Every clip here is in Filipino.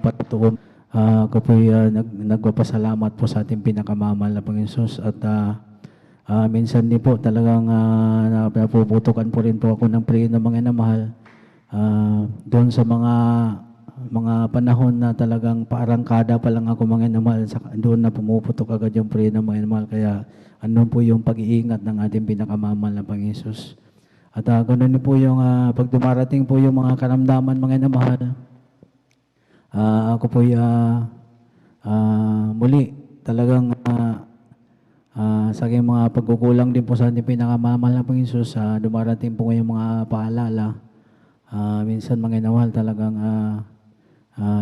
pinapatutuon. Ako po nagpapasalamat po sa ating pinakamamahal na Panginoon Jesus at minsan din po talagang napuputukan po rin po ako ng prayer ng mga namahal. Doon sa mga panahon na talagang paarangkada pa lang ako mga namahal, doon na pumuputok agad yung prayer ng mga namahal. Kaya ano po yung pag-iingat ng ating pinakamamahal na Panginoon Jesus. At ganoon din po yung pag dumarating po yung mga karamdaman mga namahal, ako po muli talagang sa aking mga pagkukulang din po sa ating pinakamamahal na Panginoon Jesus, dumarating po yung mga paalala. Minsan mga namahal talagang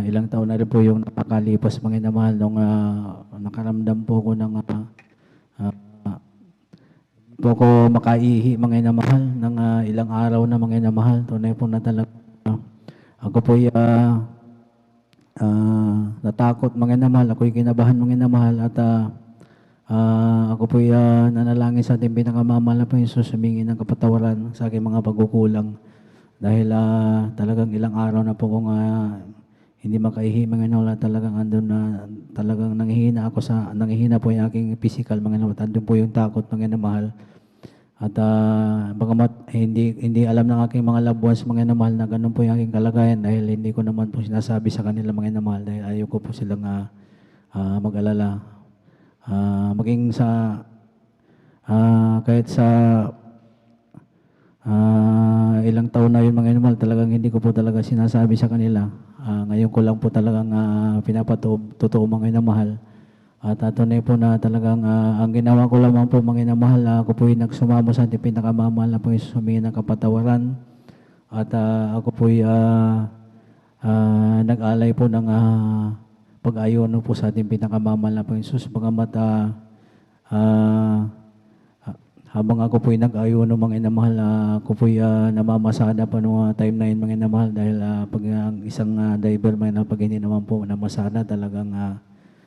ilang taon na rin po yung nakakalipas mga namahal nung nakaramdam po ko ng po ko makaihi mga namahal ng ilang araw na mga namahal. Tunay po na talaga ako po natakot mga namahal, ako'y kinabahan mga namahal at ako po nanalangin sa ating pinakamamahal na Panginoon Jesus, humingi ng kapatawaran sa aking mga pagkukulang dahil talagang ilang araw na po kung hindi makaihi mga namahal, talagang andun na talagang nanghihina po yung aking physical mga namahal, andun po yung takot mga namahal. At bagamat hindi alam ng aking mga loved ones mga namahal na ganun po yung aking kalagayan dahil hindi ko naman po sinasabi sa kanila mga namahal dahil ayaw ko po silang mag-alala. Maging sa kahit sa ilang taon na yun mga namahal, talagang hindi ko po talaga sinasabi sa kanila. Ngayon ko lang po talagang pinapatotoo mga namahal. At tunay po na talagang ang ginawa ko lamang po mga namahal, ako po yung nagsumamo sa ating pinakamamahal na po yung humingi ng kapatawaran. At ako po nag-alay po ng pag-ayono po sa ating pinakamamahal na po yung Jesus. Bagamat habang ako po nag-ayono mga namahal, ako po namamasada pa noong time na yun mga namahal dahil pag ang isang diver mga pag hindi naman po namasada talagang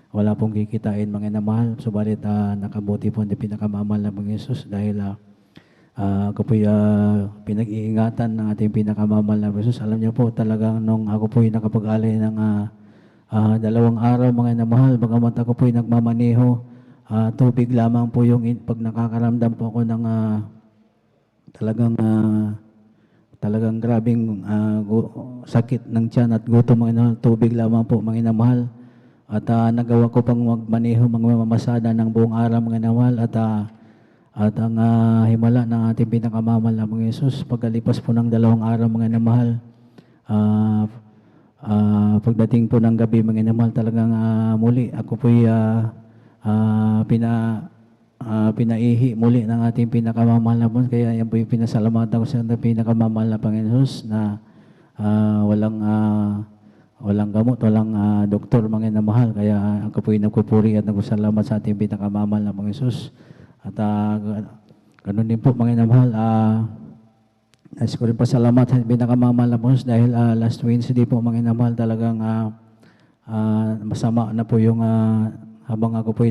wala pong kikitain mga namahal. Subalit nakabuti po ang pinakamamahal na Panginoon Jesus dahil ako po pinag-iingatan ng ating pinakamamahal na Panginoon Jesus. Alam niyo po talagang nung ako po nakapag-alay ng 2 araw mga namahal, bagamat ako po nagmamaneho, tubig lamang po yung pag nakakaramdam po ako ng talagang grabing sakit ng tiyan at gutom mga namahal, tubig lamang po mga namahal. At nagawa ko pang magmaneho, magmamasada ng buong araw mga namahal at ang himala ng ating pinakamamahal na Panginoon Jesus, pagkalipas po ng 2 araw mga namahal, pagdating po ng gabi mga namahal, talagang muli ako po pinaihi muli ng ating pinakamamahal na Panginoon. Kaya yan po yung pinasalamatan ko sa ating pinakamamahal na Panginoon Jesus na walang gamot, walang doktor mga namahal. Kaya ako po nagpupuri at nagpasalamat sa ating pinakamamahal na Panginoon Jesus. At ganun din po mga namahal, nais ko rin pasalamat sa pinakamamahal na Panginoon dahil last Wednesday po mga namahal talagang masama na po yung habang ako po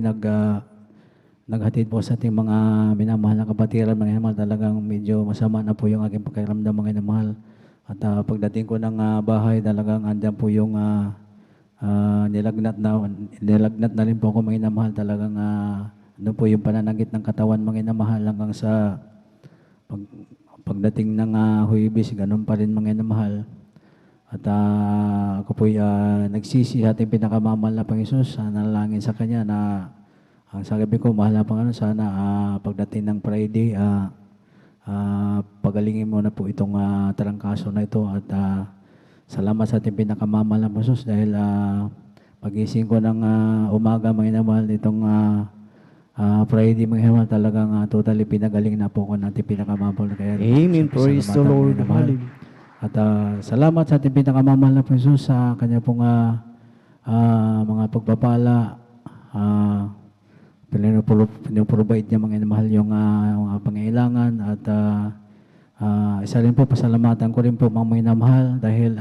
naghatid po sa ating mga minamahal na kapatiran mga namahal, talagang medyo masama na po yung aking pakiramdam mga namahal. At pagdating ko ng bahay, talagang andyan po yung nilagnat na rin po ako mga namahal. Talagang ano po yung pananagit ng katawan mga namahal hanggang sa pagdating ng Huwebes, ganun pa rin mga namahal. At ako po nagsisi sa ating pinakamamahal na Panginoon Jesus, nalangin sa Kanya na ang sabi ko, mahal na Panginoon, sana pagdating ng Friday, pagalingin mo na po itong tarangkaso na ito at salamat sa ating pinakamamahal na Panginoon dahil pagising ko ng umaga mga namahal itong Friday mga namahal, talagang totally pinagaling na po ko ng ating pinakamamahal. Kaya Amen. Praise the Lord. Hallelujah. At salamat sa ating pinakamamahal na Panginoon sa Kanya pong mga pagpapala, pinuprovide niya mga mahal yung mga pangailangan. At isa rin po, pasalamatan ko rin po mga mahal dahil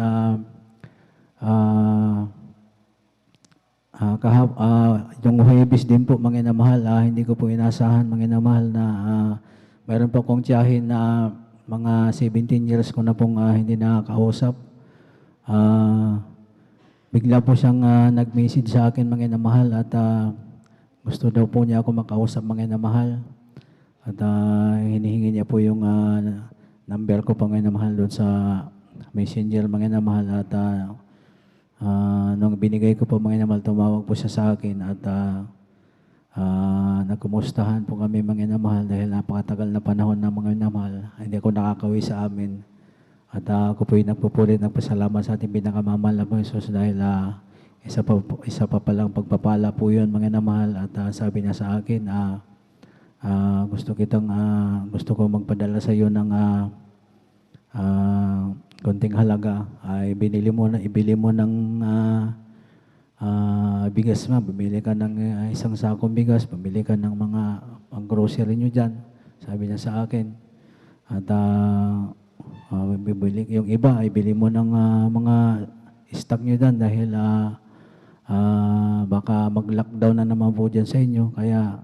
yung Huwebes din po mga mahal, hindi ko po inasahan mga mahal na mayroon po akong tiyahin na mga 17 years ko na pong hindi nakakausap. bigla po siyang nag-message sa akin, mga inamahal, at gusto daw po niya ako makausap, mga inamahal. At hinihingi niya po yung number ko, mga inamahal, doon sa messenger, mga inamahal. At nung binigay ko po, mga inamahal, tumawag po siya sa akin at nagkumustahan po kami, mga inamahal, dahil napakatagal na panahon ng mga inamahal. Hindi ako nakakauwi sa amin. At ako po yung nagpupulit, nagpasalamat sa ating pinakamamahal na Panginoon Jesus dahil isa pa palang pagpapala po yun, mga inamahal. At sabi niya sa akin, gusto ko magpadala sa iyo ng konting halaga. Ibili mo ng bigas ma, bumili ka ng isang sakong bigas, bumili ka ng mga pang-grocery nyo dyan. Sabi niya sa akin. At yung iba, ibili mo ng mga stock nyo dyan dahil baka mag-lockdown na naman po dyan sa inyo. Kaya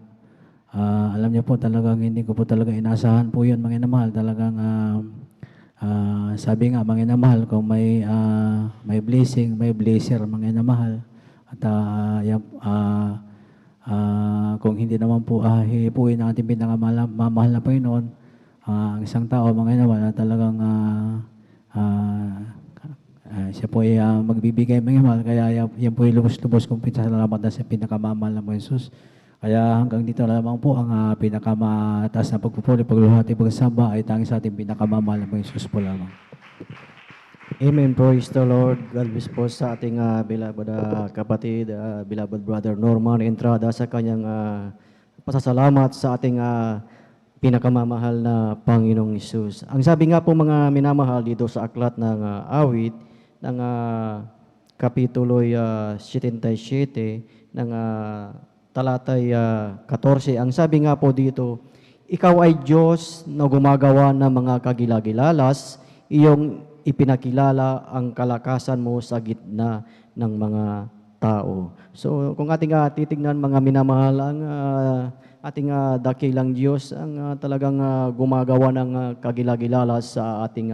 alam niyo po talagang hindi ko po talaga inasahan po yun, mga inamahal. Talagang sabi nga, mga inamahal, kung may blessing, may blesser, mga inamahal. At kung hindi naman po hipuin ang ating pinakamamahal na Panginoon, ang isang tao, mga inamahal, talagang siya po ay magbibigay, mga inamahal. Kaya yan po ay lubos-lubos kong pinasalamat na sa pinakamamahal na Jesus. Kaya hanggang dito lamang po ang pinakamataas na pagpupuli, pagluluhati, pagsamba ay tanging sa ating pinakamamahal na Jesus po lamang. Amen. Praise the Lord. God bless po sa ating beloved kapatid, beloved brother Norman Entrada sa kanyang pasasalamat sa ating pinakamamahal na Panginoong Hesus. Ang sabi nga po, mga minamahal, dito sa aklat ng awit ng kapitulo 77 ng talatay 14. Ang sabi nga po dito, ikaw ay Diyos na gumagawa ng mga kagilagilalas, iyong ipinakilala ang kalakasan mo sa gitna ng mga tao. So kung ating titignan, mga minamahal, ang ating dakilang Diyos ang talagang gumagawa ng kagilagilalas sa ating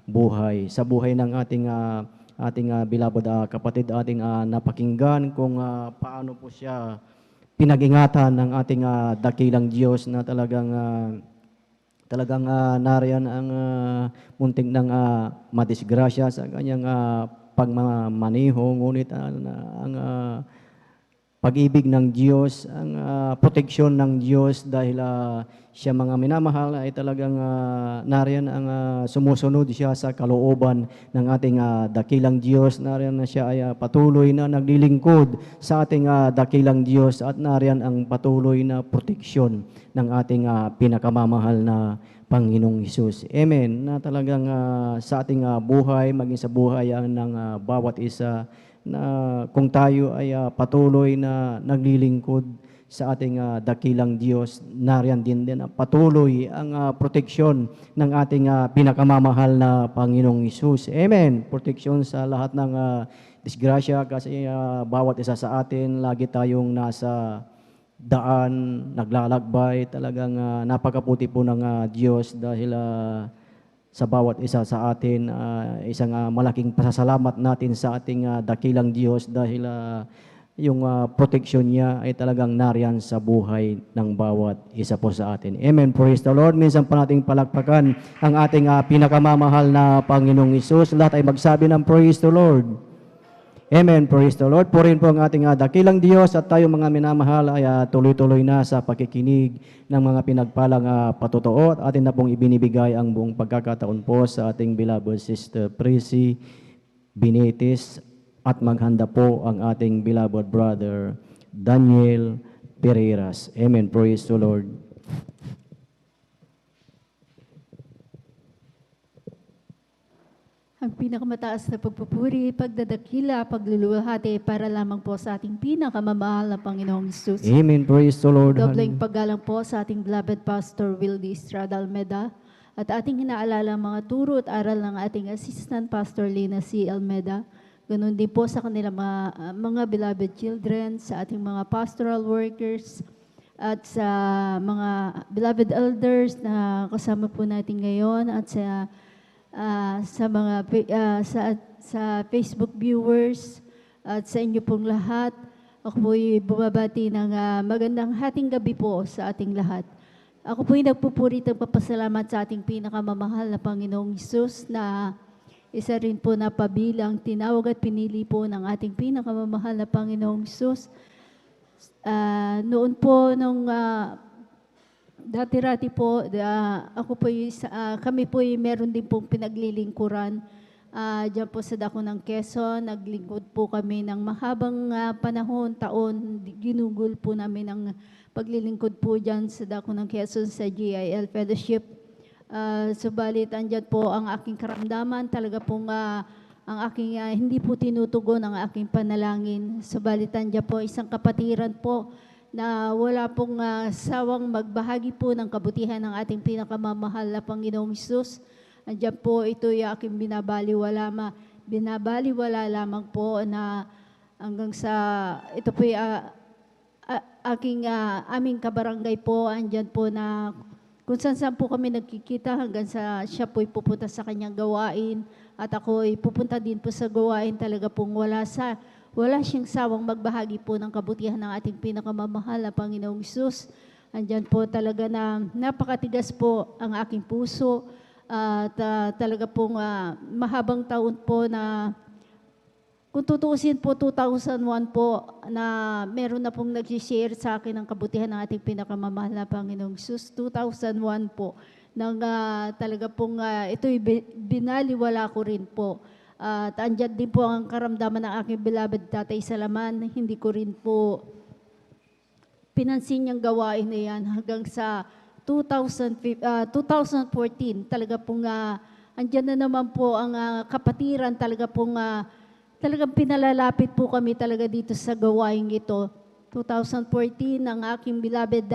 buhay, sa buhay ng ating beloved kapatid, ating napakinggan kung paano po siya pinag-ingatan ng ating dakilang Diyos na talagang nariyan ang munting ng madisgrasya sa kanyang pagmamaneho. Ngunit ang pag-ibig ng Diyos, ang proteksyon ng Diyos dahil siya, mga minamahal, ay talagang nariyan ang sumusunod siya sa kalooban ng ating dakilang Diyos. Nariyan na siya ay patuloy na naglilingkod sa ating dakilang Diyos at nariyan ang patuloy na proteksyon ng ating pinakamamahal na Panginoong Hesus. Amen. Na talagang sa ating buhay, maging sa buhay ng bawat isa, na kung tayo ay patuloy na naglilingkod sa ating dakilang Diyos, nariyan din patuloy ang proteksyon ng ating pinakamamahal na Panginoong Hesus. Amen. Proteksyon sa lahat ng disgrasya, kasi bawat isa sa atin, lagi tayong nasa daan, naglalakbay. Talagang napakaputi po ng Diyos dahil sa bawat isa sa atin, isang malaking pasasalamat natin sa ating dakilang Diyos dahil yung proteksyon niya ay talagang nariyan sa buhay ng bawat isa po sa atin. Amen. Praise the Lord. Minsan pa nating palakpakan ang ating pinakamamahal na Panginoong Hesus. Lahat ay magsabi ng praise the Lord. Amen. Praise the Lord. Purihin po ang ating dakilang Diyos at tayo, mga minamahal, ay tuloy-tuloy na sa pakikinig ng mga pinagpalang patotoo, at atin na pong ibinibigay ang buong pagkakataon po sa ating beloved Sister Prissy Benitez, at maghanda po ang ating beloved brother Daniel Pereiras. Amen. Praise the Lord. Ang pinakamataas na pagpupuri, pagdadakila, pagluluwalhati para lamang po sa ating pinakamamahal na Panginoong Hesus. Amen. Praise the Lord. Dobleng paggalang po sa ating beloved Pastor Wildy Estrada Almeda, at ating hinaalala ang mga turo at aral ng ating Assistant Pastor Lina C. Almeda. Ganun din po sa kanilang mga beloved children, sa ating mga pastoral workers, at sa mga beloved elders na kasama po natin ngayon, at sa mga sa Facebook viewers, at sa inyo pong lahat. Ako po'y bumabati ng magandang hating gabi po sa ating lahat. Ako po'y nagpupurit ng papasalamat sa ating pinakamamahal na Panginoong Hesus na isa rin po na pabilang tinawag at pinili po ng ating pinakamamahal na Panginoong Hesus. Noon po nung dati-rati po, ako po kami po meron din pong pinaglilingkuran diyan po sa dako ng Quezon. Naglingkod po kami ng mahabang panahon, taon. Ginugol po namin ang paglilingkod po diyan sa dako ng Quezon sa GIL Fellowship. Subalit andyan po ang aking karamdaman, talaga pong ang aking hindi po tinutugon ang aking panalangin. Subalit andyan po isang kapatiran po na wala pong sawang magbahagi po ng kabutihan ng ating pinakamamahal na Panginoong Hesus. Andiyan po ito'y aking binabaliwala lamang po na hanggang sa ito po'y aming kabarangay po. Andiyan po na kung saan po kami nagkikita hanggang sa siya po'y pupunta sa kanyang gawain at ako'y pupunta din po sa gawain. Talaga pong wala siyang sawang magbahagi po ng kabutihan ng ating pinakamamahal na Panginoong Hesus. Andyan po talaga na napakatigas po ang aking puso at talaga pong mahabang taon po na kung tutuusin po 2001 po na meron na pong nag-share sa akin ng kabutihan ng ating pinakamamahal na Panginoong Hesus. 2001 po nang talaga pong ito'y binaliwala ko rin po. At andyan din po ang karamdaman ng aking beloved Tatay Salaman. Hindi ko rin po pinansin yung gawain na yan hanggang sa 2014. Talaga pong andyan na naman po ang kapatiran. Talaga pong talagang pinalalapit po kami talaga dito sa gawain ito. 2014, ang aking beloved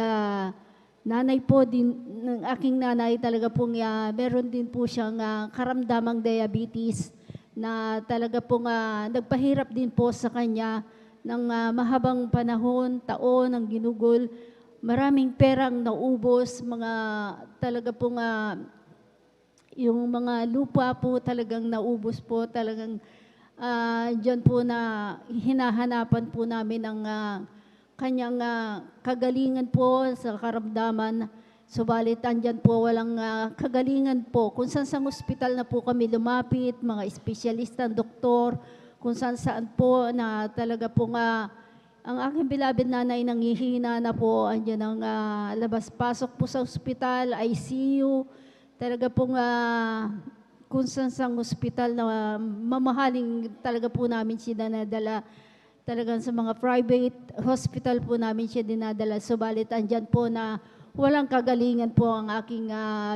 nanay po din, ng aking nanay talaga pong meron din po siyang karamdamang diabetes na talaga pong nagpahirap din po sa kanya ng mahabang panahon, taon, ang ginugol. Maraming perang naubos, talaga pong yung mga lupa po talagang naubos po, talagang dyan po na hinahanapan po namin ang kanyang kagalingan po sa karamdaman. Subalit andyan po walang kagalingan po. Kung saan ospital na po kami lumapit, mga espesyalista, doktor, kung saan po na talaga po ang aking beloved nanay nanghihina na po. Andyan ang labas-pasok po sa ospital, ICU. Talaga po kung saan ospital na mamahaling talaga po namin siya dinadala. Talagang sa mga private hospital po namin siya dinadala. Subalit andyan po na walang kagalingan po ang aking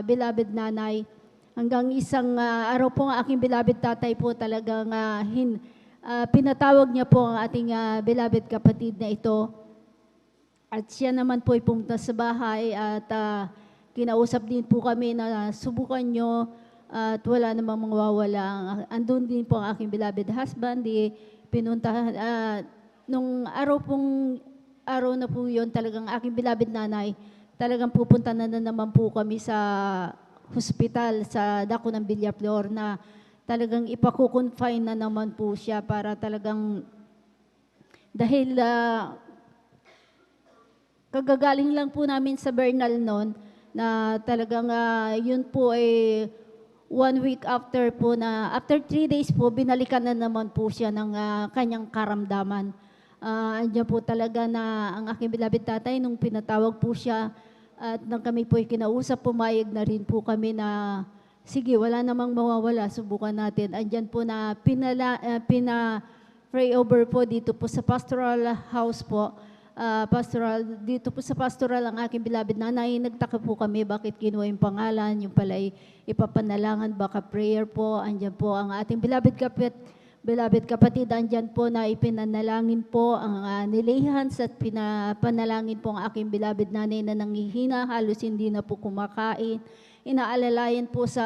beloved nanay. Hanggang isang araw po ang aking beloved tatay po talagang pinatawag niya po ang ating beloved kapatid na ito. At siya naman po ay pumunta sa bahay at kinausap din po kami na subukan nyo at wala namang mawawala. Andun din po ang aking beloved husband. Pinunta, nung araw na po yun, talagang aking beloved nanay, talagang pupunta na naman po kami sa hospital, sa dako ng Villaflor na talagang ipakukonfine na naman po siya para talagang dahil kagagaling lang po namin sa Bernal noon na talagang yun po ay 1 week after po na, after 3 days po, binalikan na naman po siya ng kanyang karamdaman. Andiyan po talaga na ang aking beloved tatay, nung pinatawag po siya at nang kami po kinausap, pumayag na rin po kami na sige, wala namang mawawala, subukan natin. Andiyan po na pray over po dito po sa pastoral house po. Dito po sa pastoral ang aking beloved nanay, nagtaka po kami bakit kinuha yung pangalan, yung pala ipapanalangan, baka prayer po. Andyan po ang ating beloved kapatid, andyan po na ipinanalangin po ang nilihans at pinapanalangin po ang aking beloved nanay na nanghihina, halos hindi na po kumakain. Inaalalayan po sa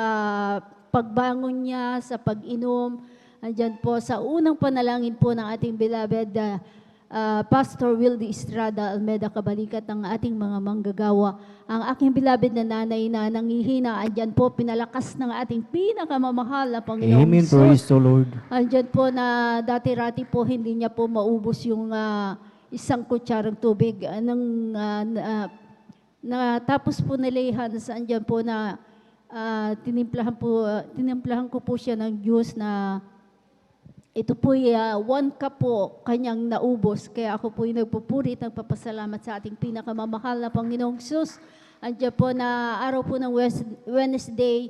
pagbangon niya, sa pag-inom. Andyan po sa unang panalangin po ng ating beloved Pastor Wildy Estrada Almeda Kabalikat ng ating mga manggagawa. Ang aking beloved na nanay na nangihina, andyan po pinalakas ng ating pinakamamahal na Panginoong Amen. Hesus. Praise the Lord. Andyan po na dati-rati po hindi niya po maubos yung isang kutsarang tubig. Tapos po nilihan, andyan po na tinimplahan ko po siya ng juice na ito po 1 cup po kanyang naubos. Kaya ako po nagpupurit, nagpapasalamat sa ating pinakamamahal na Panginoong Hesus. Andiyan po na araw po ng Wednesday,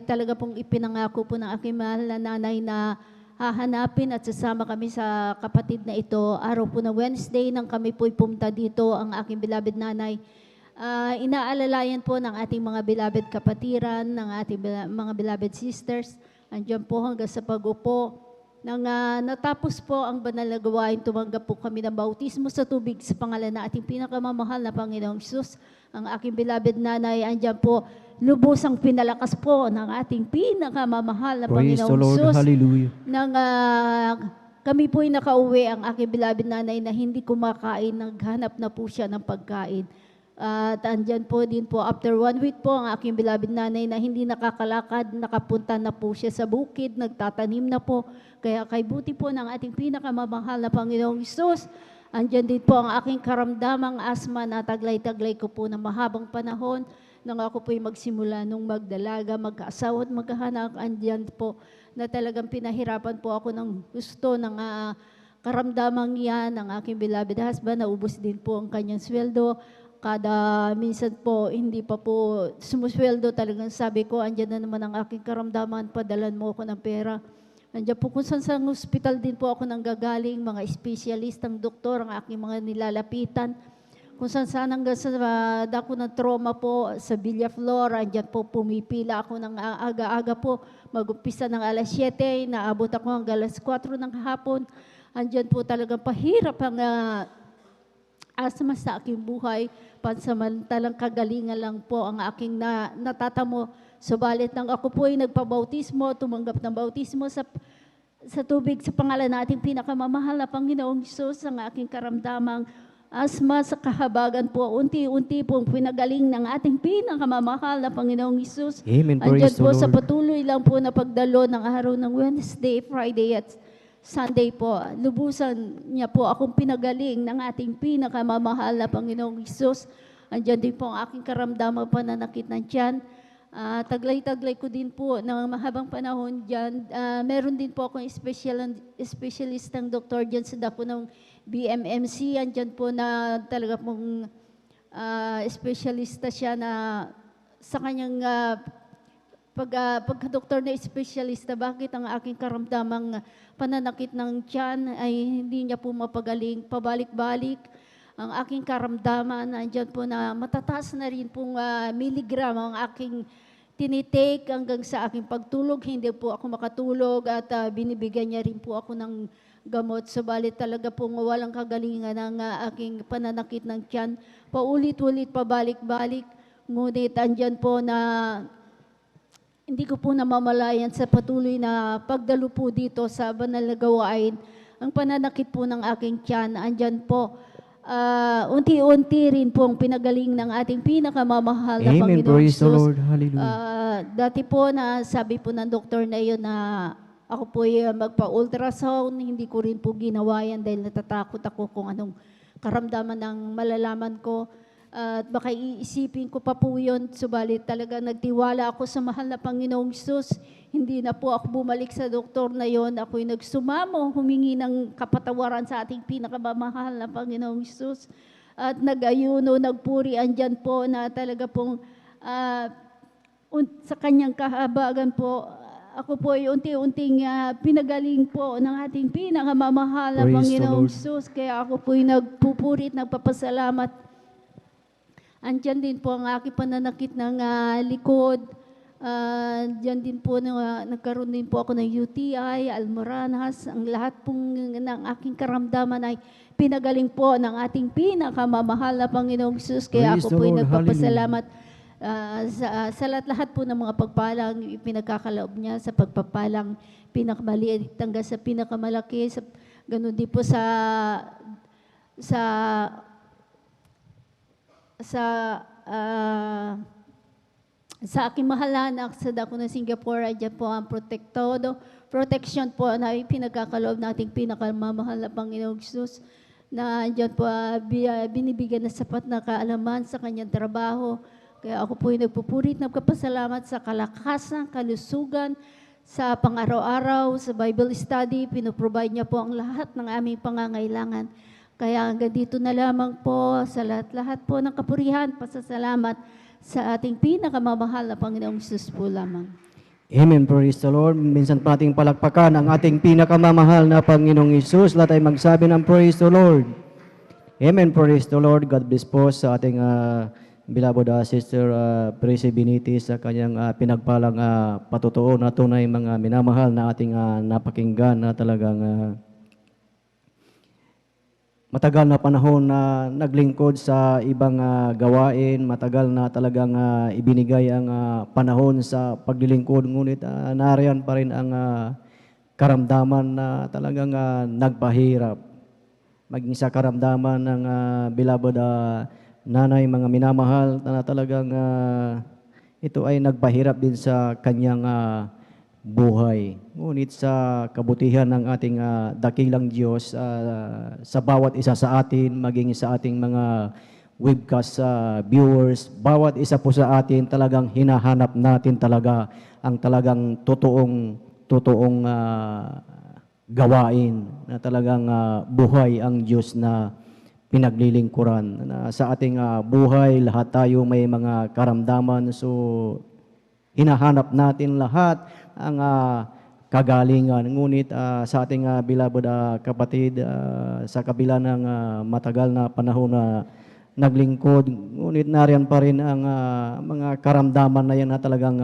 talaga pong ipinangako po ng aking mahal na nanay na hahanapin at sasama kami sa kapatid na ito. Araw po ng Wednesday nang kami po'y pumunta dito, ang aking beloved nanay. Inaalalayan po ng ating mga beloved kapatiran, ng ating mga beloved sisters. Andiyan po hanggang sa pag-upo. Nang natapos po ang banal na gawain, tumanggap po kami ng bautismo sa tubig sa pangalan na ating pinakamamahal na Panginoong Hesus. Ang aking beloved nanay, andyan po, lubusang pinalakas po ng ating pinakamamahal na Praise the Panginoong Lord. Hesus. Hallelujah. Nang kami po'y nakauwi, ang aking beloved nanay na hindi kumakain, naghanap na po siya ng pagkain. At andyan po din po, after 1 week po, ang aking beloved nanay na hindi nakakalakad, nakapunta na po siya sa bukid, nagtatanim na po. Kaya kay buti po ng ating pinakamamahal na Panginoong Hesus, andyan din po ang aking karamdamang asma na taglay-taglay ko po ng mahabang panahon nang ako po'y magsimula nung magdalaga, magkaasawa at magkahanak. Andyan po na talagang pinahirapan po ako ng gusto ng karamdamang yan ng aking beloved husband. Naubos din po ang kanyang sweldo. Minsan po, hindi pa po sumusweldo, talagang sabi ko, andyan na naman ang aking karamdaman, padalan mo ako ng pera. Andyan po kung saan sa hospital din po ako nanggagaling, mga specialistang doktor, ang aking mga nilalapitan. Kung saan hanggang sa dako ng trauma po sa Villaflor, andyan po pumipila ako ng aga-aga po, mag-umpisa ng alas 7, naabot ako hanggang alas 4 ng hapon. Andyan po talagang pahirap ang asma sa aking buhay, pansamantalang kagalingan lang po ang aking natatamo. Subalit nang ako po ay nagpabautismo, tumanggap ng bautismo sa tubig sa pangalan na ating pinakamamahal na Panginoong Hesus, ang aking karamdamang asma sa kahabagan po, unti-unti pong pinagaling ng ating pinakamamahal na Panginoong Hesus. Amen. Andyan Praise the po sa Lord. patuloy lang po na pagdalo ng araw ng Wednesday, Friday at Sunday po, lubusan niya po akong pinagaling ng ating pinakamamahal na Panginoong Hesus. Andiyan din po ang aking karamdamang pananakit ng tiyan. Taglay-taglay ko din po ng mahabang panahon dyan. Meron din po akong specialistang doktor dyan sa dako ng BMMC. Andiyan po na talaga pong specialista siya na sa kanyang pagka-doktor na espesyalista, bakit ang aking karamdamang pananakit ng tiyan ay hindi niya po mapagaling, pabalik-balik. Ang aking karamdaman, andyan po na matataas na rin pong miligram ang aking tinitake hanggang sa aking pagtulog. Hindi po ako makatulog at binibigyan niya rin po ako ng gamot. Subalit talaga pong walang kagalingan ng aking pananakit ng tiyan. Paulit-ulit, pabalik-balik. Ngunit andyan po na hindi ko po namamalayan sa patuloy na pagdalo po dito sa banal na gawain. Ang pananakit po ng aking tiyan, andyan po, unti-unti rin po ang pinagaling ng ating pinakamamahal na Amen. Panginoong Praise the Hesus. Lord. Hallelujah. Dati po na sabi po ng doktor na yun na ako po ay magpa-ultrasound, hindi ko rin po ginawa yan dahil natatakot ako kung anong karamdaman ng malalaman ko. At baka iisipin ko pa po yun, subalit talaga nagtiwala ako sa mahal na Panginoong Hesus. Hindi na po ako bumalik sa doktor na yon. Ako'y nagsumamo, humingi ng kapatawaran sa ating pinakamamahal na Panginoong Hesus. At nag-ayuno, nagpuri, andyan po na talaga pong sa kanyang kahabagan po, ako po ay unti-unting pinagaling po ng ating pinakamamahal na Praise the Panginoong Lord. Hesus. Kaya ako po ay nagpupurit, nagpapasalamat. Andyan din po ang aking pananakit ng likod. Diyan din po nagkaroon din po ako ng UTI, almoranas. Ang lahat pong ng aking karamdaman ay pinagaling po ng ating pinakamamahal na Panginoong Hesus. Kaya Praise ako the po ay Lord. nagpapasalamat sa lahat po ng mga pagpalang pinagkakaloob niya, sa pagpapalang pinakamaliit hanggang sa pinakamalaki. Ganun din po sa sa sa ah, sa aking mahal na anak sa dako ng Singapore, ay dyan po ang protection po na pinagkakaloob nating pinakamamahal na Panginoong Jesus, na dyan po binibigyan ng sapat na kaalaman sa kanyang trabaho. Kaya ako po ay nagpupuri at nagpapasalamat sa kalakasan, kalusugan, sa pang-araw-araw, sa Bible study. Pinoprovide niya po ang lahat ng aming pangangailangan. Kaya hanggang dito na lamang po sa lahat-lahat po ng kapurihan, pasasalamat sa ating pinakamamahal na Panginoong Jesus po lamang. Amen. Praise the Lord. Minsan pa ating palakpakan ang ating pinakamamahal na Panginoong Isus. Lahat ay magsabi ng praise the Lord. Amen. Praise the Lord. God bless po sa ating beloved Sister Presi Benitez sa kanyang pinagpalang patutuo na tunay mga minamahal na ating napakinggan na talagang matagal na panahon na naglingkod sa ibang gawain, matagal na talagang ibinigay ang panahon sa paglilingkod, ngunit nariyan pa rin ang karamdaman na talagang nagpahirap. Maging sa karamdaman ng beloved nanay, mga minamahal na talagang ito ay nagpahirap din sa kanyang buhay. Ngunit sa kabutihan ng ating dakilang Diyos, sa bawat isa sa atin, maging sa ating mga webcast viewers, bawat isa po sa atin talagang hinahanap natin talaga ang talagang totoong gawain na talagang buhay ang Diyos na pinaglilingkuran. Na sa ating buhay, lahat tayo may mga karamdaman, so hinahanap natin lahat ang kagalingan. Ngunit sa ating beloved kapatid, sa kabila ng matagal na panahon na naglingkod, ngunit nariyan pa rin ang mga karamdaman na yan na talagang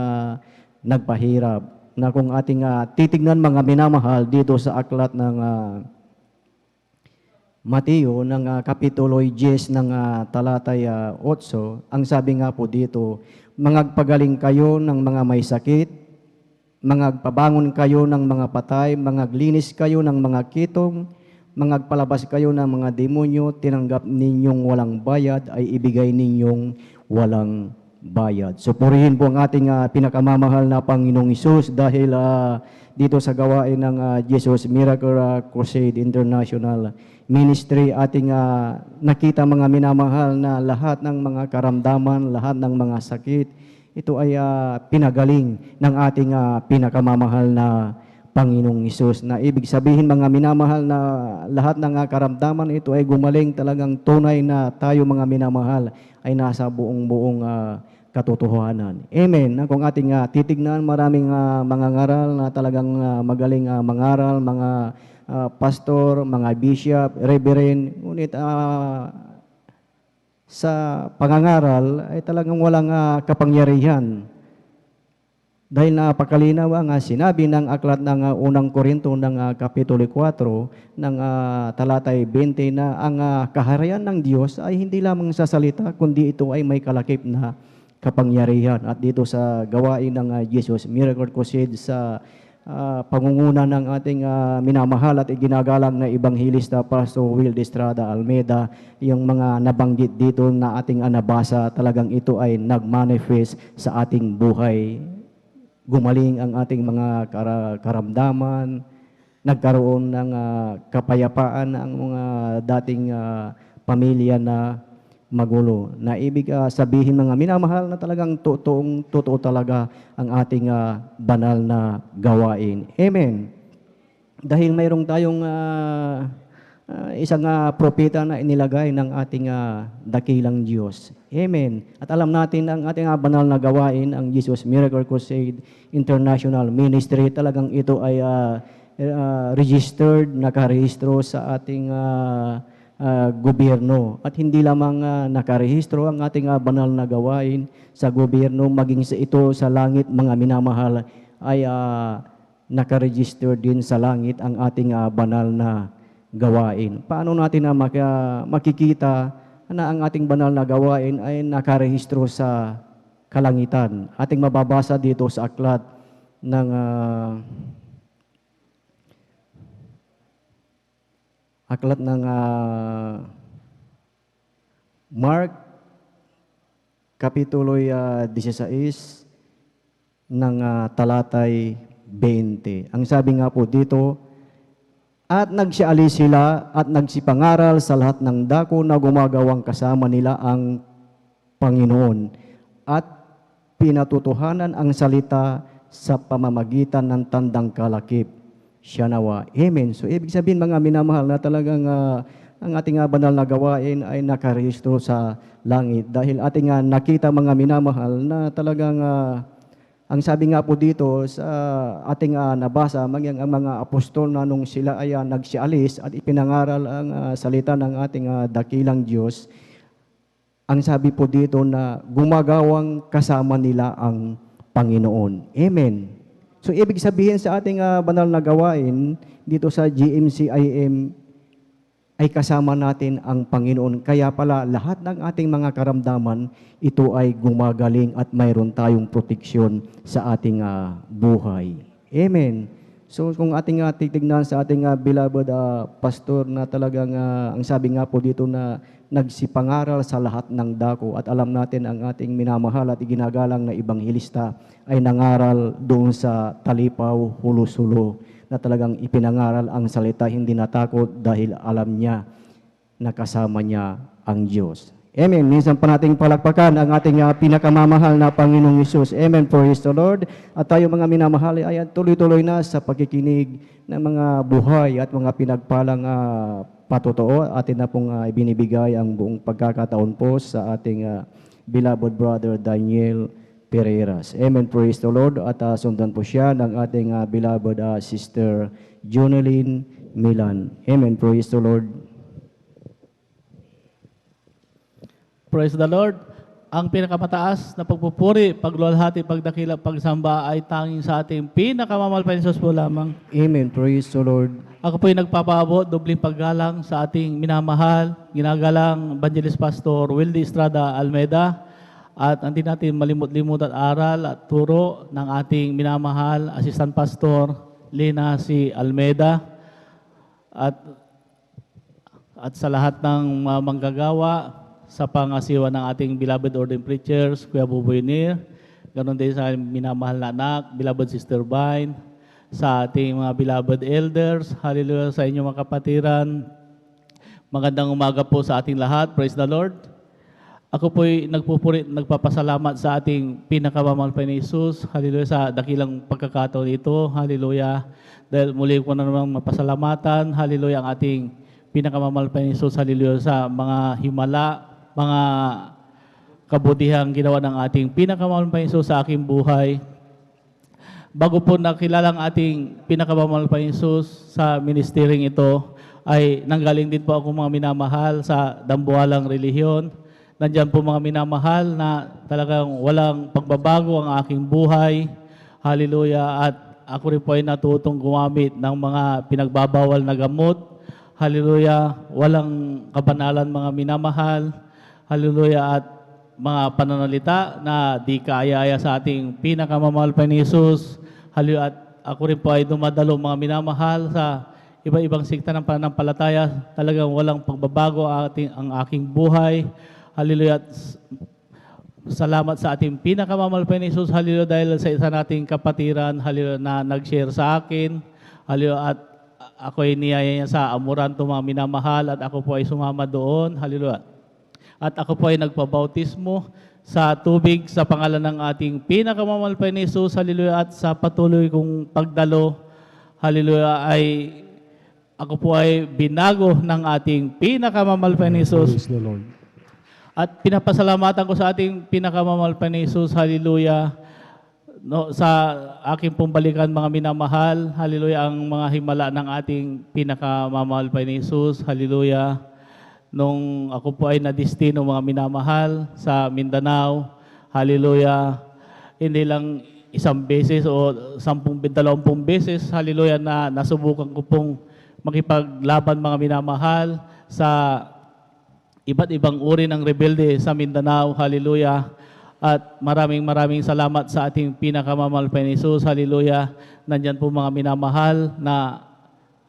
nagpahirap. Na kung ating titignan mga minamahal dito sa aklat ng Mateo ng Kapitulo 10 ng talatay 8, ang sabi nga po dito, mangagpagaling kayo ng mga may sakit, mangagpabangon kayo ng mga patay, mangaglinis kayo ng mga kitong, mangagpalabas kayo ng mga demonyo, tinanggap ninyong walang bayad, ay ibigay ninyong walang bayad. So purihin po ang ating pinakamamahal na Panginoong Isus dahil dito sa gawain ng Jesus Miracle Crusade International Ministry, ating nakita mga minamahal na lahat ng mga karamdaman, lahat ng mga sakit, ito ay pinagaling ng ating pinakamamahal na Panginoong Isus. Na ibig sabihin mga minamahal na lahat ng karamdaman ito ay gumaling, talagang tunay na tayo mga minamahal ay nasa buong katotohanan. Amen. Kung ating titignan, maraming mga ngaral na talagang magaling mangaral, mga pastor, mga bishop, reverend, ngunit sa pangangaral ay talagang walang kapangyarihan. Dahil napakalinaw ang sinabi ng aklat ng unang Korinto ng Kapitulo 4 ng talatay 20 na ang kaharian ng Diyos ay hindi lamang sa salita, kundi ito ay may kalakip na kapangyarihan. At dito sa gawain ng Jesus Miracle Crusade, sa pangunguna ng ating minamahal at iginagalang na Ebanghilista Pastor Will Estrada Almeida, yung mga nabanggit dito na ating nabasa, talagang ito ay nagmanifest sa ating buhay. Gumaling ang ating mga karamdaman, nagkaroon ng kapayapaan ang mga dating pamilya na magulo. Na ibig sabihin mga minamahal na talagang totoo talaga ang ating banal na gawain. Amen. Dahil mayroong tayong isang propeta na inilagay ng ating dakilang Diyos. Amen. At alam natin ang ating banal na gawain, ang Jesus Miracle Crusade International Ministry, talagang ito ay registered, nakarehistro sa ating gobyerno. At hindi lamang nakarehistro ang ating banal na gawain sa gobyerno, maging sa ito sa langit, mga minamahal, ay nakaregister din sa langit ang ating banal na gawain. Paano natin makikita na ang ating banal na gawain ay nakarehistro sa kalangitan? Ating mababasa dito sa aklat ng Mark, Kapitulo 16, ng talatay 20. Ang sabi nga po dito, at nagsialis sila at nagsipangaral sa lahat ng dako na gumagawang kasama nila ang Panginoon at pinatutuhanan ang salita sa pamamagitan ng tandang kalakip. Siya nawa. Amen. So, ibig sabihin mga minamahal na talagang ang ating banal na gawain ay nakarehistro sa langit. Dahil ating nakita mga minamahal na talagang ang sabi nga po dito sa ating nabasa, ang mga apostol na nung sila ay nagsialis at ipinangaral ang salita ng ating dakilang Diyos, ang sabi po dito na gumagawang kasama nila ang Panginoon. Amen. So, ibig sabihin sa ating banal na gawain, dito sa GMCIM, ay kasama natin ang Panginoon. Kaya pala, lahat ng ating mga karamdaman, ito ay gumagaling at mayroon tayong proteksyon sa ating buhay. Amen. So, kung ating titignan sa ating beloved pastor na talagang, ang sabi nga po dito na nagsipangaral sa lahat ng dako at alam natin ang ating minamahal at iginagalang na ibanghilista ay nangaral doon sa Talipaw, Hulo-Sulo na talagang ipinangaral ang salita, hindi natakot dahil alam niya na kasama niya ang Diyos. Amen. Minsan pa nating palakpakan ang ating pinakamamahal na Panginoong Hesus. Amen. Praise the Lord. At tayo mga minamahal ay tuloy-tuloy na sa pagkikinig ng mga buhay at mga pinagpalang patotoo. Atin na pong ibinibigay ang buong pagkakataon po sa ating beloved brother Daniel Pereiras. Amen. Praise the Lord. At sundan po siya ng ating beloved sister Jonelyn Milan. Amen. Praise the Lord. Praise the Lord. Ang pinakamataas na pagpupuri, pagluwalhati, pagdakila, pagsamba ay tanging sa ating pinakamamalpain Diyos po lamang. Amen. Praise the Lord. Ako po ay nagpapaabot, dobling paggalang sa ating minamahal, ginagalang Evangelist Pastor Wildy Estrada Almeda, at hindi natin malimut-limut at aral at turo ng ating minamahal, Assistant Pastor Lina C. Almeda, at sa lahat ng manggagawa, sa pangasiwa ng ating beloved ordained preachers, Kuya Buboy Nir, ganoon din sa minamahal na anak, beloved Sister Vine, sa ating mga beloved elders, hallelujah sa inyong mga kapatiran. Magandang umaga po sa ating lahat, praise the Lord. Ako po'y nagpapasalamat sa ating pinakamamahal na Jesus, hallelujah sa dakilang pagkakataon ito, hallelujah. Dahil muli ko na naman mapasalamatan, hallelujah ang ating pinakamamahal na Jesus, hallelujah sa mga himala, mga kabutihang ginawa ng ating pinakamamahal na Jesus sa aking buhay. Bago po nakilala ang ating pinakamamahal na Jesus sa ministering ito, ay nanggaling din po ako mga minamahal sa dambuhalang relihiyon. Nandyan po mga minamahal na talagang walang pagbabago ang aking buhay. Hallelujah. At ako rin po ay natutong gumamit ng mga pinagbabawal na gamot. Hallelujah. Walang kabanalan mga minamahal. Hallelujah. At mga pananalita na di kaaya-aya sa ating pinakamamahal pa ni Jesus. Hallelujah. At ako rin po ay dumadalo mga minamahal sa iba-ibang sikta ng pananampalataya. Talagang walang pagbabago ang aking buhay. Hallelujah. At salamat sa ating pinakamamahal pa ni Jesus. Hallelujah. Dahil sa isa nating kapatiran, hallelujah, na nag-share sa akin. Hallelujah. At ako ay niyaya niya sa Amoranto mga minamahal at ako po ay sumama doon. Hallelujah. At ako po ay nagpabautismo sa tubig sa pangalan ng ating pinakamamahal pa ni Jesus. Hallelujah. At sa patuloy kong pagdalo, hallelujah, ay ako po ay binago ng ating pinakamamahal pa ni Jesus. Praise the Lord. At pinapasalamatan ko sa ating pinakamamahal pa ni Jesus. Hallelujah. No, sa aking pong balikan mga minamahal, hallelujah, ang mga himala ng ating pinakamamahal pa ni Jesus, hallelujah. Nung ako po ay nadistino mga minamahal sa Mindanao, hallelujah, hindi lang isang beses o 20 beses, hallelujah, na nasubukan ko pong makipaglaban mga minamahal sa iba't ibang uri ng rebelde sa Mindanao, hallelujah. At maraming salamat sa ating pinakamamahal pa ni Jesus. Hallelujah. Nandyan po mga minamahal na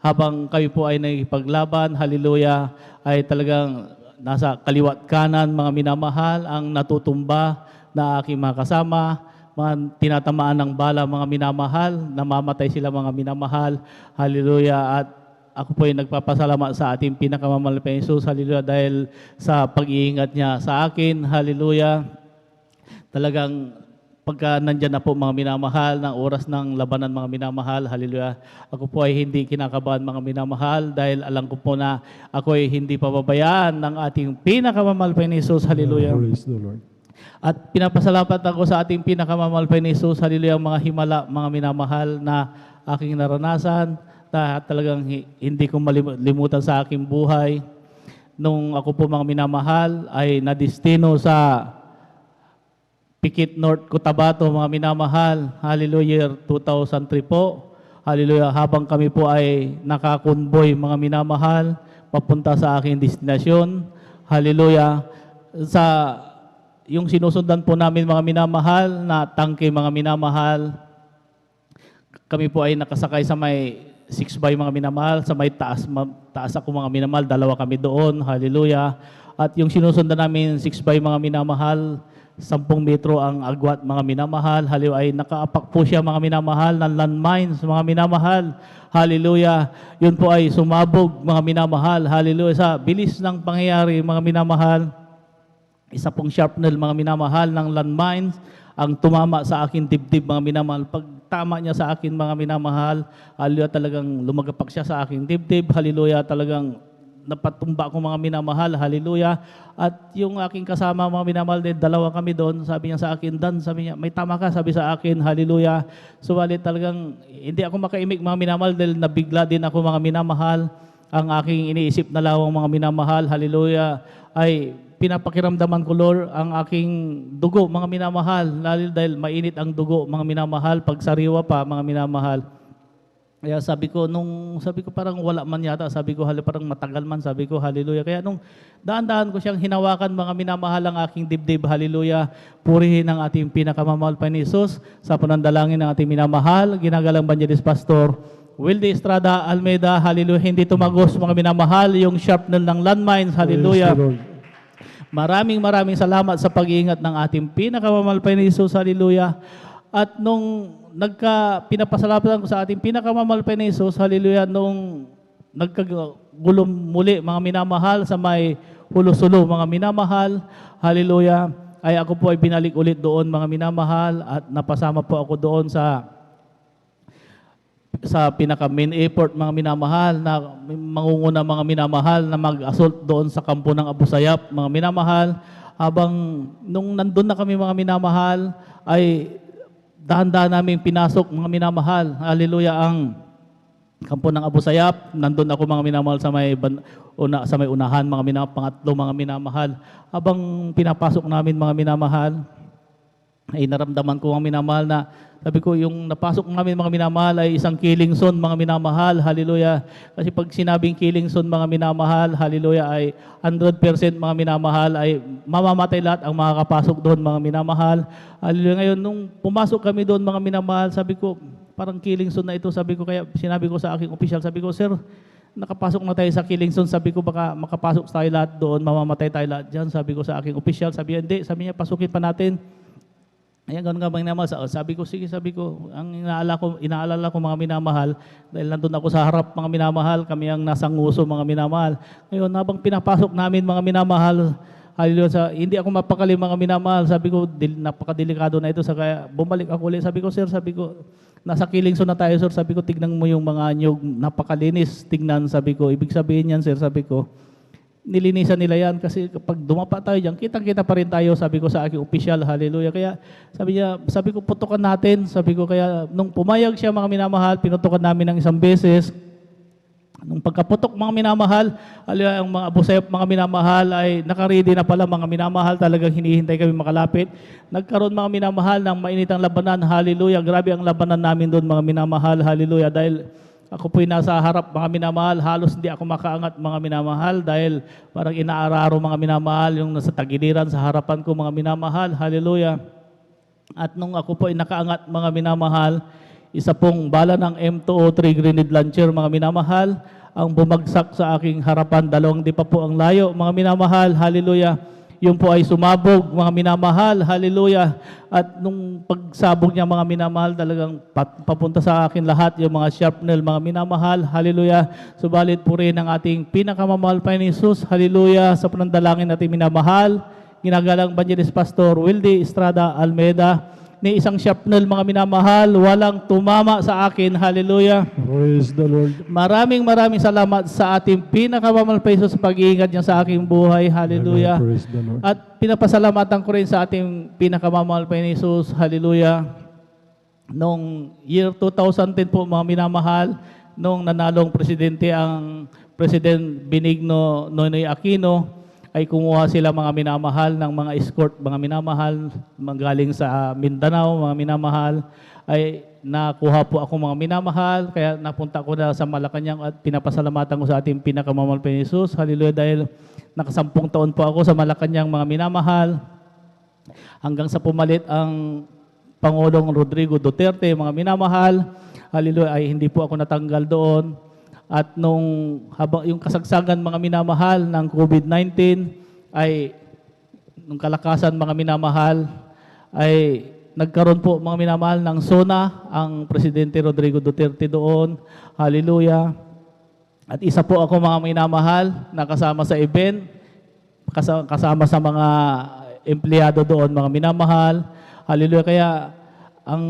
habang kayo po ay nagpaglaban, hallelujah, ay talagang nasa kaliwat kanan, mga minamahal, ang natutumba na aking mga kasama, mga tinatamaan ng bala, mga minamahal, namamatay sila, mga minamahal. Hallelujah. At ako po ay nagpapasalamat sa ating pinakamamahal na Jesus. Hallelujah. Dahil sa pag-iingat niya sa akin. Hallelujah. Talagang pagka nandyan na po mga minamahal, ng oras ng labanan mga minamahal, hallelujah, ako po ay hindi kinakabahan mga minamahal dahil alam ko po na ako ay hindi pababayaan ng ating pinakamamahal pa ni Jesus, hallelujah. Praise the Lord. At pinapasalamat ako sa ating pinakamamahal pa ni Jesus, hallelujah, mga himala, mga minamahal na aking naranasan, na talagang hindi ko malimutan sa aking buhay. Nung ako po mga minamahal ay nadistino sa Pikit North, Cotabato, mga minamahal. Hallelujah, year 2003 po. Hallelujah, habang kami po ay nakakonvoy, mga minamahal, papunta sa aking destinasyon. Hallelujah. Yung sinusundan po namin, mga minamahal, na tangke, mga minamahal, kami po ay nakasakay sa may 6x, mga minamahal, sa may taas ako, mga minamahal, 2 kami doon. Hallelujah. At yung sinusundan namin 6x, mga minamahal, 10 metro ang agwat, mga minamahal. Hallelujah, ay nakaapak po siya, mga minamahal, ng landmines, mga minamahal. Hallelujah. Yun po ay sumabog, mga minamahal. Hallelujah. Sa bilis ng pangyayari, mga minamahal, isa pong sharpnel, mga minamahal, ng landmines ang tumama sa akin dibdib, mga minamahal. Pag tama niya sa akin, mga minamahal, hallelujah, talagang lumagapak siya sa akin dibdib. Hallelujah, talagang napatumba ko, mga minamahal, hallelujah. At yung aking kasama, mga minamahal din, 2 kami doon, sabi niya sa akin, Dan, sabi niya, may tama ka, sabi sa akin, hallelujah. Subalit talagang hindi ako makaimik, mga minamahal, dahil nabigla din ako, mga minamahal. Ang aking iniisip na lawang, mga minamahal, hallelujah, ay pinapakiramdaman ko, Lord, ang aking dugo, mga minamahal, lalo dahil mainit ang dugo, mga minamahal, pag sariwa pa, mga minamahal. Kaya sabi ko parang wala man yata, sabi ko parang matagal man, sabi ko hallelujah. Kaya nung daan-daan ko siyang hinawakan, mga minamahal, ang aking dibdib, hallelujah. Purihin ang ating pinakamamahal pa ni Jesus sa panandalangin ng ating minamahal, ginagalang Evangelist Pastor Wildy Estrada Almeida, hallelujah. Hindi tumagos, mga minamahal, yung sharpnel ng landmines, hallelujah. Praise the Lord. Maraming salamat sa pag-iingat ng ating pinakamamahal pa ni Jesus, hallelujah. At nung pinapasalamatan ko sa ating pinakamamahal pa ni Jesus, hallelujah, nung nagkagulong muli, mga minamahal, sa may Hulo-Sulo, mga minamahal, hallelujah, ay ako po ay binalik ulit doon, mga minamahal, at napasama po ako doon sa pinaka-main airport, mga minamahal, na mangunguna, mga minamahal, na mag-assault doon sa kampo ng Abu Sayyaf, mga minamahal. Habang nung nandun na kami, mga minamahal, ay dahan-dahan namin pinasok, mga minamahal, hallelujah, ang kampo ng Abu Sayyaf. Nandun ako, mga minamahal, sa may unahan, mga minamahal, pangatlo, mga minamahal. Habang pinapasok namin, mga minamahal, ay naramdaman ko, mga minamahal, na sabi ko, yung napasok namin, mga minamahal, ay isang killing zone, mga minamahal, hallelujah. Kasi pag sinabing killing zone, mga minamahal, hallelujah, ay 100%, mga minamahal, ay mamamatay lahat ang makakapasok doon, mga minamahal. Hallelujah. Ngayon, nung pumasok kami doon, mga minamahal, sabi ko, parang killing zone na ito, sabi ko, kaya sinabi ko sa aking official, sabi ko, sir, nakapasok na tayo sa killing zone, sabi ko, baka makapasok tayo lahat doon, mamamatay tayo lahat dyan, sabi ko sa aking official, sabi niya, hindi, sabi niya, pasukin pa natin. Ayan, ganun nga mga minamahal. Sabi ko, sige, sabi ko, ang inaalala ko, mga minamahal, dahil nandun ako sa harap, mga minamahal, kami ang nasa nguso, mga minamahal. Ngayon, habang pinapasok namin, mga minamahal, hallelujah, hindi ako mapakali, mga minamahal. Sabi ko, napakadelikado na ito. Kaya bumalik ako ulit. Sabi ko, sir, sabi ko, nasa killing zone na tayo, sir. Sabi ko, tignan mo yung mga anyog, napakalinis, tignan, sabi ko. Ibig sabihin yan, sir, sabi ko, nilinisan nila yan kasi kapag dumapa tayo dyan, kitang-kita pa rin tayo, sabi ko sa aking official, hallelujah. Kaya sabi ko, putukan natin, sabi ko, kaya nung pumayag siya, mga minamahal, pinutukan namin ng 1 beses. Nung pagkaputok, mga minamahal, hallelujah, ang mga Abu Sayyaf, mga minamahal, ay nakaready na pala, mga minamahal, talagang hinihintay kami makalapit. Nagkaroon, mga minamahal, ng mainitang labanan, hallelujah. Grabe ang labanan namin doon, mga minamahal, hallelujah, dahil ako po'y nasa harap, mga minamahal, halos hindi ako makaangat, mga minamahal, dahil parang inaararo, mga minamahal, yung nasa tagiliran sa harapan ko, mga minamahal, hallelujah. At nung ako po'y nakaangat, mga minamahal, isa pong bala ng M203 grenade launcher, mga minamahal, ang bumagsak sa aking harapan. 2 di pa po ang layo, mga minamahal, hallelujah. Yung po ay sumabog, mga minamahal, hallelujah. At nung pagsabog niya, mga minamahal, talagang papunta sa akin lahat, yung mga sharpnel, mga minamahal, hallelujah. Subalit po rin ang ating pinakamamahal pa ni Jesus, hallelujah, sa panandalangin natin minamahal, ginagalang Evangelist Pastor Wildy Estrada Almeida, ni isang sharpnel, mga minamahal, walang tumama sa akin, hallelujah. Praise the Lord. Maraming salamat sa ating pinakamamahal pa Jesus sa pag-iingat niya sa aking buhay. Hallelujah. Praise the Lord. At pinapasalamatan ko rin sa ating pinakamamahal pa Jesus. Hallelujah. Noong year 2010 po, mga minamahal, nung nanalong presidente ang President Benigno Noynoy Aquino, ay kumuha sila, mga minamahal, ng mga escort, mga minamahal, galing sa Mindanao, mga minamahal, ay nakuha po ako, mga minamahal, kaya napunta ko na sa Malacanang at pinapasalamatan ko sa ating pinakamamahal pa Jesus. Hallelujah, dahil nakasampung taon po ako sa Malacanang, mga minamahal, hanggang sa pumalit ang Pangulong Rodrigo Duterte, mga minamahal. Hallelujah, ay hindi po ako natanggal doon. At habang yung kasagsagan, mga minamahal, ng COVID-19, ay nung kalakasan, mga minamahal, ay nagkaroon po, mga minamahal, ng SONA ang Presidente Rodrigo Duterte doon. Hallelujah. At isa po ako, mga minamahal, na kasama sa event, kasama sa mga empleyado doon, mga minamahal. Hallelujah. Kaya ang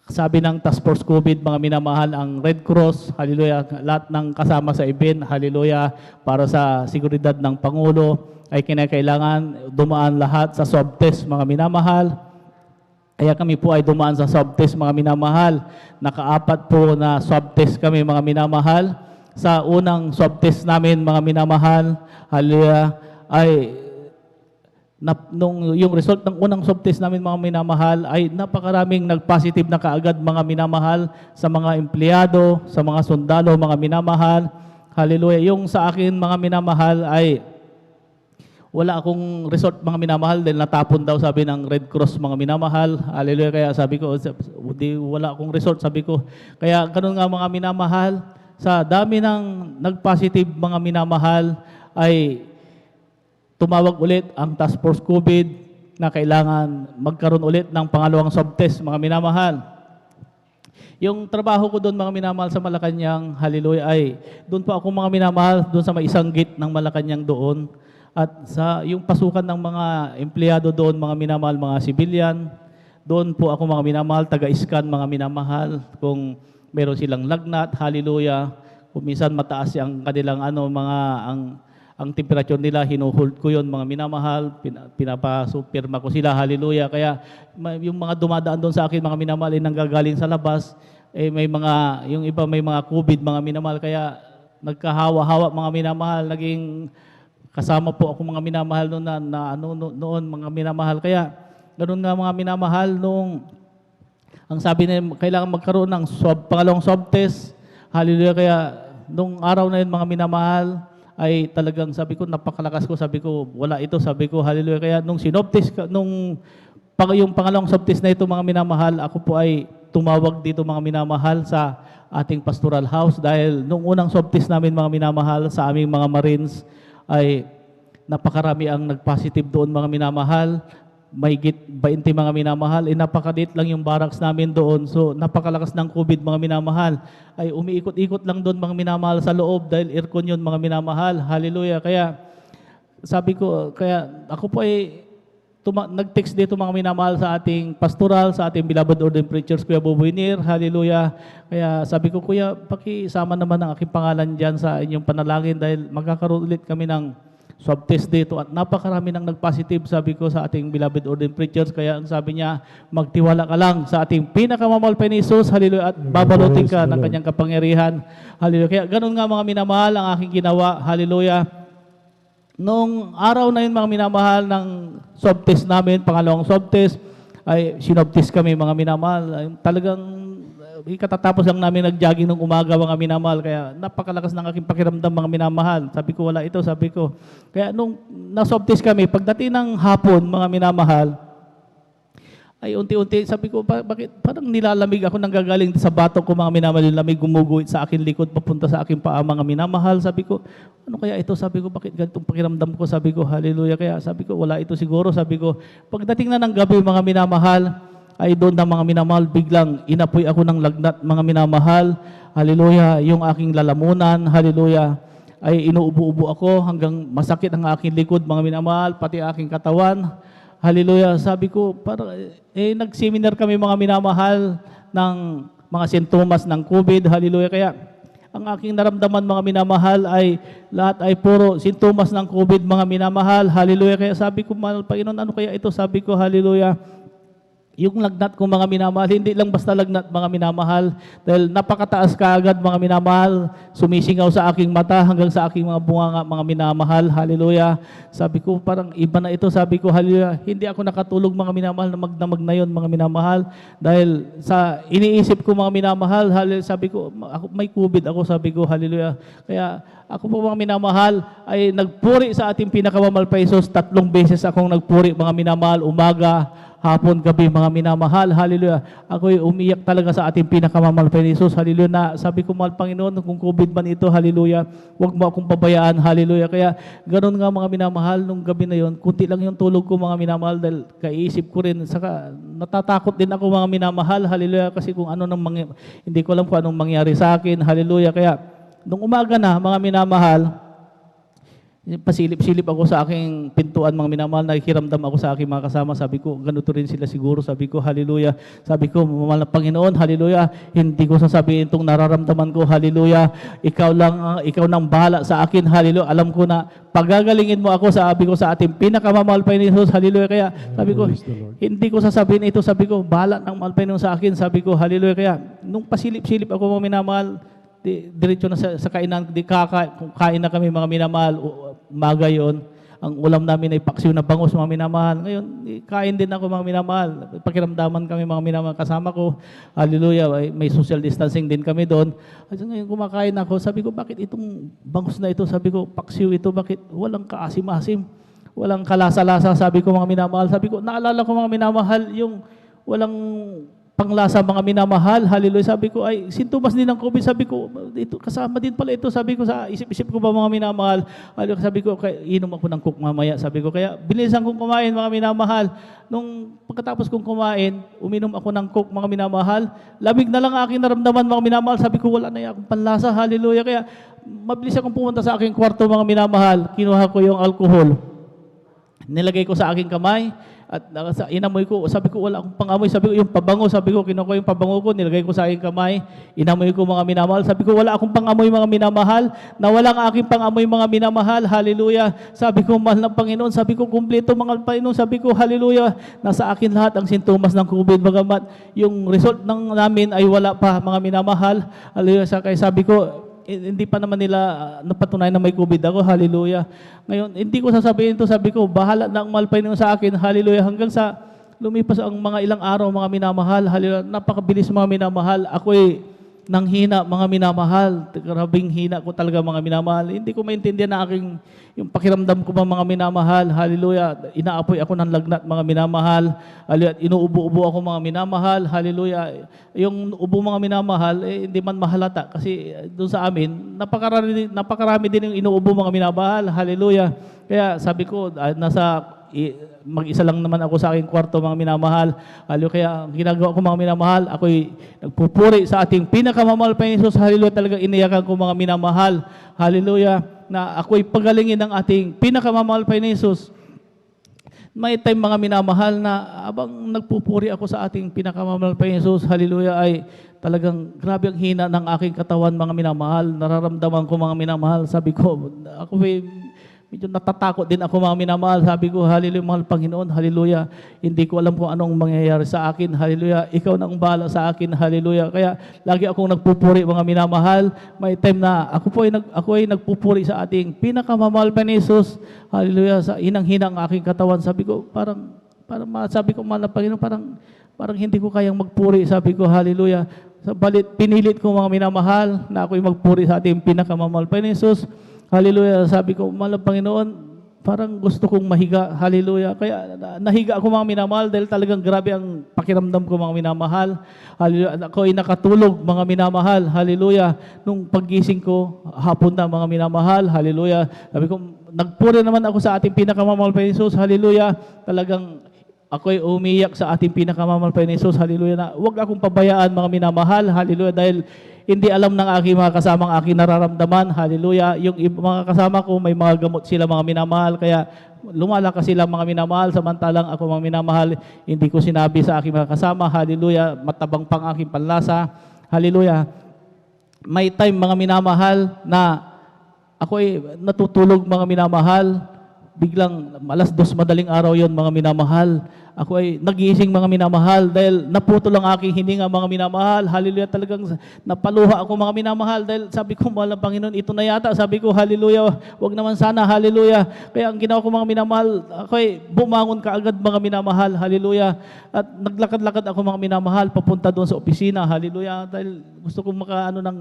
sabi ng Task Force COVID, mga minamahal, ang Red Cross, hallelujah, lahat ng kasama sa event, hallelujah, para sa seguridad ng Pangulo, ay kinakailangan dumaan lahat sa swab test, mga minamahal. Kaya kami po ay dumaan sa swab test, mga minamahal. Naka-4 po na swab test kami, mga minamahal. Sa unang swab test namin, mga minamahal, hallelujah, ay yung result ng unang swab test namin, mga minamahal, ay napakaraming nag-positive na kaagad, mga minamahal, sa mga empleyado, sa mga sundalo, mga minamahal. Hallelujah. Yung sa akin, mga minamahal, ay wala akong result, mga minamahal, dahil natapon daw, sabi ng Red Cross, mga minamahal. Hallelujah. Kaya sabi ko, wala akong result, sabi ko. Kaya ganun nga, mga minamahal, sa dami ng nag-positive, mga minamahal, ay tumawag ulit ang Task Force COVID na kailangan magkaroon ulit ng pangalawang swab test, mga minamahal. Yung trabaho ko doon, mga minamahal, sa Malacanang, hallelujah, ay doon po ako, mga minamahal, doon sa may isang gate ng Malacanang doon. At sa yung pasukan ng mga empleyado doon, mga minamahal, mga civilian, doon po ako, mga minamahal, taga-scan, mga minamahal, kung meron silang lagnat, hallelujah, kung minsan mataas ang kanilang ang temperature nila, hinuhold ko yon, mga minamahal, pinapasupirma ko sila, hallelujah. Kaya yung mga dumadaan doon sa akin, mga minamahal, ay nanggagaling sa labas, may mga, yung iba may mga COVID, mga minamahal, kaya nagkahawa-hawa, mga minamahal, naging kasama po ako, mga minamahal, noon, mga minamahal. Kaya ganoon nga, mga minamahal, ang sabi nila, kailangan magkaroon ng pangalawang swab test, hallelujah. Kaya nung araw na yun, mga minamahal, ay talagang sabi ko, napakalakas ko, sabi ko, wala ito, sabi ko, hallelujah. Kaya nung yung pangalawang swab test na ito, mga minamahal, ako po ay tumawag dito, mga minamahal, sa ating pastoral house, dahil nung unang swab test namin, mga minamahal, sa aming mga Marines, ay napakarami ang nag-positive doon, mga minamahal. May 20, mga minamahal, napakaliit lang yung barracks namin doon. So napakalakas ng COVID, mga minamahal. Ay umiikot-ikot lang doon, mga minamahal, sa loob, dahil aircon yun, mga minamahal. Hallelujah. Kaya sabi ko, kaya ako po ay nag-text dito, mga minamahal, sa ating pastoral, sa ating beloved ordained preachers, Kuya Boboynir. Hallelujah. Kaya sabi ko, Kuya, pakisama naman ang aking pangalan dyan sa inyong panalangin, dahil magkakaroon ulit kami ng swab test dito at napakarami nang nag-positive, sabi ko, sa ating beloved ordained preachers. Kaya ang sabi niya, magtiwala ka lang sa ating pinakamamahal pa ni Jesus, hallelujah, at babalutin ka ng kanyang kapangyarihan, hallelujah. Kaya ganun nga, mga minamahal, ang aking ginawa, hallelujah. Nung araw na yun, mga minamahal, ng swab test namin, pangalawang swab test, ay sinwab test kami, mga minamahal. Ay, talagang katatapos lang namin nag-jogging nung umaga, mga minamahal, kaya napakalakas ng aking pakiramdam, mga minamahal. Sabi ko, wala ito, sabi ko. Kaya nung na-swab test kami, pagdating ng hapon, mga minamahal, ay unti-unti, sabi ko, bakit parang nilalamig ako nang gagaling sa batok ko, mga minamahal, yung lamig gumuguhit sa akin likod, papunta sa aking paa, mga minamahal. Sabi ko, ano kaya ito? Sabi ko, bakit ganitong pakiramdam ko? Sabi ko, hallelujah. Kaya sabi ko, wala ito siguro. Sabi ko, pagdating na ng gabi, mga minamahal, ay doon na mga minamahal, biglang inapoy ako ng lagnat, mga minamahal. Hallelujah. Yung aking lalamunan, hallelujah, ay inuubo-ubo ako hanggang masakit ang aking likod, mga minamahal, pati aking katawan. Hallelujah. Sabi ko, parang, nag-seminar kami, mga minamahal, ng mga sintomas ng COVID. Hallelujah. Kaya, ang aking naramdaman, mga minamahal, ay lahat ay puro sintomas ng COVID, mga minamahal. Hallelujah. Kaya sabi ko, mahal Panginoon, ano kaya ito? Sabi ko, hallelujah. Yung lagnat ko, mga minamahal, hindi lang basta lagnat, mga minamahal, dahil napakataas kaagad, mga minamahal, sumisingaw sa aking mata hanggang sa aking mga bunganga, mga minamahal. Hallelujah. Sabi ko, parang iba na ito. Sabi ko, hallelujah. Hindi ako nakatulog, mga minamahal, na magdamag na yun, mga minamahal, dahil sa iniisip ko, mga minamahal, hallelujah, sabi ko, may COVID ako, sabi ko, hallelujah. Kaya ako po, mga minamahal, ay nagpuri sa ating pinakamamahal pa Jesus. 3 beses akong nagpuri, mga minamahal, umaga, hapon, gabi, mga minamahal. Hallelujah. Ako'y umiyak talaga sa ating pinakamamahal pa Jesus. Hallelujah. Na sabi ko, mahal Panginoon, kung COVID man ito, hallelujah, huwag mo akong pabayaan. Hallelujah. Kaya ganun nga, mga minamahal, nung gabi na yon, kunti lang yung tulog ko, mga minamahal, dahil kaisip ko rin, saka natatakot din ako, mga minamahal. Hallelujah. Kasi kung ano hindi ko alam kung anong mangyari sa akin. Hallelujah. Kaya nung umaga na, mga minamahal, pasilip-silip ako sa aking pintuan, mga minamahal, nakikiramdam ako sa aking mga kasama. Sabi ko, ganito rin sila siguro. Sabi ko, hallelujah. Sabi ko, mahal na Panginoon, hallelujah. Hindi ko sasabihin itong nararamdaman ko, hallelujah. Ikaw nang bahala sa akin, hallelujah. Alam ko na pagagalingin mo ako, sabi ko sa ating pinakamamahal pa ni Jesus, hallelujah. Kaya sabi ko, hindi ko sasabihin ito. Sabi ko, bahala ng mahal pa sa akin. Sabi ko, hallelujah. Kaya nung pasilip-silip ako, mga minamahal, diretso na sa kainan, kain na kami, mga minamahal. Umaga yon, ang ulam namin ay paksiw na bangus, mga minamahal. Ngayon, kain din ako, mga minamahal. Pakiramdaman kami, mga minamahal, kasama ko. Hallelujah, may social distancing din kami doon. At ngayon, kumakain ako, sabi ko, bakit itong bangus na ito? Sabi ko, paksiw ito, bakit walang kaasim-asim? Walang kalasa-lasa, sabi ko, mga minamahal. Sabi ko, naalala ko, mga minamahal, yung walang panglasa, mga minamahal. Hallelujah. Sabi ko, ay, sintomas din ng COVID. Sabi ko, ito, kasama din pala ito. Sabi ko, sa isip-isip ko ba, mga minamahal. Hallelujah. Sabi ko, inom ako ng coke mamaya. Sabi ko, kaya bilisan kong kumain, mga minamahal. Nung pagkatapos kong kumain, uminom ako ng coke, mga minamahal. Lamig na lang aking naramdaman, mga minamahal. Sabi ko, wala na akong panlasa. Hallelujah. Kaya mabilis akong pumunta sa aking kwarto, mga minamahal. Kinuha ko yung alcohol. Nilagay ko sa aking kamay. At inamoy ko, sabi ko, wala akong pangamoy. Sabi ko, yung pabango, sabi ko, kinuha ko yung pabango ko, nilagay ko sa aking kamay, inamoy ko, mga minamahal. Sabi ko, wala akong pangamoy, mga minamahal. Nawala ang aking pangamoy, mga minamahal. Hallelujah. Sabi ko, mahal ng Panginoon. Sabi ko, kumpleto, mga Panginoon. Sabi ko, hallelujah. Nasa akin lahat ang sintomas ng COVID. Bagamat yung result namin ay wala pa, mga minamahal. Hallelujah. Kaya sabi ko, hindi pa naman nila napatunayan na may COVID ako. Hallelujah. Ngayon, hindi ko sasabihin ito. Sabi ko, bahala na ang mahal Panginoon sa akin. Hallelujah. Hanggang sa lumipas ang mga ilang araw, mga minamahal. Hallelujah. Napakabilis, mga minamahal. Ako'y nanghina, mga minamahal. Grabing hina ko talaga, mga minamahal. Hindi ko maintindihan na yung pakiramdam ko, mga minamahal. Hallelujah. Inaapoy ako ng lagnat, mga minamahal. Hallelujah. Inuubo-ubo ako, mga minamahal. Hallelujah. Yung ubo, mga minamahal, hindi man mahalata. Kasi doon sa amin, napakarami din yung inuubo, mga minamahal. Hallelujah. Kaya sabi ko, mag-isa lang naman ako sa aking kwarto, mga minamahal. Hallelujah. Kaya ang ginagawa ko, mga minamahal, ako'y nagpupuri sa ating pinakamamahal pa Jesus. Hallelujah. Talagang iniyakan ko, mga minamahal. Hallelujah. Na ako'y pagalingin ng ating pinakamamahal pa Jesus. May time, mga minamahal, na abang nagpupuri ako sa ating pinakamamahal pa Jesus, hallelujah, ay talagang grabe ang hina ng aking katawan, mga minamahal. Nararamdaman ko, mga minamahal. Sabi ko, ako medyo natatakot din ako, mga minamahal. Sabi ko, hallelujah, mahal Panginoon, hallelujah. Hindi ko alam kung anong mangyayari sa akin, hallelujah. Ikaw na ang bahala sa akin, hallelujah. Kaya lagi akong nagpupuri, mga minamahal. May time na ako ay nagpupuri sa ating pinakamamahal pa ni Jesus, hallelujah. Sa hinang-hinang aking katawan, sabi ko, sabi ko, mahal na Panginoon, parang hindi ko kayang magpuri, sabi ko, hallelujah. Balit, pinilit ko, mga minamahal, na ako'y magpuri sa ating pinakamamahal pa ni Jesus. Hallelujah. Sabi ko, mahal na Panginoon, parang gusto kong mahiga. Hallelujah. Kaya nahiga ako mga minamahal dahil talagang grabe ang pakiramdam ko mga minamahal. Hallelujah. At ako ay nakatulog mga minamahal. Hallelujah. Nung paggising ko, hapon na mga minamahal. Hallelujah. Sabi ko, nagpuri naman ako sa ating pinakamamahal pa Jesus. Hallelujah. Talagang ako'y umiyak sa ating pinakamamahal pa Jesus. Hallelujah. Na huwag akong pabayaan mga minamahal. Hallelujah. Dahil hindi alam ng aking mga kasamang aking nararamdaman. Hallelujah. Yung mga kasama ko, may mga gamot sila mga minamahal. Kaya lumalakas sila mga minamahal. Samantalang ako mga minamahal, hindi ko sinabi sa aking mga kasama. Hallelujah. Matabang pang aking panlasa. Hallelujah. May time mga minamahal na ako'y natutulog mga minamahal. Biglang alas 2 madaling araw yon mga minamahal. Ako ay nagising mga minamahal dahil naputol ang aking hininga mga minamahal. Hallelujah, talagang napaluha ako mga minamahal dahil sabi ko, mahal ng Panginoon, ito na yata. Sabi ko, hallelujah, wag naman sana, hallelujah. Kaya ang ginawa ko mga minamahal, ako ay bumangon kaagad mga minamahal, hallelujah. At naglakad-lakad ako mga minamahal, papunta doon sa opisina, hallelujah. Dahil gusto kong makaano ng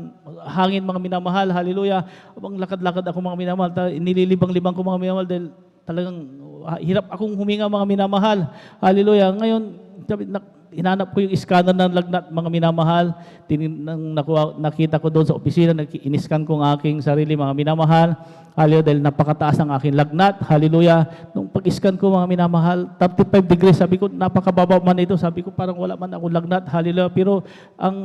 hangin mga minamahal, hallelujah. Abang lakad-lakad ako mga minamahal, nililibang-libang ko mga minamahal dahil talagang hirap akong huminga mga minamahal. Hallelujah. Ngayon, hinanap ko yung scanner ng lagnat mga minamahal. Nakita ko doon sa opisina, iniskan ko ang aking sarili mga minamahal. Hallelujah, dahil napakataas ang aking lagnat. Hallelujah. Nung pag-scan ko mga minamahal, 35 degrees, sabi ko, napakababa man ito. Sabi ko, parang wala man akong lagnat. Hallelujah. Pero ang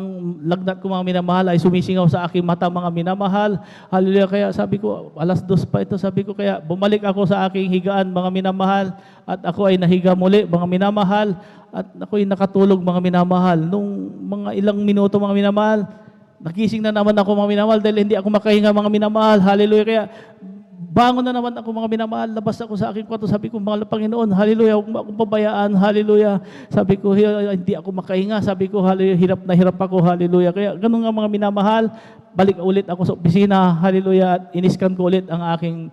lagnat ko mga minamahal ay sumisingaw sa aking mata mga minamahal. Hallelujah. Kaya sabi ko, alas 2 pa ito. Sabi ko, kaya bumalik ako sa aking higaan mga minamahal. At ako ay nahiga muli mga minamahal. At ako'y nakatulog mga minamahal. Nung mga ilang minuto mga minamahal, nagising na naman ako mga minamahal dahil hindi ako makahinga mga minamahal. Hallelujah. Kaya bangon na naman ako mga minamahal. Labas ako sa aking kwarto. Sabi ko, mahal na Panginoon, hallelujah, huwag mo akong pabayaan. Hallelujah. Sabi ko, hindi ako makahinga. Sabi ko, hallelujah, hirap na hirap ako. Hallelujah. Kaya ganun nga mga minamahal. Balik ulit ako sa opisina. Hallelujah. At iniskan ko ulit ang aking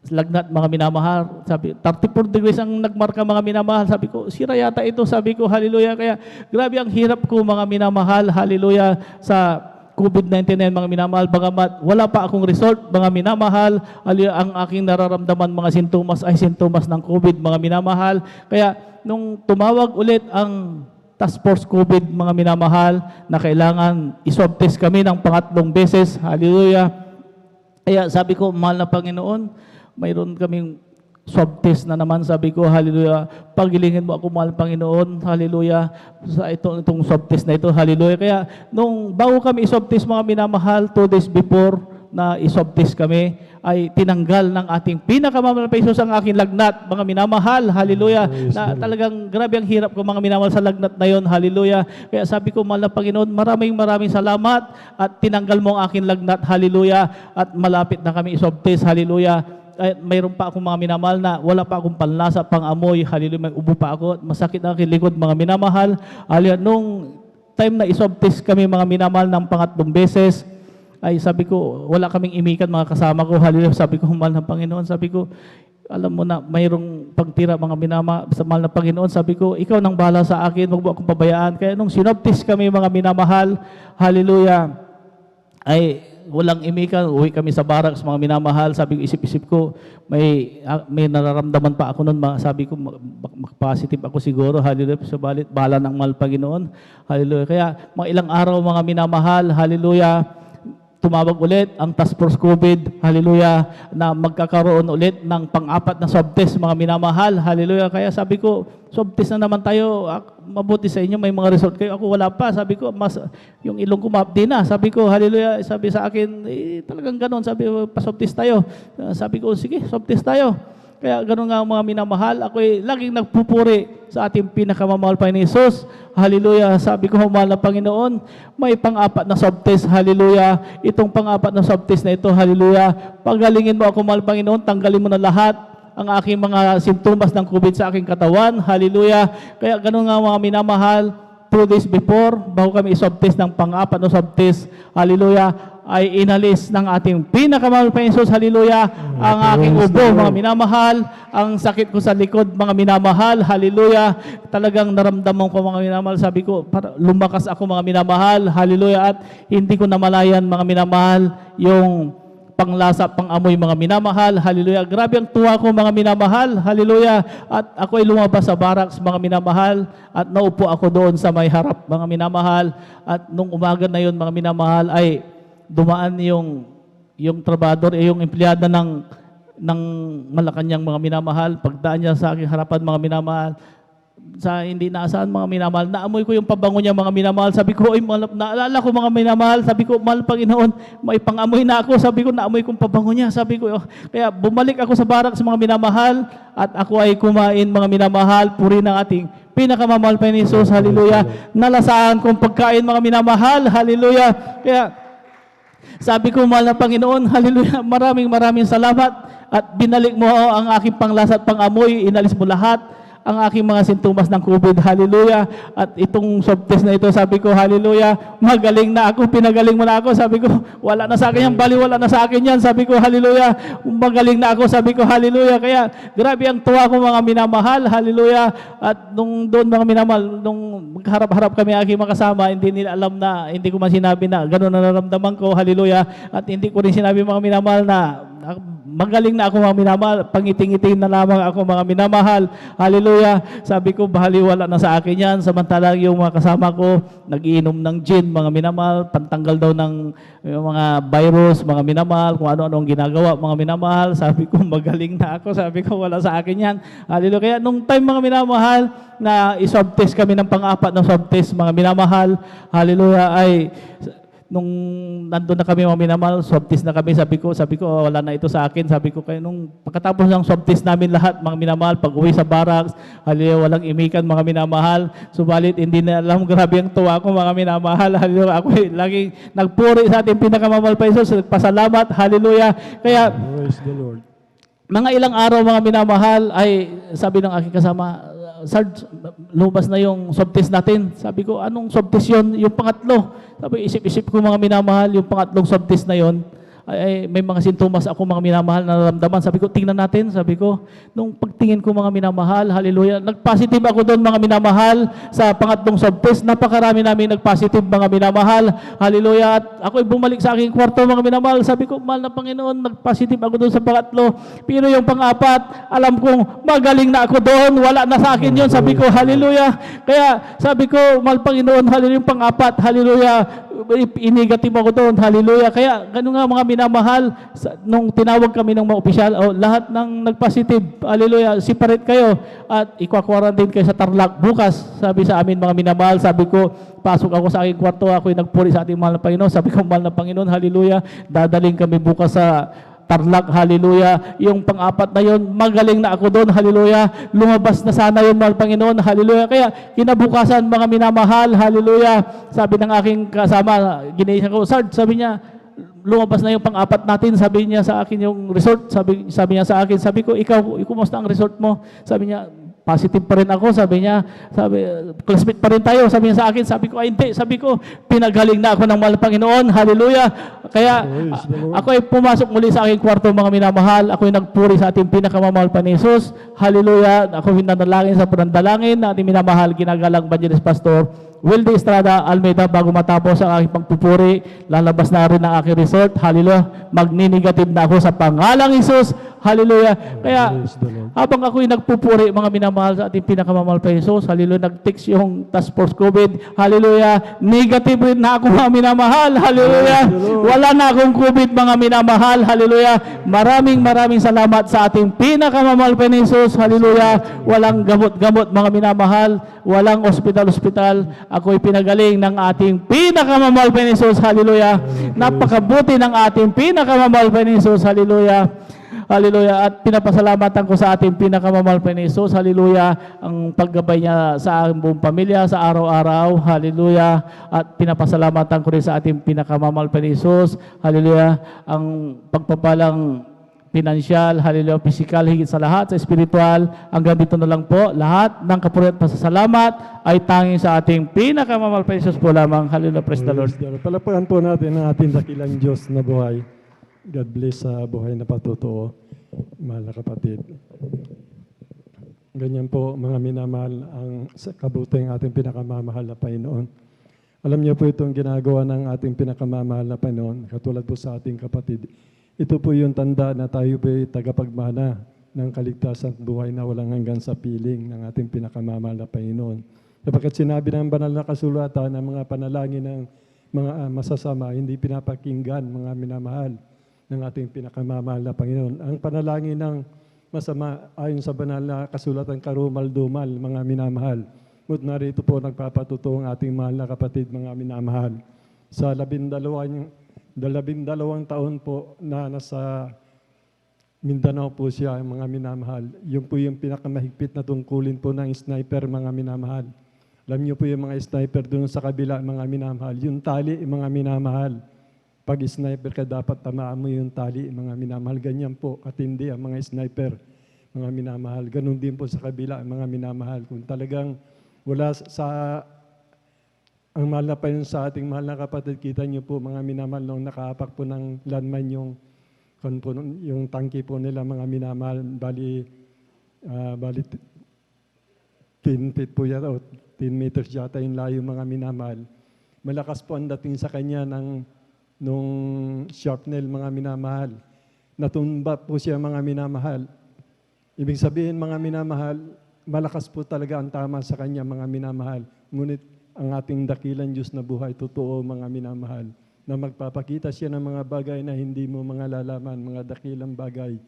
lagnat mga minamahal. Sabi, 34 degrees ang nagmarka mga minamahal. Sabi ko, sira yata ito. Sabi ko, hallelujah. Kaya grabe ang hirap ko mga minamahal. Hallelujah. Sa COVID-19 na yan, mga minamahal. Bagamat wala pa akong result mga minamahal. Hallelujah. Ang aking nararamdaman mga sintomas ay sintomas ng COVID mga minamahal. Kaya nung tumawag ulit ang Task Force COVID mga minamahal na kailangan iswab test kami ng pangatlong beses. Hallelujah. Kaya sabi ko, mahal na Panginoon, mayroon kaming swab test na naman. Sabi ko, hallelujah, pagilingin mo ako, mahal Panginoon, hallelujah, sa itong swab test na ito, hallelujah. Kaya, nung bago kami iswab test mga minamahal, 2 days before na iswab test kami, ay tinanggal ng ating pinakamamahal pa Jesus ang aking lagnat, mga minamahal, hallelujah, na talagang grabe ang hirap ko mga minamahal sa lagnat na yon, hallelujah. Kaya sabi ko, mahal na Panginoon, maraming salamat at tinanggal mo ang aking lagnat, hallelujah, at malapit na kami iswab test, hallelujah. Ay, mayroon pa akong mga minamahal na wala pa akong panlasa, pang-amoy, hallelujah, may ubo pa ako, masakit ang aking likod, mga minamahal. Hallelujah, nung time na iswab test kami, mga minamahal, ng pangatlong beses, ay sabi ko, wala kaming imikan mga kasama ko, hallelujah, sabi ko, mahal ng Panginoon, sabi ko, alam mo na, mayroong pagtira mga minamahal, sa mahal ng Panginoon, sabi ko, ikaw nang bahala sa akin, huwag mo akong pabayaan. Kaya nung sinwab test kami, mga minamahal, hallelujah, ay walang imikan, uwi kami sa barracks, mga minamahal. Sabi ko, isip-isip ko, may nararamdaman pa ako noon. Sabi ko, positive ako siguro. Hallelujah. Subalit, bahala ng mahal Panginoon. Hallelujah. Kaya, mga ilang araw, mga minamahal, hallelujah, tumawag ulit ang Task Force COVID, hallelujah, na magkakaroon ulit ng pang-apat na swab test, mga minamahal, hallelujah. Kaya sabi ko, swab test na naman tayo, mabuti sa inyo, may mga result kayo. Ako wala pa, sabi ko, yung ilong ko ma-update na. Sabi ko, hallelujah, sabi sa akin, talagang ganon, sabi ko, pa-swab test tayo. Sabi ko, sige, swab test tayo. Kaya gano'n nga mga minamahal, ako'y laging nagpupuri sa ating pinakamamahal pa ni Jesus. Hallelujah. Sabi ko, mahal na Panginoon, may pang-apat na swab test. Hallelujah. Itong pang-apat na swab test na ito, hallelujah. Pagalingin mo ako, mahal Panginoon, tanggalin mo na lahat ang aking mga sintomas ng COVID sa aking katawan. Hallelujah. Kaya gano'n nga mga minamahal, 2 days before, bago kami iswab test ng pang-apat na swab test, hallelujah, ay inalis ng ating pinakamahal pa Jesus, hallelujah, ang aking ubo, mga minamahal, ang sakit ko sa likod, mga minamahal, hallelujah, talagang naramdaman ko mga minamahal, sabi ko, lumakas ako mga minamahal, hallelujah, at hindi ko namalayan mga minamahal, yung panglasa, pangamoy mga minamahal. Hallelujah. Grabe ang tuwa ko mga minamahal. Hallelujah. At ako ay lumabas sa barracks mga minamahal at naupo ako doon sa may harap mga minamahal. At nung umaga na yun mga minamahal ay dumaan yung trabador, yung empleyada ng Malacanang mga minamahal. Pagdaan niya sa aking harapan mga minamahal, sa hindi naasahan mga minamahal, naamoy ko yung pabango niya mga minamahal. Sabi ko, ay, naalala ko mga minamahal, sabi ko, mahal Panginoon, may pangamoy na ako. Sabi ko, naamoy kong pabango niya. Sabi ko, kaya bumalik ako sa barracks mga minamahal at ako ay kumain mga minamahal, puri ng ating pinakamamahal pa ni Jesus. Hallelujah. Nalasaan kong pagkain mga minamahal. Hallelujah. Kaya sabi ko, mahal na Panginoon, hallelujah, maraming salamat at binalik mo ang aking panglasa at pangamoy, inalis mo lahat ang aking mga sintomas ng COVID, hallelujah. At itong swab test na ito, sabi ko, hallelujah, magaling na ako, pinagaling mo na ako, sabi ko, wala na sa akin yan, bali wala na sa akin yan, sabi ko, hallelujah, magaling na ako, sabi ko, hallelujah. Kaya, grabe ang tuwa ko mga minamahal, hallelujah. At nung doon mga minamahal, nung magharap-harap kami aking makasama, hindi nila alam na, hindi ko man sinabi na, gano'n na naramdaman ko, hallelujah. At hindi ko rin sinabi mga minamahal na, magaling na ako mga minamahal, pangiting-iting na lamang ako mga minamahal. Hallelujah. Sabi ko, bahaliwala na sa akin yan. Samantalang yung mga kasama ko, nagiinom ng gin, mga minamahal, pantanggal daw ng mga virus, mga minamahal, kung ano-ano ang ginagawa, mga minamahal. Sabi ko, magaling na ako. Sabi ko, wala sa akin yan. Hallelujah. Kaya nung time mga minamahal, na iswab test kami ng pang-apat na swab test, mga minamahal, hallelujah, ay nung nandun na kami mga minamahal, swab test na kami, sabi ko, wala na ito sa akin. Sabi ko, kaya nung pagkatapos ng swab test namin lahat, mga minamahal, pag uwi sa barracks, hallelujah, walang imikan mga minamahal. Subalit, hindi na alam, grabe ang tuwa ko mga minamahal. Hallelujah, ako laging nagpuri sa ating pinakamamahal pa Jesus, nagpasalamat, hallelujah. Kaya, Praise the Lord. mga ilang araw mga minamahal, ay sabi ng aking kasama, Sarge, lumabas na yung swab test natin. Sabi ko, anong swab test yun? Yung pangatlo. Sabi, isip-isip ko mga minamahal, yung pangatlong swab test na yun, ay may mga sintomas ako mga minamahal na naramdaman. Sabi ko, tingnan natin. Sabi ko, nung pagtingin ko mga minamahal, hallelujah, nag-positive ako doon mga minamahal sa pangatlong swab test. Napakarami namin nag-positive mga minamahal. Hallelujah. At ako'y bumalik sa aking kwarto mga minamahal. Sabi ko, mahal na Panginoon, nag-positive ako doon sa pangatlo. Pero yung pang-apat, alam kong magaling na ako doon. Wala na sa akin yun. Sabi ko, hallelujah. Kaya sabi ko, mahal Panginoon, hallelujah, yung pang-apat, hallelujah, inigative ako doon, hallelujah. Kaya gano'n nga mga minamahal, nung tinawag kami ng mga opisyal, lahat ng nag-positive, hallelujah, separate kayo at ikwa-quarantine kayo sa Tarlac bukas. Sabi sa amin mga minamahal, sabi ko, pasok ako sa aking kwarto, ako'y nagpuri sa ating mahal na Panginoon. Sabi ko, mahal na Panginoon, hallelujah, dadaling kami bukas sa Tarlac, hallelujah. Yung pang-apat na yon, magaling na ako doon, hallelujah. Lumabas na sana yun, mahal Panginoon, hallelujah. Kaya kinabukasan, mga minamahal, hallelujah. Sabi ng aking kasama, ginisa ko, Sarge, sabi niya, lumabas na yung pang-apat natin, sabi niya sa akin yung resort, sabi niya sa akin, sabi ko, ikaw, kumusta ang resort mo? Sabi niya, positive pa rin ako, sabi niya, classmate pa rin tayo, sabi niya sa akin, sabi ko, ay hindi, sabi ko, pinagaling na ako ng mahal na Panginoon, hallelujah. Kaya, ako ay pumasok muli sa aking kwarto, mga minamahal, ako ay nagpuri sa ating pinakamamahal pa ni Jesus, hallelujah, ako hinanalangin sa panandalangin na ating minamahal, ginagalang Evangelist Pastor Wildy Estrada Almeida. Bago matapos ang aking pagpupuri, lalabas na rin ang aking resort, hallelujah, magni-negative na ako sa pangalang Jesus, hallelujah. Kaya, habang ako'y nagpupuri, mga minamahal sa ating pinakamamahal pa Jesus, hallelujah, nag-text yung task force COVID, hallelujah, negative rin na ako mga minamahal, hallelujah, wala na akong COVID mga minamahal, hallelujah. Maraming salamat sa ating pinakamamahal pa Jesus, hallelujah. Walang gamot-gamot mga minamahal, walang ospital-ospital, ako'y pinagaling ng ating pinakamamahal pa Jesus, hallelujah. Napakabuti ng ating pinakamamahal pa Jesus, hallelujah. Hallelujah. At pinapasalamatan ko sa ating pinakamamahal pa ni Jesus. Hallelujah. Ang paggabay niya sa aking buong pamilya sa araw-araw. Hallelujah. At pinapasalamatan ko rin sa ating pinakamamahal pa ni Jesus. Hallelujah. Ang pagpapalang pinansyal, hallelujah, physical, higit sa lahat, sa spiritual. Hanggang dito na lang po. Lahat ng kapurihan at pasasalamat ay tanging sa ating pinakamamahal pa ni Jesus po lamang. Hallelujah. Praise the Lord. Palapakan po natin ang ating dakilang Diyos na buhay. God bless sa buhay na patutuo, mahal na kapatid. Ganyan po, mga minamahal, ang kabuting ating pinakamamahal na Panginoon. Alam niyo po itong ginagawa ng ating pinakamamahal na Panginoon, katulad po sa ating kapatid. ito po yung tanda na tayo po ay tagapagmana ng kaligtasan at buhay na walang hanggan sa piling ng ating pinakamamahal na Panginoon. Sapagkat sinabi ng banal na kasulatan ng mga panalangin ng mga masasama, hindi pinapakinggan, mga minamahal ng ating pinakamamahal na Panginoon. Ang panalangin ng masama ayon sa banal na kasulatan karumal-dumal, mga minamahal. Ngunit narito po nagpapatuto ang ating mahal na kapatid, mga minamahal. Sa 12 taon po na nasa Mindanao po siya, mga minamahal. Yung po yung pinakamahigpit na tungkulin po ng sniper, mga minamahal. Alam niyo po yung mga sniper doon sa kabila, mga minamahal. Yung tali, mga minamahal. Pag sniper ka, dapat tamaan mo yung tali, mga minamahal. Ganyan po, katindi ang mga sniper, mga minamahal. Ganun din po sa kabila, mga minamahal. Kung talagang wala sa ang mahal na pa yun sa ating mahal na kapatid, kita niyo po, mga minamahal, nung nakaapak po ng landmine yung tangke po nila, mga minamahal, bali 10 feet po yata, o 10 meters yata yung layo, mga minamahal. Malakas po ang dating sa kanya nung sharpnel, mga minamahal. Natumba po siya, mga minamahal. Ibig sabihin, mga minamahal, malakas po talaga ang tama sa kanya, mga minamahal. Ngunit ang ating dakilang Diyos na buhay, totoo, mga minamahal, na magpapakita siya ng mga bagay na hindi mo mga lalaman, mga dakilang bagay.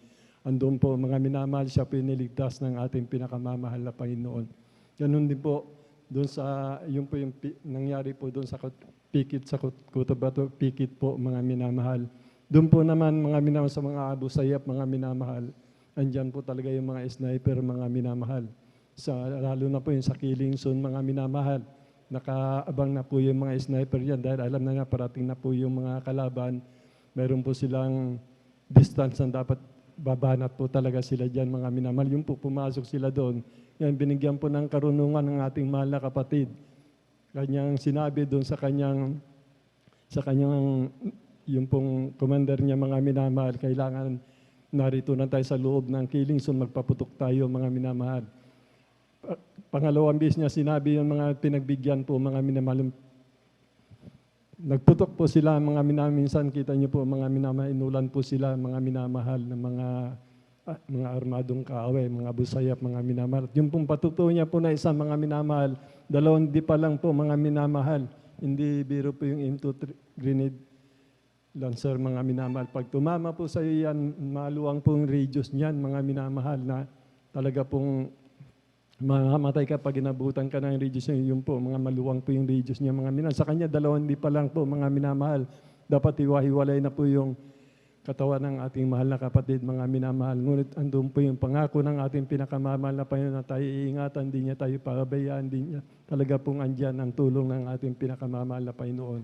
Andun po, mga minamahal, siya piniligtas ng ating pinakamamahal na Panginoon. Ganun din po, doon sa, yung po yung nangyari po doon sa Pikit, sa Cotabato, Pikit po, mga minamahal. Doon po naman, mga minamahal, sa mga Abu Sayyaf, mga minamahal, andyan po talaga yung mga sniper, mga minamahal. Lalo na po yung sa Kilinson, mga minamahal. Nakaabang na po yung mga sniper yan dahil alam na nga parating na po yung mga kalaban. Meron po silang distance na dapat babanat po talaga sila dyan, mga minamahal. Yung po pumasok sila doon. Yan, binigyan po ng karunungan ng ating mahal na kapatid. Kanyang sinabi doon sa kanyang yung pong commander niya, mga minamahal, kailangan narito na tayo sa loob ng Kilinson, magpaputok tayo, mga minamahal. Pangalawang bis niya sinabi yung mga pinagbigyan po, mga minamahal. Nagputok po sila, mga minamahal. Minsan kita niyo po, mga minamahal, inulan po sila, mga minamahal, ng mga armadong kaaway, mga Abu Sayyaf, mga minamahal. Yung pong patutuo niya po na isang, mga minamahal, 2 di pa lang po, mga minamahal. Hindi biro po yung M2 grenade lancer, mga minamahal. Pag tumama po sa iyo yan, maluwang pong radius niyan, mga minamahal, na talaga pong mamamatay ka pag inabutan ka ng radius niya. Yun po, mga maluwang po yung radius niya, mga minamahal. Sa kanya, 2 di pa lang po, mga minamahal. Dapat hiwa-hiwalay na po yung katawan ng ating mahal na kapatid, mga minamahal. Ngunit andun po yung pangako ng ating pinakamamahal na Panginoon na tayo iingatan, di niya tayo pababayaan, di niya talaga pong andyan ang tulong ng ating pinakamamahal na Panginoon.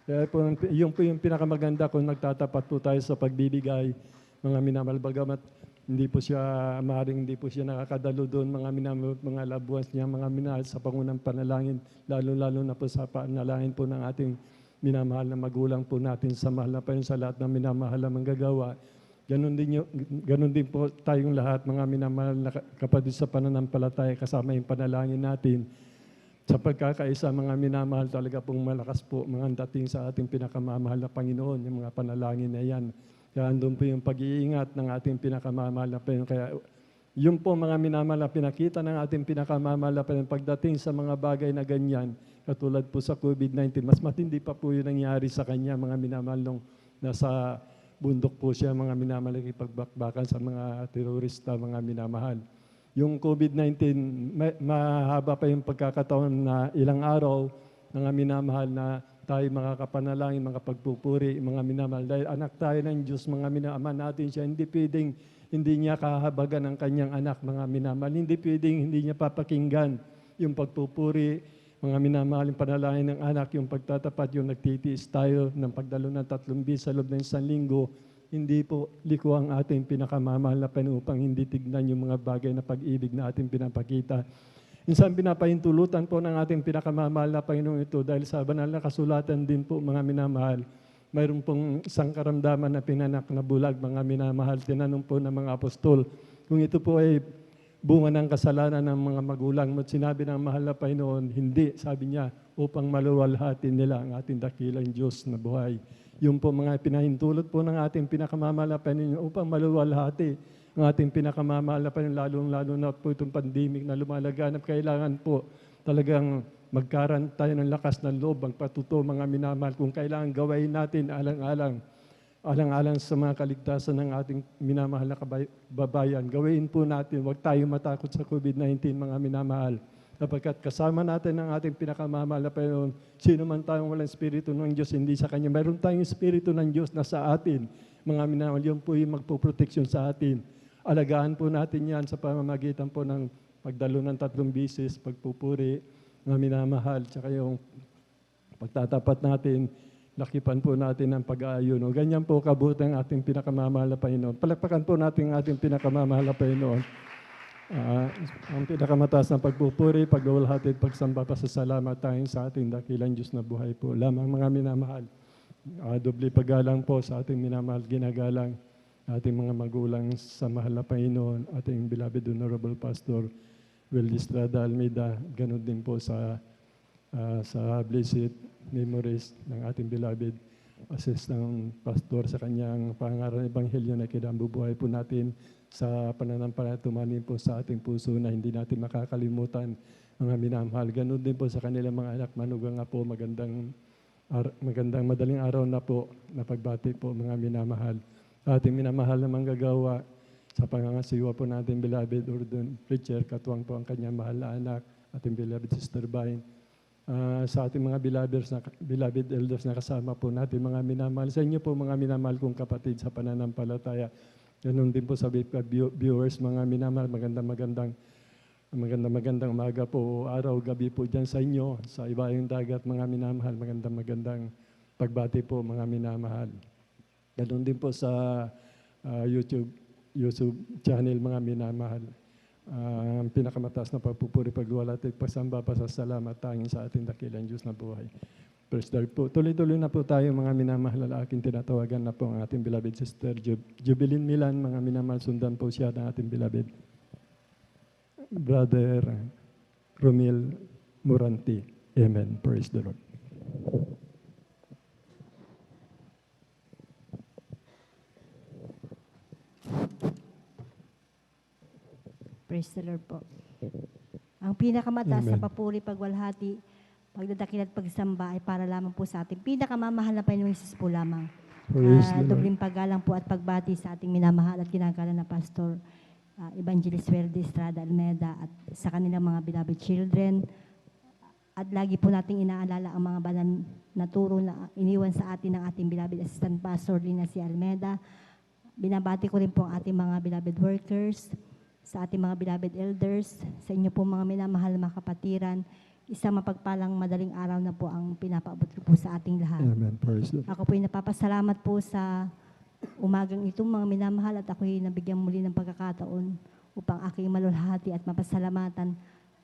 Kaya po, yung po yung pinakamaganda kung nagtatapat po tayo sa pagbibigay, mga minamahal. Bagamat hindi po siya hindi po siya nakakadalo doon, mga minamahal, mga labuas niya, mga minamahal, sa pangunang panalangin, lalo-lalo na po sa panalangin po ng ating minamahal na magulang po natin sa mahal na Panginoon, sa lahat ng minamahal na manggagawa. Ganun din po tayong lahat, mga minamahal na kapatid sa pananampalataya, kasama yung panalangin natin. Sa pagkakaisa, mga minamahal, talaga pong malakas po mga dating sa ating pinakamamahal na Panginoon, yung mga panalangin na yan. Kaya andun po yung pag-iingat ng ating pinakamamahal na Panginoon. Kaya yung po, mga minamahal, na pinakita ng ating pinakamamahal na Panginoon pagdating sa mga bagay na ganyan, katulad po sa COVID-19, mas matindi pa po yung nangyari sa kanya, mga minamahal, nung nasa bundok po siya, mga minamahal, ipagbakbakan sa mga terorista, mga minamahal. Yung COVID-19, mahaba pa yung pagkakataon na ilang araw, mga minamahal, na tayo makakapanalangin, mga pagpupuri, mga minamahal. Dahil anak tayo ng Diyos, mga minamahal natin siya, hindi pwedeng hindi niya kahabagan ang kanyang anak, mga minamahal. Hindi pwedeng hindi niya papakinggan yung pagpupuri, mga minamahal, yung panalangin ng anak, yung pagtatapat, yung nagtitiis tayo ng pagdalo ng 3 bis sa loob ng 1 linggo. Hindi po liko ang ating pinakamamahal na Panginoon upang hindi tignan yung mga bagay na pag-ibig na ating pinapakita. Minsan pinapahintulutan po ng ating pinakamamahal na Panginoon ito dahil sa banal na kasulatan din po, mga minamahal. Mayroon pong isang karamdaman na pinanak na bulag, mga minamahal. Tinanong po ng mga apostol kung ito po ay bunga ng kasalanan ng mga magulang. At sinabi ng mahal na Panginoon, hindi, sabi niya, upang maluwalhati nila ang ating dakilang Diyos na buhay. Yung po mga pinahintulot po ng ating pinakamamahal na Panginoon upang maluwalhati ang ating pinakamamahal na Panginoon, lalong-lalo na po itong pandemic na lumalaganap. Kailangan po talagang magkaroon tayo ng lakas ng loob, ang patuto, mga minamahal, kung kailangan gawain natin alang-alang sa mga kaligtasan ng ating minamahal na kababayan. Gawin po natin, huwag tayong matakot sa COVID-19, mga minamahal. Sapagkat kasama natin ang ating pinakamamahal na Panginoon, sino man tayong walang Espiritu ng Diyos, hindi sa Kanya. Meron tayong Espiritu ng Diyos na sa atin. Mga minamahal, yun po yung magpuproteksyon sa atin. Alagaan po natin yan sa pamamagitan po ng pagdalo ng 3 bisis, pagpupuri, mga minamahal, tsaka yung pagtatapat natin, lakipan po natin ang pag-aayon. Ganyan po kabuti ang ating pinakamamahal na Panginoon. Palakpakan po natin ang ating pinakamamahal na Panginoon. Ang pinakamataas na pagpupuri, pagluwalhati, pagsamba, pasasalamat tayong sa ating dakilang Diyos na buhay po. Lamang mga minamahal, doble paggalang po sa ating minamahal, ginagalang ating mga magulang sa mahal na Panginoon, ating beloved Honorable Pastor Willie Estrada Almeida, ganun din po sa blessed memories ng ating beloved assistant pastor sa kanyang pangaral ng Ebanghelyo na kinambubuhay po natin sa pananampalataya, tumanin po sa ating puso na hindi natin makakalimutan mga minamahal. Ganun din po sa kanilang mga anak, manugang nga po, magandang madaling araw na po na pagbati po mga minamahal. Ating minamahal na manggagawa, sa pangangasiwa po natin, beloved Urban Preacher, katuwang po ang kanyang mahal na anak, ating beloved Sister Vine. Sa ating mga beloved elders na kasama po natin, mga minamahal. Sa inyo po, mga minamahal kong kapatid sa pananampalataya. Ganun din po sa viewers, mga minamahal, magandang umaga po, araw, gabi po dyan sa inyo, sa ibayong dagat, mga minamahal, magandang pagbati po, mga minamahal. Ganun din po sa YouTube channel, mga minamahal. Ang pinakamataas na pagpupuri, pagluwalhati, pagsamba, pasasalamat tanging sa ating dakilang Diyos na buhay. Praise the Lord po. Tuloy-tuloy na po tayo, mga minamahal, aking tinatawagan na po ang ating beloved sister Jubilin Milan, mga minamahal, sundan po siya ng ating beloved Brother Romil Muranti. Amen. Praise the Lord. Praise the Lord po. Ang pinakamataas Amen. na papuri, pagwalhati, pagdadakil at pagsamba ay para lamang po sa ating pinakamamahal na Panginoong Hesus po lamang. Praise the Lord. Dobling paggalang po at pagbati sa ating minamahal at ginagalang na Pastor Evangelist Willie Estrada Almeida at sa kanilang mga beloved children. At lagi po nating inaalala ang mga banal na turo na iniwan sa atin ng ating beloved Assistant Pastor Lina C. Almeida. Binabati ko rin po ang ating mga beloved workers, sa ating mga beloved elders, sa inyo po mga minamahal na mga kapatiran. Isang mapagpalang madaling araw na po ang pinapaabot ko po sa ating lahat. Amen. Praise the Lord. Ako po'y napapasalamat po sa umagang itong mga minamahal at ako'y nabigyan muli ng pagkakataon upang aking malulhati at mapasalamatan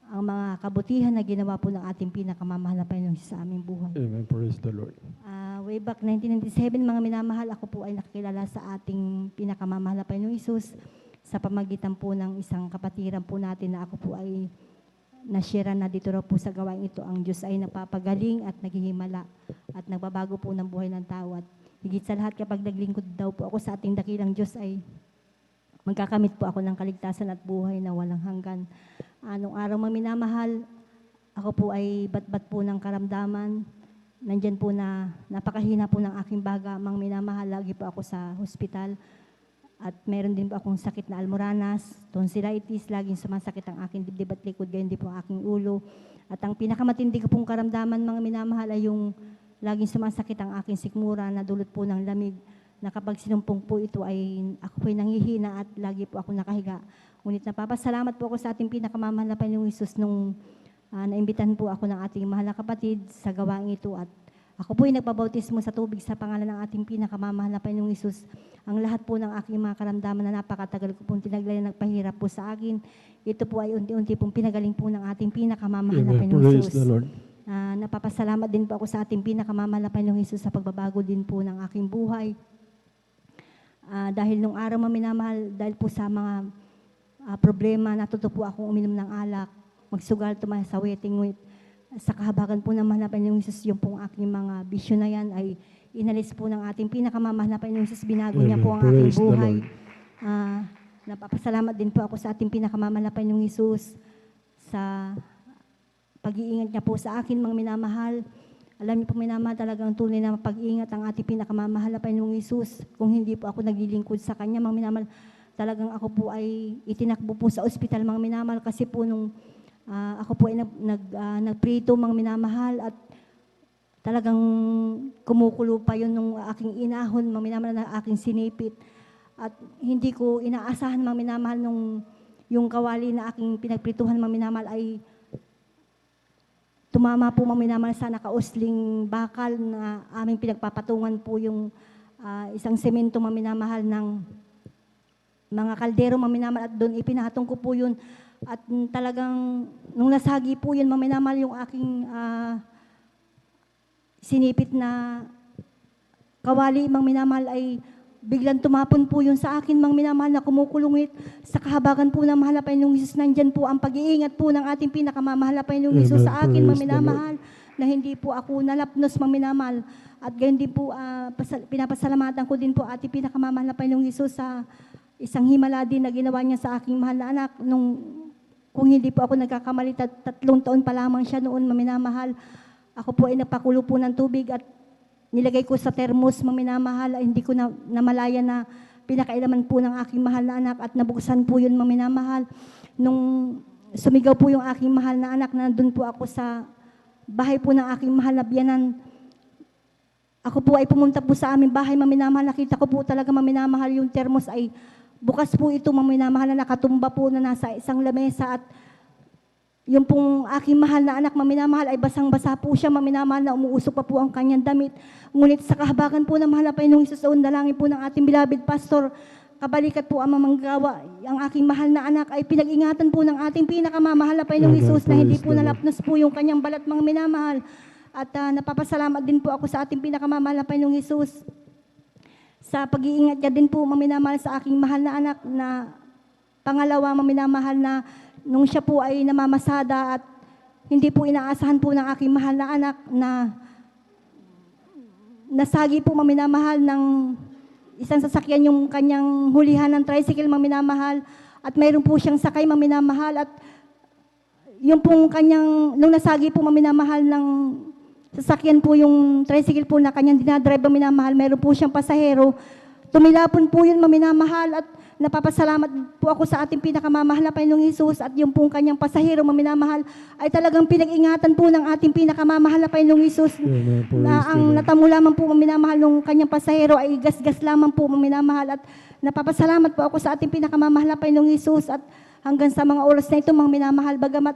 ang mga kabutihan na ginawa po ng ating pinakamamahal na Panginoon sa aming buhay. Amen. Praise the Lord. Way back 1997, mga minamahal, ako po ay nakakilala sa ating pinakamamahal na Panginoong Hesus sa pamagitan po ng isang kapatiran po natin na ako po ay nasyera na dito raw po sa gawain ito. Ang Diyos ay napapagaling at naghihimala at nagbabago po ng buhay ng tao. At higit sa lahat, kapag naglingkod daw po ako sa ating dakilang Diyos ay magkakamit po ako ng kaligtasan at buhay na walang hanggan. Anong araw mga minamahal, ako po ay bat-bat po ng karamdaman. Nandyan po na napakahina po ng aking baga. Mga minamahal, lagi po ako sa hospital. At meron din po akong sakit na almoranas, tonsillitis, laging sumasakit ang aking dibdib at likod, gayon din po ang aking ulo. At ang pinakamatindi ko pong karamdaman, mga minamahal, ay yung laging sumasakit ang aking sikmura na dulot po ng lamig, na kapag sinumpong po ito ay ako po'y nanghihina at lagi po ako nakahiga. Ngunit napapasalamat po ako sa ating pinakamamahal na Panginoong Hesus nung naimbitahan po ako ng ating mahal na kapatid sa gawaing ito at ako po'y nagpabautismo sa tubig sa pangalan ng ating pinakamamahal na Panginoong Hesus. Ang lahat po ng aking mga karamdaman na napakatagal ko pong tinaglayan nagpahirap po sa akin, ito po ay unti-unti pong pinagaling po ng ating pinakamamahal na Amen. Panginoong Praise Hesus. the Lord. Napapasalamat din po ako sa ating pinakamamahal na Panginoong Hesus sa pagbabago din po ng aking buhay. Dahil nung araw maminamahal, dahil po sa mga problema, natuto po akong uminom ng alak, magsugal, tumayo sa wedding, sa kahabagan po naman na Panginoong Hesus, yung pong aking mga bisyo na yan ay inalis po ng ating pinakamamahal na Panginoong Hesus, binago niya po ang Amen. aking Praise the buhay. Lord. Napapasalamat din po ako sa ating pinakamamahal na Panginoong Hesus sa pag-iingat niya po sa akin, mga minamahal. Alam niyo po, minamahal, talagang tunay na pag-iingat ang ating pinakamamahal na Panginoong Hesus. Kung hindi po ako naglilingkod sa Kanya, mga minamahal, talagang ako po ay itinakbo po sa ospital, mga minamahal, kasi po nung ako po ay nagprito, mga minamahal, at talagang kumukulo pa yun nung aking inahon, mga minamahal, na aking sinipit. At hindi ko inaasahan, mga minamahal, nung yung kawali na aking pinagprituhan, mga minamahal, ay tumama po, mga minamahal, sa nakausling bakal na aming pinagpapatungan po yung isang semento, mga minamahal, ng mga kaldero, mga minamahal, at doon ipinatong ko po yun. At talagang nung nasagi po yun, mga minamahal, yung aking sinipit na kawali, mga minamahal, ay biglang tumapon po yun sa akin, mga minamahal, na kumukulungit sa kahabagan po ng mahal na Panginoong Hesus. Nandyan po ang pag-iingat po ng ating pinakamamahal na Panginoong Hesus sa akin, mga minamahal, na hindi po ako nalapnos, mga minamahal. At ganyan din po, pinapasalamatan ko din po ating pinakamamahal na Panginoong Hesus sa isang himala din na ginawa niya sa aking mahal na anak. Kung hindi po ako nagkakamali, 3 taon pa lamang siya noon, mga minamahal. Ako po ay napakulo po ng tubig at nilagay ko sa termos, mga minamahal. Ay hindi ko namalaya na pinakailaman po ng aking mahal na anak at nabuksan po yun, mga minamahal. Nung sumigaw po yung aking mahal na anak, na nandun po ako sa bahay po ng aking mahal na biyanan. Ako po ay pumunta po sa aming bahay, mga minamahal. Nakita ko po talaga, mga minamahal, yung termos ay bukas po ito, mga minamahal, na nakatumba po na nasa isang lamesa. At yung pong aking mahal na anak, mga minamahal, ay basang-basa po siya, mga minamahal, na umuusok pa po ang kanyang damit. Ngunit sa kahabagan po ng mahal na Panginoong Hesus, sa dalangin po ng ating beloved pastor, kabalikat po ang mamanggawa, ang aking mahal na anak ay pinag-ingatan po ng ating pinakamamahal na Panginoong Hesus, na hindi po nalapnos po yung kanyang balat, mga minamahal. At napapasalamat din po ako sa ating pinakamamahal na Panginoong Hesus sa pag-iingat niya din po, mga minamahal, sa aking mahal na anak, na pangalawa, mga minamahal, na nung siya po ay namamasada at hindi po inaasahan po ng aking mahal na anak, na nasagi po, mga minamahal, ng isang sasakyan yung kanyang hulihan ng tricycle, mga minamahal, at mayroon po siyang sakay, mga minamahal, at yung pong kanyang, nung nasagi po, mga minamahal, ng sasakyan po yung tricycle po na kanyang dinadrive, mga minamahal, mayroon po siyang pasahero. Tumilapon po yun, mga minamahal, at napapasalamat po ako sa ating pinakamamahal na Panginoong Hesus, at yung pong kanyang pasahero, mga minamahal, ay talagang pinag-ingatan po ng ating pinakamamahal na Panginoong Hesus, na ang natamo lamang po, mga minamahal, ng kanyang pasahero ay gas-gas lamang po, mga minamahal. At napapasalamat po ako sa ating pinakamamahal na Panginoong Hesus, at hanggang sa mga oras na ito, mga minamahal, bagamat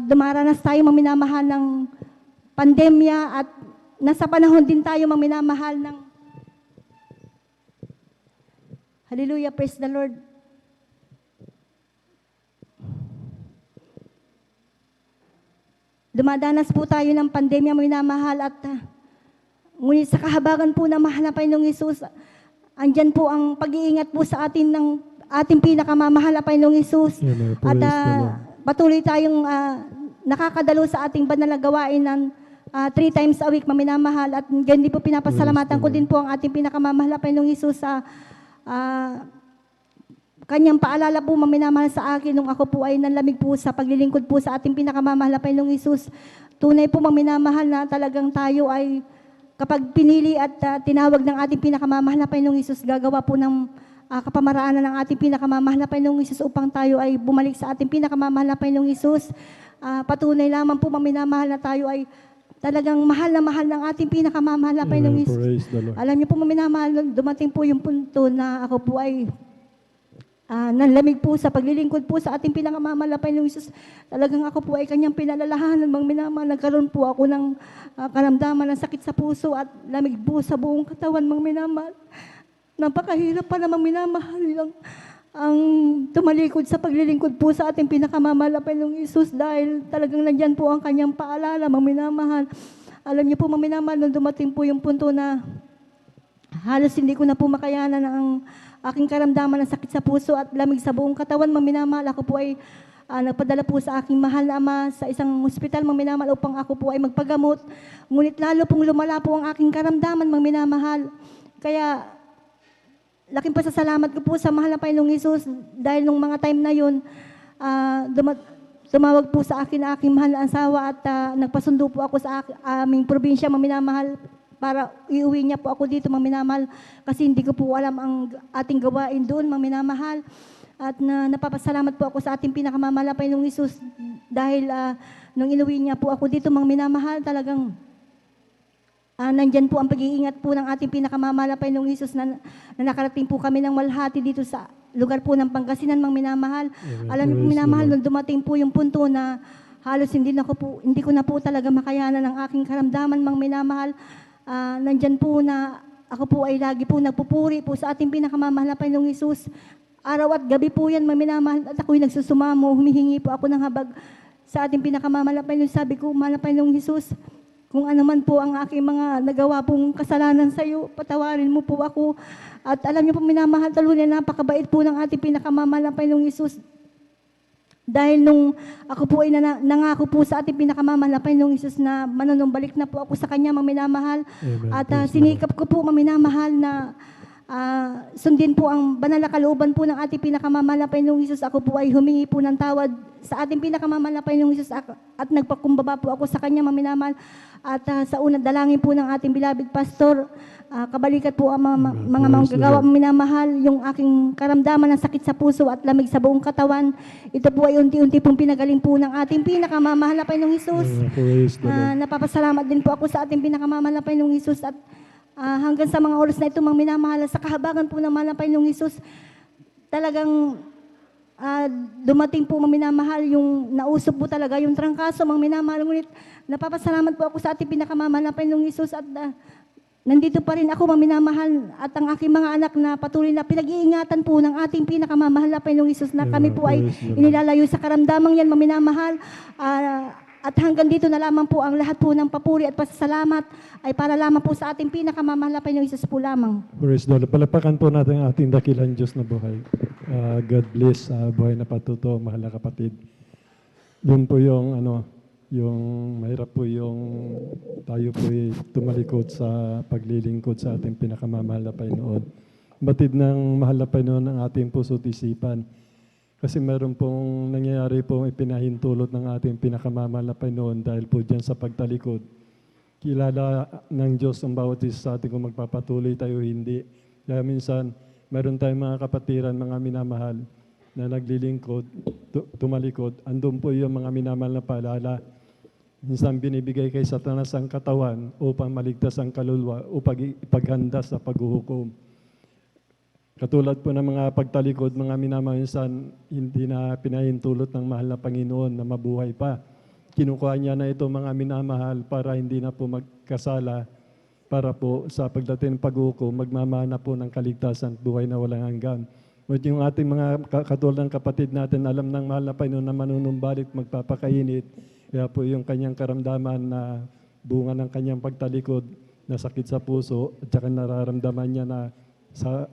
dumaranas tayo, mga minamahal, ng pandemya, at nasa panahon din tayo, mga minamahal, ng hallelujah, praise the Lord. Dumadanas po tayo ng pandemya, mga minamahal, at ngunit sa kahabagan po ng mahal na Panginoong Hesus, andyan po ang pag-iingat po sa atin ng ating pinakamamahal na Panginoong Hesus. At patuloy tayong nakakadalo sa ating banal na gawain ng 3 times a week, mga minamahal. At ganyan po pinapasalamatan ko din po ang ating pinakamamahal na Panginoong Hesus sa kanyang paalala po, mga minamahal, sa akin nung ako po ay nanlamig po sa paglilingkod po sa ating pinakamamahal na Panginoong Hesus. Tunay po, mga minamahal, na talagang tayo ay kapag pinili at tinawag ng ating pinakamamahal na Panginoong Hesus, gagawa po ng kapamaraanan ng ating pinakamamahal na Panginoong Hesus upang tayo ay bumalik sa ating pinakamamahal na Panginoong Hesus. Patunay lamang po, mga minamahal, na tayo ay talagang mahal na mahal ng ating pinakamamahal na Panginoong Hesus. Alam niyo po, mga minamahal, dumating po yung punto na ako po ay nanlamig po sa paglilingkod po sa ating pinakamamahal na Panginoong Hesus. Talagang ako po ay kanyang pinalalahanan, mga minamahal. Nagkaroon po ako ng karamdaman ng sakit sa puso at lamig po sa buong katawan, mga minamahal. Napakahirap pa namang minamahal lang ang tumalikod sa paglilingkod po sa ating pinakamamahal na Panginoong Hesus, dahil talagang nandyan po ang kanyang paalala, mga minamahal. Alam niyo po, mga minamahal, nung dumating po yung punto na halos hindi ko na po makayanan ang aking karamdaman ng sakit sa puso at lamig sa buong katawan, mga minamahal, ako po ay nagpadala po sa aking mahal na ama sa isang ospital, mga minamahal, upang ako po ay magpagamot. Ngunit lalo pong lumala po ang aking karamdaman, mga minamahal. Kaya laking pasasalamat ko po sa mahal na Panginoong Hesus dahil nung mga time na yun, tumawag po sa akin na aking mahal na asawa at nagpasundo po ako sa aming probinsya, mga minamahal, para iuwi niya po ako dito, mga minamahal, kasi hindi ko po alam ang ating gawain doon, mga minamahal. At napapasalamat po ako sa ating pinakamamahal na Panginoong Hesus dahil nung inuwi niya po ako dito, mga minamahal, talagang nandyan po ang pag-iingat po ng ating pinakamamahal na Panginoong Hesus na nakarating po kami ng walhati dito sa lugar po ng Pangasinan, mga minamahal. Alam niyo po, minamahal, nung dumating po yung punto na halos hindi ko na po talaga makayanan ang aking karamdaman, mga minamahal. Nandyan po na ako po ay lagi po nagpupuri po sa ating pinakamamahal na Panginoong Hesus. Araw at gabi po yan, mga minamahal, at ako'y nagsusumamo, humihingi po ako ng habag sa ating pinakamamahal na Panginoon. Sabi ko, mahal na Panginoong Hesus, kung ano man po ang aking mga nagawa pong kasalanan sa iyo, patawarin mo po ako. At alam niyo po, minamahal, talunan, napakabait po ng ating pinakamamahal na Panginoong Hesus. Dahil nung ako po ay nangako po sa ating pinakamamahal na Panginoong Hesus na mananumbalik na po ako sa Kanya, mga minamahal. Amen. At sinikap ko po, mga minamahal, na sundin po ang banal na kalooban po ng ating pinakamamahal na Panginoong Hesus. Ako po ay humingi po ng tawad sa ating pinakamamahal na Panginoong Hesus at nagpakumbaba po ako sa Kanya, mga minamahal. At sa unang dalangin po ng ating beloved pastor, kabalikat po ang mga manggagawa, mga minamahal, yung aking karamdaman ng sakit sa puso at lamig sa buong katawan. Ito po ay unti-unti pong pinagaling po ng ating pinakamamahal na Panginoong Hesus. Napapasalamat din po ako sa ating pinakamamahal na Panginoong Hesus at hanggang sa mga oras na ito, mga minamahal, sa kahabagan po ng mahal na Panginoong Hesus, talagang dumating po, mga minamahal, yung nausap po talaga yung trangkaso, mga minamahal. Ngunit napapasalamat po ako sa ating pinakamamahal na Panginoong Hesus at nandito pa rin ako, mga minamahal, at ang aking mga anak na patuloy na pinag-iingatan po ng ating pinakamamahal na Panginoong Hesus na kami po ay inilalayo sa karamdamang yan, mga minamahal. At hanggang dito na lamang po ang lahat po ng papuri at pasasalamat ay para lamang po sa ating pinakamamahal na Panginoong Hesus po lamang. Praise the Lord. Palapakan po natin ang ating dakilang Diyos na buhay. God bless, buhay na patuto, mahal na kapatid. Yun po yung yung mahirap po yung tayo po ay tumalikod sa paglilingkod sa ating pinakamamahal na Panginoon. Batid ng mahal na Panginoon ang ating puso't isipan. Kasi meron pong nangyayari pong ipinahintulot ng ating pinakamamahal na Panginoon dahil po dyan sa pagtalikod. Kilala ng Diyos ang bawat isa sa atin kung magpapatuloy tayo hindi. Kaya minsan, meron tayong mga kapatiran, mga minamahal na naglilingkod, tumalikod. Andun po yung mga minamahal na paalala. Minsan binibigay kay Satanas ang katawan upang maligtas ang kaluluwa, upang ipaghanda sa paghuhukom. Katulad po ng mga pagtalikod, mga minamahinsan, hindi na pinahintulot ng mahal na Panginoon na mabuhay pa. Kinukuha niya na ito mga minamahal para hindi na po magkasala, para po sa pagdating ng paghukom, magmamana po ng kaligtasan at buhay na walang hanggan. At yung ating mga katulad ng kapatid natin, alam ng mahal na Panginoon na manunumbalik, magpapakainit, kaya po yung kanyang karamdaman na bunga ng kanyang pagtalikod, na sakit sa puso, at saka nararamdaman niya na sa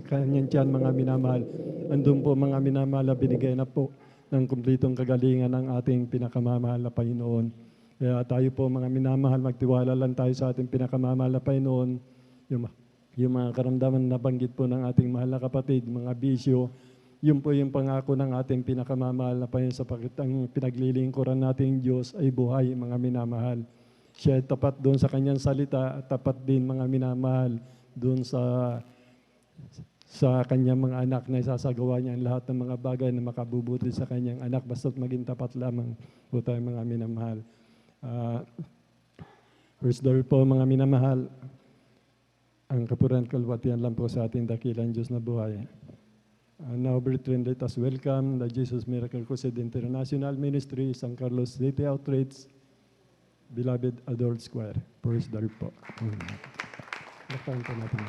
kanyang tiyan, mga minamahal. Andun po, mga minamahal, binigay na po ng kumplitong kagalingan ng ating pinakamamahal na Panginoon. Kaya tayo po, mga minamahal, magtiwala lang tayo sa ating pinakamamahal na Panginoon. Yung mga karamdaman na banggit po ng ating mahal na kapatid, mga bisyo, yun po yung pangako ng ating pinakamamahal na Panginoon, sapagkat ang pinaglilingkuran nating Diyos ay buhay, mga minamahal. Siya ay tapat doon sa kanyang salita at tapat din, mga minamahal, doon sa kanyang mga anak na isasagawa niya ang lahat ng mga bagay na makabubuti sa kanyang anak, basta't maging tapat lamang po tayo, mga minamahal. First door po, mga minamahal, ang kapurihan kalwatian lang po sa ating dakilang Diyos na buhay. Now, brethren, let us welcome the Jesus Miracle Crusade International Ministry, San Carlos City Outreach, Beloved Adult Square. First door po. Lakpan po natin.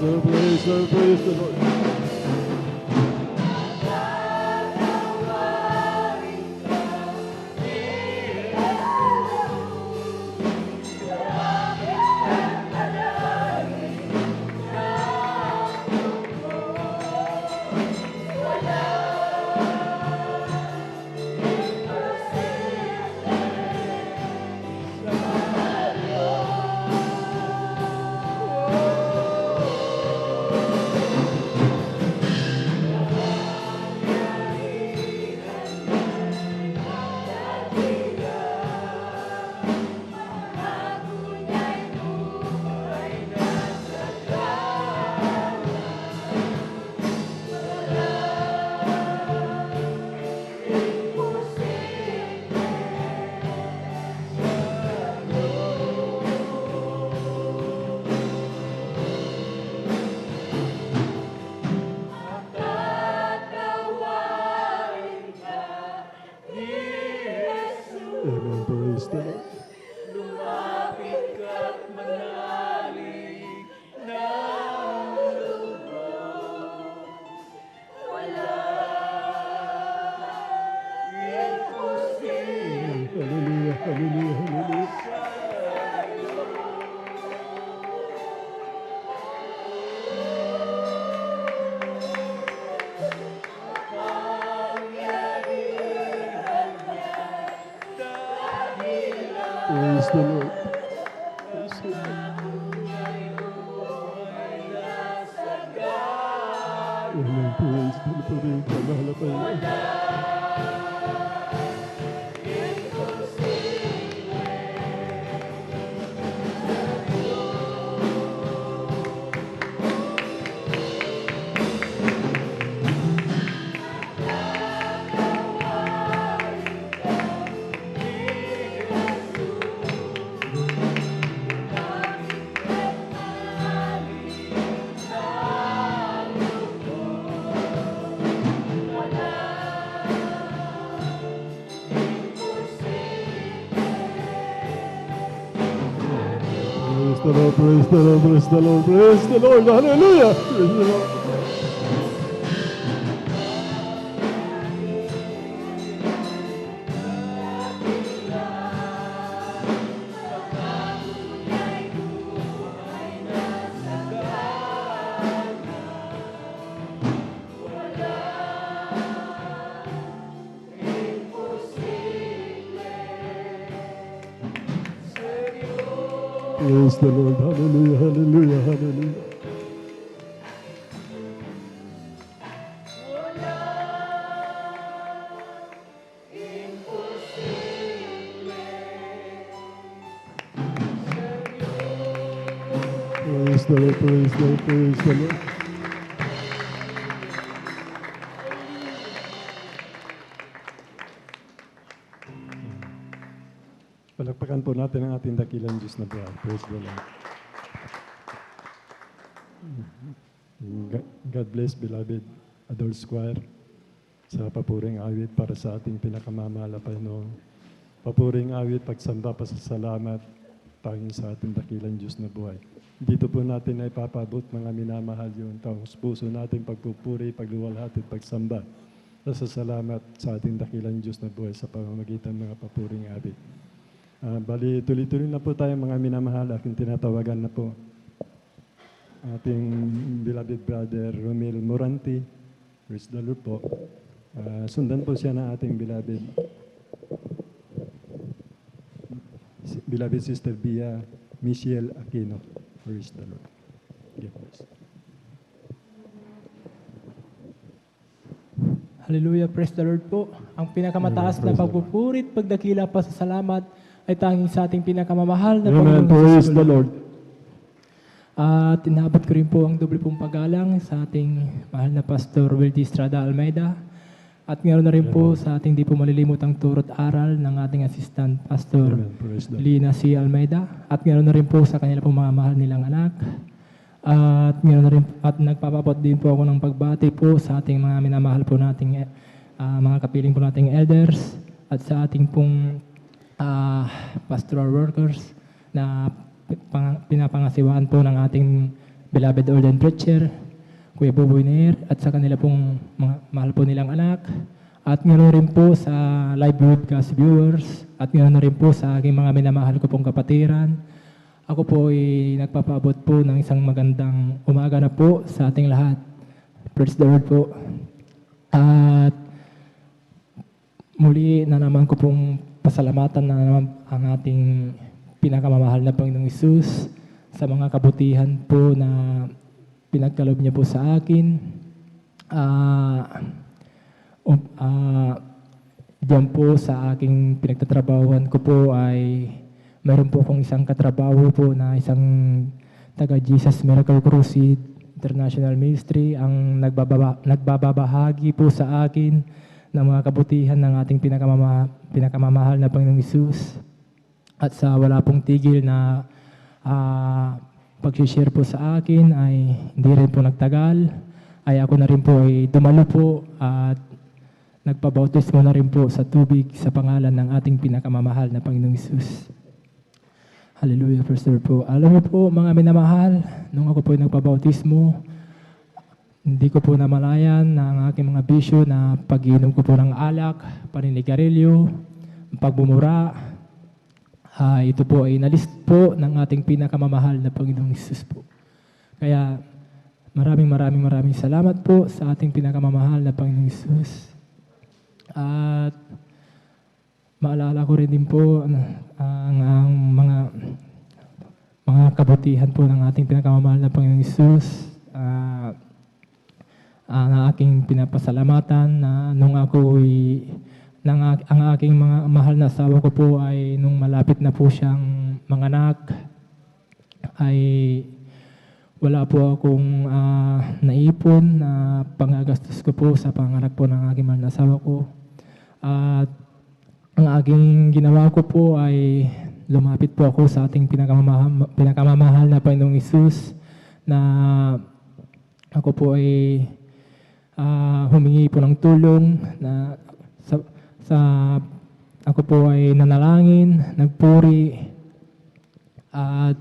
Praise the Lord, praise the Lord. Praise the Lord. Hallelujah, hallelujah, hallelujah. Praise the Lord. Praise the Lord. Amen. Praise the Lord. Purihin ka, mahal na Panginoon. Praise the Lord, praise the Lord, praise the Lord, praise the Lord, hallelujah! Praise the Lord. Praise the Lord, hallelujah, hallelujah, hallelujah. Praise the Lord, praise the Lord, praise the Lord. Palakpakan po natin ang ating dakilang Diyos na buhay. Praise the Lord. God bless, beloved Adult Square, sa papuring awit para sa ating pinakamamahal na Panginoon. Papuring awit, pagsamba, pasasalamat, tanging sa ating dakilang Diyos na buhay. Dito po natin ay papabot mga minamahal yung taos puso natin pagpupuri, pagluwalhati, pagsamba. Pasasalamat sa ating dakilang Diyos na buhay sa pamamagitan ng mga papuring awit. Bali, tuloy-tuloy na po tayo mga minamahal. Aking tinatawagan na po ating beloved brother Romel Moranti. Praise the Lord po. Sundan po siya ng ating beloved Sister Bia Michelle Aquino. Praise the Lord. God bless. Hallelujah, praise the Lord po. Ang pinakamataas na pagpupurit, pagdakila, pasasalamat ay tanging sa ating pinakamamahal na Amen. Panginoong Praise Jesus the Lord. Lord. At inabot ko rin po ang doble pong paggalang sa ating mahal na Pastor Wildy Estrada Almeida. At ngayon na rin po sa ating di po malilimutang turot aral ng ating Assistant Pastor Amen. Praise the Lord. Lina C. Almeida. At ngayon na rin po sa kanila pong mga mahal nilang anak. At ngayon na rin at nagpapapot din po ako ng pagbati po sa ating mga minamahal po nating mga kapiling po nating elders at sa ating pong pastoral workers na pinapangasiwaan po ng ating beloved ordained preacher, Kuya Buboy Nair, at sa kanila pong mga mahal po nilang anak. At ngayon rin po sa live broadcast viewers, at ngayon rin po sa aking mga minamahal ko pong kapatiran. Ako po ay nagpapaabot po ng isang magandang umaga na po sa ating lahat. Praise the Lord po. At muli na naman ko pong pasalamatan na naman ang ating pinakamamahal na Panginoong Hesus sa mga kabutihan po na pinagkaloob niya po sa akin. Diyan po sa aking pinagtatrabahuan ko po ay mayroon po akong isang katrabaho po na isang taga Jesus Miracle Crusade International Ministry ang nagbabahagi po sa akin ng mga kabutihan ng ating pinakamamahal na Panginoong Hesus. At sa wala pong tigil na pag-share po sa akin ay hindi rin po nagtagal. Ay ako na rin po ay dumalo po at nagpabautismo na rin po sa tubig sa pangalan ng ating pinakamamahal na Panginoong Hesus. Hallelujah, First Lord po. Alam niyo po, mga minamahal, nung ako po pabautismo, hindi ko po namalayan na ang aking mga bisyo na pag-inom ko po ng alak, paninigarilyo, pagbumura, ito po ay nalist po ng ating pinakamamahal na Panginoong Hesus po. Kaya maraming salamat po sa ating pinakamamahal na Panginoong Hesus. At maalala ko rin din po ang mga kabutihan po ng ating pinakamamahal na Panginoong Hesus. Ang aking pinapasalamatan na nung ako'y ang aking mga mahal na asawa ko po ay nung malapit na po siyang manganak ay wala po akong naipon na pangagastos ko po sa panganak po ng aking mahal na asawa ko. At ang aking ginawa ko po ay lumapit po ako sa ating pinakamamahal na Panginoong Hesus na ako po ay humingi po ng tulong na ako po ay nanalangin, nagpuri at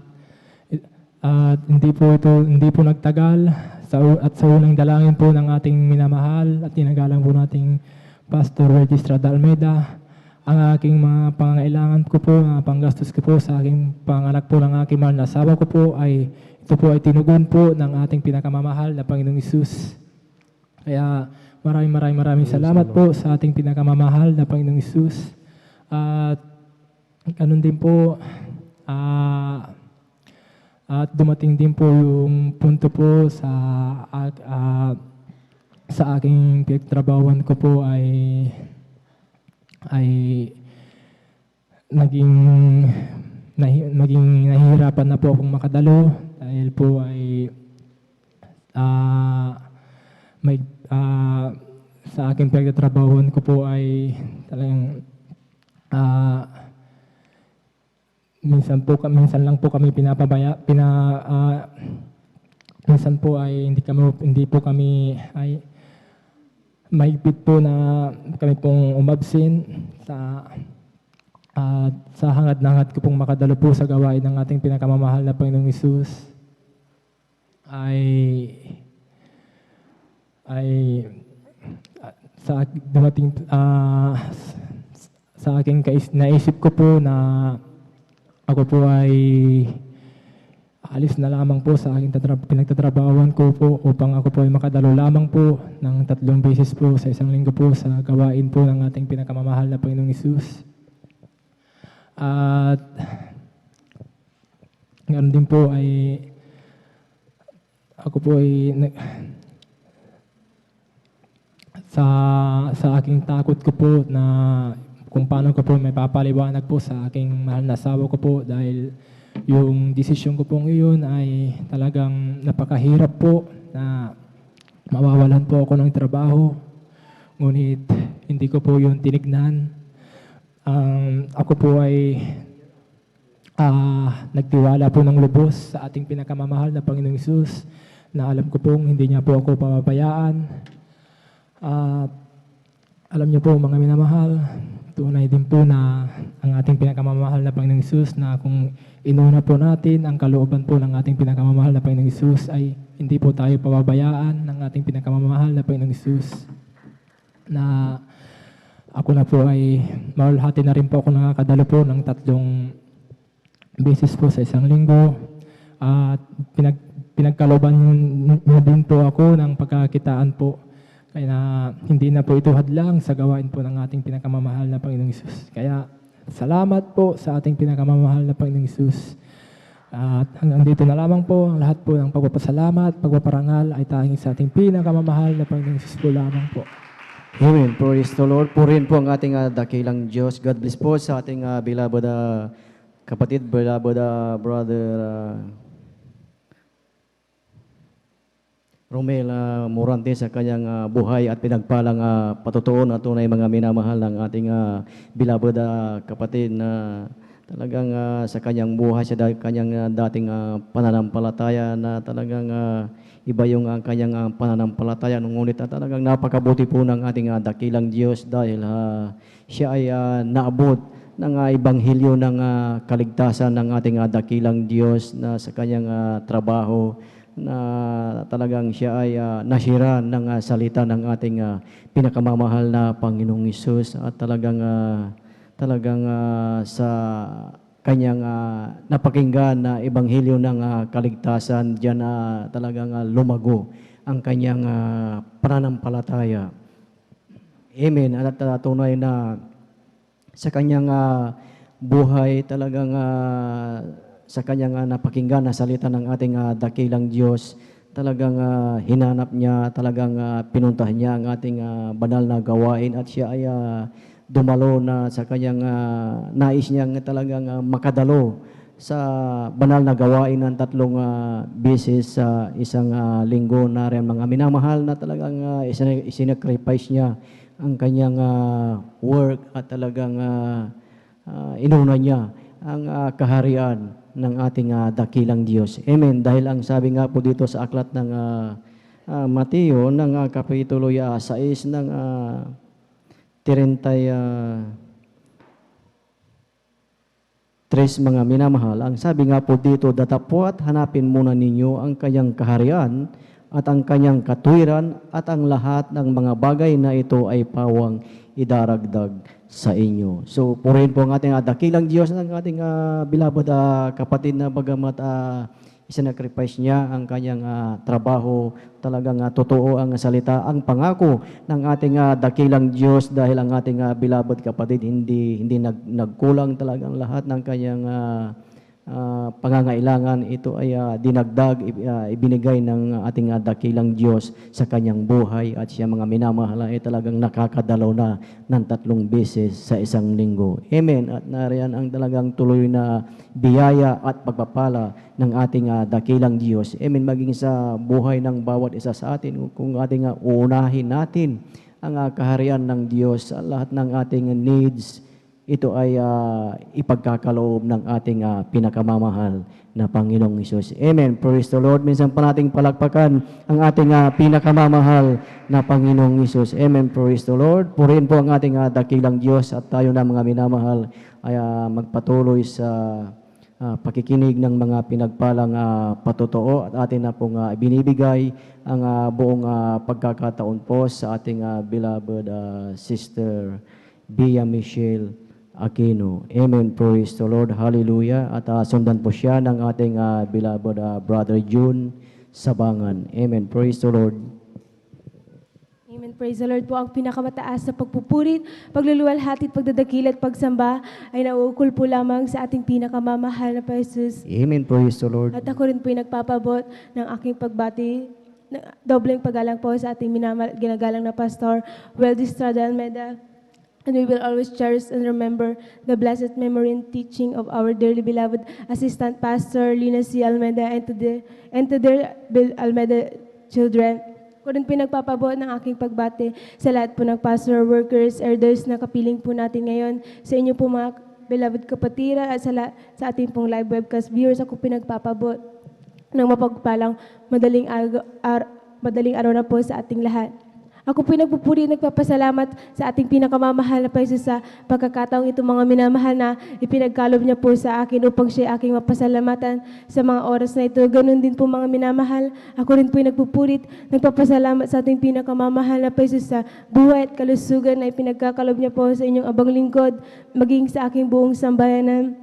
hindi po nagtagal at sa unang dalangin po ng ating minamahal at tinagalang po nating Pastor Regis Estrada Almeida, ang aking mga pangangailangan ko po, panggastos ko po sa aking panganak po ng aking mahal na asawa ko po ay ito po ay tinugon po ng ating pinakamamahal na Panginoong Hesus. Kaya maraming salamat po sa ating pinakamamahal na Panginoong Hesus. At ganun din po, at dumating din po yung punto po sa aking pinagtrabahuan ko po ay naging nahihirapan na po akong makadalo dahil po ay sa aking pinagtatrabahuan ko po ay talagang minsan lang po kami minsan po ay hindi po kami ay mahigpit po na kami pong umabsin sa hangad-hangad ko pong makadalo po sa gawain ng ating pinakamamahal na Panginoong Hesus ay sa dumating sa aking naisip ko po na ako po ay alis na lamang po sa aking pinagtatrabahuan ko po upang ako po ay makadalo lamang po ng 3 beses po sa isang linggo po sa gawain po ng ating pinakamamahal na Panginoong Hesus. At ganoon din po ay ako po ay sa aking takot ko po na kung paano ko po may papaliwanag po sa aking mahal na asawa ko po dahil yung desisyon ko pong iyon ay talagang napakahirap po na mawawalan po ako ng trabaho. Ngunit hindi ko po yun tinignan. Ako po ay nagtiwala po ng lubos sa ating pinakamamahal na Panginoong Hesus na alam ko pong hindi niya po ako papabayaan. Alam niyo po mga minamahal, tunay din po na ang ating pinakamamahal na Panginoong Hesus na kung inuna po natin ang kalooban po ng ating pinakamamahal na Panginoong Hesus ay hindi po tayo pababayaan ng ating pinakamamahal na Panginoong Hesus. Na ako na po ay maulhati na rin po ako nakakadalo po ng 3 beses po sa isang linggo. At pinagkalooban niyo din po ako ng pagkakitaan po. Kaya hindi na po ito hadlang sa gawain po ng ating pinakamamahal na Panginoong Hesus. Kaya salamat po sa ating pinakamamahal na Panginoong Hesus. At hanggang dito na lamang po, ang lahat po ng pagpapasalamat, pagpaparangal ay tanging sa ating pinakamamahal na Panginoong Hesus po lamang po. Amen. Praise the Lord. Purihin po ang ating dakilang Diyos. God bless po sa ating beloved kapatid, beloved brother Romel Morante sa kanyang buhay at pinagpalang patutuon at tunay mga minamahal ng ating beloved kapatid na talagang sa kanyang buhay, sa kanyang dating pananampalataya na talagang iba yung kanyang pananampalataya. Ngunit talagang napakabuti po ng ating dakilang Diyos dahil siya ay naabot ng ebanghelyo ng kaligtasan ng ating dakilang Diyos na sa kanyang trabaho na talagang siya ay nasira ng salita ng ating pinakamamahal na Panginoong Hesus at talagang sa kanyang napakinggan na ebanghelyo ng kaligtasan, diyan talagang lumago ang kanyang pananampalataya. Amen. At tunay na sa kanyang buhay talagang sa kanyang napakinggan na salita ng ating dakilang Diyos, talagang hinanap niya, talagang pinuntahan niya ang ating banal na gawain at siya ay dumalo na sa kanyang nais niyang talagang makadalo sa banal na gawain ng 3 beses sa isang linggo na rin mga minamahal na talagang isinacrifice niya ang kanyang work at talagang inuna niya ang kaharian ng ating dakilang Diyos. Amen. Dahil ang sabi nga po dito sa aklat ng Mateo ng kapitulo 6 ng 33 mga minamahal, ang sabi nga po dito, datapwat hanapin muna ninyo ang kanyang kaharian at ang kanyang katwiran at ang lahat ng mga bagay na ito ay pawang idaragdag sa inyo. So, purihin po ang ating dakilang Diyos ng ating beloved kapatid na bagamat isinacrifice niya ang kanyang trabaho, talagang totoo ang salita, ang pangako ng ating dakilang Diyos dahil ang ating beloved kapatid hindi nagkulang talagang lahat ng kanyang pangangailangan. Ito ay dinagdag, ibinigay ng ating dakilang Diyos sa kanyang buhay at siya mga minamahal ay talagang nakakadalaw na ng 3 beses sa isang linggo. Amen. At nariyan ang talagang tuloy na biyaya at pagpapala ng ating dakilang Diyos. Amen. Maging sa buhay ng bawat isa sa atin, kung ating uunahin natin ang kaharian ng Diyos, lahat ng ating needs, ito ay ipagkakaloob ng ating pinakamamahal na Panginoong Hesus. Amen. Praise the Lord. Minsan pa nating palakpakan ang ating pinakamamahal na Panginoong Hesus. Amen. Praise the Lord. Purihin po ang ating dakilang Diyos at tayo na mga minamahal ay magpatuloy sa pakikinig ng mga pinagpalang patotoo at atin na pong binibigay ang buong pagkakataon po sa ating beloved Sister Bia Michelle Aquino. Amen. Praise the Lord. Hallelujah. At sundan po siya ng ating beloved Brother June Sabangan. Amen. Praise the Lord. Amen. Praise the Lord po. Ang pinakamataas na pagpupurit, pagluluwalhati at pagdadakil at pagsamba ay nauukol po lamang sa ating pinakamamahal na Jesus. Amen. Praise the Lord. At ako rin po ay nagpapabot ng aking pagbati, dobleng paggalang po sa ating ginagalang na Pastor Weldy Estrada Almeda. And we will always cherish and remember the blessed memory and teaching of our dearly beloved Assistant Pastor Lina C. Almeda and to their Almeda children. Ko rin po nagpapabot ng aking pagbati sa lahat po ng pastor workers, elders na kapiling po natin ngayon. Sa inyo po mga beloved kapatira at sa ating pong live webcast viewers, ako pinagpapabot ng mapagpalang madaling araw na po sa ating lahat. Ako po nagpupuri at nagpapasalamat sa ating pinakamamahal na Paisus sa pagkakataong ito mga minamahal na ipinagkalob niya po sa akin upang siya aking mapasalamatan sa mga oras na ito. Ganun din po mga minamahal. Ako rin po nagpupurit, nagpapasalamat sa ating pinakamamahal na Paisus sa buhay at kalusugan na ipinagkakalob niya po sa inyong abang lingkod, maging sa aking buong sambayanan.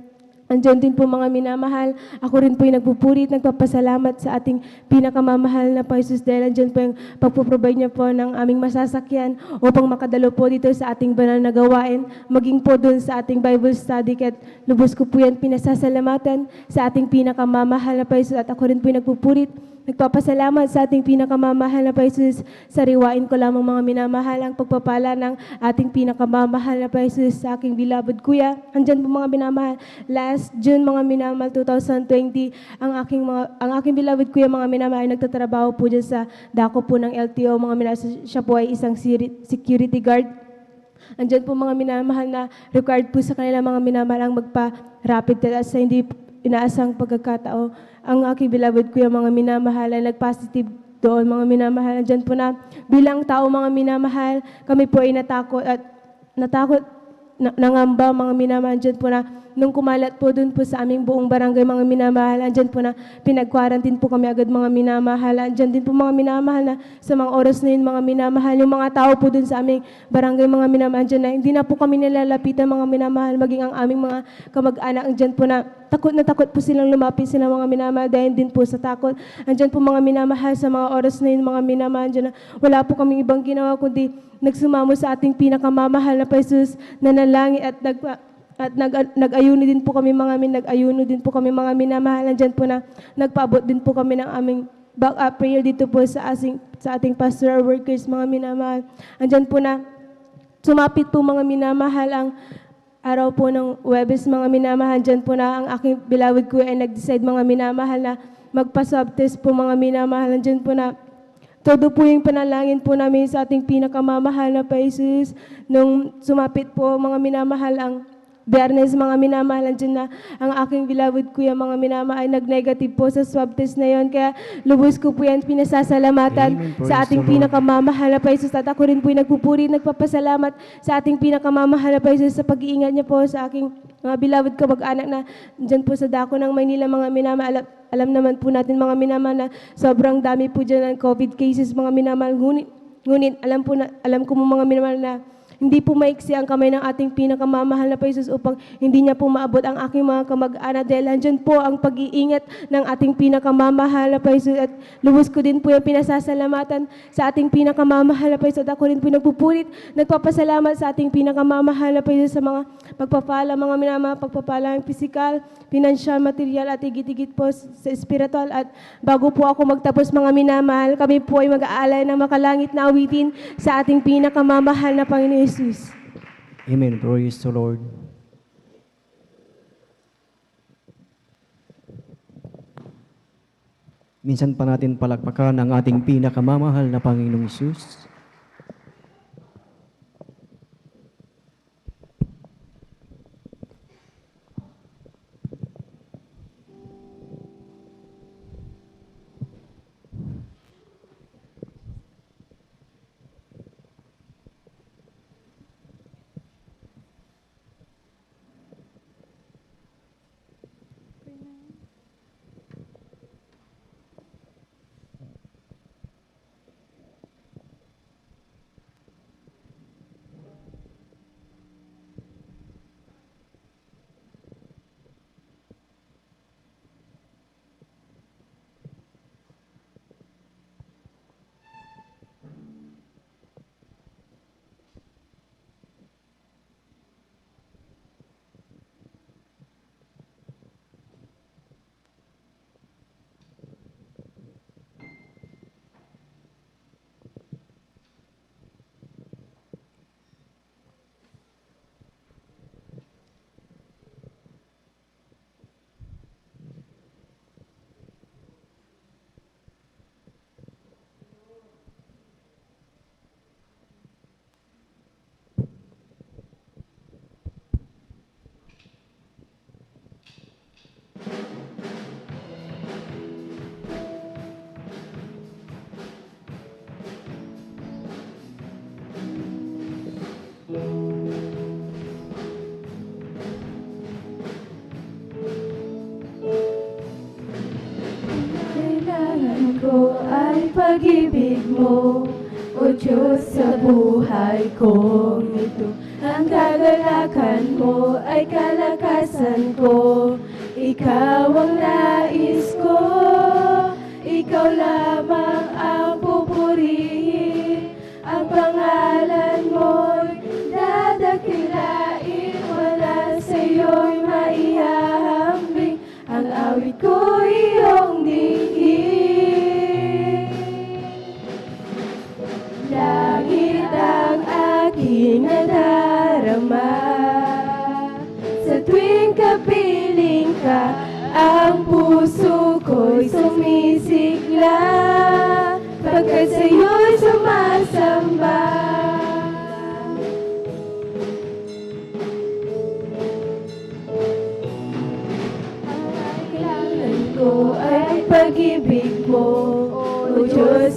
Andiyan din po mga minamahal. Ako rin po yung nagpupurit, nagpapasalamat sa ating pinakamamahal na Paisus dahil andiyan po yung pagpuprovide niya po ng aming masasakyan upang makadalo po dito sa ating banal na gawain, maging po doon sa ating Bible study. At lubos ko po yan pinasasalamatan sa ating pinakamamahal na Paisus. At ako rin po yung nagpupurit, nagpapasalamat sa ating pinakamamahal na Paisus. Sariwain ko lamang mga minamahal ang pagpapala ng ating pinakamamahal na Paisus sa aking beloved kuya. Andyan po mga minamahal. Last June mga minamahal 2020, ang aking beloved kuya mga minamahal ay nagtatrabaho po dyan sa dako po ng LTO. Mga minamahal, siya po ay isang security guard. Andyan po mga minamahal na required po sa kanila mga minamahal ang magpa-rapid test sa hindi inaasang pagkakatao. Ang aking beloved kuya mga minamahal ay nag-positive doon, mga minamahal. Andyan po na bilang tao, mga minamahal, kami po ay natakot, nangamba, mga minamahal. Andyan po na nung kumalat po dun po sa aming buong barangay, mga minamahal, andyan po na pinag-quarantine po kami agad, mga minamahal. Andyan din po mga minamahal na sa mga oras na yun, mga minamahal, yung mga tao po dun sa aming barangay, mga minamahal, andyan na hindi na po kami nilalapitan, mga minamahal, maging ang aming mga kamag-anak, andyan po na takot po silang lumapit sila, mga minamahal, dahil din po sa takot. Andyan po mga minamahal sa mga oras na yun, mga minamahal, andyan na wala po kaming ibang ginawa kundi nagsumamo sa ating pinakamamahal na Jesus, nanalangin at nag-ayuno din po kami mga minamahal. Andyan po na nagpaabot din po kami ng aming back-up prayer dito po sa ating pastoral workers, mga minamahal. Andyan po na sumapit po, mga minamahal, ang araw po ng Huwebes, mga minamahal. Andyan po na ang aking beloved ko ay nag-decide, mga minamahal, na magpa-swab test po, mga minamahal. Andyan po na todo po yung panalangin po namin sa ating pinakamamahal na Jesus. Nung sumapit po, mga minamahal, ang Biyernes, mga minamahal, andyan na ang aking beloved kuya, mga minamahal, nag-negative po sa swab test na yon. Kaya lubos ko po yan pinasasalamatan sa ating pinakamamahal na Jesus. At ako rin po yung nagpupuri, nagpapasalamat sa ating pinakamamahal na Jesus sa pag-iingat niya po sa aking mga beloved kamag-anak na dyan po sa dako ng Maynila, mga minamahal. Alam naman po natin, mga minamahal, na sobrang dami po dyan ng COVID cases, mga minamahal. Ngunit alam ko mo, mga minamahal, na hindi po maiksi ang kamay ng ating pinakamamahal na Jesus upang hindi niya po maabot ang aking mga kamag-anak, dahil andyan po ang pag-iingat ng ating pinakamamahal na Jesus. At lubos ko din po yung pinasasalamatan sa ating pinakamamahal na Jesus. At ako rin po nagpupulit, nagpapasalamat sa ating pinakamamahal na Jesus sa mga pagpapala, mga minamahal, pagpapala ng physical, financial, material, at higit-higit po sa spiritual. At bago po ako magtapos, mga minamahal, kami po ay mag-aalay ng makalangit na awitin sa ating pinakamamahal na Panginoon Jesus. Amen. Praise the Lord. Minsan pa natin palakpakan ang ating pinakamamahal na Panginoong Jesus. Kailangan ko ay pag-ibig mo, O Diyos, sa buhay kong ito. Ang kagalakan mo ay kalakasan ko. Ikaw ang nais ko, ikaw lamang ang pupurihin. Ang pangalan mo'y dadakilain, wala sa'yo'y maihahambing. Ang awit ko iyong dinggin. Langit ang aking nadarama, sa tuwing kapiling ka, ang puso ko'y sumisigla, pagkat sa'yo'y sumasamba. Ang kailangan ko ay pag-ibig mo, O Diyos,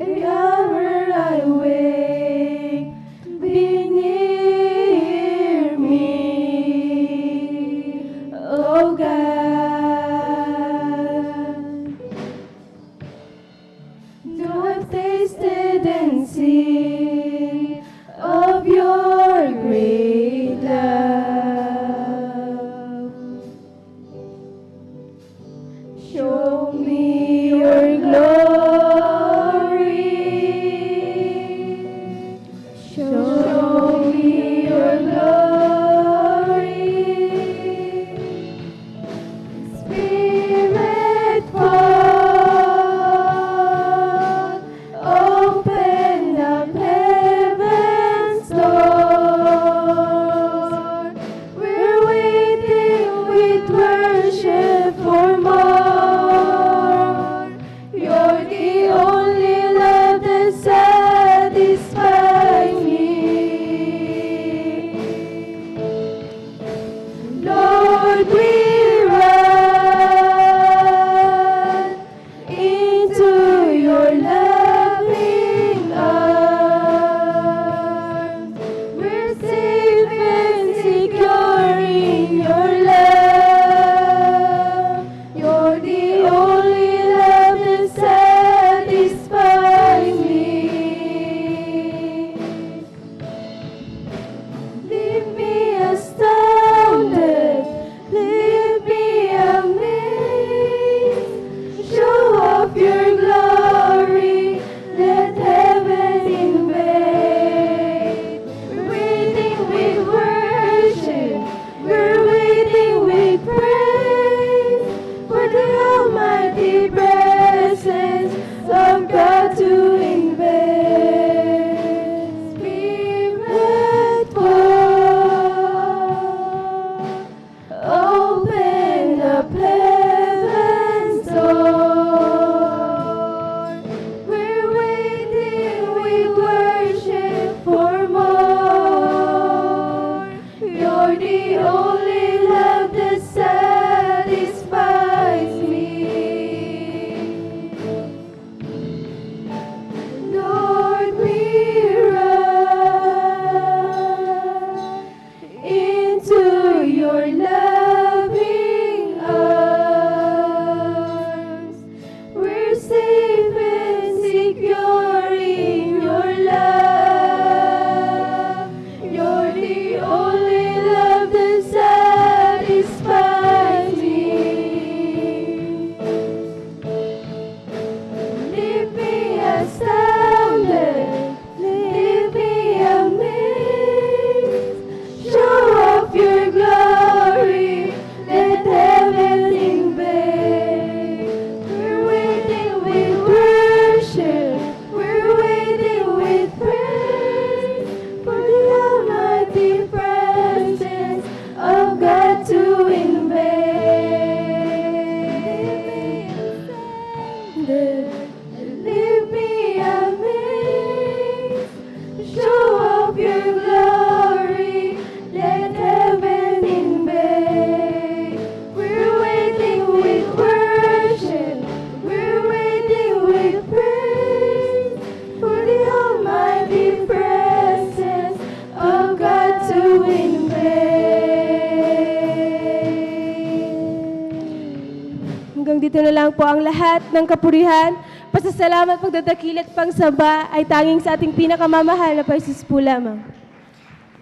Every hour I wake, be near me, oh God. Though I've tasted and seen of your great love, show me your glory. Show me your glory. Spirit fall, open up heaven's door. We're waiting with worship for more. You're the only love that satisfies me. Lord, we run into your loving arms. We're safe and secure in your love. You're the only love that satisfies me. Leave me astounded, leave me amazed. Show off your glory, let heaven invade. We're waiting with worship, we're waiting with praise for the almighty presence of God to invade. Spirit fall, open up heaven's door. We're waiting with worship for more. You're the only love that satisfies me. Lord, we run into your loving arms. We're safe and secure in your love. You're the only love that satisfies me. Leave me astounded, leave me amazed. Show off your glory, let heaven invade. We're waiting with worship, we're waiting with praise for the almighty presence of God to invade. Leave me amazed, show off your glory, let heaven invade. We're waiting with worship, we're waiting with praise for the almighty presence of God to invade. Hanggang dito na lang po ang lahat ng kapurihan, pasasalamat, pagdadakil at pangsamba ay tanging sa ating pinakamamahal na Paisus po lamang.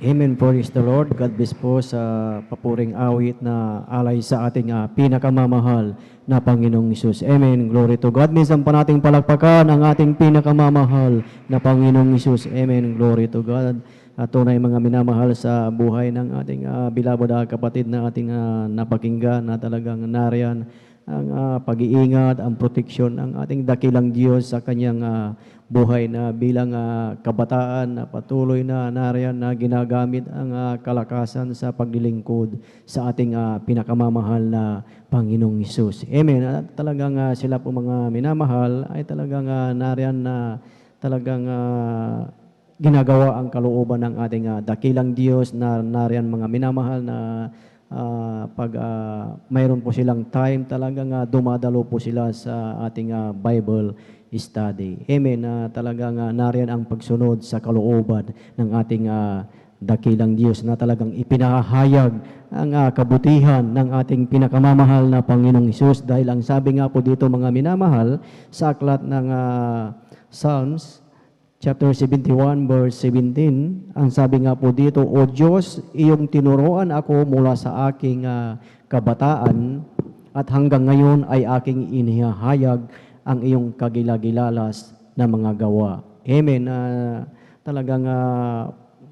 Amen. Praise the Lord. God bless po sa papuring awit na alay sa ating pinakamamahal na Panginoong Isus. Amen. Glory to God. Minsan pa nating palakpakan ang ating pinakamamahal na Panginoong Isus. Amen. Glory to God. At tunay mga minamahal sa buhay ng ating beloved kapatid na ating napakinggan na talagang nariyan ang pag-iingat, ang proteksyon ng ating dakilang Diyos sa kanyang buhay na bilang kabataan na patuloy na nariyan na ginagamit ang kalakasan sa paglilingkod sa ating pinakamamahal na Panginoong Hesus. Amen. At talagang sila po mga minamahal ay talagang nariyan na talagang ginagawa ang kalooban ng ating dakilang Diyos na nariyan mga minamahal na pag mayroon po silang time, talagang dumadalo po sila sa ating Bible study. Amen. Talagang nariyan ang pagsunod sa kalooban ng ating dakilang Diyos na talagang ipinahayag ang kabutihan ng ating pinakamamahal na Panginoong Hesus, dahil ang sabi nga po dito, mga minamahal, sa aklat ng Psalms chapter 71 verse 17, ang sabi nga po dito, O Diyos, iyong tinuruan ako mula sa aking kabataan at hanggang ngayon ay aking inihahayag ang iyong kagilagilalas na mga gawa. Amen. Talagang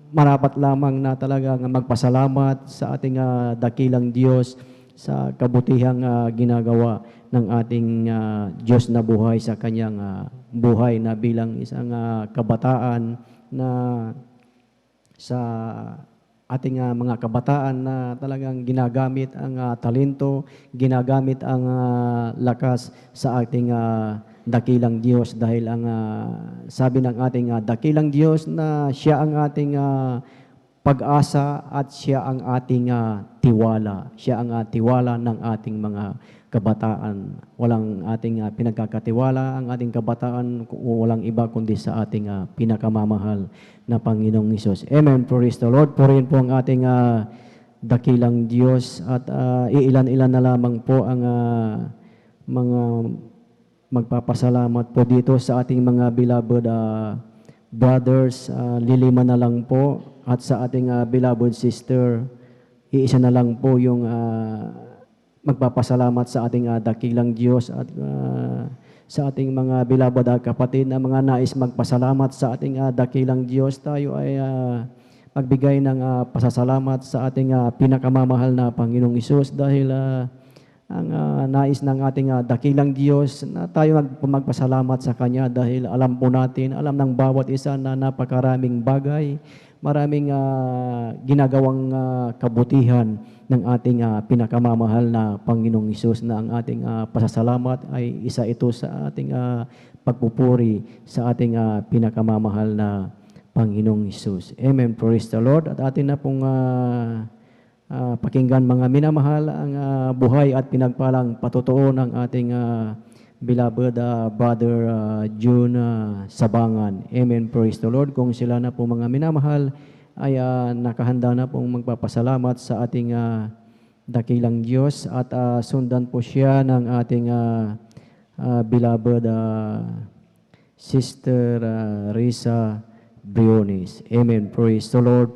marapat lamang na talagang magpasalamat sa ating dakilang Diyos sa kabutihang ginagawa ng ating Diyos na buhay sa kanyang buhay na bilang isang kabataan na sa ating mga kabataan na talagang ginagamit ang talento, ginagamit ang lakas sa ating dakilang Diyos, dahil ang sabi ng ating dakilang Diyos na siya ang ating pag-asa at siya ang ating tiwala. Siya ang tiwala ng ating mga kabataan. Walang ating pinagkakatiwala ang ating kabataan, walang iba kundi sa ating pinakamamahal na Panginoong Hesus. Amen. Praise the Lord. Purihin po ang ating dakilang Diyos at iilan-ilan na lamang po ang mga magpapasalamat po dito sa ating mga beloved brothers. Lilima na lang po, at sa ating beloved sister, iisa na lang po yung magpapasalamat sa ating dakilang Diyos, at sa ating mga beloved kapatid na mga nais magpasalamat sa ating dakilang Diyos. Tayo ay magbigay ng pasasalamat sa ating pinakamamahal na Panginoong Hesus, dahil ang nais ng ating dakilang Diyos na tayo magpasalamat sa Kanya, dahil alam po natin, alam ng bawat isa na napakaraming bagay, maraming ginagawang kabutihan ng ating pinakamamahal na Panginoong Hesus, na ang ating pasasalamat ay isa ito sa ating pagpupuri sa ating pinakamamahal na Panginoong Hesus. Amen. Praise the Lord. At atin na pong pakinggan, mga minamahal, ang buhay at pinagpalang patutuo ng ating beloved brother June Sabangan. Amen. Praise the Lord. Kung sila na po, mga minamahal, ay nakahanda na pong magpapasalamat sa ating dakilang Diyos, at sundan po siya ng ating beloved Sister Risa Briones. Amen. Praise the Lord.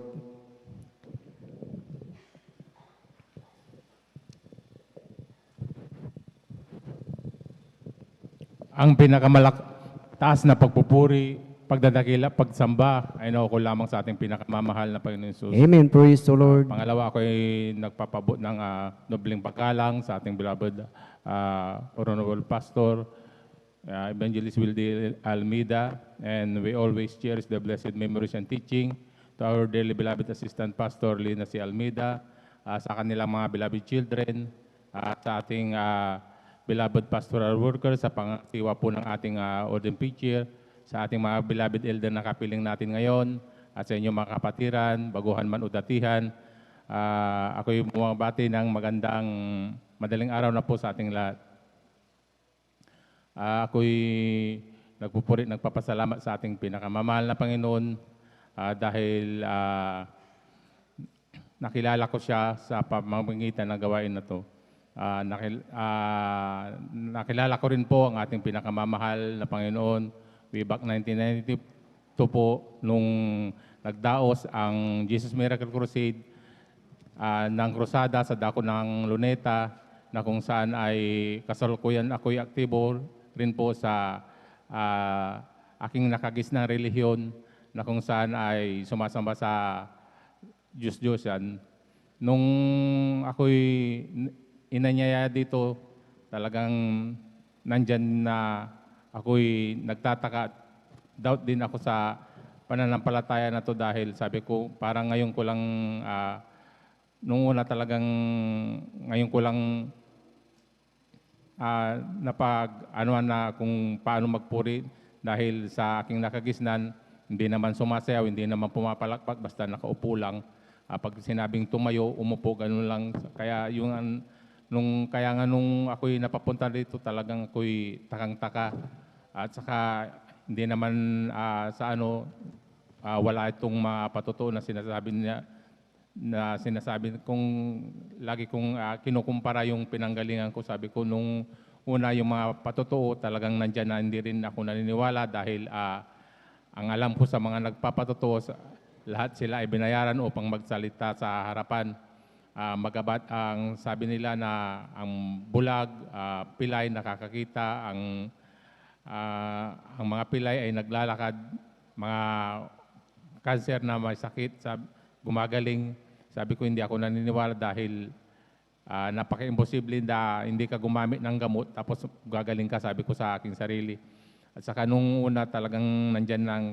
Ang taas na pagpupuri, pagdadakila, pagsamba ay nakuko lamang sa ating pinakamamahal na Panginoon Jesus. Amen. Praise the Lord. Pangalawa, ako ay nagpapabot ng nobling paggalang sa ating beloved Honorable Pastor, Evangelist Wildy Almeida, and we always cherish the blessed memories and teaching to our dearly beloved Assistant Pastor Lina C. Almeida, sa kanilang mga beloved children, at sa ating beloved pastoral workers, sa pangasiwa po ng ating ordained preacher, sa ating mga beloved elder na kapiling natin ngayon, at sa inyong mga kapatiran, baguhan man o datihan. Ako'y bumabati ng magandang madaling araw na po sa ating lahat. Ako'y nagpapasalamat sa ating pinakamamahal na Panginoon dahil nakilala ko siya sa pamamagitan ng gawain na to. Nakilala ko rin po ang ating pinakamamahal na Panginoon way back 1992 po, nung nagdaos ang Jesus Miracle Crusade ng krusada sa dako ng Luneta, na kung saan ay kasalukuyan ako'y aktibo rin po sa aking nakagisnang relihiyon, na kung saan ay sumasamba sa Diyos-Diyosan. Nung ako'y inanyaya dito, talagang nandyan na ako'y nagtataka, doubt din ako sa pananampalataya na to, dahil sabi ko, parang ngayon ko lang, nung una talagang, ngayon ko lang napag-anuan na kung paano magpuri, dahil sa aking nakagisnan, hindi naman sumasayaw, hindi naman pumapalakpak, basta nakaupo lang. pag sinabing tumayo, umupo, ganun lang. Kaya kaya nga nung ako'y napapunta dito, talagang ako'y takang-taka. At saka hindi naman wala itong mga patotoo na sinasabi niya, na sinasabi kong lagi kong kinukumpara yung pinanggalingan ko. Sabi ko nung una yung mga patotoo talagang nandyan na hindi rin ako naniniwala dahil ang alam ko sa mga nagpapatotoo, lahat sila ay binayaran upang magsalita sa harapan. Magabat ang sabi nila na ang bulag, pilay nakakakita, ang mga pilay ay naglalakad, mga cancer na may sakit, gumagaling. Sabi ko hindi ako naniniwala dahil napaka-imposible na hindi ka gumamit ng gamot tapos gagaling ka, sabi ko sa aking sarili. At saka nung una talagang nandyan ng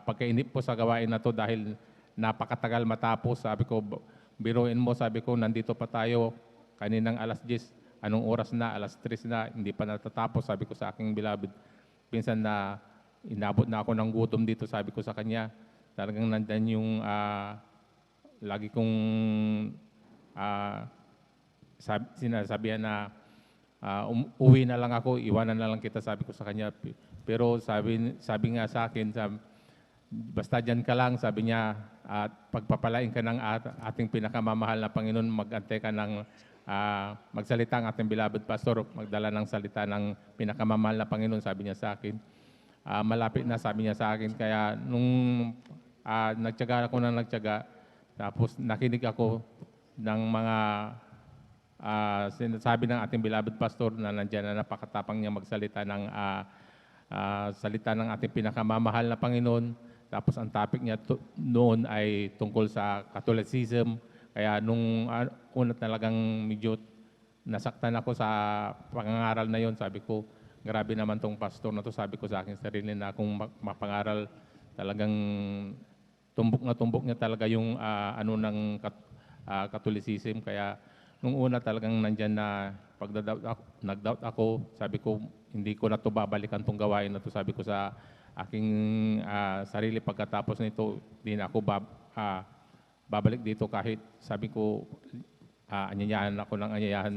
pagkainip po sa gawain na to dahil napakatagal matapos. Sabi ko, biruin mo, sabi ko, nandito pa tayo kaninang alas 10. Anong oras na? Alas 3 na, hindi pa natatapos, sabi ko sa aking beloved. Pinsan na inabot na ako ng gutom dito, sabi ko sa kanya. Talagang nandyan yung lagi kong sinasabihan na uwi na lang ako, iwanan na lang kita, sabi ko sa kanya. Pero sabi nga sa akin, basta dyan ka lang, sabi niya, at pagpapalain ka ng ating pinakamamahal na Panginoon, mag-antay ka ng magsalita ang ating beloved pastor, magdala ng salita ng pinakamamahal na Panginoon, sabi niya sa akin. Malapit na, sabi niya sa akin. Kaya nung nagtiyaga ako ng nagtiyaga, tapos nakinig ako ng mga sinasabi ng ating beloved pastor na nandiyan na napakatapang niya magsalita ng salita ng ating pinakamamahal na Panginoon. Tapos ang topic niya noon ay tungkol sa Catholicism. Kaya nung una talagang medyo nasaktan ako sa pangangaral na yon. Sabi ko, grabe naman tong pastor na to, sabi ko sa aking sarili, na kung mapangaral talagang tumbok niya talaga yung ng Catholicism. Kaya nung una talagang nandyan na nag-doubt ako, sabi ko, hindi ko na to babalikan tong gawain na to, sabi ko sa aking sarili. Pagkatapos nito, hindi na ako babalik dito kahit sabi ko, anyayahan ako ng anyayahan,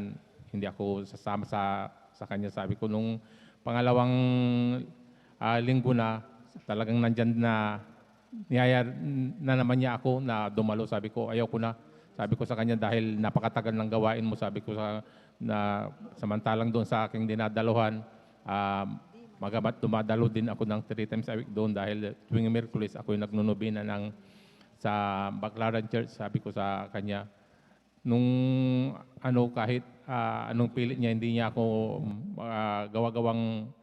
hindi ako sasama sa kanya. Sabi ko nung pangalawang linggo na, talagang nandyan na niyaya na naman niya ako na dumalo. Sabi ko, ayaw ko na. Sabi ko sa kanya, dahil napakatagal ng gawain mo, sabi ko na samantalang doon sa aking dinadaluhan, magamat dumadalo din ako ng 3 times a week doon dahil tuwing Miyerkules ako'y nagnunubina sa Baclaran Church. Sabi ko sa kanya, nung kahit anong pilit niya, hindi niya ako gawa-gawang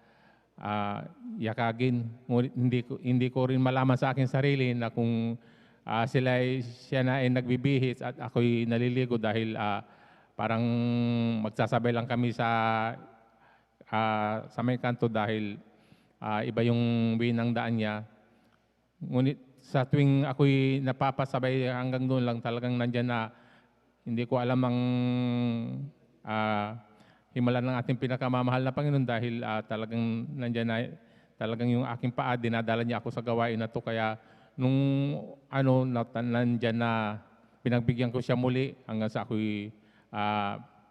yakagin. Ngunit hindi ko rin malaman sa aking sarili na kung siya na ay nagbibihis at ako'y naliligo dahil parang magsasabay lang kami sa may kanto dahil iba yung winang daan niya. Ngunit sa tuwing ako'y napapasabay hanggang doon lang, talagang nandyan na hindi ko alam ang himala ng ating pinakamamahal na Panginoon dahil talagang nandyan na, talagang yung aking paa, dinadala niya ako sa gawain na to. Kaya nung nandyan na, pinagbigyan ko siya muli hanggang sa ako'y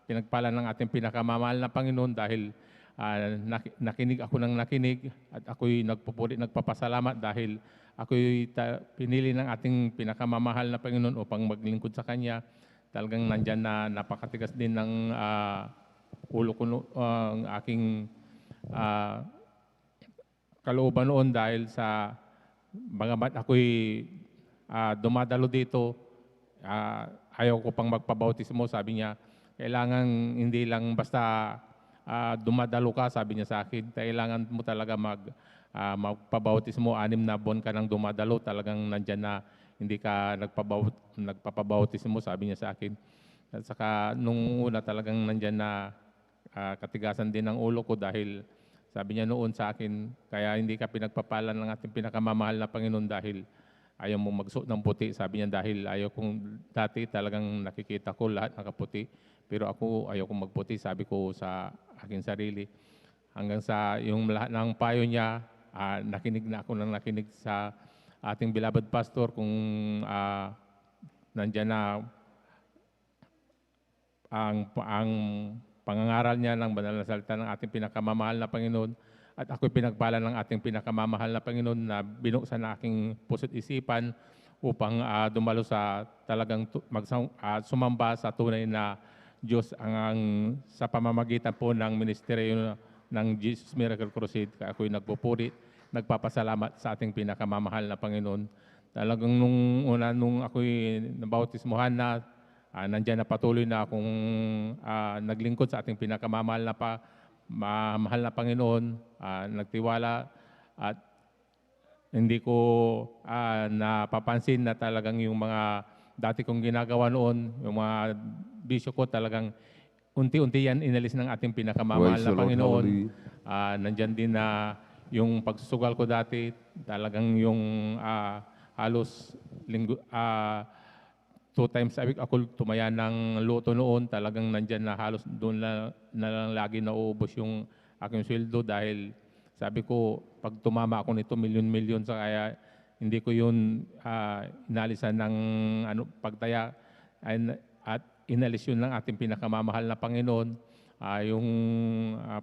pinagpala ng ating pinakamamahal na Panginoon dahil nakinig ako ng nakinig at ako'y nagpapasalamat dahil ako'y pinili ng ating pinakamamahal na Panginoon upang maglingkod sa Kanya. Talagang nandyan na napakatigas din ng ulo ko, ang aking kalooban noon dahil sa bagamat ako'y dumadalo dito, ayaw ko pang magpabautismo. Sabi niya, kailangan hindi lang basta dumadalo ka, sabi niya sa akin, kailangan mo talaga magpabautismo. 6 na buwan ka nang dumadalo, talagang nandyan na hindi ka nagpapabautismo, sabi niya sa akin. At saka nung una talagang nandyan na katigasan din ng ulo ko dahil sabi niya noon sa akin, kaya hindi ka pinagpapalan ng ating pinakamamahal na Panginoon dahil ayaw mo magsuot ng puti. Sabi niya dahil ayaw kong dati talagang nakikita ko lahat nakaputi, pero ako ayaw kong magputi, sabi ko sa aking sarili. Hanggang sa yung lahat ng payo niya, nakinig na ako ng nakinig sa ating beloved pastor kung nandyan na ang pangangaral niya ng banal na salita ng ating pinakamamahal na Panginoon, at ako'y pinagpala ng ating pinakamamahal na Panginoon na binuksan na aking puso't isipan upang dumalo sa talagang sumamba sa tunay na Diyos sa pamamagitan po ng ministeryo ng Jesus Miracle Crusade. Kaya ako'y nagpupuri, nagpapasalamat sa ating pinakamamahal na Panginoon. Talagang nung ako'y nabautismuhan na, nandyan na patuloy na akong naglingkod sa ating pinakamamahal na mahal na Panginoon, nagtiwala, at hindi ko napapansin na talagang yung mga dati kong ginagawa noon, yung mga bisyo ko, talagang unti-unti yan inalis ng ating pinakamamahal na Panginoon. Nandyan din na yung pagsusugal ko dati, talagang yung halos 2 times a week ako tumaya ng luto noon, talagang nandyan na halos doon na lang lagi nauubos yung aking sweldo dahil sabi ko, pag tumama ako nito, milyon-milyon, sa kaya hindi ko yun inalisan ng pagtaya, at inalis yun ng ating pinakamamahal na Panginoon. Yung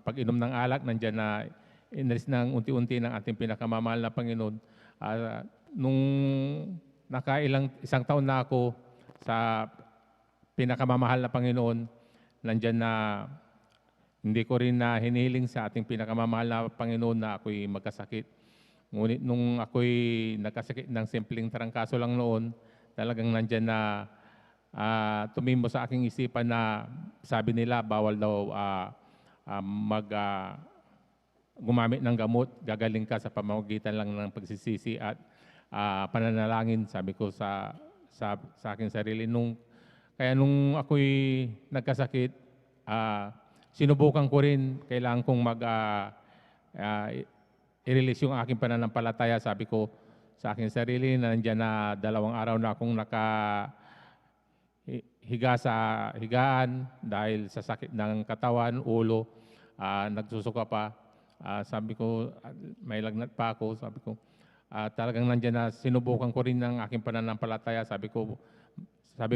pag-inom ng alak, nandyan na inalis ng unti-unti ng ating pinakamamahal na Panginoon. Nung isang taon na ako sa pinakamamahal na Panginoon, nandyan na hindi ko rin na hinihiling sa ating pinakamamahal na Panginoon na ako'y magkasakit. Ngunit nung ako'y nagkasakit ng simpleng tarangkaso lang noon, talagang nandyan na tumimbo sa aking isipan na sabi nila bawal daw gumamit ng gamot, gagaling ka sa pamamagitan lang ng pagsisisi at pananalangin, sabi ko sa aking sarili. Kaya nung ako'y nagkasakit, sinubukan ko rin, kailangan kong i-release yung aking pananampalataya. Sabi ko sa aking sarili na nandyan na 2 araw na akong nakahiga sa higaan dahil sa sakit ng katawan, ulo, nagsusuka pa. Sabi ko, may lagnat pa ako. Sabi ko, talagang nandyan na sinubukan ko rin ng aking pananampalataya. Sabi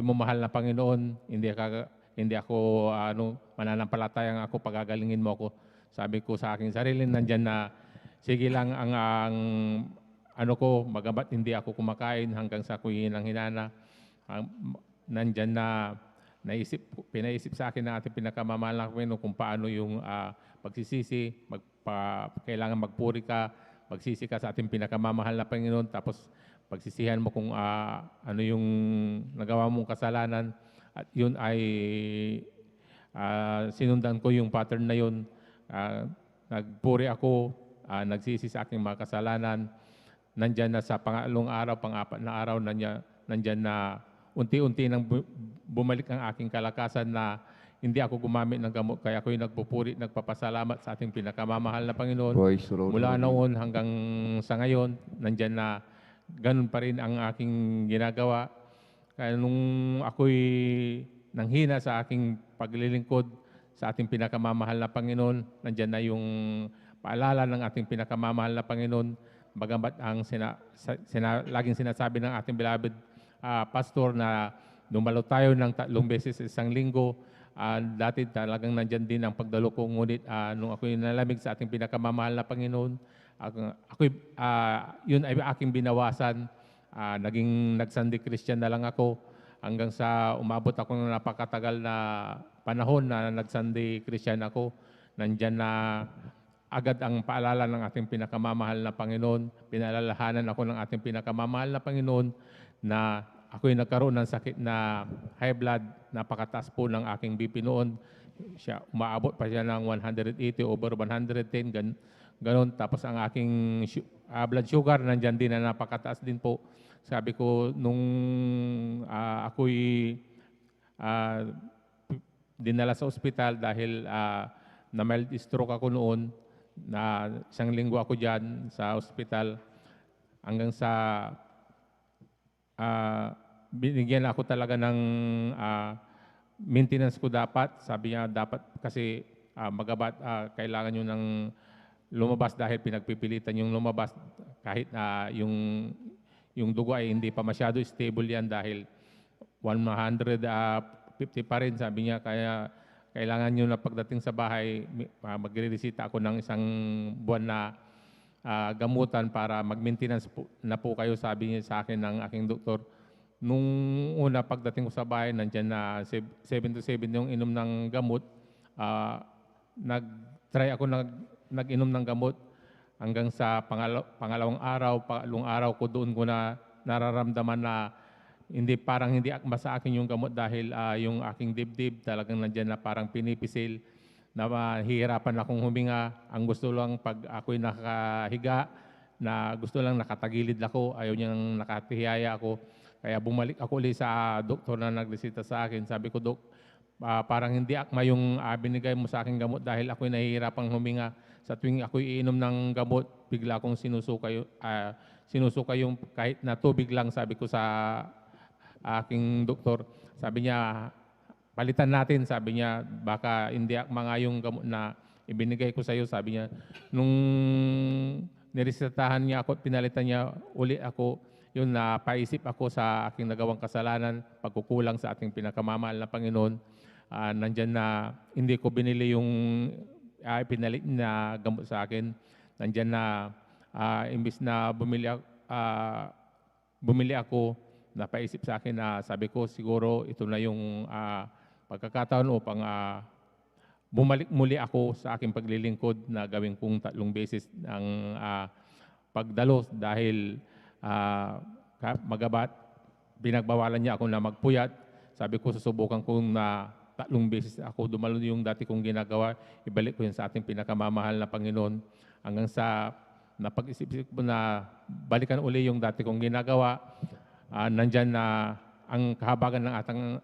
mo, mahal na Panginoon, hindi ako mananampalataya ako, pagagalingin mo ako. Sabi ko sa aking sarili, nandyan na, sige lang ang magabat hindi ako kumakain hanggang sa ako'y hinang-hinana. Nandyan na pinaisip sa akin ng ating pinakamamahal na Panginoon kung paano yung pagsisisi, kailangan magpuri ka, magsisi ka sa ating pinakamamahal na Panginoon, tapos pagsisihan mo kung ano yung nagawa mong kasalanan, at yun ay sinundan ko yung pattern na yun. Nagpuri ako, nagsisi sa aking mga kasalanan. Nandyan na sa pangalong araw, pang-apat na araw, nandyan na unti-unti nang bumalik ang aking kalakasan na hindi ako gumamit ng gamot. Kaya ako'y nagpupuri, nagpapasalamat sa ating pinakamamahal na Panginoon. Mula noon hanggang sa ngayon, nandyan na ganun pa rin ang aking ginagawa. Kaya nung ako'y nanghina sa aking paglilingkod sa ating pinakamamahal na Panginoon, nandyan na yung paalala ng ating pinakamamahal na Panginoon. Bagamat ang laging sinasabi ng ating beloved pastor na dumalo tayo ng 3 beses sa isang linggo. Dati talagang nandyan din ang pagdalo ko, ngunit nung ako'y nalamig sa ating pinakamamahal na Panginoon, yun ay aking binawasan. Naging nagsandi Christian na lang ako hanggang sa umabot ako ng napakatagal na panahon na nagsandi Christian ako. Nandyan na agad ang paalala ng ating pinakamamahal na Panginoon. Pinalalahanan ako ng ating pinakamamahal na Panginoon na ako'y nagkaroon ng sakit na high blood. Napakataas po ng aking BP noon. Umaabot pa siya ng 180 over 110, ganon. Tapos ang aking blood sugar, nandyan din na napakataas din po. Sabi ko, nung ako'y dinala sa ospital dahil na mild stroke ako noon, na 1 linggo ako dyan sa ospital, hanggang sa binigyan ako talaga ng maintenance ko dapat. Sabi niya, dapat kasi magabat, kailangan nyo ng lumabas dahil pinagpipilitan yung lumabas kahit yung dugo ay hindi pa masyado stable yan dahil 150 pa rin, sabi niya, kaya kailangan nyo na pagdating sa bahay, magre-resita ako ng isang buwan na gamutan para mag-maintenance na po kayo, sabi niya sa akin ng aking doktor. Nung una pagdating ko sa bahay, nandyan na 7 to 7 yung inom ng gamot. Nag-try ako nag-inom ng gamot hanggang sa pangalawang araw ko doon ko na nararamdaman na parang hindi akma sa akin yung gamot dahil yung aking dibdib talagang nandyan na parang pinipisil na mahihirapan akong huminga. Ang gusto lang pag ako'y nakahiga, na gusto lang nakatagilid ako, ayaw niyang nakatihiyaya ako. Kaya bumalik ako ulit sa doktor na nagresita sa akin. Sabi ko, Dok, parang hindi akma yung binigay mo sa aking gamot dahil ako'y nahihirapang huminga. Sa tuwing ako'y iinom ng gamot, bigla akong sinusuka yung kahit na tubig lang, sabi ko sa aking doktor. Sabi niya, palitan natin, sabi niya, baka hindi akma nga yung gamot na ibinigay ko sa iyo, sabi niya. Nung niresetahan niya ako, pinalitan niya uli ako, yun na paisip ako sa aking nagawang kasalanan, pagkukulang sa ating pinakamamahal na Panginoon. Nandyan na hindi ko binili yung pinalit na gamot sa akin. Nandyan na imbis na bumili ako, napaisip sa akin na sabi ko siguro ito na yung pagkakataon upang bumalik muli ako sa aking paglilingkod na gawin kong 3 beses ang pagdalo dahil magabat pinagbawalan niya ako na magpuyat. Sabi ko susubukan kong na 3 beses ako dumalo yung dati kong ginagawa, ibalik ko yun sa ating pinakamamahal na Panginoon hanggang sa napag-isip ko na balikan uli yung dati kong ginagawa. Nandyan na ang kahabagan ng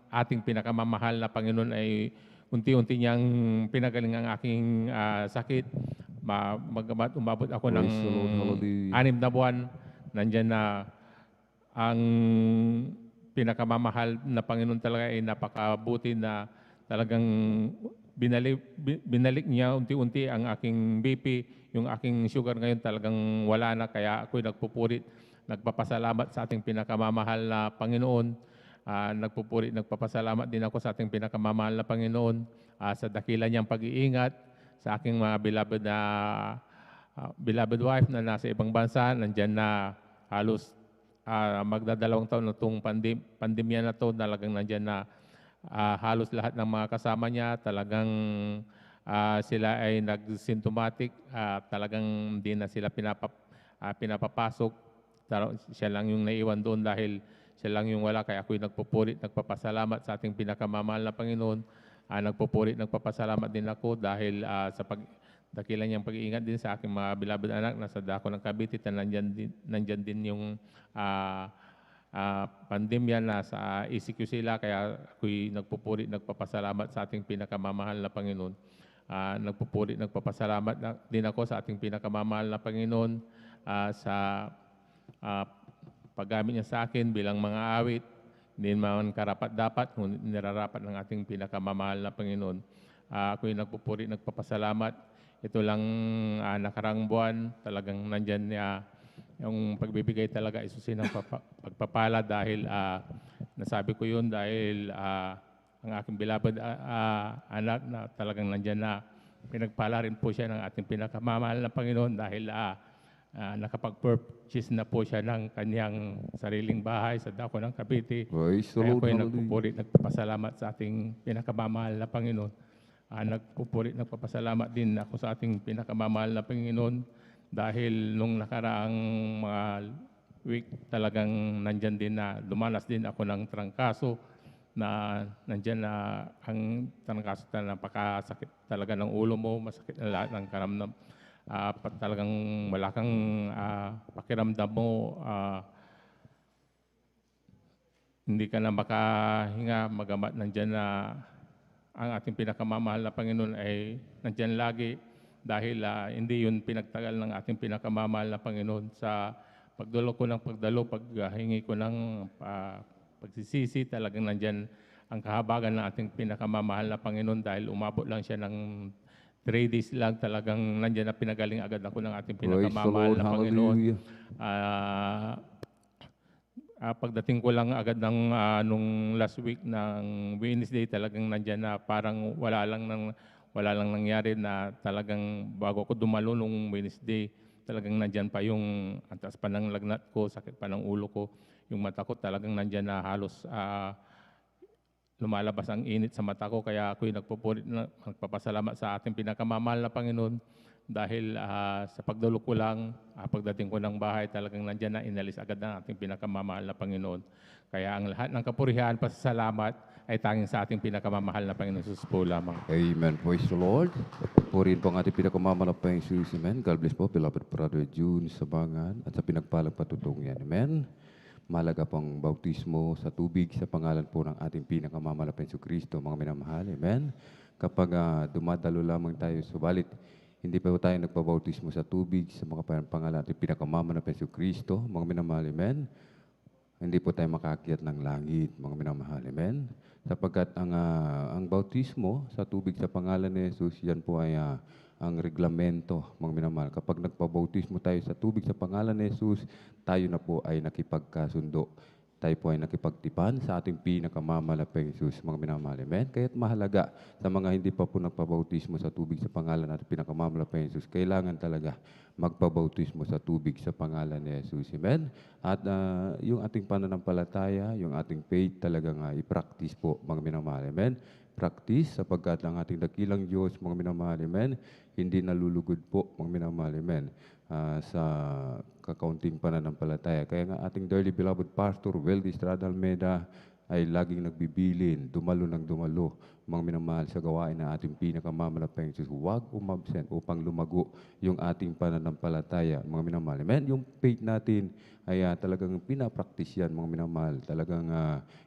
ating pinakamamahal na Panginoon ay unti-unti niyang pinagaling ang aking sakit. Umabot ako ng 6 na buwan. Nandyan na ang pinakamamahal na Panginoon talaga ay napakabuti na talagang binalik niya unti-unti ang aking BP. Yung aking sugar ngayon talagang wala na, kaya ako'y nagpupurit. Nagpapasalamat sa ating pinakamamahal na Panginoon. Nagpapasalamat din ako sa ating pinakamamahal na Panginoon sa dakila niyang pag-iingat sa aking mga beloved wife na nasa ibang bansa. Nandyan na halos magdadalawang taon na itong pandemya na ito. Talagang nandyan na halos lahat ng mga kasama niya. Talagang sila ay nag-symptomatic. Talagang hindi na sila pinapapasok. Siya lang yung naiwan doon dahil siya lang yung wala, kaya ako'y nagpupurit, nagpapasalamat sa ating pinakamamahal na Panginoon. Nagpupurit, nagpapasalamat din ako dahil sa dakilan niyang pag-iingat din sa aking mga beloved anak na sa dako ng Cavite na nandyan din yung pandemya na sa ECQ sila, kaya ako'y nagpupurit, nagpapasalamat sa ating pinakamamahal na Panginoon. Nagpupurit, nagpapasalamat din ako sa ating pinakamamahal na Panginoon sa paggamit niya sa akin bilang mga awit, hindi man karapat-dapat, ngunit nirarapat ng ating pinakamamahal na Panginoon. Ako'y nagpupuri, nagpapasalamat. Ito lang nakarang buwan, talagang nandyan yung pagbibigay talaga isusin ng pagpapala dahil nasabi ko yun dahil ang aking beloved anak na talagang nandyan na pinagpala rin po siya ng ating pinakamamahal na Panginoon dahil nakapag-purchase na po siya ng kanyang sariling bahay sa dako ng Cavite. Kaya ako'y nagpupurit, nagpapasalamat sa ating pinakamamahal na Panginoon. Nagpupurit, nagpapasalamat din ako sa ating pinakamamahal na Panginoon dahil nung nakaraang mga week talagang nandyan din na dumanas din ako ng trangkaso na nandyan na ang trangkaso na napakasakit talaga ng ulo mo, masakit na lahat ng karamdam. Talagang wala kang pakiramdam mo, hindi ka na makahinga, magamat nandyan na ang ating pinakamamahal na Panginoon ay nandyan lagi dahil hindi yun pinagtagal ng ating pinakamamahal na Panginoon sa pagdalo ko ng paghingi ko ng pagsisisi, talagang nandyan ang kahabagan ng ating pinakamamahal na Panginoon dahil umabot lang siya ng 3 days lang, talagang nandyan na pinagaling agad ako ng ating pinakamamahal na Panginoon. pagdating ko lang agad ng nung last week ng Wednesday, talagang nandyan na, parang wala lang nangyari, na talagang bago ko dumalo nung Wednesday, talagang nandyan pa yung antas pa ng lagnat ko, sakit pa ng ulo ko, yung mata ko talagang nandyan na, halos lumalabas ang init sa mata ko. Kaya ako'y nagpapasalamat sa ating pinakamamahal na Panginoon, dahil sa pagdalo ko lang, pagdating ko ng bahay, talagang nandyan na, inalis agad ng ating pinakamamahal na Panginoon. Kaya ang lahat ng kapurihan, pasasalamat ay tanging sa ating pinakamamahal na Panginoon Jesus po lamang. Amen. Praise the Lord. Purihin po ang ating pinakamamahal na Panginoon Jesus. Amen. God bless po, beloved brother June Sabangan, at sa pinagpalang patutong yan. Amen. Mahalaga pong bautismo sa tubig sa pangalan po ng ating pinakamamahal na Panginoon Kristo, mga minamahal. Amen. Kapag dumadalo lamang tayo, subalit hindi pa po tayo nagpabautismo sa tubig sa mga pangalan at pinakamamahal na Panginoon Kristo, mga minamahal, amen, hindi po tayo makaakyat ng langit, mga minamahal, amen. Sapagkat ang bautismo sa tubig sa pangalan ni Jesus, yan po ay ang reglamento, mga minamahal. Kapag nagpabautismo tayo sa tubig sa pangalan ni Jesus, tayo na po ay nakipagkasundo. Tayo po ay nakipagtipan sa ating pinakamamahal na Jesus, mga minamahal. Amen? Kaya't mahalaga sa mga hindi pa po nagpabautismo sa tubig sa pangalan at pinakamamahal na Jesus, kailangan talaga magpabautismo sa tubig sa pangalan ni Jesus. Amen? At yung ating pananampalataya, yung ating faith talagang i-practice po, mga minamahal. Amen? Practice sapagkat ang ating dakilang Diyos, mga minamahal. Amen? Hindi nalulugod po, mga minamahal. Amen? Sa kakaunting pananampalataya. Kaya nga ating dearly beloved Pastor Weldy Estrada Almeda ay laging nagbibilin, dumalo ng dumalo, mga minamahal, sa gawain na ating pinakamamahal na Panginoon. Huwag umabsent upang lumago yung ating pananampalataya, mga minamahal. Amen? Yung faith natin ay talagang pinapraktis yan, mga minamahal. Talagang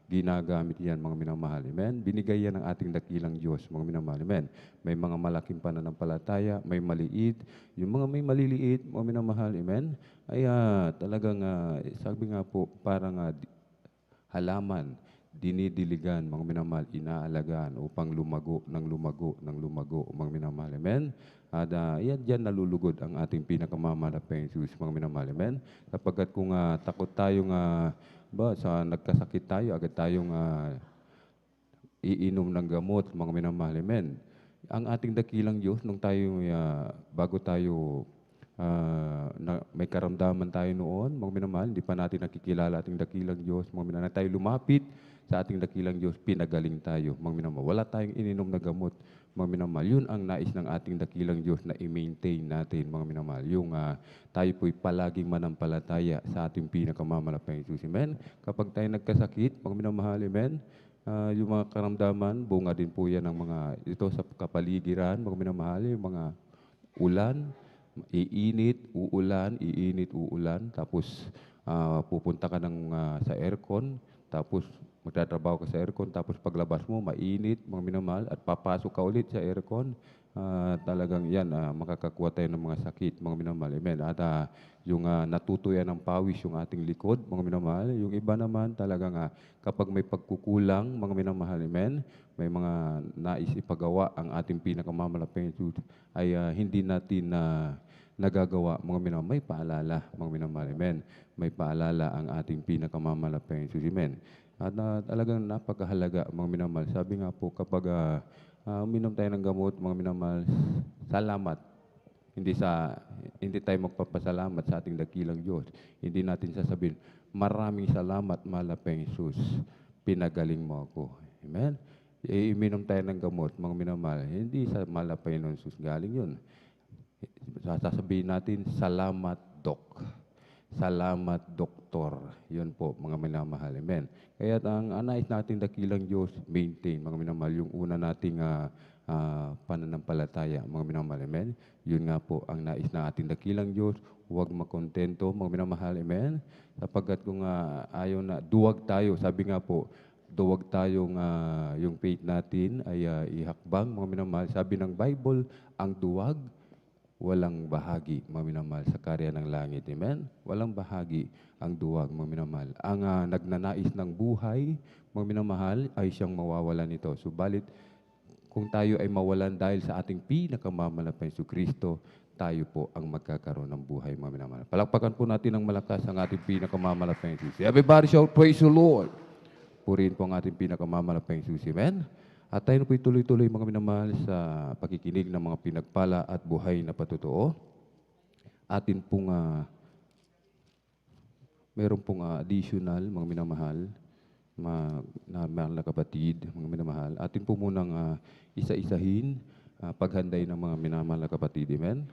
ginagamit yan, mga minamahal. Amen? Binigay yan ng ating dakilang Diyos, mga minamahal. Amen? May mga malaking pananampalataya, may maliit. Yung mga may maliliit, mga minamahal, amen, ay talagang, sabi nga po, parang halaman, dinidiligan, mga minamahal, inaalagaan upang lumago, mga minamahal. Amen? At yan dyan nalulugod ang ating pinakamamahal na Panginoon, mga minamahal. Amen? Sapagkat kung takot tayong, sa nagkasakit tayo, agad tayong iinom ng gamot, mga minamahal. Amen? Ang ating dakilang Diyos, nung tayo, bago tayo may karamdaman tayo noon, mga minamahal, hindi pa natin nakikilala ating dakilang Diyos, mga minamahal, tayo lumapit sa ating dakilang Diyos, pinagaling tayo, mga minamahal. Wala tayong ininom na gamot, mga minamahal. Yun ang nais ng ating dakilang Diyos na i-maintain natin, mga minamahal. Yung tayo po'y palaging manampalataya sa ating pinakamamahal na Panginoon. Amen? Kapag tayo nagkasakit, mga minamahal, amen, yung mga karamdaman, bunga din po yan ng mga, ito sa kapaligiran, mga minamahal, yung mga ulan, iinit, uulan, tapos pupunta ka sa aircon, tapos magtatrabaho ka sa aircon, tapos paglabas mo, mainit, mga minamahal, at papasok ka ulit sa aircon, talagang yan, makakakuha tayo ng mga sakit, mga minamahal. Amen. At yung natutuya ng pawis yung ating likod, mga minamahal. Yung iba naman talagang kapag may pagkukulang, mga minamahal, amen, may mga nais ipagawa ang ating pinakamamahal na Panginoon, ay hindi natin nagagawa, mga minamahal. May paalala, mga minamahal, amen. May paalala ang ating pinakamamahal na Panginoon, amen. At talagang napakahalaga, mga minamahal. Sabi nga po, kapag uminom tayo ng gamot, mga minamahal, salamat. Hindi tayo magpapasalamat sa ating dakilang Diyos. Hindi natin sasabihin, maraming salamat, mahal na Panginoon, pinagaling mo ako. Amen? Iinom tayo ng gamot, mga minamahal, hindi sa mahal na Panginoon Jesus galing yun. Sasabihin natin, salamat, Dok. Salamat, Doktor. Yun po, mga minamahal. Amen. Kaya ang nais natin dakilang Diyos, maintain, mga minamahal, yung una nating pananampalataya, mga minamahal. Amen. Yun nga po, ang nais na ating dakilang Diyos, huwag makontento, mga minamahal. Amen. Sapagkat kung ayaw na, duwag tayo, sabi nga po, duwag tayong yung faith natin ay ihakbang, mga minamahal. Sabi ng Bible, ang duwag, walang bahagi, mga minamahal, sa karya ng langit. Amen? Walang bahagi ang duwag, mga minamahal. Ang nagnanais ng buhay, mga minamahal, ay siyang mawawalan nito. Subalit, kung tayo ay mawalan dahil sa ating pinakamamahal na Panginoon Kristo, tayo po ang magkakaroon ng buhay, mga minamahal. Palakpakan po natin ng malakas ang ating pinakamamalapang susi. Everybody shout, praise the Lord. Purihin po ang ating pinakamamalapang susi. Amen? At tayo po tuloy-tuloy, mga minamahal, sa pakikinig ng mga pinagpala at buhay na patotoo. Atin pong, meron pong additional, mga minamahal, na mahal na kapatid, mga minamahal. Atin po munang isa-isahin paghanday ng mga minamahal na kapatid. Amen?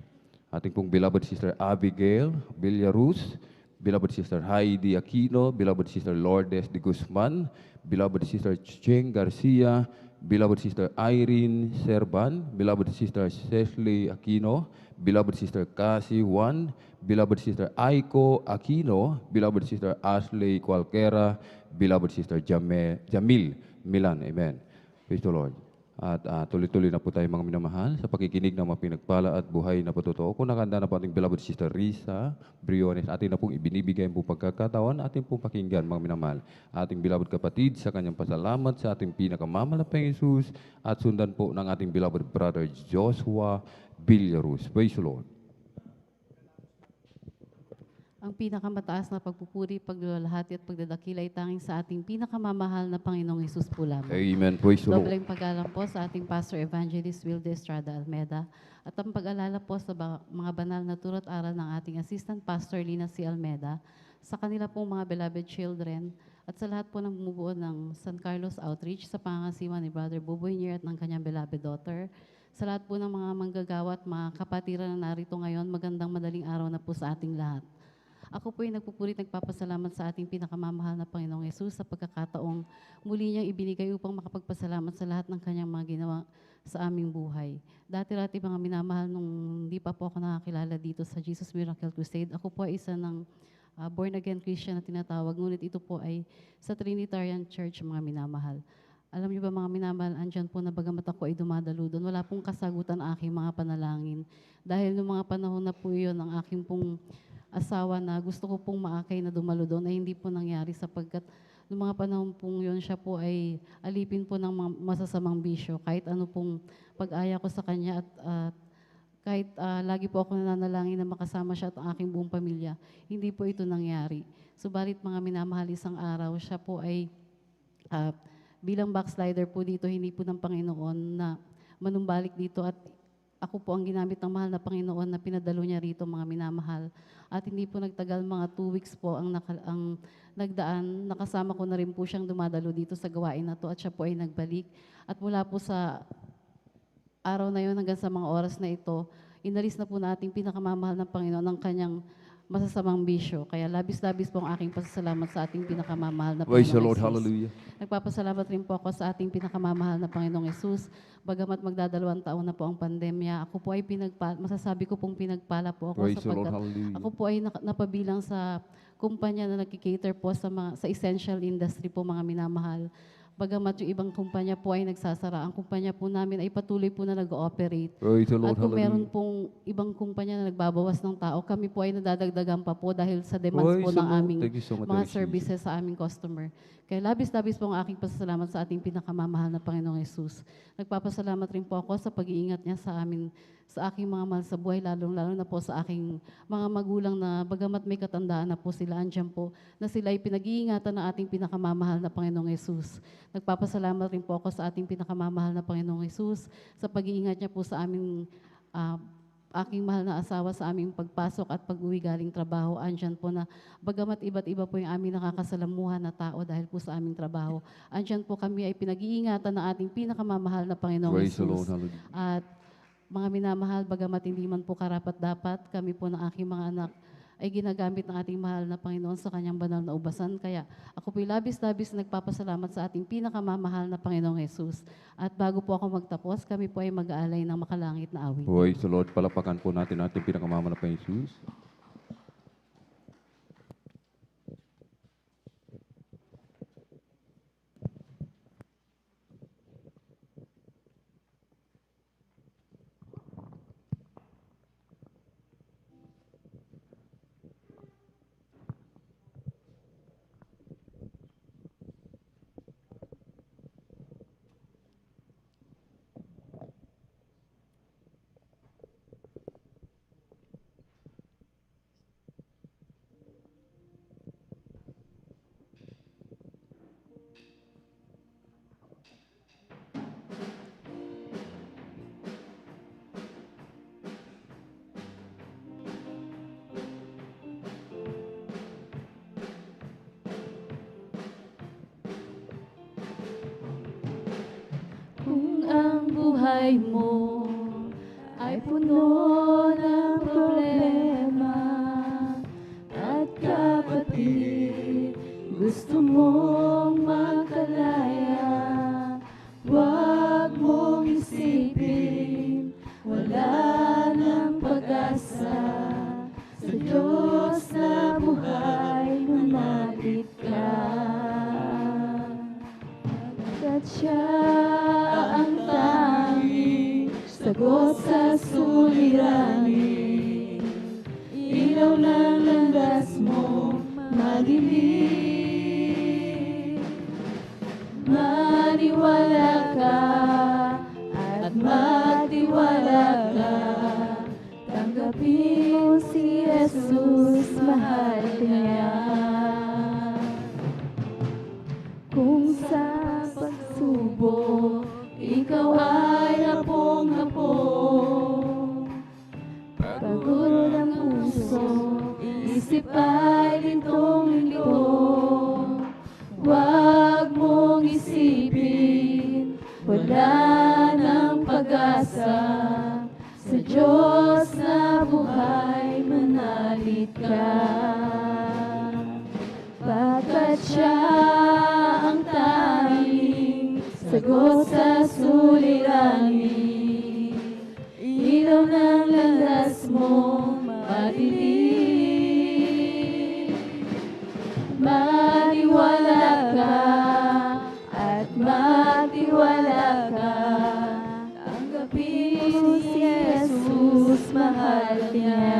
Ating pong beloved Sister Abigail Villaruz, beloved Sister Heidi Aquino, beloved Sister Lourdes de Guzman, beloved Sister Cheng Garcia, beloved Sister Irene Serban, beloved Sister Cecily Aquino, beloved Sister Cassie Juan, beloved Sister Aiko Aquino, beloved Sister Ashley Cualquera, beloved Sister Jamil Milan. Amen. Praise the Lord. At tuloy-tuloy na po tayo, mga minamahal, sa pakikinig ng mga pinagpala at buhay na patotoo. Kung nakanda na po ating beloved Sister Risa Briones, atin na pong ibinibigay po pagkakataon, atin pong pakinggan, mga minamahal. Ating beloved kapatid sa kanyang pasalamat sa ating pinakamamalapang Jesus at sundan po ng ating beloved brother Joshua Villaruz. Praise the Lord. Ang pinakamataas na pagpupuri, pagluwalhati at pagdadakila ay tanging sa ating pinakamamahal na Panginoong Hesus po lamang. Amen. Praise the Lord. Dobleng pag-alam po sa ating Pastor Evangelist Wilde Estrada Almeda at ang pag-alala po sa mga banal na turo at aral ng ating Assistant Pastor Lina C. Almeda, sa kanila pong mga beloved children at sa lahat po ng bumubuo ng San Carlos Outreach sa pangangasiwa ni Brother Buboy Nier at ng kanyang beloved daughter. Sa lahat po ng mga manggagawa at mga kapatiran na narito ngayon, magandang madaling araw na po sa ating lahat. Ako po ay nagpupuri at nagpapasalamat sa ating pinakamamahal na Panginoong Hesus sa pagkakataong muli niyang ibinigay upang makapagpasalamat sa lahat ng kanyang mga ginawa sa aming buhay. Dati-rati mga minamahal, nung hindi pa po ako nakakilala dito sa Jesus Miracle Crusade, ako po ay isa ng born-again Christian na tinatawag, ngunit ito po ay sa Trinitarian Church, mga minamahal. Alam niyo ba, mga minamahal, andyan po na bagamat ako ay dumadalo doon, wala pong kasagutan ang aking mga panalangin. Dahil noong mga panahon na po yun, ang aking pong asawa na gusto ko pong maakay na dumalo doon ay hindi po nangyari sapagkat noong mga panahon pong yun, siya po ay alipin po ng masasamang bisyo. Kahit ano pong pag-aya ko sa kanya at kahit lagi po ako nananalangin na makasama siya at ang aking buong pamilya, hindi po ito nangyari. Subalit mga minamahal, isang araw, siya po ay bilang backslider po dito, hindi po ng Panginoon na manumbalik dito at ako po ang ginamit ng mahal na Panginoon na pinadalo niya rito, mga minamahal. At hindi po nagtagal, mga 2 weeks po ang nagdaan. Nakasama ko na rin po siyang dumadalo dito sa gawain na to at siya po ay nagbalik. At mula po sa araw na yun hanggang sa mga oras na ito, inalis na po nating pinakamamahal ng Panginoon ng kanyang masasamang bisyo. Kaya labis-labis po ang aking pasasalamat sa ating pinakamamahal na Praise the Panginoong Lord. Jesus. Hallelujah. Nagpapasalamat rin po ako sa ating pinakamamahal na Panginoong Jesus. Bagamat magdadalawang taon na po ang pandemya, ako po ay masasabi ko pong pinagpala po ako Praise the Lord. sapagkat Hallelujah. ako po ay napabilang sa kumpanya na nagkikater po sa essential industry po, mga minamahal. Bagamat yung ibang kumpanya po ay nagsasara, ang kumpanya po namin ay patuloy po na nag-ooperate. Praise the Lord. At kung meron Hallelujah. pong ibang kumpanya na nagbabawas ng tao, kami po ay nadadagdagan pa po dahil sa demands Praise po the ng Lord. aming Thank you so much, mga Lord services sa aming customer. Kaya labis-labis po ang aking pasasalamat sa ating pinakamamahal na Panginoong Hesus. Nagpapasalamat rin po ako sa pag-iingat niya sa aking mga mahal sa buhay, lalong-lalo na po sa aking mga magulang na bagamat may katandaan na po sila, andyan po na sila ay pinag-iingatan ng ating pinakamamahal na Panginoong Hesus. Nagpapasalamat rin po ako sa ating pinakamamahal na Panginoong Hesus sa pag-iingat niya po sa aming aking mahal na asawa sa aming pagpasok at pag-uwi galing trabaho. Andyan po na bagamat iba't iba po yung aming nakakasalamuhan na tao dahil po sa aming trabaho, andyan po kami ay pinag-iingatan ng ating pinakamamahal na Panginoong Praise the Lord. Hesus. Hallelujah. At mga minamahal, bagamat hindi man po karapat-dapat, kami po ng aking mga anak ay ginagamit ng ating mahal na Panginoon sa kanyang banal na ubasan. Kaya ako po'y labis-labis nagpapasalamat sa ating pinakamamahal na Panginoong Hesus. At bago po ako magtapos, kami po ay mag-aalay ng makalangit na awit. Praise the Lord. Palapakan po natin ating pinakamamahal na Jesus. buhay mo ay puno ng problema at kapatid, gusto mong makalaya, huwag mong isipin, wala nang pag-asa, sa Diyos na buhay manalig ka. At siya ang tanging sagot sa suliranin, ilaw ng landas mo madilim. Maniwala ka at magtiwala ka, tanggapin mo si Jesus, mahal ka niya. Kung sa pagsubok ikaw ay hapong-hapong, pagod ang puso, isip ay lintong-lintong, huwag mong isipin, wala nang pag-asa, sa Diyos na buhay manalig ka. Pagkat siya ang tanging sagot sa suliranin, ilaw ng landas mo madilim. Maniwala ka at magtiwala ka, tanggapin mo si Jesus, mahal niya.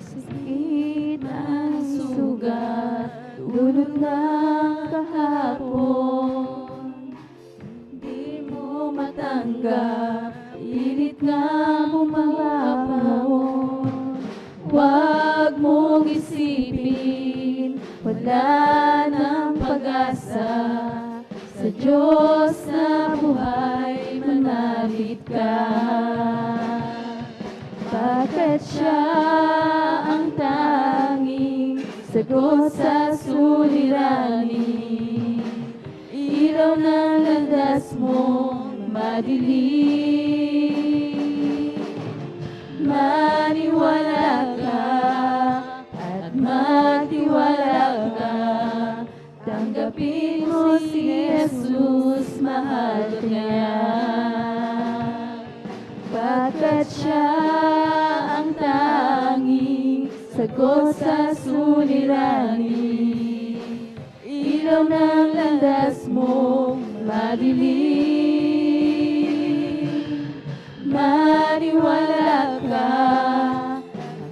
Sakit ang sugat, dulot ng kahapon, di mo matanggap, pilit nga bumabahon. Huwag mong isipin, wala nang pag-asa, sa Diyos na buhay manalig ka. Bakit siya ang tanging sagot sa suliranin, ilaw ng landas mo madilim. Maniwala ka at magtiwala ka, tanggapin mo si Jesus, mahal ka niya. Bakit siya ang tanging sagot sa suliranin, ilaw ng landas mo madilim. Maniwala ka,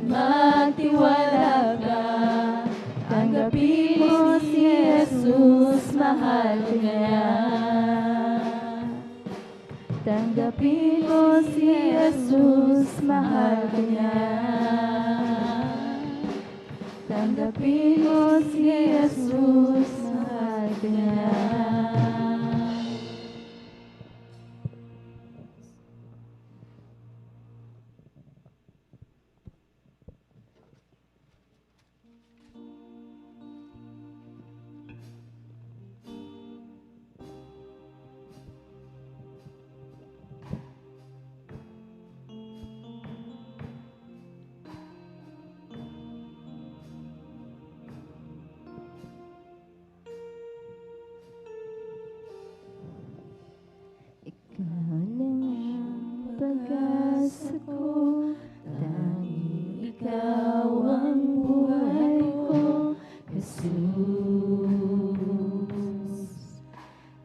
magtiwala ka, tanggapin mo si Jesus, mahal ka niya. Tanggapin mo si Jesus, mahal ka niya. Tanggapin mo si Jesus, mahal ka niya. Ikaw lang ang pag-asa ko, tanging ikaw ang buhay ko, Jesus.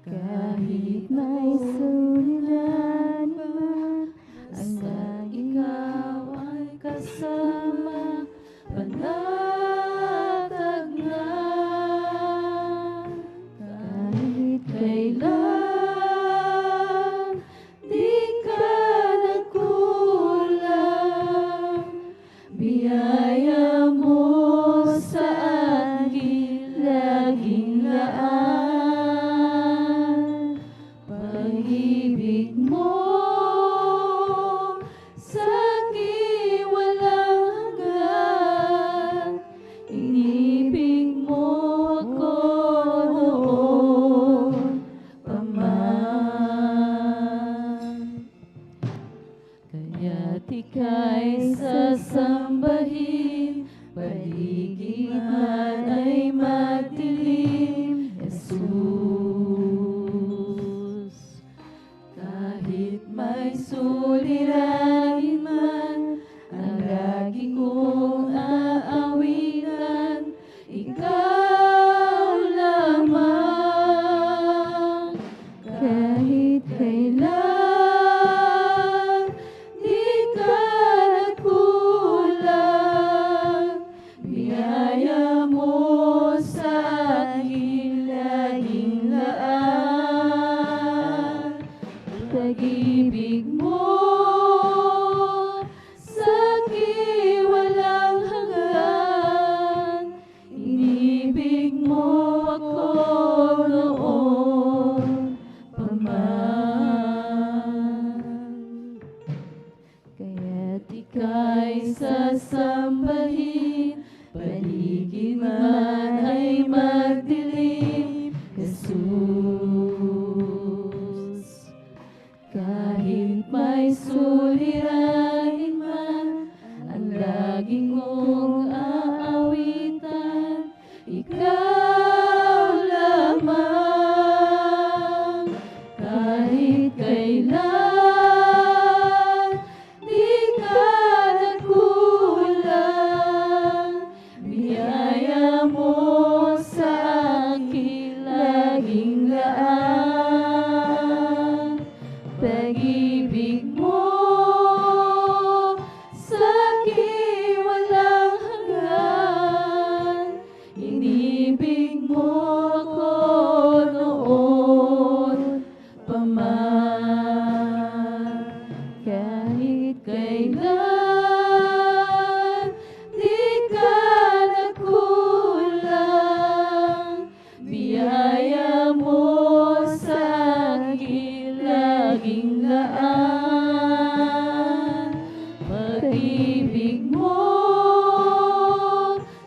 Kahit may suliranin man, hanggang ikaw ay kasama, panatag na. Kahit kailan biyaya mo sa akin laging laan, pag-ibig mo sa akin walang hanggan, inibig mo ako noon, paligid man ay magdilim, Jesus. Kahit may suliranin man, ang lagi kong aawitan, ikaw lamang. Kahit kailan, di ka nagkulang, biyaya mo sa akin laging laan. Pag-ibig mo sa'kin walang hanggan, inibig mo ako noon pa man. Kaya't ika'y sasambahin, paligid man ay magdilim, Jesus. Kahit may suliranin man, ang lagi kong aawitan, ikaw lamang. Kahit kailan, di ka nagkulang, biyaya mo sa akin laging laan. Pag-ibig mo sa'kin walang hanggan, inibig mo ako noon pa man. Kahit kailan, di ka nagkulang, biyaya mo sa akin laging laan. Pag-ibig mo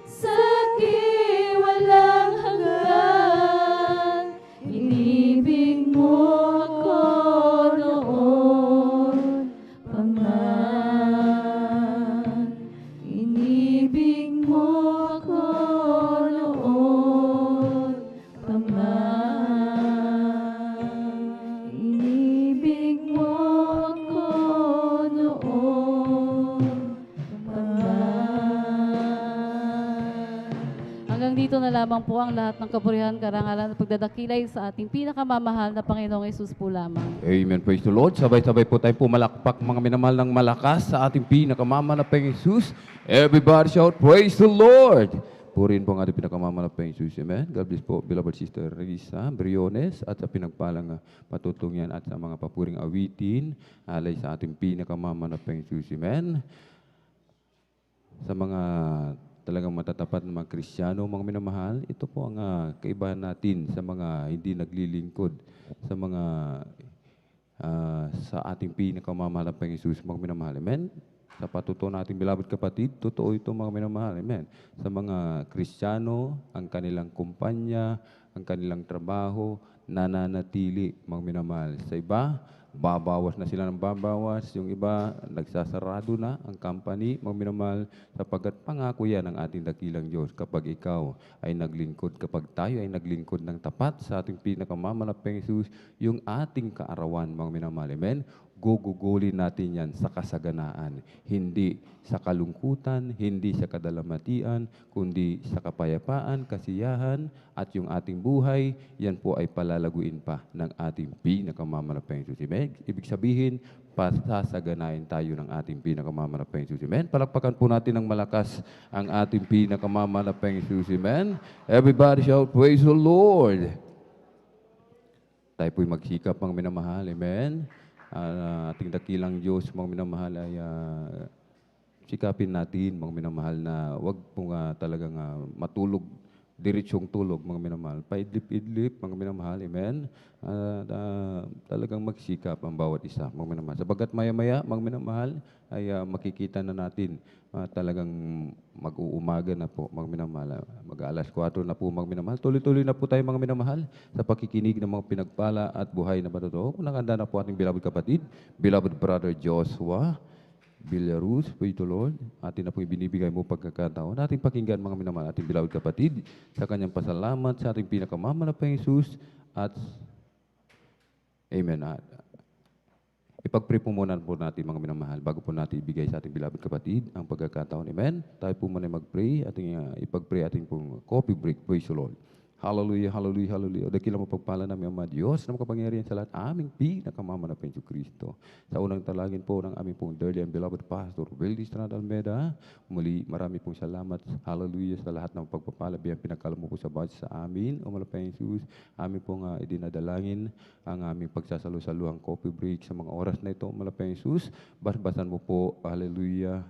sa'kin walang hanggan, inibig mo ako noon pa man. Inibig mo ako noon pa man. Inibig mo ako noon pa man. Hanggang dito na lamang po ang lahat ng kapurihan, karangalan at pagdadakilay sa ating pinakamamahal na Panginoong Yesus po lamang. Amen. Praise the Lord. Sabay-sabay po tayo pumalakpak mga minamahal ng malakas sa ating pinakamamahal na Panginoong Jesus. Everybody shout, praise the Lord! Purihin po ang ating pinakamamahal na Panginoong Jesus. Amen. God bless po, beloved Sister Risa Briones at sa pinagpalang patutungyan at sa mga papuring awitin alay sa ating pinakamamahal na Panginoong Jesus. Amen. Sa mga talagang matatapat na mga Kristiyano, mga minamahal, ito po ang kaibahan natin sa mga hindi naglilingkod, sa mga sa ating pinakamamahal na Panginoong Jesus, mga minamahal. Amen. Sa patutuo nating beloved kapatid, totoo ito mga minamahal. Amen. Sa mga Kristiyano, ang kanilang kumpanya, ang kanilang trabaho, nananatili mga minamahal. Sa iba, babawas na sila ng babawas. Yung iba, nagsasarado na ang company, mga minamahal, sapagkat pangako yan ng ating dakilang Diyos. Kapag ikaw ay naglingkod, kapag tayo ay naglingkod ng tapat sa ating pinakamamahal Jesus, yung ating kaarawan, mga minamahal. Amen. Gugugulin natin yan sa kasaganaan, hindi sa kalungkutan, hindi sa kadalamatian, kundi sa kapayapaan, kasiyahan, at yung ating buhay, yan po ay palalaguin pa ng ating pinakamamahal Jesus. Amen? Ibig sabihin, pasasaganain tayo ng ating pinakamamahal Jesus. Amen? Palakpakan po natin ng malakas ang ating pinakamamahal Jesus. Amen? Everybody shout, praise the Lord! Tayo po'y magsikap, mga minamahal. Amen? Ating dakilang Diyos, mga minamahal, ay sikapin natin, mga minamahal, na wag pong talagang matulog, diretsyong tulog, mga minamahal. Paidlip-idlip, mga minamahal, amen? Talagang magsikap ang bawat isa, mga minamahal. Sabagat maya-maya, mga minamahal, ay makikita na natin talagang mag-uumaga na po, mga minamahal. Mag-alas 4 na po, mga minamahal. Tuloy-tuloy na po tayo, mga minamahal, sa pakikinig ng mga pinagpala at buhay na matotoo. Kung nakanda na po ating beloved kapatid, beloved brother Joshua, Villaruz, praise the Lord. Atin na po ibinibigay mo pagkakataon. Ating pakinggan mga minamahal, ating beloved kapatid, sa kanyang pasalamat sa ating pinakamamanapang Jesus at Amen. Ipag-pray po muna po natin mga minamahal bago po natin ibigay sa ating beloved kapatid ang pagkakataon. Amen. Tayo po muna mag-pray, ipag-pray ating pong coffee break. Praise the Lord. Hallelujah, hallelujah, hallelujah. O dakilang mapagpala namin, Ama Diyos, na makapangyarihan sa lahat, aming pinakamamanapang Diyos Kristo. Sa unang talagin po ng aming pong dearly and beloved Pastor Wildy Estrada Almeda, muli marami pong salamat, hallelujah, sa lahat ng pagpapala, biyang pinakala mo po sa bawat sa amin, o malapang Jesus, amin pong idinadalangin ang aming pagsasalo-saluhang coffee break sa mga oras na ito, malapang Jesus, basbasan mo po, hallelujah,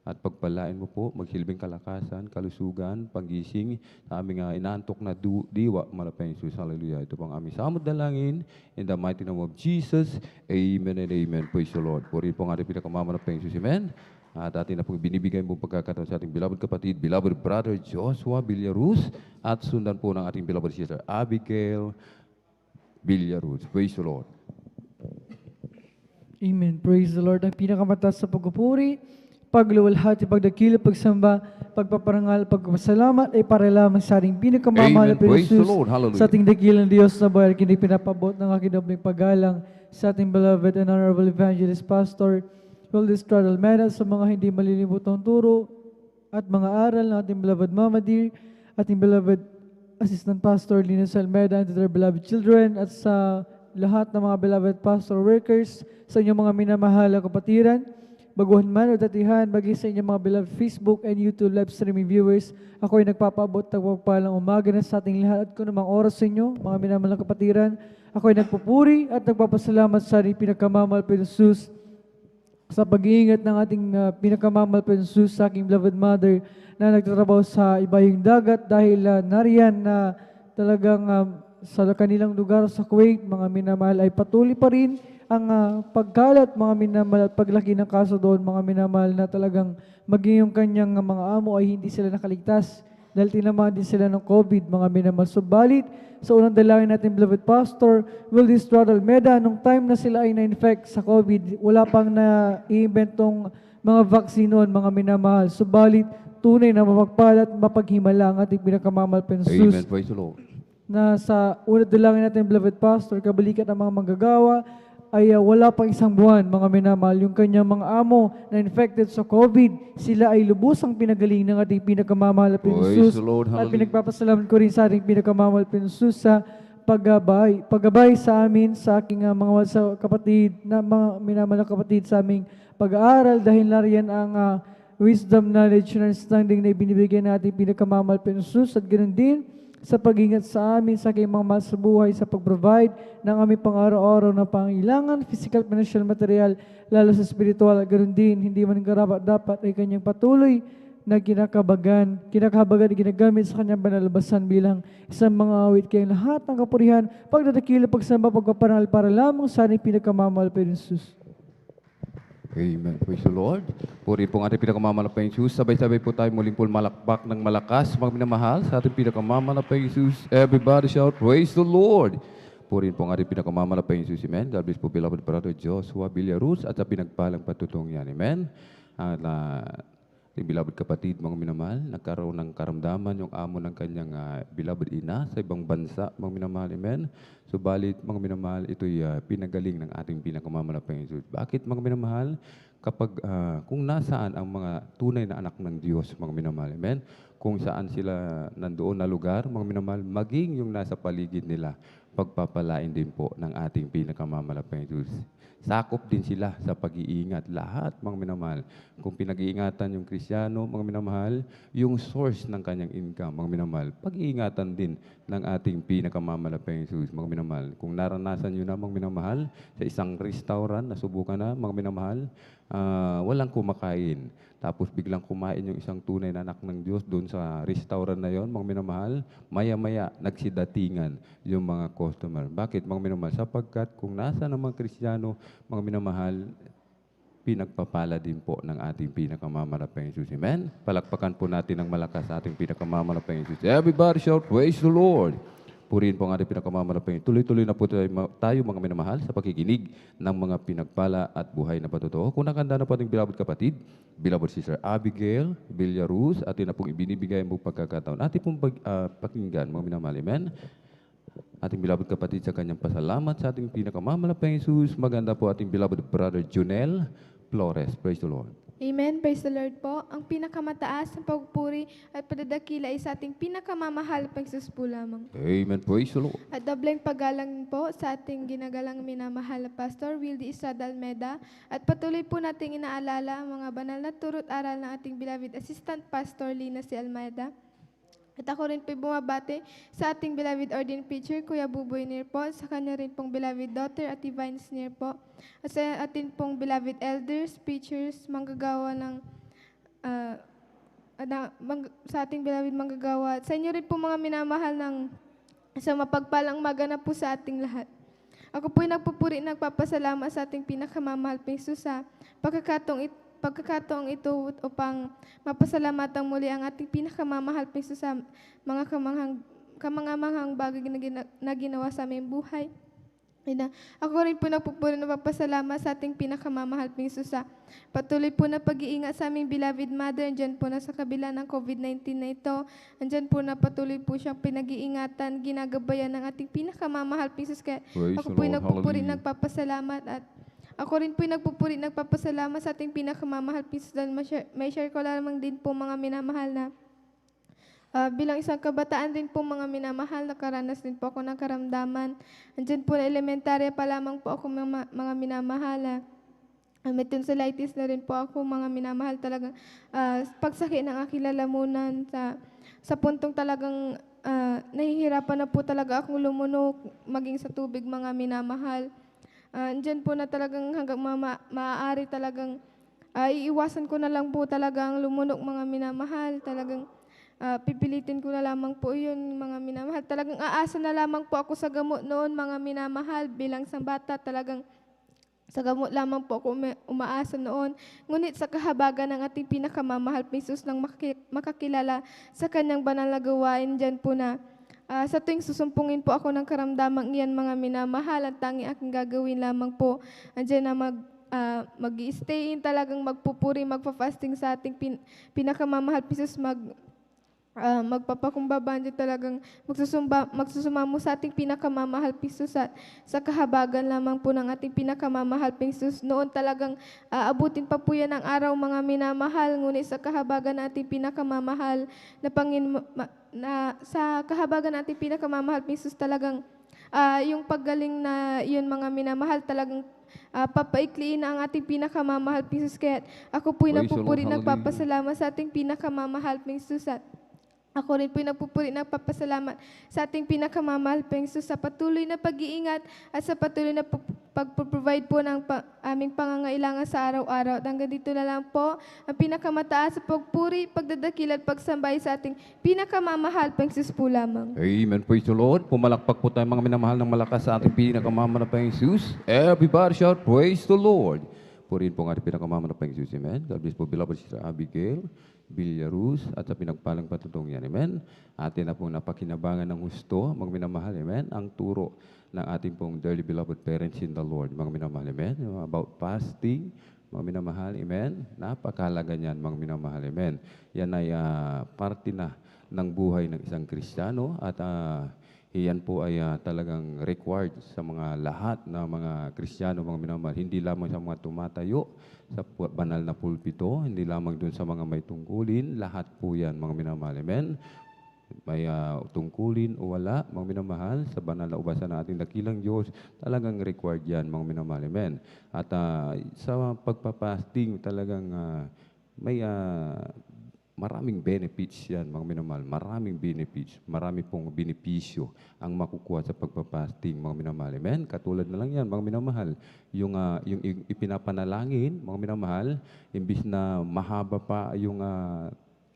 at pagpalain mo po, magsilbing kalakasan, kalusugan, panggising sa aming inaantok na diwa, malapang Jesus. Hallelujah. Ito pang aming samod dalangin. In the mighty name of Jesus. Amen and amen. Praise the Lord. Purihin po ang ating pinakamamanapang Jesus. Amen. At atin na pong binibigay mo pagkakataon sa ating beloved kapatid, beloved brother Joshua Villaruz, at sundan po ng ating beloved sister Abigail Villaruz. Praise the Lord. Amen. Praise the Lord. Ang pinakamataas sa pagpupuri, pagluwalhati, pagdakila, pagsamba, pagpaparangal, pagpasalamat ay para lamang sa ating pinakamamahal na Praise the Jesus, Lord. Hallelujah. sa ating dakilang Diyos na bayar, kini pinapabot ng aking dobling paggalang sa ating beloved and honorable evangelist pastor Wildy Estrada Almeda, sa mga hindi malilimutang turo at mga aral ng ating beloved Mama Dear, ating beloved assistant pastor Lina Almeda, and their beloved children, at sa lahat ng mga beloved pastor workers, sa inyong mga minamahal na kapatiran, baguhan man o datihan, bagay sa inyong mga beloved Facebook and YouTube live streaming viewers, ako ay nagpapaabot ng pagpalang umaga na sa ating lahat at kung namang oras sa inyo, mga minamalang kapatiran, ako ay nagpupuri at nagpapasalamat sa ating pinakamamal pa Jesus sa pag-iingat ng ating pinakamamal pa Jesus sa aking beloved mother na nagtatrabaho sa ibayong dagat dahil nariyan na talagang sa kanilang lugar sa Kuwait, mga minamahal, ay patuloy pa rin ang pagkalat, mga minamahal, at paglaki ng kaso doon, mga minamahal, na talagang maging yung kanyang mga amo ay hindi sila nakaligtas dahil tinamaan din sila ng COVID, mga minamahal. Subalit, sa unang dalangin natin, beloved Pastor Wildy Estrada Almeda, nung time na sila ay na-infect sa COVID, wala pang na-iimbentong mga vaccine noon, mga minamahal. Subalit, tunay na mapagpala at mapaghimala ang ating pinakamamal pensus. Amen. Praise the Lord. Na sa unang dalangin natin, beloved Pastor, kabalikat ng mga manggagawa, ay wala pang isang buwan, mga minamahal, yung kanyang mga amo na infected sa COVID, sila ay lubusang pinagaling ng ating pinakamamahal na Praise Pensus. the Lord. At Hallelujah. pinagpapasalamat ko rin sa ating pinakamamahal na Pensus sa paggabay sa amin, sa aking mga kapatid, na mga minamahal na kapatid sa aming pag-aaral, dahil nariyan ang wisdom, knowledge, and understanding na ibinibigay natin pinakamamahal na Pensus, at ganoon din sa pag-ingat sa amin, sa aking mga mahal sa buhay, sa pag-provide ng aming pang-araw-araw na pangailangan, physical, financial, material, lalo sa spiritual. Ganoon din, hindi man karapat dapat ay kanyang patuloy na kinakahabagan, ginagamit sa kanyang banalabasan bilang isang mga awit, kayang lahat ng kapurihan, pagdadakila, pagsamba, pagpaparangal para lamang sa ating pinakamamahal pa Jesus. Amen. Praise the Lord. Puri po ang ating pinakamamalapang Jesus. Sabay-sabay po tayo muling po malakpak ng malakas, mga minamahal, sa ating pinakamamalapang Jesus. Everybody shout, praise the Lord. Puri po ang ating pinakamamalapang Jesus. Amen. God bless po, beloved brother Joshua Villaruz, at sa pinagpalang patutong yan. Amen. At ating beloved kapatid, mga minamahal, nagkaroon ng karamdaman yung amo ng kanyang beloved ina sa ibang bansa, mga minamahal. Amen. Subalit, mga minamahal, ito'y pinagaling ng ating pinakamamalapang Jesus. Bakit, mga minamahal? Kapag, kung nasaan ang mga tunay na anak ng Diyos, mga minamahal, amen? Kung saan sila nandoon na lugar, mga minamahal, maging yung nasa paligid nila, pagpapalain din po ng ating pinakamamalapang Jesus. Sakop din sila sa pag-iingat. Lahat, mga minamahal. Kung pinag-iingatan yung Kristiyano, mga minamahal, yung source ng kanyang income, mga minamahal, pag-iingatan din ng ating pinakamamalapang Jesus, mga minamahal. Kung naranasan nyo na, mga minamahal, sa isang restaurant, nasubukan na, mga minamahal, walang kumakain. Tapos biglang kumain yung isang tunay na anak ng Diyos doon sa restaurant na yon, mga minamahal, maya-maya nagsidatingan yung mga customer. Bakit, mga minamahal? Sapagkat kung nasa ng mga Kristiyano, mga minamahal, pinagpapala din po ng ating pinakamamalapang Jesus. Amen? Palakpakan po natin ng malakas sa ating pinakamamalapang Jesus. Everybody shout, praise the Lord. Purihin po ang ating pinakamamalapang. Tuloy-tuloy na po tayo mga minamahal sa pakikinig ng mga pinagpala at buhay na patotoo. Kung nakanda na po ating beloved kapatid, beloved Sister Abigail Villaruz, atin na pong ibinibigay mo pagkakataon. Atin pong pakinggan mga minamahal. Amen. Ating beloved kapatid sa kanyang pasalamat sa ating pinakamamalapang Jesus. Maganda po ating beloved brother Junel Flores. Praise the Lord. Amen. Praise the Lord po. Ang pinakamataas ng pagpuri at padadakila ay sa ating pinakamamahal pang Jesus po lamang. Amen. Praise the Lord. At dobleng paggalang po sa ating ginagalang minamahal na Pastor Wildy Estrada Almeda. At patuloy po nating inaalala ang mga banal na turo't aral ng ating beloved Assistant Pastor Lina C. Almeda. At ako rin po bumabati sa ating beloved ordained preacher, Kuya Buboy Nir po, sa kanya rin pong beloved daughter, Ate Vines Nir po, at sa ating pong beloved elders, preachers, manggagawa ng, sa ating beloved manggagawa, at sa inyo rin po mga minamahal ng sa mapagpalang maganap po sa ating lahat. Ako po'y nagpupuri, nagpapasalamat sa ating pinakamamahal pa Jesus sa pagkakataong ito upang mapasalamatan muli ang ating pinakamamahal pa Jesus sa mga kamanghang bagay na ginawa sa aming buhay. Ako rin po nagpupuri, nagpapasalamat sa ating pinakamamahal pa Jesus sa patuloy po na pag-iingat sa aming beloved mother. Andyan po na sa kabila ng COVID-19 na ito. Andyan po na patuloy po siyang pinag-iingatan, ginagabayan ng ating pinakamamahal pa Jesus. Kaya ako po nagpupuri, nagpapasalamat at ako rin po'y nagpupuri, nagpapasalamat sa ating pinakamamahal Jesus dahil may share ko lamang din po mga minamahal na bilang isang kabataan din po mga minamahal, nakaranas din po ako ng karamdaman. Andyan po na elementarya pa lamang po ako mga minamahal. May tonsillitis na rin po ako mga minamahal talagang pagsakit ng aking lalamunan sa puntong talagang nahihirapan na po talaga akong lumunok maging sa tubig mga minamahal. Andyan po na talagang hanggang maaari talagang iiwasan ko na lang po talagang lumunok mga minamahal. Talagang pipilitin ko na lamang po yun mga minamahal. Talagang aasa na lamang po ako sa gamot noon mga minamahal bilang isang bata. Talagang sa gamot lamang po ako umaasa noon. Ngunit sa kahabagan ng ating pinakamamahal Jesus nang makakilala sa kanyang banal na gawain, dyan po na sa tuwing susumpungin po ako ng karamdamang iyan mga minamahal, ang tanging aking gagawin lamang po, andyan na mag-i-stay in, talagang magpupuri, magpa-fasting sa ating pinakamamahal Jesus, magpapakumbaba, andyan talagang magsusumamo sa ating pinakamamahal Jesus at sa kahabagan lamang po ng ating pinakamamahal Jesus. Noon talagang abutin pa po yan ang araw mga minamahal, ngunit sa kahabagan ng ating pinakamamahal na sa kahabagan natin pinakamamahal Jesus talagang yung paggaling na yun mga minamahal talagang papaikliin na ang ating pinakamamahal Jesus. Kaya ako po'y nagpupuri, nagpapasalamat sa ating pinakamamahal Jesus at ako rin po'y nagpupuri, nagpapasalamat sa ating pinakamamahal Jesus sa patuloy na pag-iingat at sa patuloy na pag-provide po ng aming pangangailangan sa araw-araw. At hanggang dito na lang po ang pinakamataas sa pagpuri, pagdadakil at pagsambay sa ating pinakamamahal Jesus po lamang. Amen. Praise the Lord. Pumalakpak po tayo mga minamahal ng malakas sa ating pinakamamahal na Jesus. Everybody shout, praise the Lord. Purihin po ang ating pinakamamahal na Jesus. Amen. God bless po, beloved Sister Abigail Villaruz at sa pinagpalang patutong yan. Amen. Atin na pong napakinabangan ng husto, mga minamahal. Amen. Ang turo ng ating pong dearly beloved parents in the Lord. Mga minamahal. Amen. About fasting, mga minamahal. Amen. Napakahalaga niyan, mga minamahal. Amen. Yan ay parte na ng buhay ng isang Kristiyano at iyan po ay talagang required sa mga lahat na mga Kristiyano, mga minamahal. Hindi lamang sa mga tumatayo sa banal na pulpito, hindi lamang dun sa mga may tungkulin, lahat po yan, mga minamahal. Amen. May tungkulin o wala, mga minamahal, sa banal na ubasan ng ating dakilang Diyos, talagang required yan, mga minamahal. Amen. At sa pagpapasting, talagang may maraming benefits yan, mga minamahal. Maraming benefits, marami pong benepisyo ang makukuha sa pagpapasting, mga minamahal. Amen? Katulad na lang yan, mga minamahal. Yung ipinapanalangin, mga minamahal, imbis na mahaba pa yung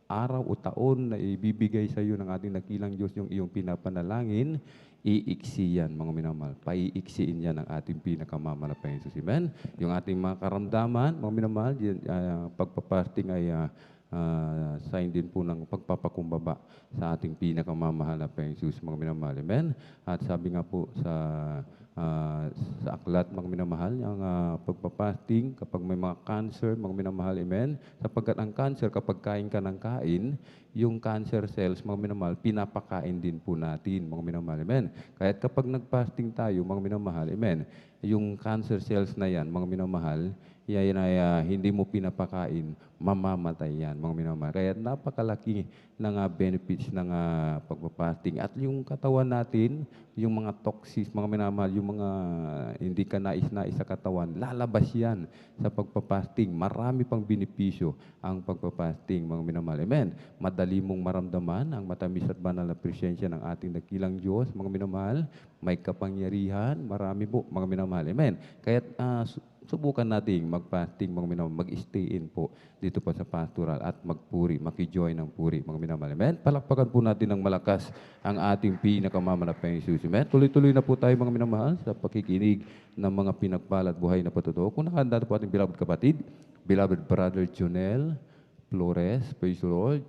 araw o taon na ibibigay sa iyo ng ating dakilang Diyos yung iyong pinapanalangin, iiksi yan, mga minamahal. Paiiksiin yan ang ating pinakamamahal na Jesus. Amen? Yung ating mga karamdaman, mga minamahal, pagpapasting ay sign din po ng pagpapakumbaba sa ating pinakamamahal na Panginoong Jesus, mga minamahal. Amen? At sabi nga po sa aklat, mga minamahal, ang pagpapasting kapag may mga cancer, mga minamahal, amen? Sapagkat ang cancer, kapag kain ka ng kain, yung cancer cells, mga minamahal, pinapakain din po natin, mga minamahal, amen? Kahit kapag nagpasting tayo, mga minamahal, amen, yung cancer cells na yan, mga minamahal, yan ay hindi mo pinapakain, mamamatay yan, mga minamahal. Kaya napakalaki ng benefits ng pagpapasting. At yung katawan natin, yung mga toxins, mga minamahal, yung mga hindi ka nais-nais sa katawan, lalabas yan sa pagpapasting. Marami pang benepisyo ang pagpapasting, mga minamahal. Amen. Madali mong maramdaman ang matamis at banal na presensya ng ating dakilang Diyos, mga minamahal. May kapangyarihan, marami po, mga minamahal. Amen. Kaya subukan nating mag-fasting, mga minamahal, mag-stay in po dito pa sa pastoral at magpuri, makijoy ng puri, mga minamahal. Amen? Palakpakan po natin ng malakas ang ating pinakamamahal na Panginoong Jesus. Amen? Tuloy-tuloy na po tayo, mga minamahal, sa pakikinig ng mga pinagpalad buhay na patotoo. Kung nakahanda po ating beloved kapatid, beloved brother Jonel Flores, praise the Lord.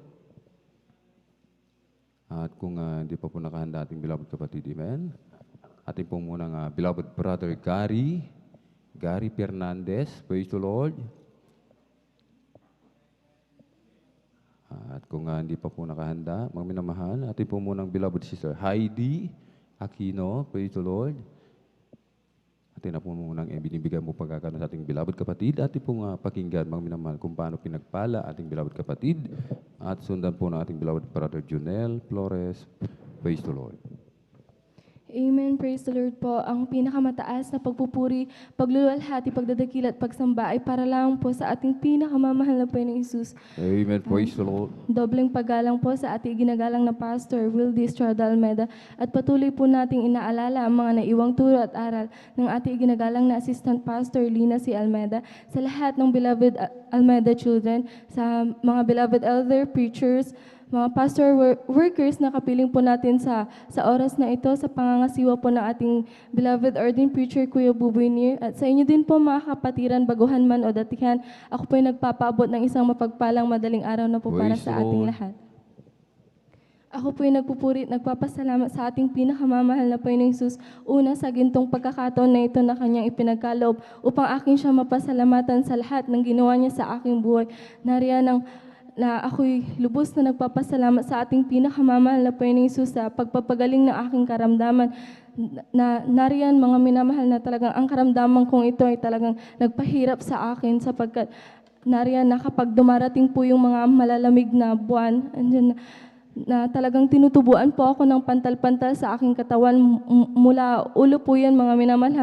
At kung hindi pa po nakahanda ating beloved kapatid, amen? Ating po muna beloved brother Gary Fernandez, praise the Lord. At kung hindi pa po nakahanda, mga minamahal, ating po munang beloved sister Heidi Aquino, praise the Lord. Atin na po munang binibigay mo pagkakaroon sa ating beloved kapatid. Ating pong pakinggan, mga minamahal, kung paano pinagpala ating beloved kapatid. At sundan po ng ating beloved brother Jonel Flores, praise the Lord. Amen. Praise the Lord po. Ang pinakamataas na pagpupuri, pagluluwalhati, pagdadakil at pagsamba ay para lang po sa ating pinakamamahal na Panginoong Hesus. Amen. Praise the Lord. Dobleng paggalang po sa ating ginagalang na Pastor Wildy Estrada Almeda at patuloy po nating inaalala ang mga naiwang turo at aral ng ating ginagalang na Assistant Pastor Lina C. Almeda sa lahat ng beloved Almeda children, sa mga beloved elder preachers, mga pastor workers na kapiling po natin sa oras na ito sa pangangasiwa po ng ating beloved ordained preacher Kuya Buboy Nir, at sa inyo din po mga kapatiran, baguhan man o datihan, ako po ay nagpapaabot ng isang mapagpalang madaling araw na po para sa ating lahat. Ako po ay nagpupuri at nagpapasalamat sa ating pinakamamahal na Panginoong Hesus, una sa gintong pagkakataon na ito na kanyang ipinagkaloob upang aking siya mapasalamatan sa lahat ng ginawa niya sa aking buhay. Nariyan na ako'y lubos na nagpapasalamat sa ating pinakamamahal na Panginoong Hesus sa pagpapagaling ng aking karamdaman. Nariyan mga minamahal na talagang ang karamdaman kong ito ay talagang nagpahirap sa akin sapagkat nariyan na kapag dumarating po yung mga malalamig na buwan, andyan na talagang tinutubuan po ako ng pantal-pantal sa aking katawan mula ulo po yan mga minamahal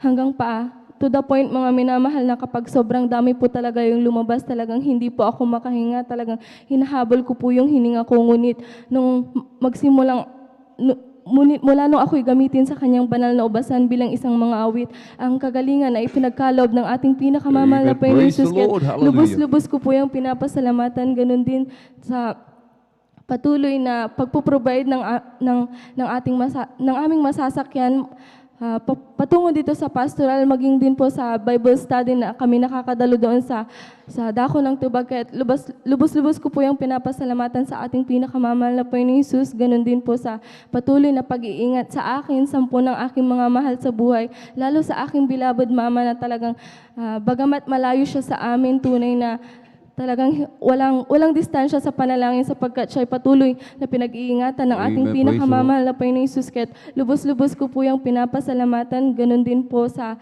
hanggang paa. To the point, mga minamahal, na kapag sobrang dami po talaga yung lumabas, talagang hindi po ako makahinga, talagang hinahabol ko po yung hininga ko, ngunit nung mula nung ako'y gamitin sa kanyang banal na ubasan bilang isang mga awit, ang kagalingan ay pinagkaloob ng ating pinakamamahal na Panginoong Hesus. Lubos-lubos ko po yung pinapasalamatan, ganun din sa patuloy na pagpo-provide ng aming masasakyan patungo dito sa pastoral, maging din po sa Bible study na kami nakakadalo doon sa dako ng tubag. Kaya lubos-lubos ko po yung pinapasalamatan sa ating pinakamamahal na Panginoong Hesus. Ganun din po sa patuloy na pag-iingat sa akin, sampu ng aking mga mahal sa buhay, lalo sa aking beloved mama na talagang bagamat malayo siya sa amin, tunay na talagang walang distansya sa panalangin sapagkat siya ay patuloy na pinag-iingatan ng ating pinakamamahal na Panginoong Hesus. Kaya lubos-lubos ko po yung pinapasalamatan, ganun din po sa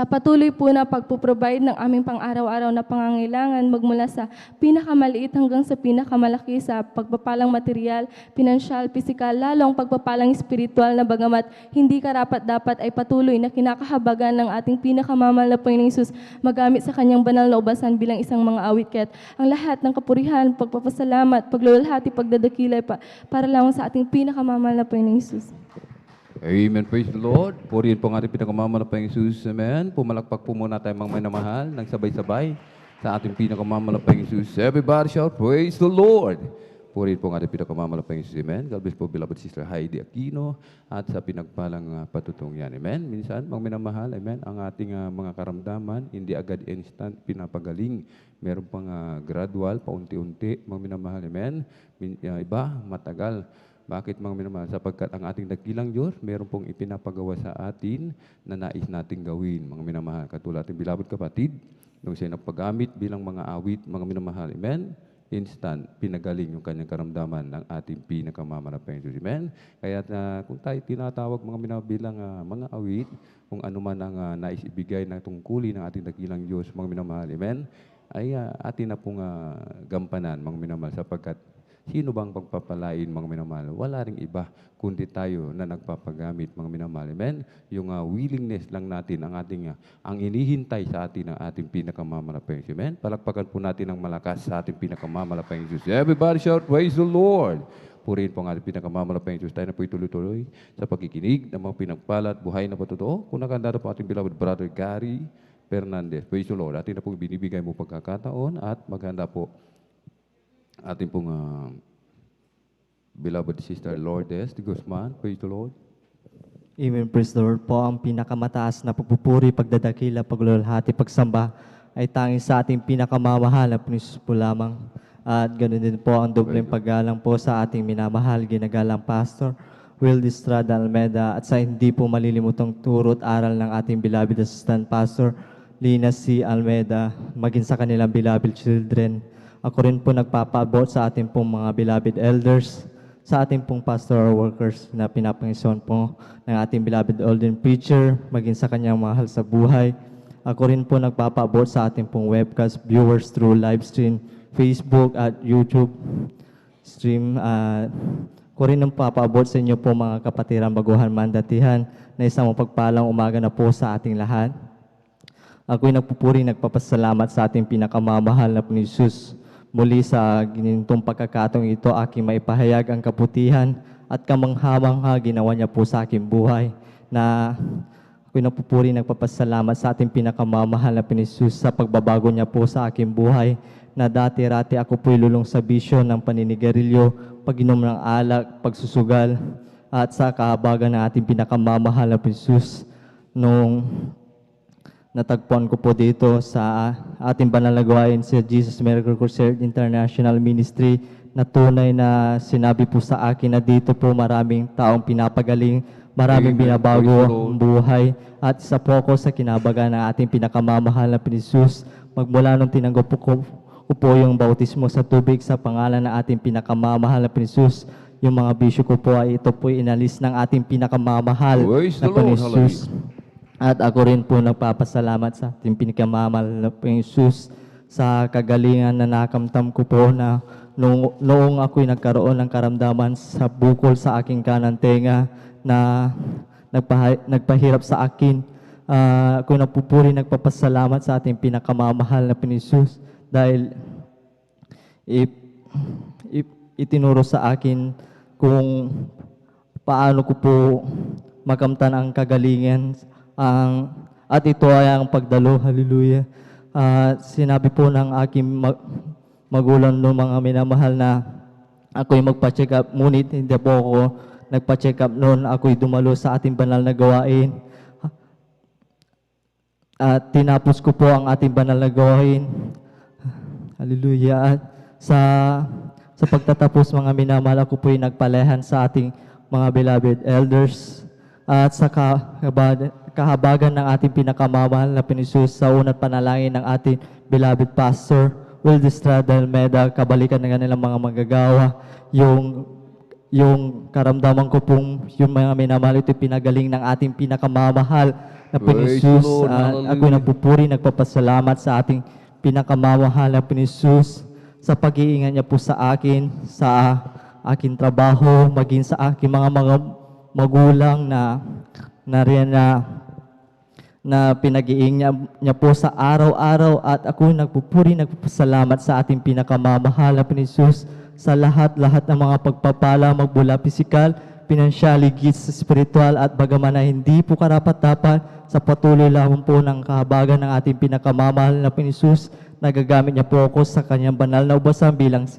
patuloy po na pagpo-provide ng aming pang-araw-araw na pangangailangan magmula sa pinakamaliit hanggang sa pinakamalaki, sa pagpapalang material, pinansyal, pisikal, lalong pagpapalang espiritual na bagamat hindi karapat-dapat ay patuloy na kinakahabagan ng ating pinakamamahal na Panginoong Hesus magamit sa kanyang banal na ubasan bilang isang mga awit. Kaya't ang lahat ng kapurihan, pagpapasalamat, paglululhati, pagdadakilay para lang sa ating pinakamamahal na Panginoong Hesus. Amen. Praise the Lord. Purihin po ang ating pinakamamahal na Panginoong Jesus. Amen. Pumalakpak po muna tayo mga minamahal ng sabay-sabay sa ating pinakamamahal na Panginoong Jesus. Everybody shout, praise the Lord. Purihin po ang ating pinakamamalaking Jesus. Amen. God bless po, beloved Sister Heidi Aquino at sa pinagpalang patutong yan. Amen. Minsan, mga minamahal, amen, ang ating mga karamdaman, hindi agad instant pinapagaling. Meron pang gradual, paunti-unti, mga minamahal, amen. Iba, matagal. Bakit mga minamahal? Sapagkat ang ating dakilang Diyos, meron pong ipinapagawa sa atin na nais nating gawin, mga minamahal. Katulad ating beloved kapatid, nung siya nagpagamit bilang mga awit, mga minamahal, amen. Instant, pinagaling yung kanyang karamdaman ng ating pinakamamalapang Diyos. Amen? Kaya kung tayo tinatawag mga minabilang mga awit, kung ano man ang nais ibigay na tungkulin ng ating dakilang Diyos, mga minamahal, amen, ay atin na pong gampanan, mga minamahal, sapagkat sino bang pagpapalain, mga minamahal? Wala ring iba, kundi tayo na nagpapagamit, mga minamahal. Amen? Yung willingness lang natin, ang inihintay sa atin ng ating pinakamamalapang Diyos. Amen? Palakpakan po natin ng malakas sa ating pinakamamalapang Diyos. Everybody shout, praise the Lord! Purihin po ang ating pinakamamalapang Diyos. Tayo na po ituloy-tuloy sa pagkikinig ng mga pinagpalat, buhay na patotoo. Kung nakanda po ating beloved brother Gary Fernandez. Praise the Lord. Atin na po binibigay mo pagkakataon at maghanda po ating pong beloved Sister Lourdes de Guzman. Praise the Lord. Amen. Praise the Lord po. Ang pinakamataas na pagpupuri, pagdadakila, paglulhati, pagsamba ay tanging sa ating pinakamamahal na Jesus po lamang. At ganoon din po ang dobleng paggalang po sa ating minamahal, ginagalang Pastor Will Estrada Almeda at sa hindi po malilimutang turo at aral ng ating beloved Assistant Pastor Lina C. Almeda, maging sa kanilang beloved children. Ako rin po nagpapaabot sa ating pong mga beloved elders, sa ating pong pastoral workers na pinapangisawan po ng ating beloved Olden Preacher, maging sa kanyang mahal sa buhay. Ako rin po nagpapaabot sa ating pong webcast viewers through live stream, Facebook at YouTube stream. Ako rin nagpapaabot sa inyo po mga kapatiran, baguhan, mandatihan, na isang mapagpalang umaga na po sa ating lahat. Ako'y nagpupuri, nagpapasalamat sa ating pinakamamahal na Panginoon Jesus. Muli sa ginintong pagkakataong ito, aking maipahayag ang kabutihan at kamangha-mangha ginawa niya po sa aking buhay. Na ako'y nagpupuri, nagpapasalamat sa ating pinakamamahal na Panginoon Jesus sa pagbabago niya po sa aking buhay. Na dati-rati ako po'y lulong sa bisyo ng paninigarilyo, pag-inom ng alak, pagsusugal, at sa kahabagan ng ating pinakamamahal na Panginoon Jesus. Nung natagpuan ko po dito sa ating banal na gawain sa Jesus Miracle Crusade International Ministry na tunay na sinabi po sa akin na dito po maraming taong pinapagaling, maraming binabago ang buhay at isa po ako sa kinabagan ng ating pinakamamahal na Jesus. Magmula nung tinanggap po yung bautismo sa tubig sa pangalan ng ating pinakamamahal na Jesus, yung mga bisyo ko po ay ito po inalis ng ating pinakamamahal na Jesus. At ako rin po nagpapasalamat sa ating pinakamamahal na Jesus sa kagalingan na nakamtam ko po na noong ako'y nagkaroon ng karamdaman sa bukol sa aking kanang tenga na nagpahirap sa akin. Ako'y nagpupuri, nagpapasalamat sa ating pinakamamahal na Jesus dahil itinuro sa akin kung paano ko po makamtan ang kagalingan. At ito ay ang pagdalo, hallelujah. Sinabi po ng aking magulang noong mga minamahal na ako'y magpa-check up, ngunit hindi po ako nagpa-check up noon. Ako'y dumalo sa ating banal na gawain. At tinapos ko po ang ating banal na gawain. Hallelujah. At sa pagtatapos mga minamahal, ako po'y nagpalehan sa ating mga beloved elders. At sa kahabagan ng ating pinakamamahal na Panginoon sa unat panalangin ng ating beloved Pastor Will Estrada Almeda, kabalikan ng kanilang mga manggagawa, yung karamdaman ko pong yung mga minamahal ito pinagaling ng ating pinakamamahal na Panginoon. Ako'y nagpupuri, nagpapasalamat sa ating pinakamamahal na Panginoon sa pag-iingat niya po sa akin, sa aking trabaho, maging sa aking mga magulang na pinag-iing niya po sa araw-araw at ako nagpupuri, nagpapasalamat sa ating pinakamamahal na Jesus sa lahat-lahat ng mga pagpapala, magbula pisikal, pinansyal, higit sa spiritual at bagaman na hindi po karapat-dapat sa patuloy lamang po ng kahabagan ng ating pinakamamahal na Jesus, nagagamit niya po ako sa kanyang banal na ubasan bilang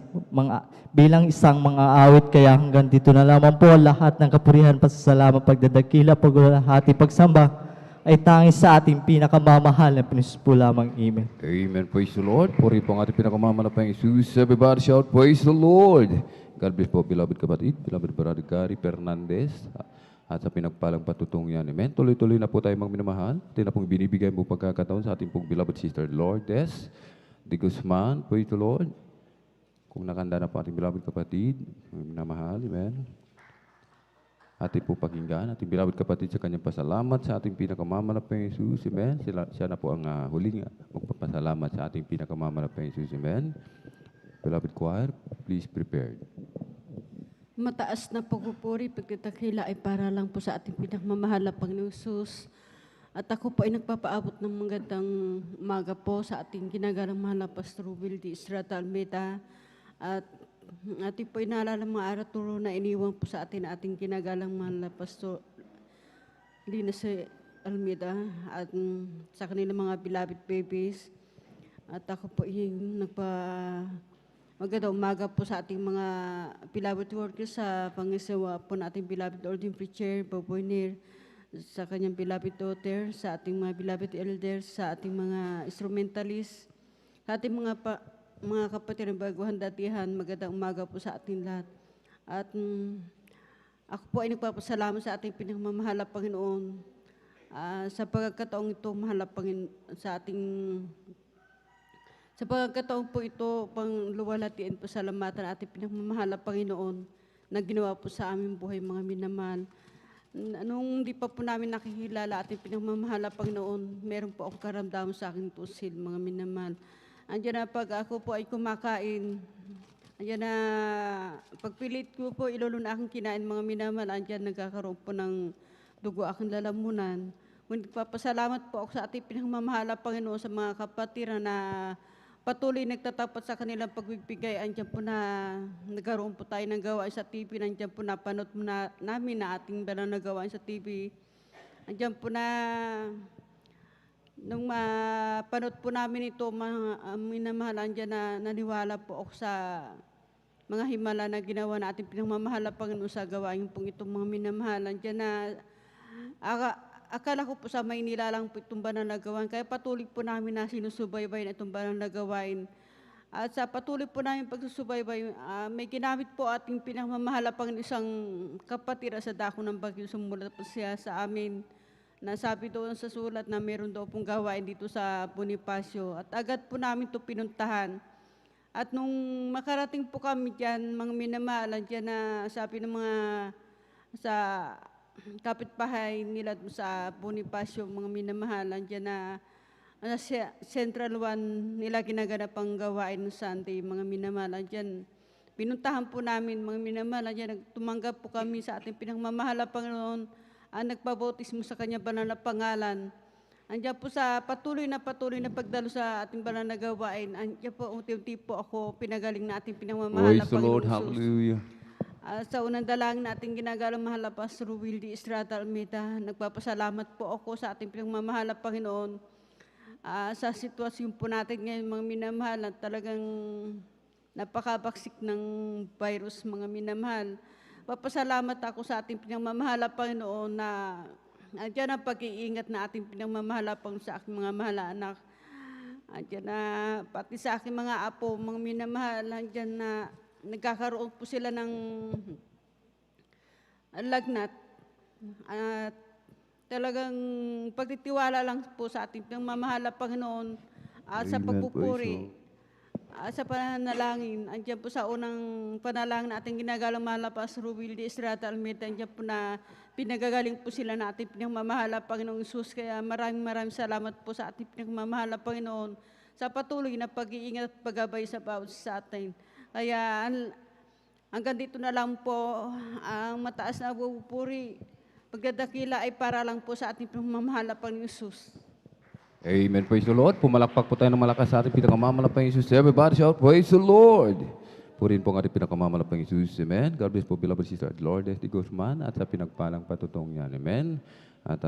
bilang isang mga awit, kaya hanggang dito na lamang po lahat ng kapurihan, pasasalamat, pagdadakila, paglulahati, pagsamba ay tanging sa ating pinakamamahal na Panginoon po lamang. Amen. Amen. Praise the Lord. Puri po ang ating pinakamamahal na Panginoon Jesus. Everybody shout, praise the Lord. God bless po, beloved kapatid, beloved brother Gary Fernandez, at sa pinagpalang patutong yan. Amen. Tuloy-tuloy na po tayo mga minamahal. Ito na pong binibigay mo pagkakataon sa ating pong beloved sister Lourdes de Guzman. Praise the Lord. Kung nakanda na po ating beloved kapatid, mga minamahal. Amen. Ating po pakinggan, ating beloved kapatid sa kanyang pasalamat sa ating pinakamamahal Jesus. Amen. Siya na po ang huling magpapasalamat sa ating pinakamamahal Jesus. Amen. Beloved choir, please prepare. Mataas na pagpupuri, pagdadakila ay para lang po sa ating pinakmamahal na Panginoong Jesus. At ako po ay nagpapaabot ng magandang umaga po sa ating ginagalang mahal na Pastor Wildy Estrada Almeida. At ating po inaalala mga araturo na iniwan po sa atin ating ginagalang mahal na Pastor Lina C. Almeida at sa kanilang mga beloved babies. At ako po yung magandang umaga po sa ating mga beloved workers, sa pangisawa po nating beloved ordained preacher, Boboy Nir, sa kanyang beloved daughter, sa ating mga beloved elders, sa ating mga instrumentalists, sa ating mga kapatid ng baguhan datihan, magandang umaga po sa ating lahat. At ako po ay nagpapasalamat sa ating pinagmamahal na Panginoon sa pagkakataong ito, mahal na Panginoon, sa pagkakataon po ito, pangluwalhatiin po salamatan ating pinagmamahal na Panginoon na ginawa po sa aming buhay, mga minamahal. Nung di pa po namin nakikilala ating pinagmamahal na Panginoon, meron po akong karamdaman sa aking tusil, mga minamahal. Andiyan na pag ako po ay kumakain, andiyan na pagpilit ko po ilulun aking kinain, mga minamahal, andiyan nagkakaroon po ng dugo aking lalamunan. Ngunit papasalamat po ako sa ating pinagmamahal na Panginoon sa mga kapatiran na patuloy nagtatapat sa kanilang pagbibigay. Andiyan po na nagkaroon po tayo ng gawain sa TV. Andiyan po na panood mo na namin na ating balang nagawain sa TV. Andiyan po na nung mapanood po namin ito, mga minamahal, andiyan na naniwala po ako sa mga himala na ginawa na ating pinagmamahal na Panginoon sa gawain pong itong mga minamahal. Andiyan na akala ko po sa Maynila lang po itong banal na gawain, kaya patuloy po namin na sinusubaybay na itong banal na gawain. At sa patuloy po namin pagsusubaybay, may ginamit po ating pinagmamahal pang isang kapatid sa dako ng bagyo. Sumulat po siya sa amin na sabi doon sa sulat na meron daw pong gawain dito sa Bonifacio. At agad po namin ito pinuntahan. At nung makarating po kami dyan, mga minamahalan dyan na sabi ng mga sa kapitbahay nila sa Bonifacio, mga minamahalan dyan na Central 1 nila ginaganap ang gawain ng Sunday, mga minamahalan dyan. Pinuntahan po namin, mga minamahalan dyan, tumanggap po kami sa ating pinagmamahal na Panginoon, ang nagpabautismo sa kanya banal na pangalan. Andiyan po sa patuloy na pagdalo sa ating banal na gawain, andiyan po unti-unti po ako pinagaling na ating pinagmamahal na Panginoon. Praise the Lord, hallelujah. Sa unang dalangin natin ginagalang mahal na Pastor Wildy Estrada Almeida, nagpapasalamat po ako sa ating pinagmamahal na Panginoon sa sitwasyon po natin ngayon, mga minamahal, na talagang napakabaksik ng virus, mga minamahal. Papasalamat ako sa ating pinagmamahal na Panginoon na andyan ang pag-iingat na ating pinagmamahal na Panginoon sa aking mga mahal na anak. Andyan na pati sa aking mga apo, mga minamahal, andyan na nagkakaroon po sila ng lagnat. At talagang pagtitiwala lang po sa ating pinagmamahal na Panginoon sa pagpupuri, sa pananalangin. Andiyan po sa unang panalangin na ating ginagalang mahal na Pastor Wildy Estrada Almeida, andiyan po na pinagagaling po sila na ating pinagmamahal na Panginoong Jesus. Kaya maraming salamat po sa ating pinagmamahal na Panginoon sa patuloy na pag-iingat at paggabay sa bawat sa atin. Kaya hanggang dito na lang po ang mataas na pagpupuri, pagdadakila ay para lang po sa ating pagmamahal na Panginoong Jesus. Amen. Praise the Lord. Pumalakpak po tayo ng malakas sa ating pinakamamahal na Panginoon Jesus. Everybody shout, praise the Lord. Purihin po ang ating pinakamamahal na Panginoon Jesus. Amen. God bless po, beloved sister Lourdes de Guzman at sa pinagpalang patutong yan. Amen. At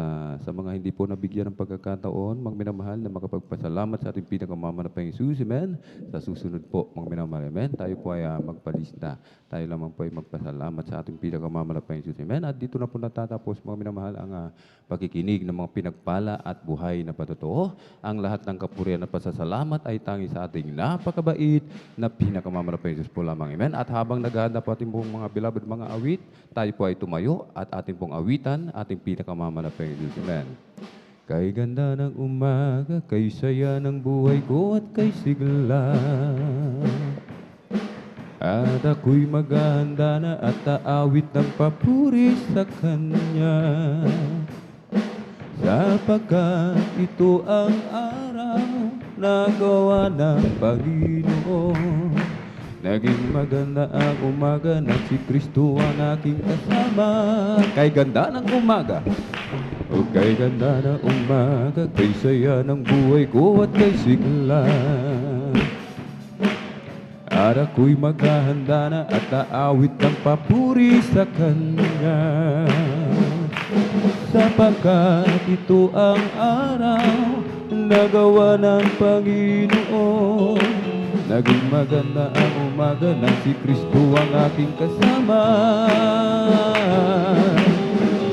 sa mga hindi po nabigyan ng pagkakataon, mga minamahal, na makapagpasalamat sa ating pinakamamanapang Jesus, amen. Sa susunod po, mga minamahal, amen. Tayo po ay magpalista. Tayo lamang po ay magpasalamat sa ating pinakamamanapang Jesus, amen. At dito na po natatapos, mga minamahal, ang pakikinig ng mga pinagpala at buhay na patotoo. Ang lahat ng kapurihan at pasasalamat ay tangi sa ating napakabait na pinakamamanapang Jesus po lamang, amen. At habang naghahanda po ating pong mga beloved mga awit, tayo po ay tumayo at ating pong awitan, ating pinakamamanapang Jesus, amen. Kay ganda ng umaga, kay saya ng buhay ko at kay sigla. At ako'y maghahanda na at aawit ng papuri sa Kanya. Sapagkat ito ang araw na gawa ng Panginoon. Naging maganda ang umaga na si Kristo ang aking kasama. Kay ganda ng umaga, o kay ganda ng umaga, kay saya ng buhay ko at kay sigla. At ako'y maghahanda na at aawit ng papuri sa Kanya. Sapagkat ito ang araw na gawa ng Panginoon. Naging maganda ang umaga na si Kristo ang aking kasama.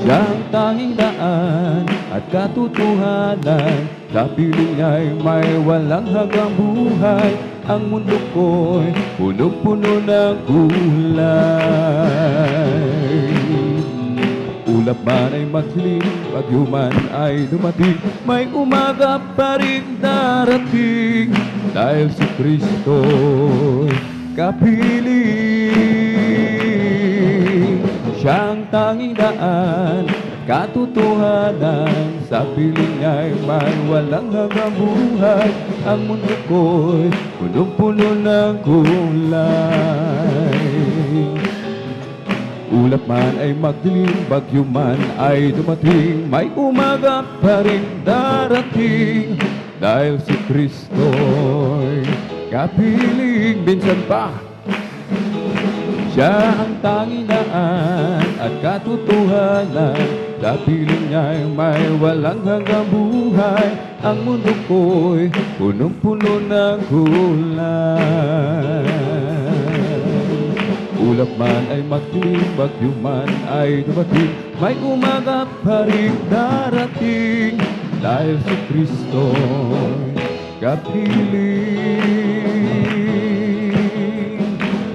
Siyang tanging daan at katotohanan, sa piling niya'y may walang hanggang buhay. Ang mundo ko'y punong-puno ng kulay. Ulap man ay magsilim, bagyo man ay dumating, may umaga pa rin darating. Dahil si Kristo'y kapiling. Siyang tanging daan, katotohanan, sa piling niya'y may walang hanggang buhay. Ang mundo ko'y punong-puno ng kulay. Ulap man ay magdilim, bagyo man ay dumating, may umaga pa rin darating. Dahil si Kristo'y kapiling. Minsan pa, siya ang tanging daan at katotohanan, sa piling niya'y may walang hanggang buhay. Ang mundo ko'y punong-puno ng kulay. Ulap man ay magdilim, bagyo man ay dumating, may umaga pa rin darating. Dahil si Kristo'y kapiling.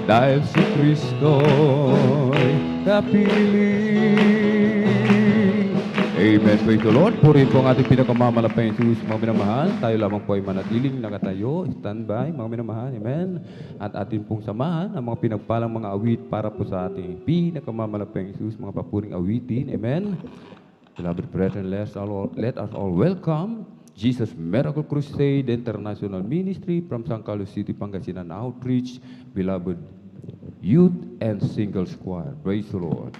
Dahil si Kristo'y kapiling. Amen. Praise the Lord. Purihin po ang ating pinakamamalapang Jesus, mga minamahal. Tayo lamang po ay manatiling nakatayo, standby, mga minamahal. Amen. At atin pong samahan ang mga pinagpalang mga awit para po sa ating pinakamamalapang Jesus, mga papuring awitin. Amen. Beloved brethren, let us all welcome Jesus Miracle Crusade International Ministry from San Carlos City, Pangasinan Outreach, beloved youth and singles choir. Praise the Lord.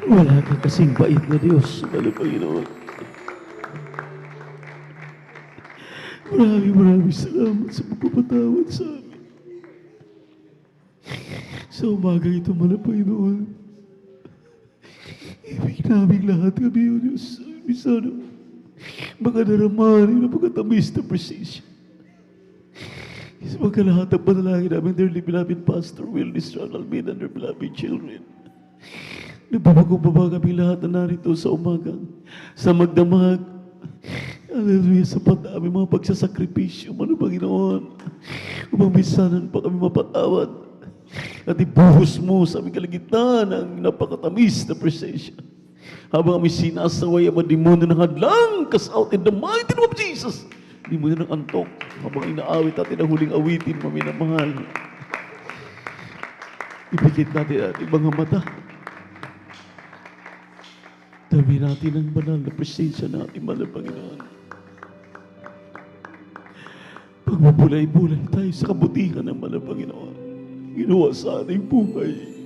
Wala ka kasing bait na Diyos, Mahal na Panginoon. Maraming salamat sa pagpapatawad sa amin. Sa umaga ito, Mahal na Panginoon, ibig namin lahat kami, O Diyos. Sana makadaramanin na pagkatamis na presensya. Sa magkalahat ang panalangin namin, dearly beloved Pastor Will Distral Almeida and their beloved children. Nagbabago-baba kami lahat na narito sa umaga, sa magdamag. Hallelujah, sa aming mga pagsasakripisyo, Mahal na Panginoon. Upang minsanan pa kami mapatawad at ibuhos mo sa aming kalagitnaan ang napakatamis na presensya. Habang kami sinasaway ang mga demonyo ng hadlang, cast out in the mighty name of Jesus. Demonyo ng antok, habang inaawit natin ang huling awitin, maminamahal. Ipikit natin ating mga mata. Dami natin ang banal na presensya natin, Mahal na Panginoon. Pagmabulay-bulay tayo sa kabutihan ng Mahal na Panginoon. Ginawa sa ating buhay.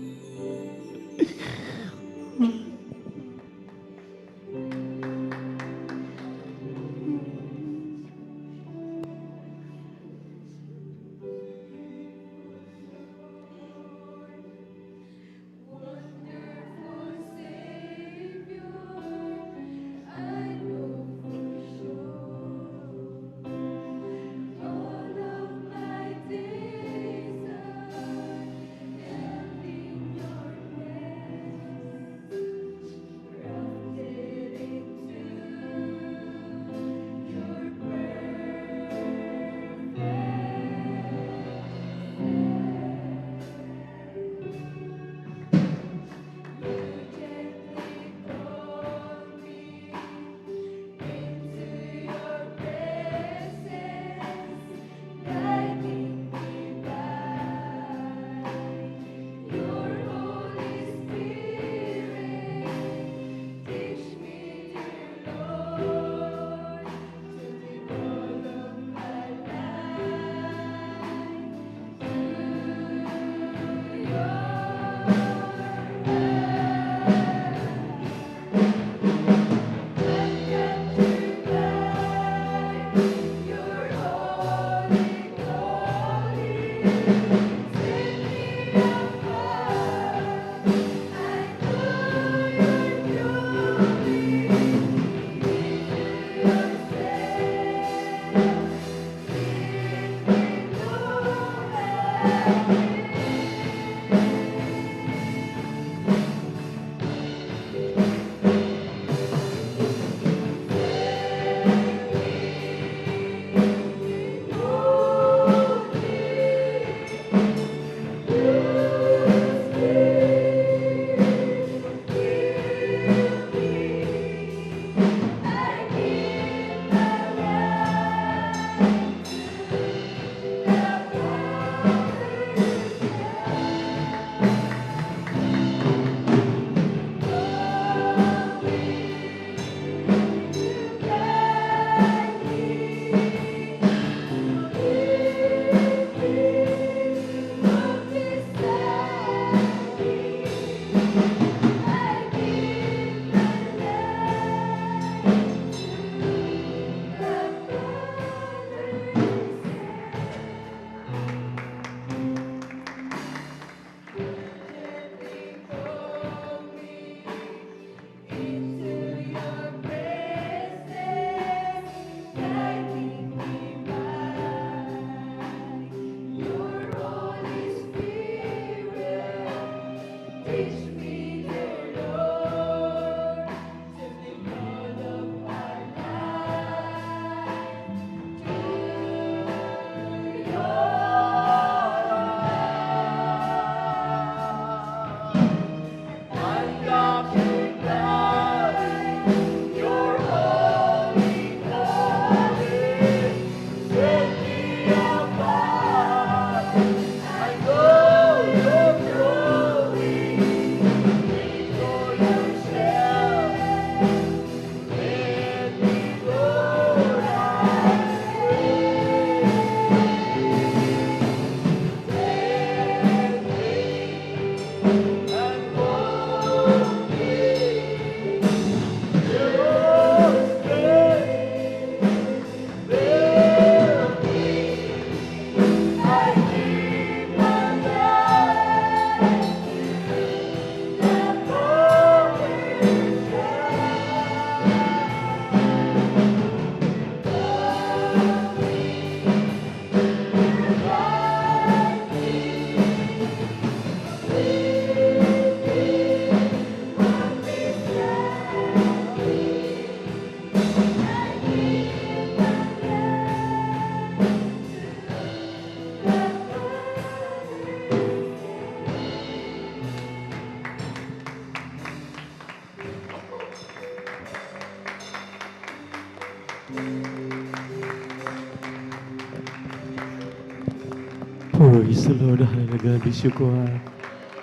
Praise the Lord. God bless you, God.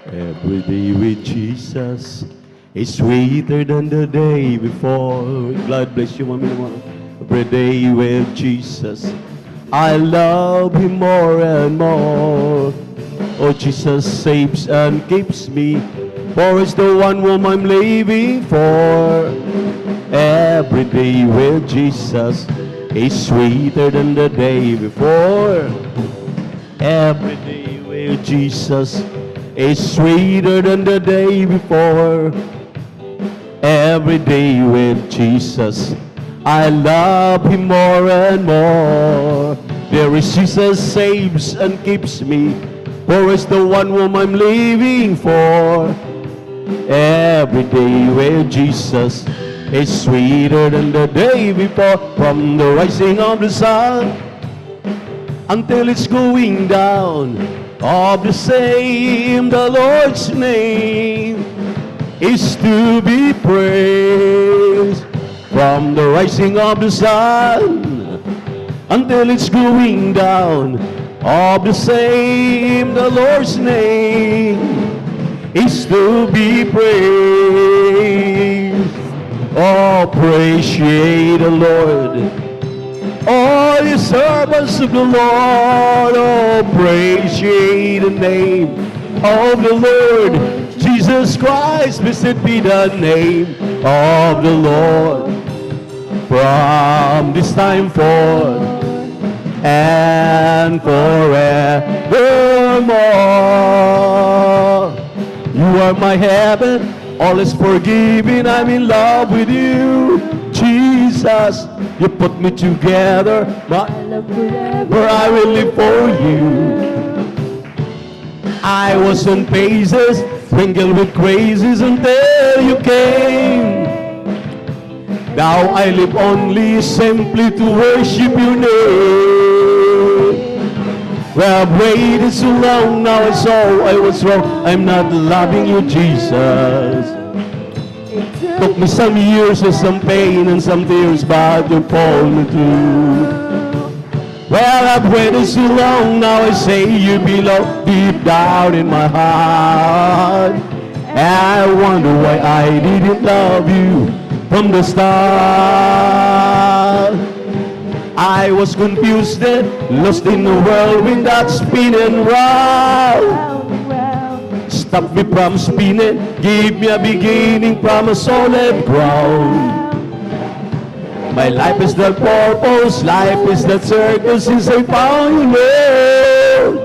Every day with Jesus is sweeter than the day before. God bless you, Mami. Every day with Jesus, I love Him more and more. Oh, Jesus saves and keeps me, for it's the one whom I'm living for. Every day with Jesus is sweeter than the day before. Every day with Jesus is sweeter than the day before. Every day with Jesus, I love Him more and more. There is Jesus saves and keeps me, for it's the one whom I'm living for. Every day with Jesus is sweeter than the day before. From the rising of the sun until it's going down, of the same, the Lord's name is to be praised. From the rising of the sun until it's going down, of the same, the Lord's name is to be praised. Oh, praise ye the Lord, all you servants of the Lord. Oh, praise ye the name of the Lord Jesus Christ. Blessed be the name of the Lord from this time forth and forevermore. You are my heaven, all is forgiven. I'm in love with you, Jesus. You put me together, where I will live for you. I was in paces, mingled with crazes until you came. Now I live only simply to worship your name. Well, I've waited so long, now I saw I was wrong. I'm not loving you, Jesus. Took me some years and some pain and some tears, but you pulled me through. Well, I've waited so long, now I say you belong deep down in my heart. And I wonder why I didn't love you from the start. I was confused and lost in the whirlwind that's spinning round. Stop me from spinning, give me a beginning from a solid ground. My life is the purpose, life is the circle since I found you, Lord.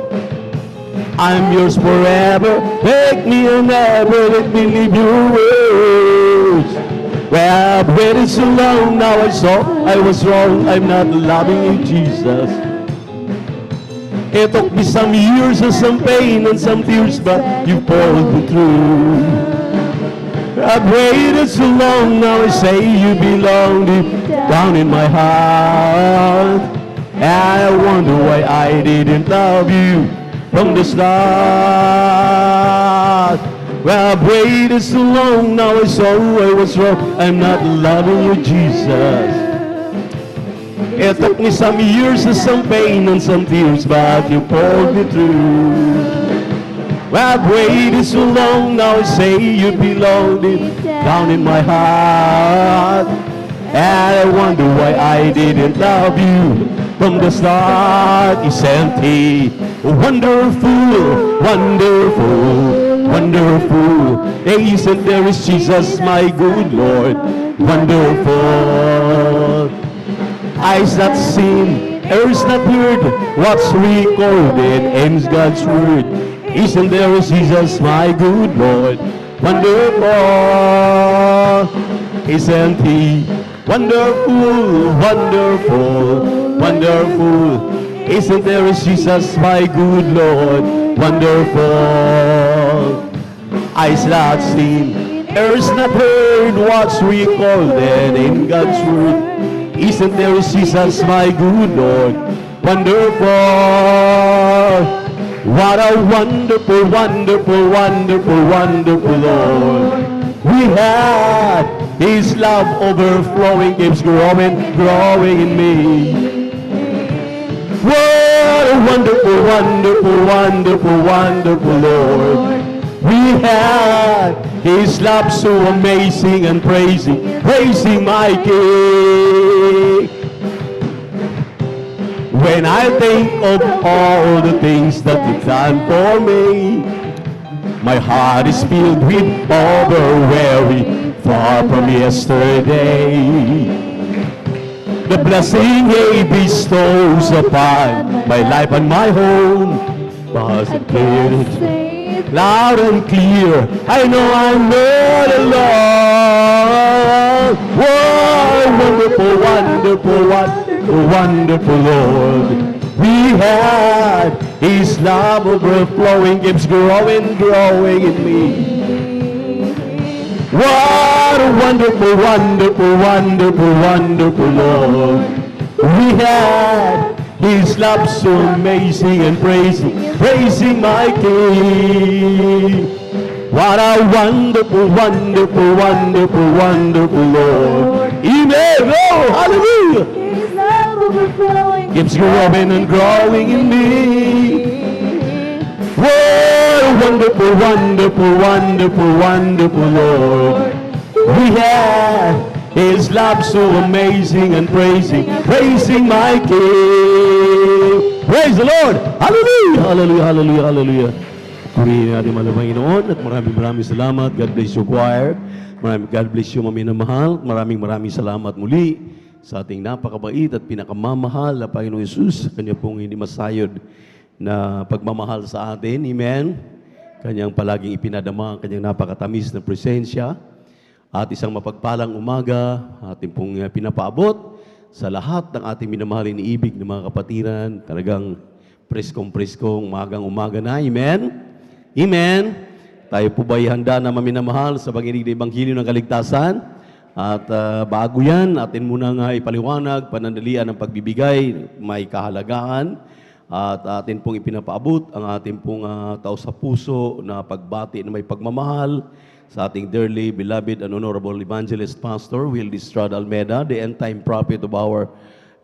I'm yours forever, take me and never let me leave your words. Well, I've waited so long, now I saw I was wrong, I'm not loving you, Jesus. It took me some years and some pain and some tears, but you pulled me through. I've waited so long, now I say you belong deep down in my heart. And I wonder why I didn't love you from the start. Well, I've waited so long, now I saw I was wrong, I'm not loving you, Jesus. It took me some years and some pain and some tears, but you pulled me through. Well, I've waited so long, now I say you belong deep down in my heart. And I wonder why I didn't love you from the start. Isn't He wonderful, wonderful, wonderful? Isn't there is Jesus, my good Lord, wonderful? Eyes not seen, ears not heard, what's recorded in God's word. Isn't there is Jesus, my good Lord, wonderful? Isn't He wonderful, wonderful, wonderful? Isn't there is Jesus, my good Lord, wonderful? Eyes not seen, ears not heard, what's recorded in God's word. Isn't there is Jesus, my good Lord, wonderful? What a wonderful, wonderful, wonderful, wonderful Lord we have. His love overflowing keeps growing, growing in me. What a wonderful, wonderful, wonderful, wonderful Lord we had. His love so amazing and praising, praising my King. When I think of all the things that He's done for me, my heart is filled with overwhelming, far from yesterday. The blessing He bestows upon my life and my home, was clear, loud and clear. I know I'm not alone. What a wonderful, wonderful, wonderful, wonderful Lord we had. His love overflowing keeps growing, growing in me. What a wonderful, wonderful, wonderful, wonderful Lord we had. His love so amazing and praising, praising my King. What a wonderful, wonderful, wonderful, wonderful Lord. Amen. Oh, hallelujah. His love overflowing Keeps growing and growing in me. What a wonderful, wonderful, wonderful, wonderful Lord we have. His love so amazing and praising, praising my King. Praise the Lord. Hallelujah, hallelujah, hallelujah, hallelujah. Purihin natin mga Panginoon at maraming salamat. God bless you, choir. God bless you, maminamahal. Maraming salamat muli sa ating napakabait at pinakamamahal na Panginoong Yesus. Kanya pong hindi masayod na pagmamahal sa atin. Amen. Kanyang palaging ipinadama, kanyang napakatamis na presensya. At isang mapagpalang umaga, ating pong pinapaabot sa lahat ng ating minamahalin ibig ng mga kapatiran. Talagang preskong-preskong umagang-umaga na. Amen? Amen? Tayo po ba'y handa na maminamahal sa panginig na Ebanghelyo ng Kaligtasan? At bago yan, atin muna nga ipaliwanag, panandalian ng pagbibigay, may kahalagaan. At atin pong ipinapaabot ang ating pong tao sa puso na pagbati na may pagmamahal sa ating dearly beloved and honorable evangelist pastor, Wildy Estrada Almeda, the end-time prophet of our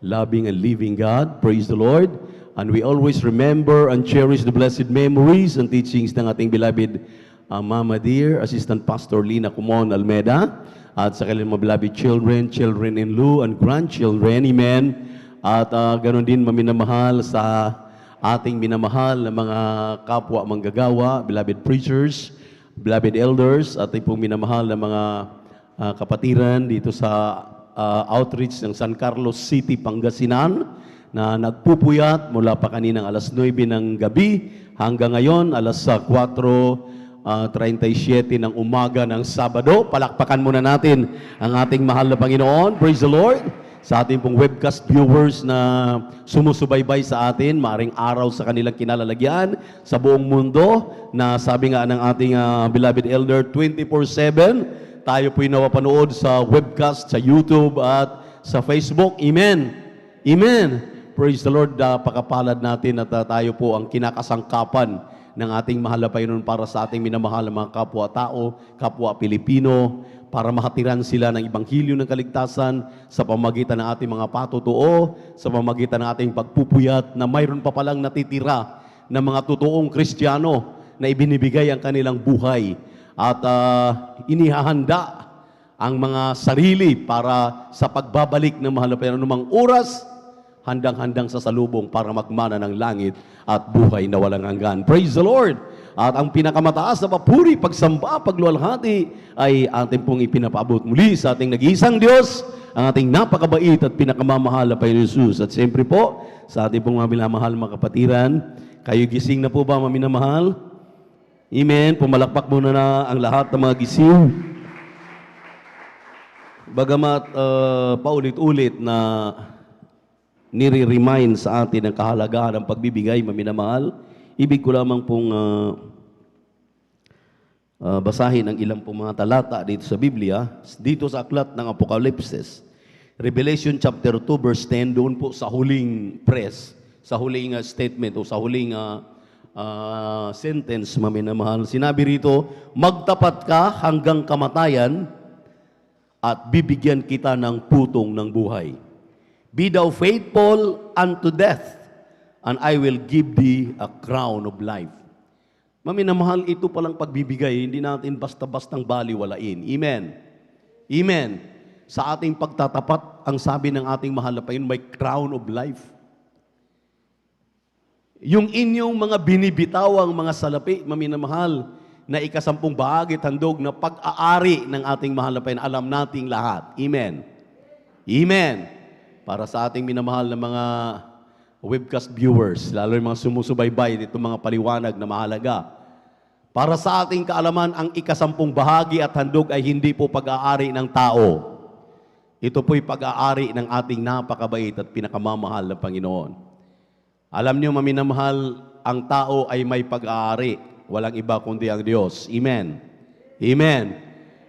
loving and living God. Praise the Lord. And we always remember and cherish the blessed memories and teachings ng ating beloved Mama dear, Assistant Pastor Lina Kumon Almeda, at sa kanilang mga beloved children, children-in-law, and grandchildren. Amen. At ganoon din maminamahal sa ating minamahal na mga kapwa manggagawa, beloved preachers, beloved elders, at pong minamahal na mga kapatiran dito sa outreach ng San Carlos City, Pangasinan, na nagpupuyat mula pa kaninang alas 9 ng gabi hanggang ngayon alas 4:37 ng umaga ng Sabado. Palakpakan muna natin ang ating mahal na Panginoon. Praise the Lord. Sa ating pong webcast viewers na sumusubaybay sa atin, maaring araw sa kanilang kinalalagyan sa buong mundo, na sabi nga ng ating beloved elder, 24/7, tayo po'y napapanood sa webcast, sa YouTube at sa Facebook. Amen. Amen. Praise the Lord. Pakapalad natin at tayo po ang kinakasangkapan ng ating mahal na Panginoon para sa ating minamahal na mga kapwa-tao, kapwa Pilipino, para mahatiran sila ng Ebanghelyo ng Kaligtasan sa pamagitan ng ating mga patutuo, sa pamagitan ng ating pagpupuyat na mayroon pa palang natitira na mga totoong Kristiyano na ibinibigay ang kanilang buhay at inihahanda ang mga sarili para sa pagbabalik ng mahal na Panginoon anumang oras, handang-handang sa salubong para magmana ng langit at buhay na walang hanggan. Praise the Lord! At ang pinakamataas na papuri, pagsamba, pagluwalhati ay ating pong ipinapaabot muli sa ating nag-iisang Diyos, ang ating napakabait at pinakamamahal na Panginoon Jesus. At siyempre po, sa ating pong mga minamahal mga kapatiran, kayo gising na po ba mga minamahal? Amen. Pumalakpak muna na ang lahat ng mga gising. Bagamat paulit-ulit na nire-remind sa atin ang kahalagahan ng pagbibigay, maminamahal, ibig ko lamang pong basahin ang ilang pong mga talata dito sa Biblia, dito sa aklat ng Apokalipsis. Revelation chapter 2 verse 10, doon po sa huling press, sa huling statement o sa huling sentence, maminamahal. Sinabi rito, magtapat ka hanggang kamatayan at bibigyan kita ng putong ng buhay. Be thou faithful unto death, and I will give thee a crown of life. Maminamahal, ito palang pagbibigay, hindi natin basta-bastang baliwalain. Amen. Amen. Sa ating pagtatapat, ang sabi ng ating mahal na Panginoon, may crown of life. Yung inyong mga binibitawang mga salapi, maminamahal, na ikasampung bahagi handog na pag-aari ng ating mahal na Panginoon, alam nating lahat. Amen. Amen. Para sa ating minamahal na mga webcast viewers, lalo yung mga sumusubaybay dito mga paliwanag na mahalaga. Para sa ating kaalaman, ang ikasampung bahagi at handog ay hindi po pag-aari ng tao. Ito po'y pag-aari ng ating napakabait at pinakamamahal na Panginoon. Alam niyo, maminamahal, ang tao ay may pag-aari. Walang iba kundi ang Diyos. Amen. Amen.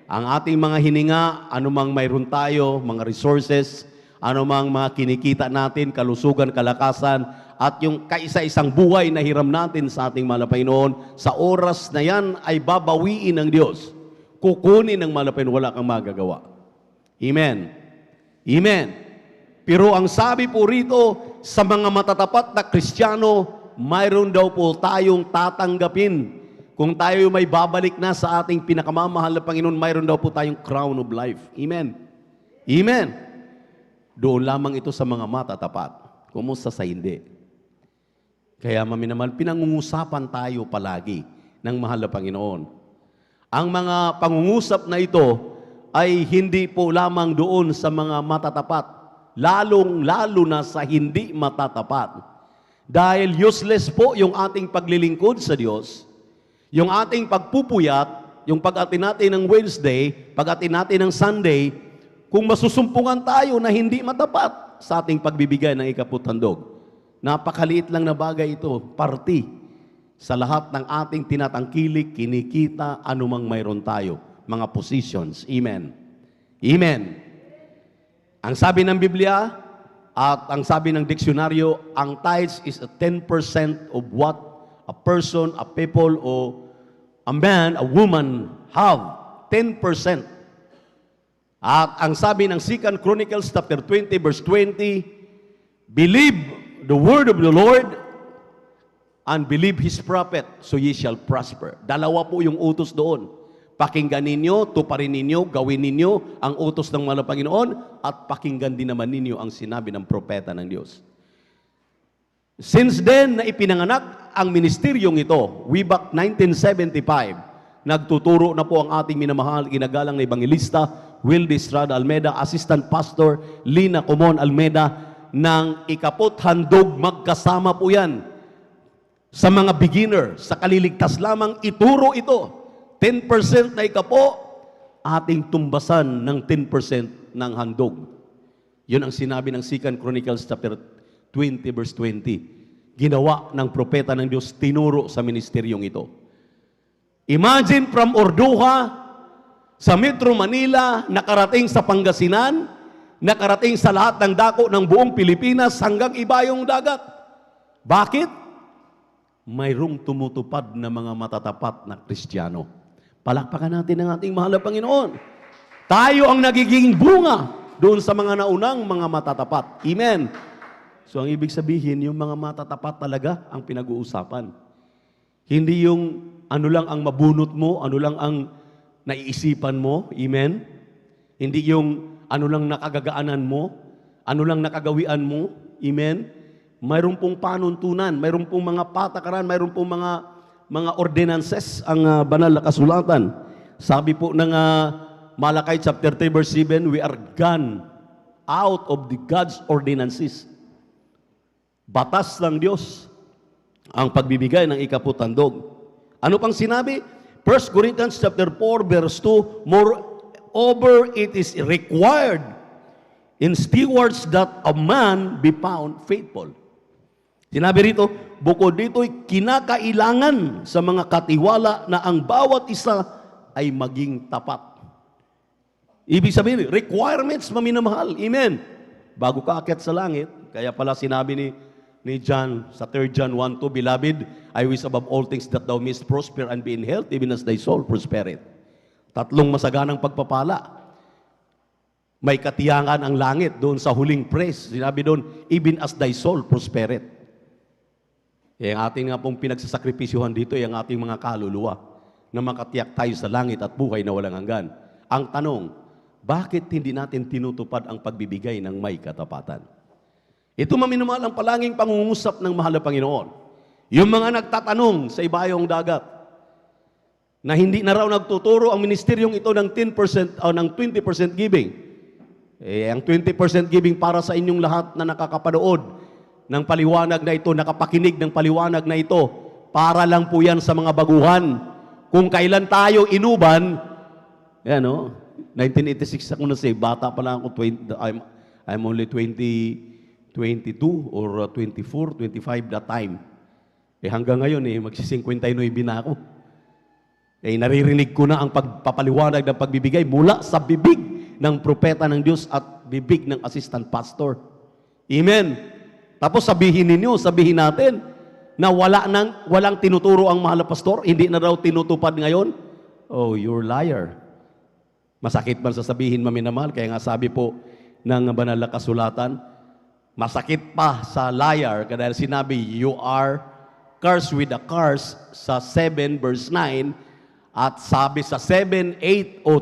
Ang ating mga hininga, anumang mayroon tayo, mga resources, anumang mga kinikita natin, kalusugan, kalakasan, at yung kaisa-isang buhay na hiram natin sa ating mahal na Panginoon, sa oras na yan ay babawiin ng Diyos. Kukunin ng mahal na Panginoon, wala kang magagawa. Amen. Amen. Pero ang sabi po rito, sa mga matatapat na Kristiyano, mayroon daw po tayong tatanggapin. Kung tayo may babalik na sa ating pinakamamahal na Panginoon, mayroon daw po tayong crown of life. Amen. Amen. Doon lamang ito sa mga matatapat. Kumusta sa hindi? Kaya maminamahal, pinangungusapan tayo palagi ng mahal na Panginoon. Ang mga pangungusap na ito ay hindi po lamang doon sa mga matatapat, lalong-lalo na sa hindi matatapat. Dahil useless po yung ating paglilingkod sa Diyos, yung ating pagpupuyat, yung pag-atin natin ng Wednesday, pag-atin natin ng Sunday, kung masusumpungan tayo na hindi matapat sa ating pagbibigay ng ikaputhandog. Napakaliit lang na bagay ito, party sa lahat ng ating tinatangkilik, kinikita, anumang mayroon tayo, mga positions. Amen. Amen. Ang sabi ng Biblia at ang sabi ng diksyonaryo, ang tithes is a 10% of what a person, a people, or a man, a woman have. 10%. At ang sabi ng 2 Chronicles chapter 20 verse 20, believe the word of the Lord and believe His prophet, so ye shall prosper. Dalawa po yung utos doon. Pakinggan ninyo, tuparin ninyo, gawin ninyo ang utos ng mahal na Panginoon at pakinggan din naman ninyo ang sinabi ng propeta ng Diyos. Since then, na ipinanganak ang ministeryong ito, way back 1975, nagtuturo na po ang ating minamahal, ginagalang na ebangelista, Wildy Estrada Almeda, Assistant Pastor Lina Comon Almeda, ng ikaputhandog, magkasama po yan. Sa mga beginner, sa kaliligtas lamang, ituro ito. 10% na ikapo, ating tumbasan ng 10% ng handog. Yun ang sinabi ng 2 Chronicles chapter 20 verse 20. Ginawa ng propeta ng Diyos, tinuro sa ministeryong ito. Imagine from Orduha, sa Metro Manila, nakarating sa Pangasinan, nakarating sa lahat ng dako ng buong Pilipinas hanggang ibayong dagat. Bakit? Mayroong tumutupad na mga matatapat na Kristiyano. Palakpakan natin ang ating mahal na Panginoon. Tayo ang nagiging bunga doon sa mga naunang mga matatapat. Amen. So ang ibig sabihin, yung mga matatapat talaga ang pinag-uusapan. Hindi yung ano lang ang mabunot mo, ano lang ang naiisipan mo. Amen. Hindi yung ano lang nakagagaanan mo, ano lang nakagawian mo. Amen. Mayroon pong panuntunan, mayroon pong mga patakaran, mayroon pong mga ordinances ang banal na kasulatan. Sabi po ng Malakay chapter 3 verse 7, we are gone out of the God's ordinances. Batas ng Diyos ang pagbibigay ng ikaputhandog. Ano pang sinabi? 1 Corinthians chapter 4 verse 2, moreover it is required in stewards that a man be found faithful. Sinabi rito, bukod dito'y kinakailangan sa mga katiwala na ang bawat isa ay maging tapat. Ibig sabihin, requirements maminamahal. Amen. Bago ka akyat sa langit, kaya pala sinabi ni John sa 3 John 1:2, beloved, I wish above all things that thou mayest prosper and be in health, even as thy soul prospereth. Tatlong masaganang pagpapala. May katiyangan ang langit doon sa huling praise. Sinabi doon, even as thy soul prospereth. Ang ating nga pong pinagsasakripisyuhan dito ay ang ating mga kaluluwa na makatiyak tayo sa langit at buhay na walang hanggan. Ang tanong, bakit hindi natin tinutupad ang pagbibigay ng may katapatan? Ito maminumahal ang palanging pangungusap ng mahal na Panginoon. Yung mga nagtatanong sa ibayong dagat na hindi na raw nagtuturo ang ministeryong ito ng 10% o ng 20% giving. Ang 20% giving para sa inyong lahat na nakakapanood ng paliwanag na ito, nakapakinig ng paliwanag na ito, para lang po yan sa mga baguhan. Kung kailan tayo inuban, yan o, 1986 ako na bata pa lang ako, I'm only 22 or 24, 25 that time. Hanggang ngayon, magsi-59 na ako. Naririnig ko na ang pagpapaliwanag ng pagbibigay mula sa bibig ng propeta ng Diyos at bibig ng assistant pastor. Amen. Tapos sabihin natin na walang tinuturo ang mahal na pastor, hindi na raw tinutupad ngayon. Oh, you're liar. Masakit man sasabihin, maminamahal, kaya nga sabi po ng banal na kasulatan, masakit pa sa liar, dahil sinabi, you are cursed with a curse sa 7 verse 9, at sabi sa 7:8 o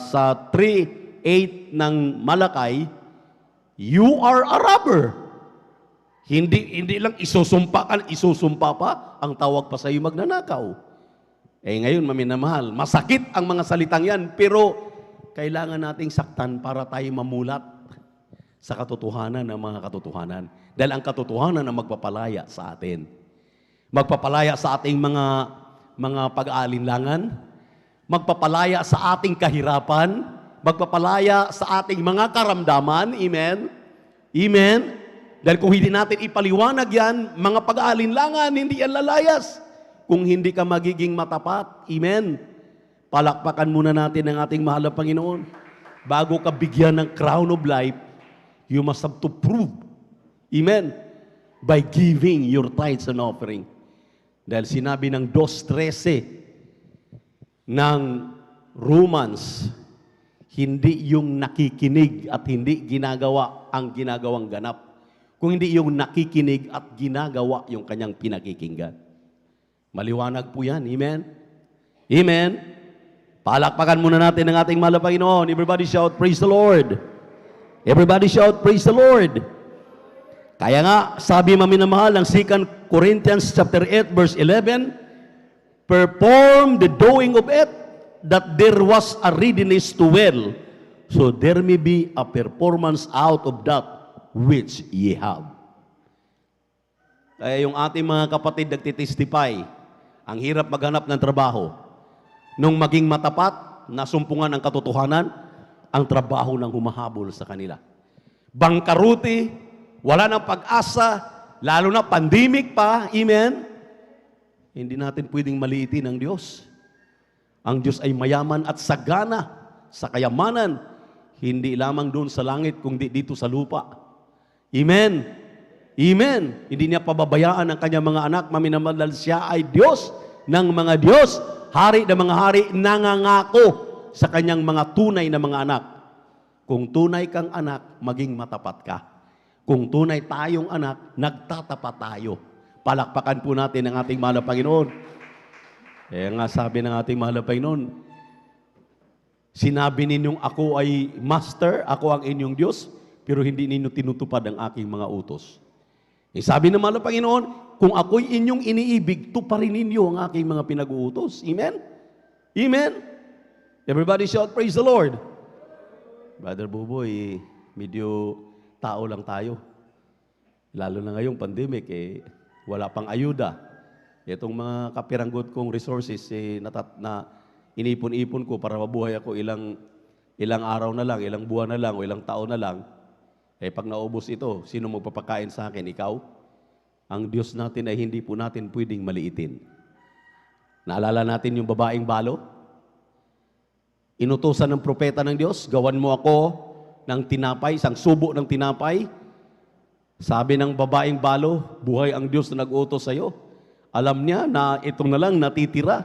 sa 3:8 ng Malakay, you are a robber. Hindi lang isusumpa pa, ang tawag pa sa iyo magnanakaw. Ngayon, maminamahal, masakit ang mga salitang yan, pero kailangan nating saktan para tayo mamulat sa katotohanan ng mga katotohanan. Dahil ang katotohanan ang magpapalaya sa atin. Magpapalaya sa ating mga pag-aalinlangan, magpapalaya sa ating kahirapan, magpapalaya sa ating mga karamdaman. Amen? Amen? Dahil kung hindi natin ipaliwanag yan, mga pag-aalinlangan, hindi yan lalayas. Kung hindi ka magiging matapat. Amen? Palakpakan muna natin ang ating mahal na Panginoon. Bago ka bigyan ng crown of life, you must have to prove. Amen? By giving your tithes and offering. Dahil sinabi ng 2:13 ng Romans, hindi yung nakikinig at hindi ginagawa ang ginagawang ganap. Kung hindi yung nakikinig at ginagawa yung kanyang pinakikinggan. Maliwanag po yan. Amen? Amen? Palakpakan muna natin ang ating mahal na Panginoon. Everybody shout, praise the Lord. Everybody shout, praise the Lord. Kaya nga, sabi maminamahal ng 2 Corinthians chapter 8 verse 11, perform the doing of it, that there was a readiness to well, so there may be a performance out of that which ye have. Kaya yung ating mga kapatid nagtitestify, ang hirap maghanap ng trabaho. Nung maging matapat, nasumpungan ang katotohanan, ang trabaho ng humahabol sa kanila. Bangkaruti, wala ng pag-asa, lalo na pandemic pa, amen? Hindi natin pwedeng maliitin ang Diyos. Ang Diyos ay mayaman at sagana sa kayamanan, hindi lamang doon sa langit, kundi dito sa lupa. Amen? Amen? Hindi niya pababayaan ang kanyang mga anak, maminamadal siya ay Diyos ng mga Diyos, hari ng mga hari, nangangako sa kanyang mga tunay na mga anak. Kung tunay kang anak, maging matapat ka. Kung tunay tayong anak, nagtatapat tayo. Palakpakan po natin ang ating mahal na Panginoon. Kaya nga sabi ng ating mahal na Panginoon, sinabi ninyong ako ay master, ako ang inyong Diyos, pero hindi ninyo tinutupad ang aking mga utos. Sabi ng mahal na Panginoon, kung ako'y inyong iniibig, tuparin ninyo ang aking mga pinag-uutos. Amen? Amen? Everybody shout, praise the Lord. Brother Buboy, medyo tao lang tayo. Lalo na ngayong pandemic, wala pang ayuda. Itong mga kapiranggot kong resources, na inipon-ipon ko para mabuhay ako ilang araw na lang, ilang buwan na lang, o ilang taon na lang. Pag naubos ito, sino magpapakain sa akin? Ikaw? Ang Diyos natin ay hindi po natin pwedeng maliitin. Naalala natin yung babaeng balo? Inutusan ng propeta ng Diyos, gawan mo ako ng tinapay, isang subo ng tinapay. Sabi ng babaeng balo, buhay ang Diyos na nag-utos sa iyo. Alam niya na itong na lang natitira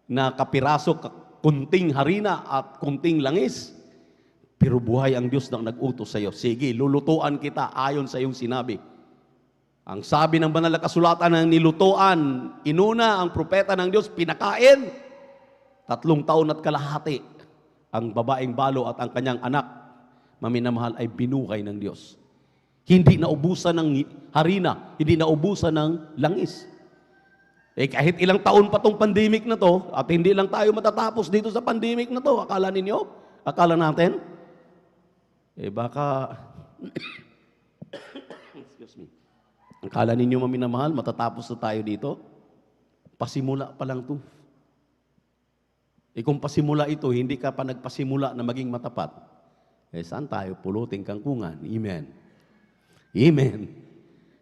na kapiraso, kunting harina at kunting langis. Pero buhay ang Diyos na nag-utos sa iyo. Sige, lulutuan kita ayon sa iyong sinabi. Ang sabi ng banal na kasulatan ng nilutuan, inuna ang propeta ng Diyos, pinakain. 3 taon at kalahati. Ang babaeng balo at ang kanyang anak, maminamahal, ay binuhay ng Diyos. Hindi naubusan ng harina, hindi naubusan ng langis. Kahit ilang taon pa tong pandemic na to, at hindi lang tayo matatapos dito sa pandemic na to, akala ninyo? Akala natin? Baka, excuse me, akala ninyo maminamahal, matatapos na tayo dito? Pasimula pa lang to. Kung pasimula ito, hindi ka pa nagpasimula na maging matapat, saan tayo puluting kangkungan? Amen. Amen.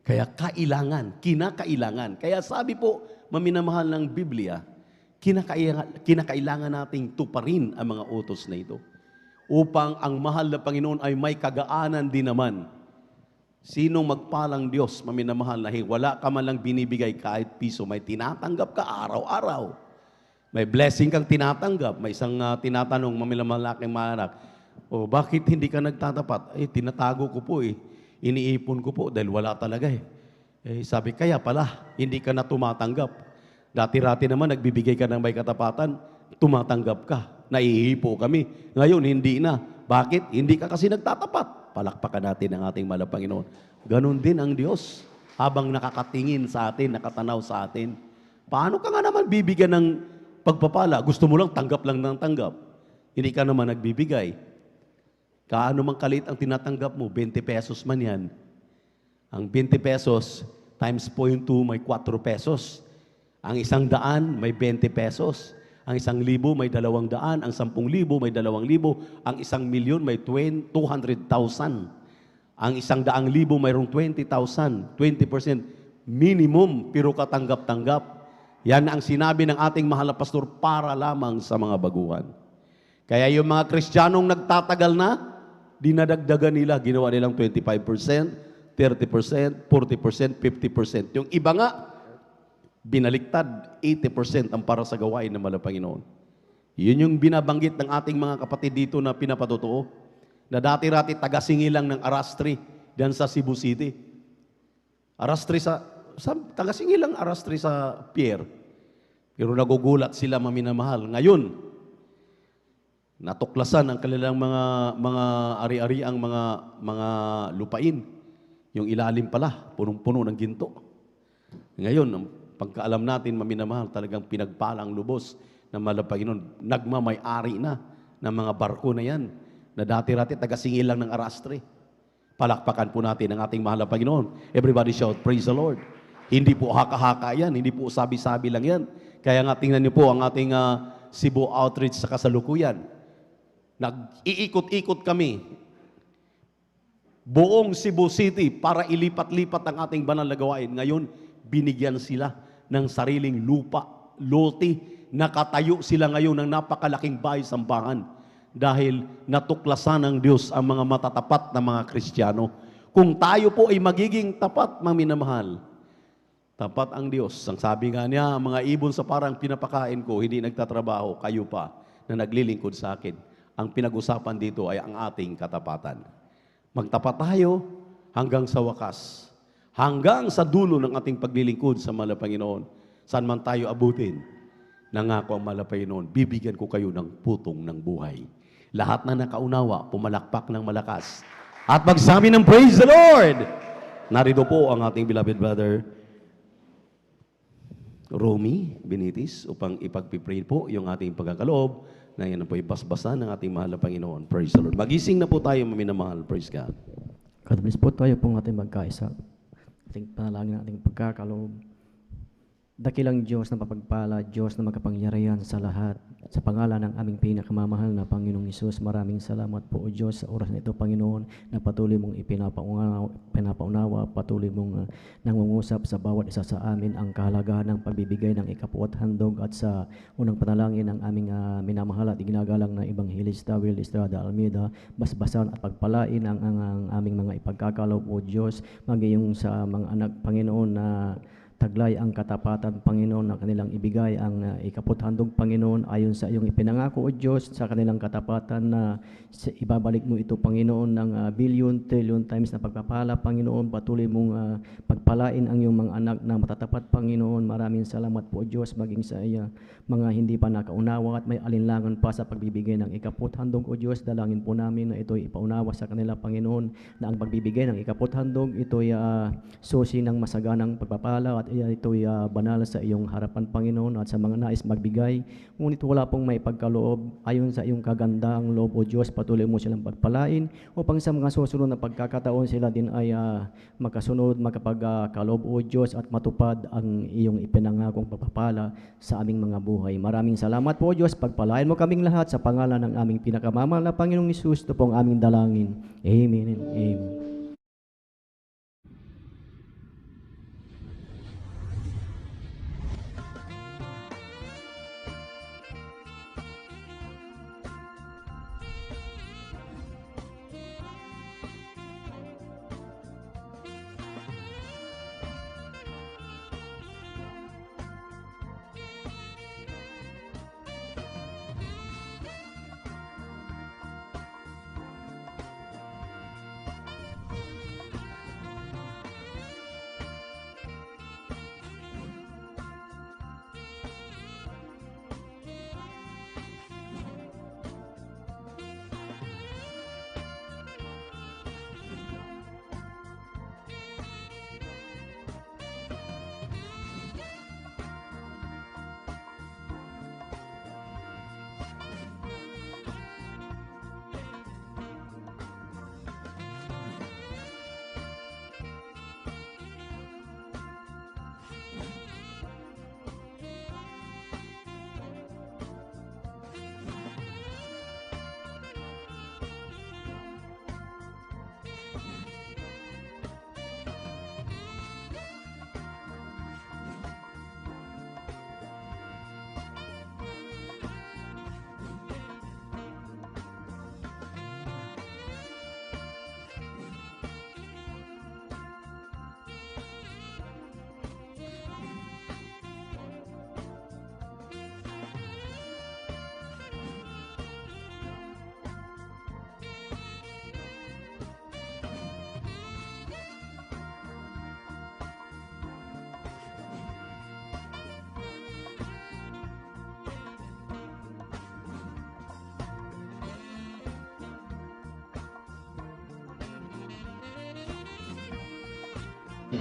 Kaya kailangan, kinakailangan. Kaya sabi po, maminamahal ng Biblia, kinakailangan nating tuparin ang mga utos na ito upang ang mahal na Panginoon ay may kagaanan din naman. Sinong magpalang Diyos, maminamahal, na wala ka man lang binibigay kahit piso, may tinatanggap ka araw-araw. May blessing kang tinatanggap. May isang tinatanong, maminamahal aking mga anak, bakit hindi ka nagtatapat? Tinatago ko po iniipon ko po dahil wala talaga sabi, kaya pala, hindi ka na tumatanggap. Dati-rati naman, nagbibigay ka ng may katapatan, tumatanggap ka. Naihipo kami. Ngayon, hindi na. Bakit? Hindi ka kasi nagtatapat. Palakpakan natin ang ating mahal na Panginoon. Ganon din ang Diyos. Habang nakakatingin sa atin, nakatanaw sa atin. Paano ka nga naman bibigyan ng pagpapala? Gusto mo lang, tanggap lang ng tanggap. Hindi ka naman nagbibigay. Kaano mang kalit ang tinatanggap mo? 20 pesos man yan. Ang 20 pesos times 0.2 may 4 pesos. Ang 100 may 20 pesos. Ang 1,000 may 200. Ang 10,000 may 2,000. Ang 1,000,000 may 200,000. Ang 100,000 mayroong 20,000. 20% minimum, pero katanggap-tanggap. Yan ang sinabi ng ating mahal na pastor para lamang sa mga baguhan. Kaya yung mga Kristiyanong nagtatagal na, dinadagdagan nila, ginawa nilang 25%, 30%, 40%, 50%. Yung iba nga, binaliktad, 80% ang para sa gawain ng mahal na Panginoon. Yun yung binabanggit ng ating mga kapatid dito na pinapatotoo, na dati-rati taga-singilang ng Arastri, diyan sa Cebu City. Arastri taga-singilang Arastri sa Pier. Pero nagugulat sila, maminamahal. Ngayon, natuklasan ang kanilang mga ari-ariang mga lupain. Yung ilalim pala, punong-puno ng ginto. Ngayon, ang pagkaalam natin, maminamahal, talagang pinagpalang lubos ng mahal na Panginoon. Nagmamay-ari na ng mga barko na yan, na dati-rati taga-singil lang ng Arastre. Palakpakan po natin ang ating mahal na Panginoon. Everybody shout, praise the Lord. Hindi po haka-haka yan, hindi po sabi-sabi lang yan. Kaya nga tingnan niyo po ang ating Cebu Outreach sa kasalukuyan. Nag-iikot-ikot kami buong Cebu City para ilipat-lipat ang ating banal na gawain. Ngayon, binigyan sila ng sariling lupa, loti. Nakatayo sila ngayon ng napakalaking bahay-sambahan dahil natuklasan ng Diyos ang mga matatapat na mga Kristiyano. Kung tayo po ay magiging tapat, maminamahal, tapat ang Diyos. Ang sabi nga niya, mga ibon sa parang pinapakain ko, hindi nagtatrabaho, kayo pa na naglilingkod sa akin. Ang pinag-usapan dito ay ang ating katapatan. Magtapat tayo hanggang sa wakas. Hanggang sa dulo ng ating paglilingkod sa mahal na Panginoon. Saan man tayo abutin, nangako ang mahal na Panginoon, bibigyan ko kayo ng putong ng buhay. Lahat na nakaunawa, pumalakpak ng malakas. At magsabi ng praise the Lord! Narito po ang ating beloved brother, Romy Benitez, upang ipagpipray po yung ating pagkakaloob na yan po ibasbasan ng ating mahal na Panginoon. Praise the Lord. Magising na po tayo, maminamahal. Praise God. God bless po tayo pong ating magkaisa. Ating panalangin ating pagkakaloob. Dakilang Diyos na mapagpala, Diyos na magkapangyarihan sa lahat. Sa pangalan ng aming pinakamamahal na Panginoong Hesus, maraming salamat po o Diyos sa oras na ito, Panginoon, na patuloy mong pinapaunawa, patuloy mong nangungusap sa bawat isa sa amin ang kahalagahan ng pagbibigay ng ikapuat handog at sa unang panalangin ng aming minamahal at ginagalang na Evangelista Will Estrada Almeida, basbasan at pagpalain ang aming mga ipagkakalob o Diyos, maging sa mga anak, Panginoon, na taglay ang katapatan, Panginoon, na kanilang ibigay ang ikaputhandog, Panginoon, ayon sa iyong ipinangako, O Diyos, sa kanilang katapatan na ibabalik mo ito, Panginoon, ng billion, trillion times na pagpapala, Panginoon. Patuloy mong pagpalain ang iyong mga anak na matatapat, Panginoon. Maraming salamat po, O Diyos, maging sa mga hindi pa nakaunawa at may alinlangan pa sa pagbibigay ng ikaputhandog, O Diyos. Dalangin po namin na ito'y ipaunawa sa kanila, Panginoon, na ang pagbibigay ng ikaputhandog, ito'y susi ng masaganang pagpapala at ito'y banal sa iyong harapan, Panginoon, at sa mga nais magbigay. Ngunit wala pong may pagkaloob ayon sa iyong kagandaang loob, O Diyos. Patuloy mo silang pagpalain upang sa mga susunod na pagkakataon sila din ay makasunod, makapagkaloob, O Diyos, at matupad ang iyong ipinangakong pagpapala sa aming mga buhay. Maraming salamat po, O Diyos. Pagpalain mo kaming lahat sa pangalan ng aming pinakamamahal na Panginoong Hesus. Ito pong aming dalangin. Amen and amen.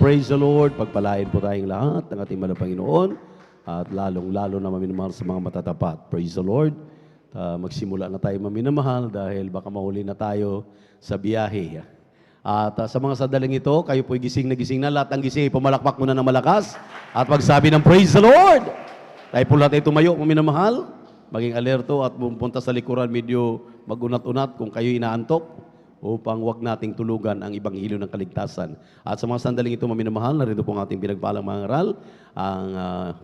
Praise the Lord. Pagpalain po tayong lahat ng ating mahal na Panginoon at lalong-lalo na maminamahal sa mga matatapat. Praise the Lord. Magsimula na tayo maminamahal dahil baka mahuli na tayo sa biyahe. At sa mga sadaling ito, kayo po'y gising na lahat ng gising. Pumalakpak muna ng malakas at magsabi ng Praise the Lord. Tayo po lahat ay tumayo, maminamahal. Maging alerto at pumunta sa likuran, medyo magunat-unat kung kayo inaantok, upang wag nating tulugan ang Ibanghilyo ng Kaligtasan. At sa mga sandaling ito, maminamahal, narito po ang ating pinagpalang mga ngaral, ang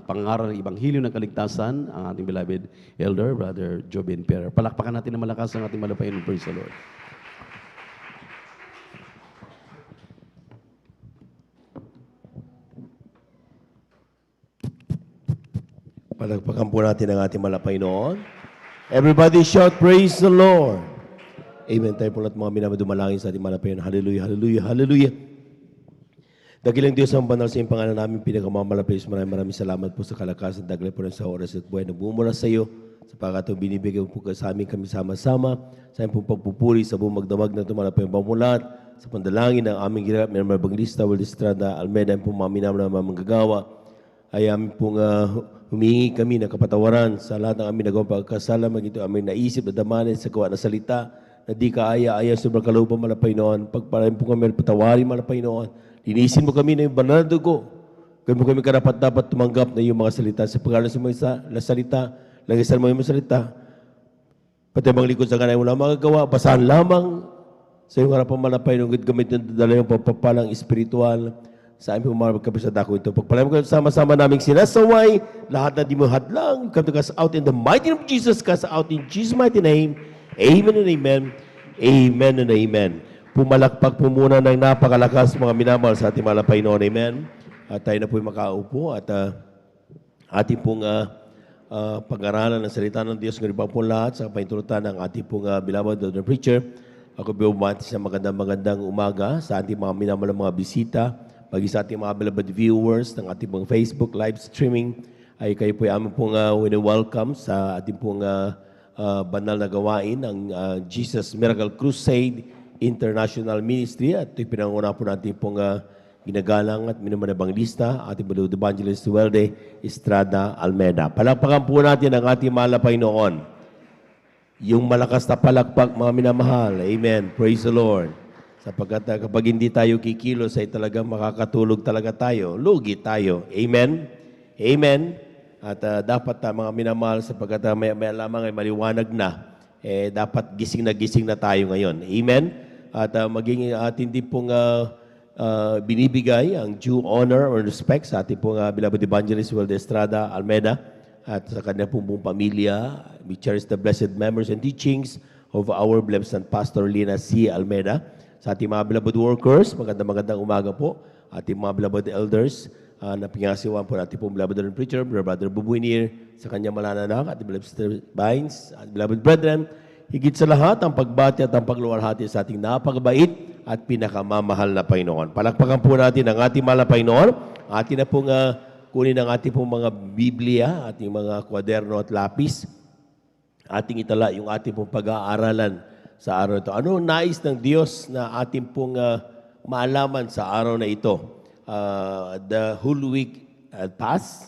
pangaral ng Ibanghilyo ng Kaligtasan, ang ating beloved Elder, Brother Jobin Pierre. Palakpakan natin ng malakas ang ating malapayan. Praise the Lord. Palakpakan po natin ang ating malapay noon. Everybody shout, praise the Lord. Amen. Tayo po lahat mga minadumalangin sa ating malapayan. Hallelujah, hallelujah, hallelujah. Dakilang Diyos ang banal sa iyong pangalan namin, pinakamamalapay. Maraming salamat po sa kalakasan, daglay po sa oras at buhay na bumula sa iyo. Sapagkat ito binibigay po sa amin kami sama-sama. Sa iyong pong pagpupuri sa buong magdamag na tumalapay ang pamulat. Sa pandalangin ng aming ginagawa, may Evangelista, Will Estrada, Almeida, ang pong maminam na manggagawa. Ay amin pong humingi kami ng kapatawaran sa lahat ng aming nagawang pagkasala, magito aming naisip na damanin sa gawa na salita, na di kaaya-aya sobrang kalooban malapay noon. Pagpalain po kami, patawarin malapay noon. Linisin mo kami na yung banal na dugo. Kaya mo kami karapat-dapat tumanggap na yung mga salita. Sa pagkalan sa mga salita, langisan mo yung mga salita. Pati mga likod sa kanay mo lang magagawa, basahan lamang sa iyong harapan malapay noon. Gamit yung dala yung papapalang espiritual sa aming pumarapagkapi sa dako ito. Pagpalain mo kami sama-sama naming sinasaway, lahat na di mo hadlang, come to cast out in the mighty name of Jesus, cast out in Jesus' mighty name. Amen and amen. Amen and amen. Pumalakpak po muna ng napakalakas mga minamahal sa ating malapay noon. Amen. tayo na po makaupo at ating pong pag-aralan ng salita ng Diyos ng ibang po lahat sa paintulutan ng ating pong beloved Elder Preacher. Ako bumati sa magandang umaga sa ating mga minamalang mga bisita, pagi sa ating mga beloved viewers ng ating pong Facebook live streaming, ay kayo po ay aming pong welcome sa ating pong banal na gawain ng Jesus Miracle Crusade International Ministry at ito'y pinanguna po natin pong ginagalang at minamanabang lista, ating beloved Evangelist Welde Estrada Almeida. Palakpakan po natin ang ating mahal na Panginoon. Yung malakas na palakpak, mga minamahal. Amen. Praise the Lord. Sapagkat kapag hindi tayo kikilos ay talagang makakatulog talaga tayo. Lugi tayo. Amen. Amen. At dapat mga minamahal sapagkat maya lamang ay maliwanag na. Dapat gising na tayo ngayon. Amen. At maging atin din pong binibigay ang due honor or respect sa ating pong beloved Evangelist Welde Estrada Almeida at sa kanya pong pamilya. We cherish the blessed memories and teachings of our beloved Pastor Lina C. Almeida. Sa ating mga beloved workers, magandang umaga po. Ating mga beloved elders, napingasiwan po natin pong beloved preacher, Brother Bubuinir, sa kanya malananak, at beloved Sister Bynes, at beloved brethren, higit sa lahat, ang pagbati at ang pagluwalhati sa ating napakabait at pinakamamahal na Panginoon. Palakpakan po natin ang ating mahal na Panginoon. Atin na pong kunin ang ating pong mga Biblia, ating mga kwaderno at lapis. Ating itala yung ating pong pag-aaralan sa araw ito. Ano nais ng Diyos na ating pong maalaman sa araw na ito? The whole week pass.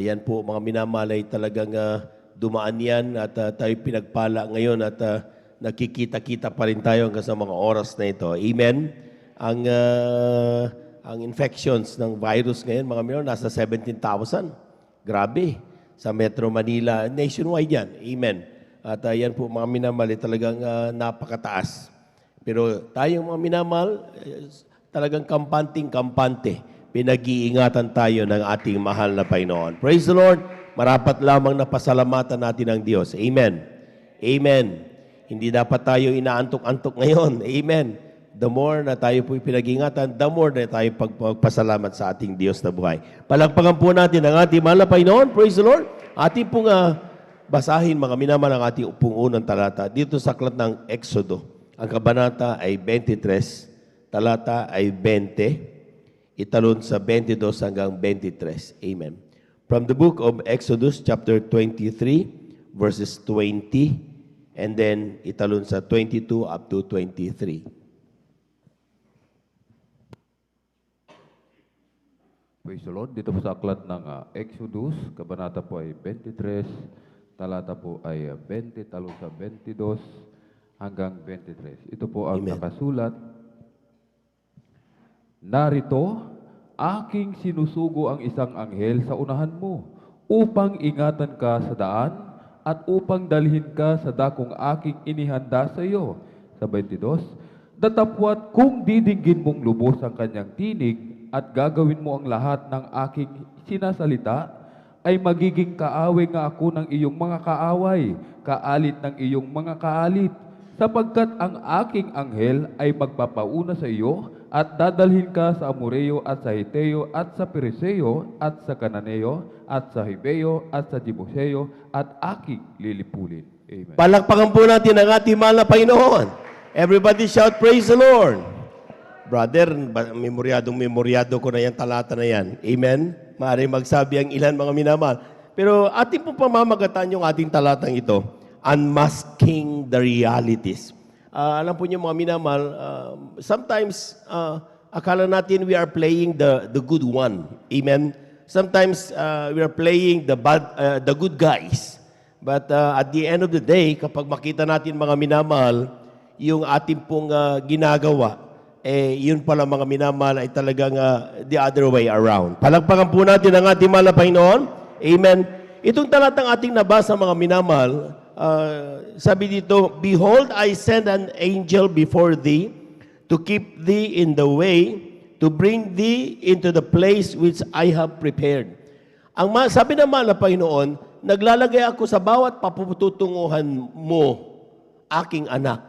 Yan po mga minamalay talagang dumaan yan at tayo pinagpala ngayon at nakikita-kita pa rin tayo hanggang sa mga oras na ito. Amen. Ang infections ng virus ngayon, mga minor, nasa 17,000. Grabe. Sa Metro Manila, nationwide yan. Amen. At yan po, mga minamahal, talagang napakataas. Pero tayong mga minamahal, talagang kampante. Pinag-iingatan tayo ng ating mahal na Panginoon. Praise the Lord. Marapat lamang na pasalamatan natin ang Diyos. Amen. Amen. Hindi dapat tayo inaantok-antok ngayon. Amen. The more na tayo po'y pinag-ingatan, the more na tayo pagpasalamat sa ating Diyos na buhay. Palakpakan po natin ang ating mahal na Panginoon. Praise the Lord. Ating pong basahin, mga minamahal, ang ating pong unang talata. Dito sa aklat ng Exodo. Ang kabanata ay 23, talata ay 20, italon sa 22 hanggang 23. Amen. From the book of Exodus, chapter 23, verses 20, and then italon sa 22 up to 23. Praise the Lord. Dito po sa aklat ng Exodus, kabanata po ay 23, talata po ay 20, talon sa 22 hanggang 23. Ito po ang nakasulat. Narito, aking sinusugo ang isang anghel sa unahan mo upang ingatan ka sa daan at upang dalhin ka sa dakong aking inihanda sa iyo. Sa 22, datapwat kung didinggin mong lubos ang kanyang tinig at gagawin mo ang lahat ng aking sinasalita, ay magiging kaaway nga ako ng iyong mga kaaway, kaalit ng iyong mga kaalit, sapagkat ang aking anghel ay magpapauna sa iyo at dadalhin ka sa Amoreo at sa Hiteo at sa Pereseo at sa Kananeo at sa Hibeo at sa Jebuseo at aking lilipulin. Amen. Palakpakan po natin ang ating mahal na Panginoon. Everybody shout, praise the Lord. Brother, memoryado ko na yan, talata na yan. Amen? Maaari magsabi ang ilan, mga minamahal. Pero ating pong pamamagatan yung ating talatang ito, unmasking the realities. Alam po niyo mga minamahal, sometimes akala natin we are playing the good one. Amen? Sometimes we are playing the good guys. But at the end of the day, kapag makita natin mga minamahal, yung ating pong ginagawa, yun pala mga minamahal ay talagang the other way around. Palakpakan po natin ang ating mahal na Panginoon. Amen. Itong talatang ating nabasa mga minamahal, sabi dito, behold, I send an angel before thee to keep thee in the way, to bring thee into the place which I have prepared. Sabi ng mahal na Panginoon, naglalagay ako sa bawat papututunguhan mo, aking anak.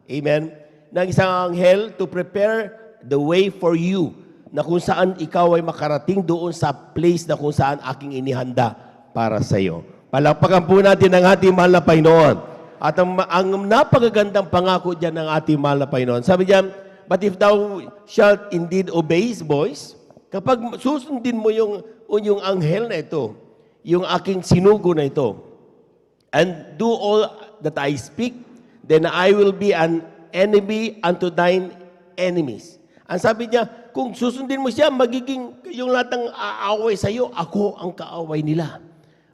Amen. Ng isang anghel to prepare the way for you. na kung saan ikaw ay makarating doon sa place na kung saan aking inihanda para sa iyo. Palakpakan po natin ang ating mahal na Panginoon. At ang napakagandang pangako dyan ng ating mahal na Panginoon. Sabi diyan, but if thou shalt indeed obey His voice, kapag susundin mo yung anghel na ito, yung aking sinugo na ito, and do all that I speak, then I will be an enemy unto thine enemies. Ang sabi niya, kung susundin mo siya, magiging yung lahat ng aaway sa iyo, ako ang kaaway nila.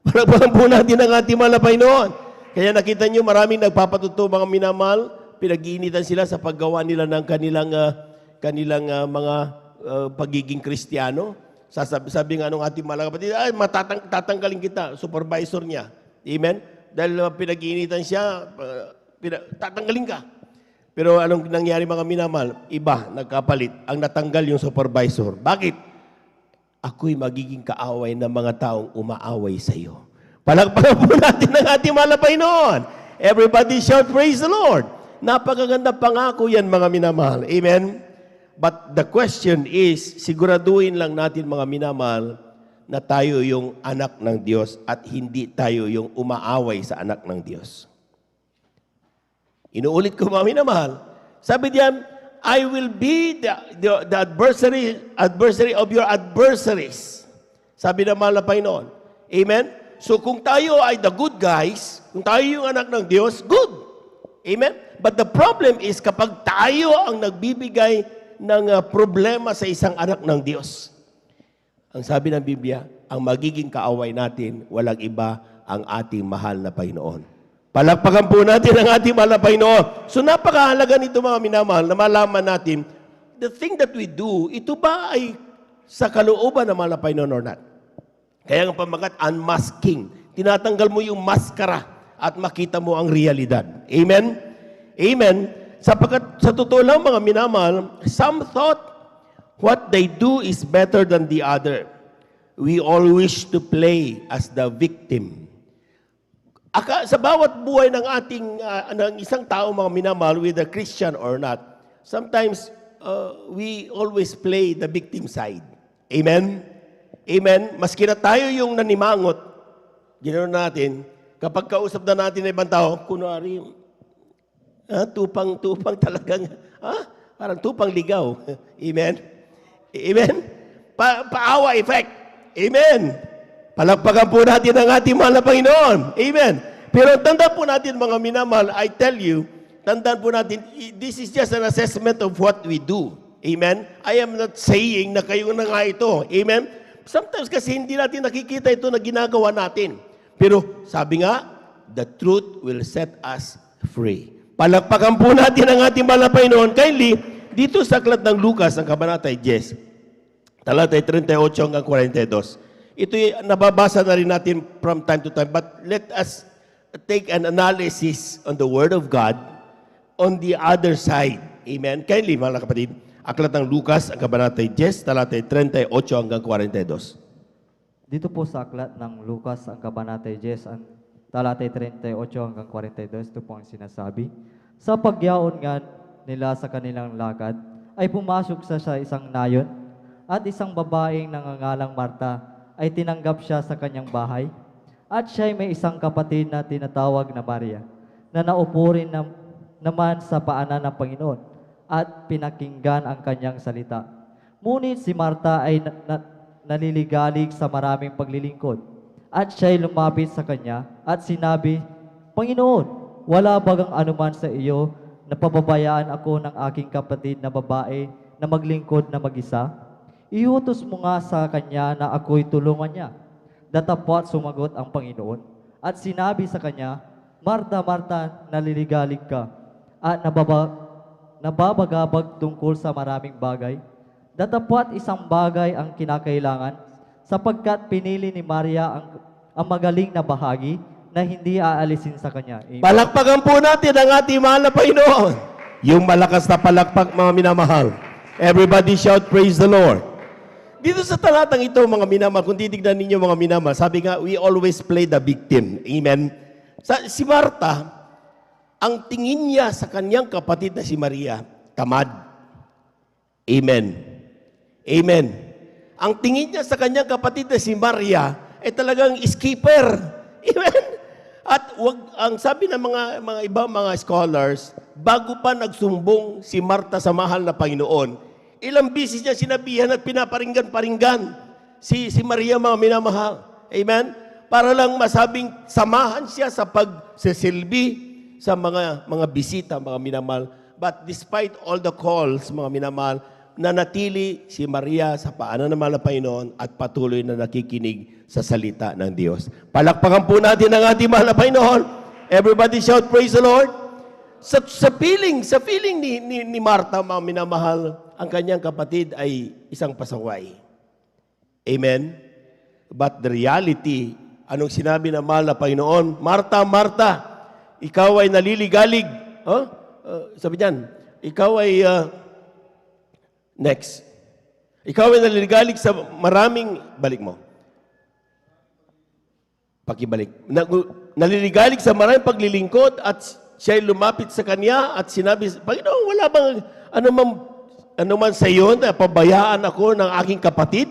Palakpakan po natin ang ating mahal na Panginoon. Kaya nakita niyo maraming nagpapatuto mga minamahal, pinag-iinitan sila sa paggawa nila ng kanilang mga pagiging Kristiyano. Sabi nga nung ating mga kapatid, ay tatanggalin kita, supervisor niya. Amen? Dahil pinag-iinitan siya, tatanggalin ka. Pero anong nangyari mga minamahal? Iba, nagkapalit. Ang natanggal yung supervisor. Bakit? Ako'y magiging kaaway ng mga taong umaaway sa iyo. Palakpakan po natin ang ating mahal na Panginoon. Everybody shout, praise the Lord. Napakaganda pangako yan mga minamahal. Amen? But the question is, siguraduhin lang natin mga minamahal na tayo yung anak ng Diyos at hindi tayo yung umaaway sa anak ng Diyos. Inuulit ko mga minamahal. Sabi diyan, I will be the adversary of your adversaries. Sabi ng mahal na Panginoon. Amen? So kung tayo ay the good guys, kung tayo yung anak ng Diyos, good. Amen? But the problem is kapag tayo ang nagbibigay ng problema sa isang anak ng Diyos. Ang sabi ng Biblia, ang magiging kaaway natin, walang iba ang ating mahal na Panginoon. Palakpakan po natin ang ating mahal na Panginoon. So napakahalaga nito mga minamahal na malaman natin, the thing that we do, ito ba ay sa kalooban ng mahal na Panginoon or not? Kaya ang pamagat, unmasking. Tinatanggal mo yung maskara at makita mo ang realidad. Amen? Amen? Sapagkat sa totoo lang mga minamahal, some thought what they do is better than the other. We all wish to play as the victim. Sa bawat buhay ng ng isang tao mga minamahal, whether Christian or not, sometimes we always play the victim side. Amen? Amen? Maski na tayo yung nanimangot, ginawa natin, kapag kausap na natin ng ibang tao, kunwari, tupang talagang, parang tupang ligaw. Amen? Amen? Paawa effect. Amen? Palakpakan po natin ang ating mahal na Panginoon. Amen? Pero tandaan po natin mga minamahal, I tell you, tandaan po natin, this is just an assessment of what we do. Amen? I am not saying na kayo na nga ito. Amen? Sometimes kasi hindi natin nakikita ito na ginagawa natin. Pero sabi nga, the truth will set us free. Palakpakan po natin ang ating mahal na Panginoon. Kindly, dito sa aklat ng Lucas, ang kabanata 10, talatay 38 hanggang 42. Ito nababasa na rin natin from time to time. But let us take an analysis on the Word of God on the other side. Amen? Kindly, mga kapatid, aklat ng Lucas, ang kabanata 10, talatay 38 hanggang 42. Dito po sa aklat ng Lucas, ang kabanata 10, ang talatay 38 hanggang 42, ito po ang sinasabi. Sa pagyaon nga nila sa kanilang lakad, ay pumasok sa isang nayon, at isang babaeng nangangalang Marta ay tinanggap siya sa kanyang bahay. At siya ay may isang kapatid na tinatawag na Maria, na naupo rin naman sa paanan ng Panginoon at pinakinggan ang kanyang salita. Ngunit si Marta ay naliligalig sa maraming paglilingkod. At siya ay lumapit sa kanya at sinabi, Panginoon, wala bagang anuman sa iyo na pababayaan ako ng aking kapatid na babae na maglingkod na mag-isa? Iutos mo nga sa kanya na ako'y tulungan niya. Datapwat sumagot ang Panginoon at sinabi sa kanya, Marta, Marta, naliligalig ka at nababagabag tungkol sa maraming bagay. Datapwat isang bagay ang kinakailangan sapagkat pinili ni Maria ang magaling na bahagi na hindi aalisin sa kanya. Amen. Palakpakan po natin ang ating mahal na Panginoon. Yung malakas na palakpak mga minamahal. Everybody shout, praise the Lord. Dito sa talatang ito, mga minamahal, kung titignan ninyo mga minamahal, sabi nga, we always play the victim. Amen? Si Marta, ang tingin niya sa kanyang kapatid na si Maria, tamad. Amen. Amen. Ang tingin niya sa kanyang kapatid na si Maria ay talagang skipper. Amen. At ang sabi ng mga ibang mga scholars, bago pa nagsumbong si Marta sa mahal na Panginoon, ilang bisis niya sinabihan at pinaparinggan-paringgan si Maria, mga minamahal. Amen? Para lang masabing samahan siya sa pagsisilbi sa mga bisita, mga minamahal. But despite all the calls, mga minamahal, nanatili si Maria sa paanan ng mahal na Panginoon at patuloy na nakikinig sa salita ng Diyos. Palakpakan po natin ang ating mahal na Panginoon. Everybody shout, praise the Lord. Sa feeling ni Marta, mga minamahal, ang kanyang kapatid ay isang pasaway. Amen? But the reality, anong sinabi ng mahal na Panginoon? Marta, Marta, ikaw ay naliligalig. Sabi niyan, ikaw ay... Next. Ikaw ay naliligalig sa maraming... Balik mo. Pakibalik. Naliligalig sa maraming paglilingkod at siya ay lumapit sa kanya at sinabi, Panginoon, wala bang ano man sa iyo na pabayaan ako ng aking kapatid?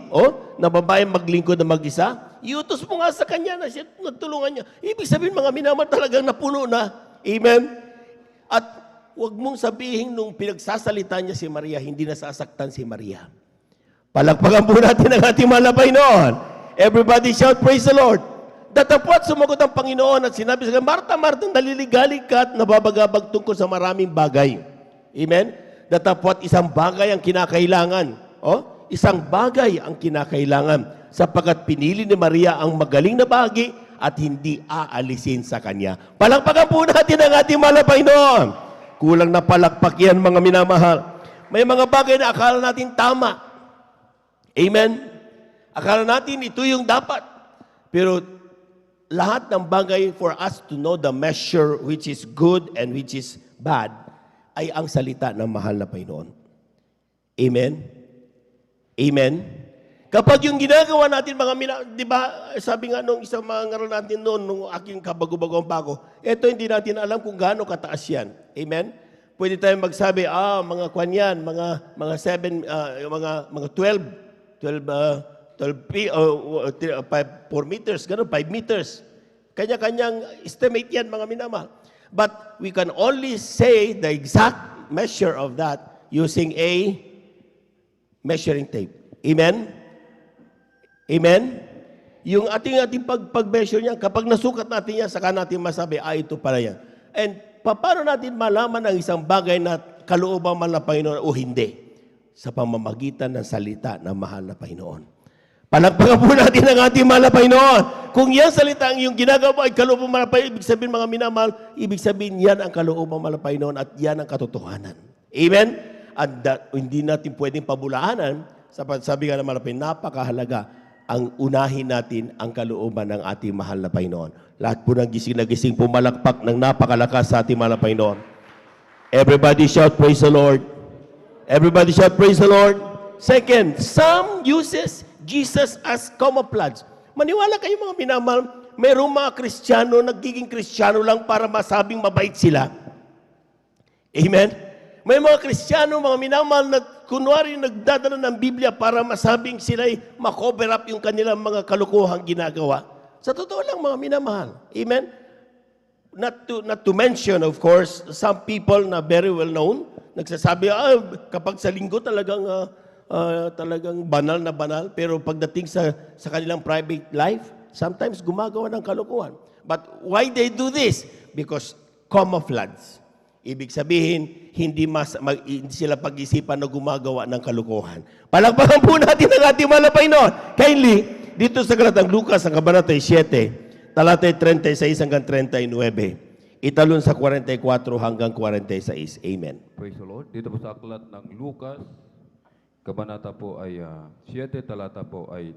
Na babae maglingkod na mag-isa? Iutos mo nga sa kanya na siya nagtulungan niya. Ibig sabihin, mga minamahal, talagang napuno na. Amen? At huwag mong sabihin nung pinagsasalita niya si Maria, hindi nasasaktan si Maria. Palakpakan po natin ang ating mahal na Panginoon. Everybody shout, praise the Lord. Datapwat sumagot ang Panginoon at sinabi sa kanya, Marta, Marta, naliligalig ka at nababagabag tungkol sa maraming bagay. Amen? Datapwat isang bagay ang kinakailangan. Isang bagay ang kinakailangan sapagkat pinili ni Maria ang magaling na bahagi at hindi aalisin sa kanya. Palakpakan po natin ang ating mahal na Panginoon. Kulang na palakpak yan, mga minamahal. May mga bagay na akala natin tama. Amen? Akala natin ito yung dapat. Pero lahat ng bagay for us to know the measure which is good and which is bad ay ang salita ng mahal na Panginoon. Amen? Amen? Kapag yung ginagawa natin, mga di ba, sabi nga nung isang mga ngaral natin noon, nung aking kabago-bagong bago, eto hindi natin alam kung gaano kataas yan. Amen? Pwede tayong magsabi, mga kwan yan, mga 4 meters, gano'n, 5 meters. Kanya-kanyang estimate yan, mga minamahal. But we can only say the exact measure of that using a measuring tape. Amen? Amen? Yung ating pag-measure niya, kapag nasukat natin yan, saka natin masabi, ito pala yan. And paano natin malaman ang isang bagay na kalooban man ng Panginoon o hindi? Sa pamamagitan ng salita ng mahal na Panginoon. Palakpakan po natin ang ating mahal na Panginoon. Kung yan salita ang yung ginagawa ay kalooban man ng Panginoon, ibig sabihin mga minamahal, ibig sabihin yan ang kalooban man ng Panginoon at yan ang katotohanan. Amen? At hindi natin pwedeng pabulaanan, sabi nga naman ng napakahalaga ang unahin natin ang kalooban ng ating mahal na Panginoon. Lahat po ng gising na gising, pumalakpak ng napakalakas sa ating mahal na Panginoon. Everybody shout, praise the Lord. Everybody shout, praise the Lord. Second, some uses Jesus as camouflage. Maniwala kayo mga minamahal, mayroong mga Kristiyano, nagiging Kristiyano lang para masabing mabait sila. Amen? May mga Kristiyano, mga minamahal, na kunwari nagdadala ng Biblia para masabing sila'y makover up yung kanilang mga kalukuhang ginagawa. Sa totoo lang, mga minamahal. Amen? Not to mention, of course, some people na very well known, nagsasabi, kapag sa linggo talagang banal na banal, pero pagdating sa kanilang private life, sometimes gumagawa ng kalukuhan. But why they do this? Because camouflage. Ibig sabihin, hindi sila pag-isipan na gumagawa ng kalukuhan. Palakpakan po natin ang ating mahal na Panginoon. Kindly, dito sa Kalatang Lucas, ang kabanata 7, talatay 36 hanggang 39, italon sa 44 hanggang 46. Amen. Praise the Lord. Dito po sa aklat ng Lucas, kabanata po ay 7, talata po ay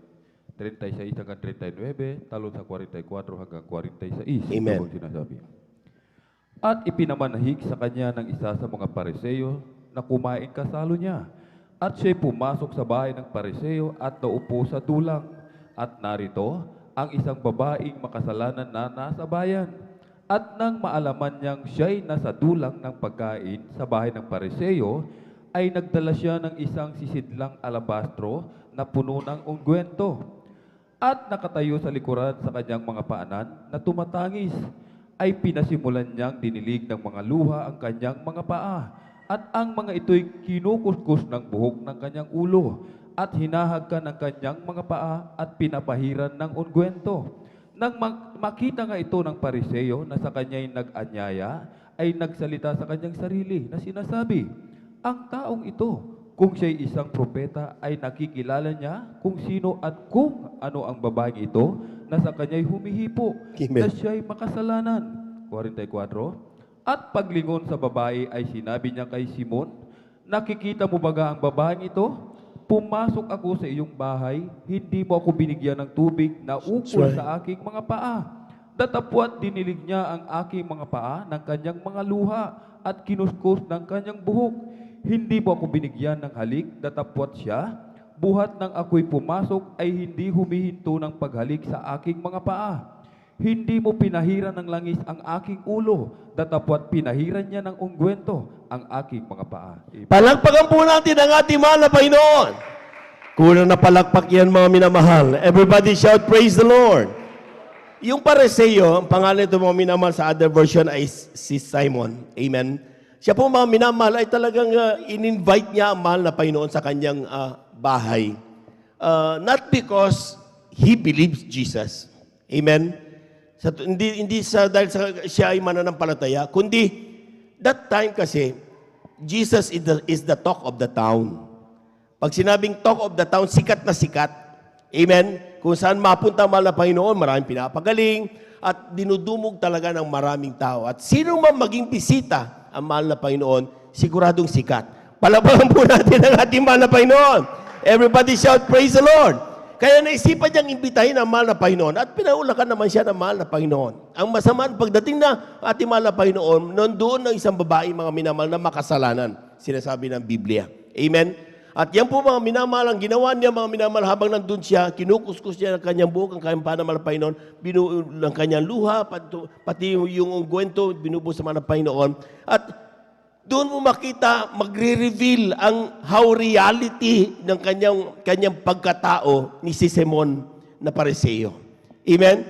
36 hanggang 39, talon sa 44 hanggang 46. Amen. Ito po sinasabi. At ipinamanahig sa kanya ng isa sa mga Pariseo na kumain kasalo niya. At siya'y pumasok sa bahay ng Pariseo at naupo sa dulang. At narito ang isang babaeng makasalanan na nasa bayan. At nang maalaman niyang siya'y nasa dulang ng pagkain sa bahay ng Pariseo, ay nagdala siya ng isang sisidlang alabastro na puno ng ungwento at nakatayo sa likuran sa kanyang mga paanan na tumatangis. Ay pinasimulan niyang dinilig ng mga luha ang kanyang mga paa at ang mga ito'y kinukuskus ng buhok ng kanyang ulo at hinahagkan ng kanyang mga paa at pinapahiran ng ungwento. Nang makita nga ito ng Pariseo na sa kanya'y nag-anyaya, ay nagsalita sa kanyang sarili na sinasabi, ang taong ito, kung siya'y isang propeta, ay nakikilala niya kung sino at kung ano ang babaeng ito na sa kanya'y humihipo, na siya'y makasalanan. 44. At paglingon sa babae ay sinabi niya kay Simon, nakikita mo baga ang babaeng ito? Pumasok ako sa iyong bahay, hindi mo ako binigyan ng tubig na ukol sa aking mga paa. Datapwat dinilig niya ang aking mga paa ng kanyang mga luha at kinuskus ng kanyang buhok. Hindi mo ako binigyan ng halik, datapwat siya. Buhat nang ako'y pumasok ay hindi humihinto ng paghalik sa aking mga paa. Hindi mo pinahiran ng langis ang aking ulo, datapwat pinahiran niya ng ungwento ang aking mga paa. Palakpakan po natin ang ating mahal na Panginoon. Kulang na palakpak yan, mga minamahal. Everybody shout, praise the Lord. Yung Pariseo, ang pangalan ito mga minamahal sa other version ay si Simon. Amen. Siya po mga minamahal ay talagang in-invite niya ang mahal na Panginoon sa kanyang bahay. Not because he believes Jesus. Amen. Hindi dahil siya ay mananampalataya, kundi that time kasi, Jesus is the talk of the town. Pag sinabing talk of the town, sikat na sikat. Amen? Kung saan mapunta mahal na Panginoon, maraming pinapagaling at dinudumog talaga ng maraming tao. At sino man maging bisita ang mahal na Panginoon, siguradong sikat. Palapakan po natin ang ating mahal na Panginoon. Everybody shout, praise the Lord. Kaya naisipan niyang imbitahin ang mahal na Panginoon at pinaulakan naman siya ng mahal na Panginoon. Ang masama, pagdating na ating mahal na Panginoon, nandoon ng isang babae, mga minamahal, na makasalanan. Sinasabi ng Biblia. Amen? At yan po mga minamahal, ang ginawa niya mga minamahal, habang nandun siya, kinukuskus niya ng kanyang buhok, ang kanyang panamahal na Panginoon, binuo ng kanyang luha, pati yung ungwento, binubuo sa mga Panginoon. At doon mo makita, magre-reveal ang how reality ng kanyang pagkatao ni si Simon na Pariseo. Amen?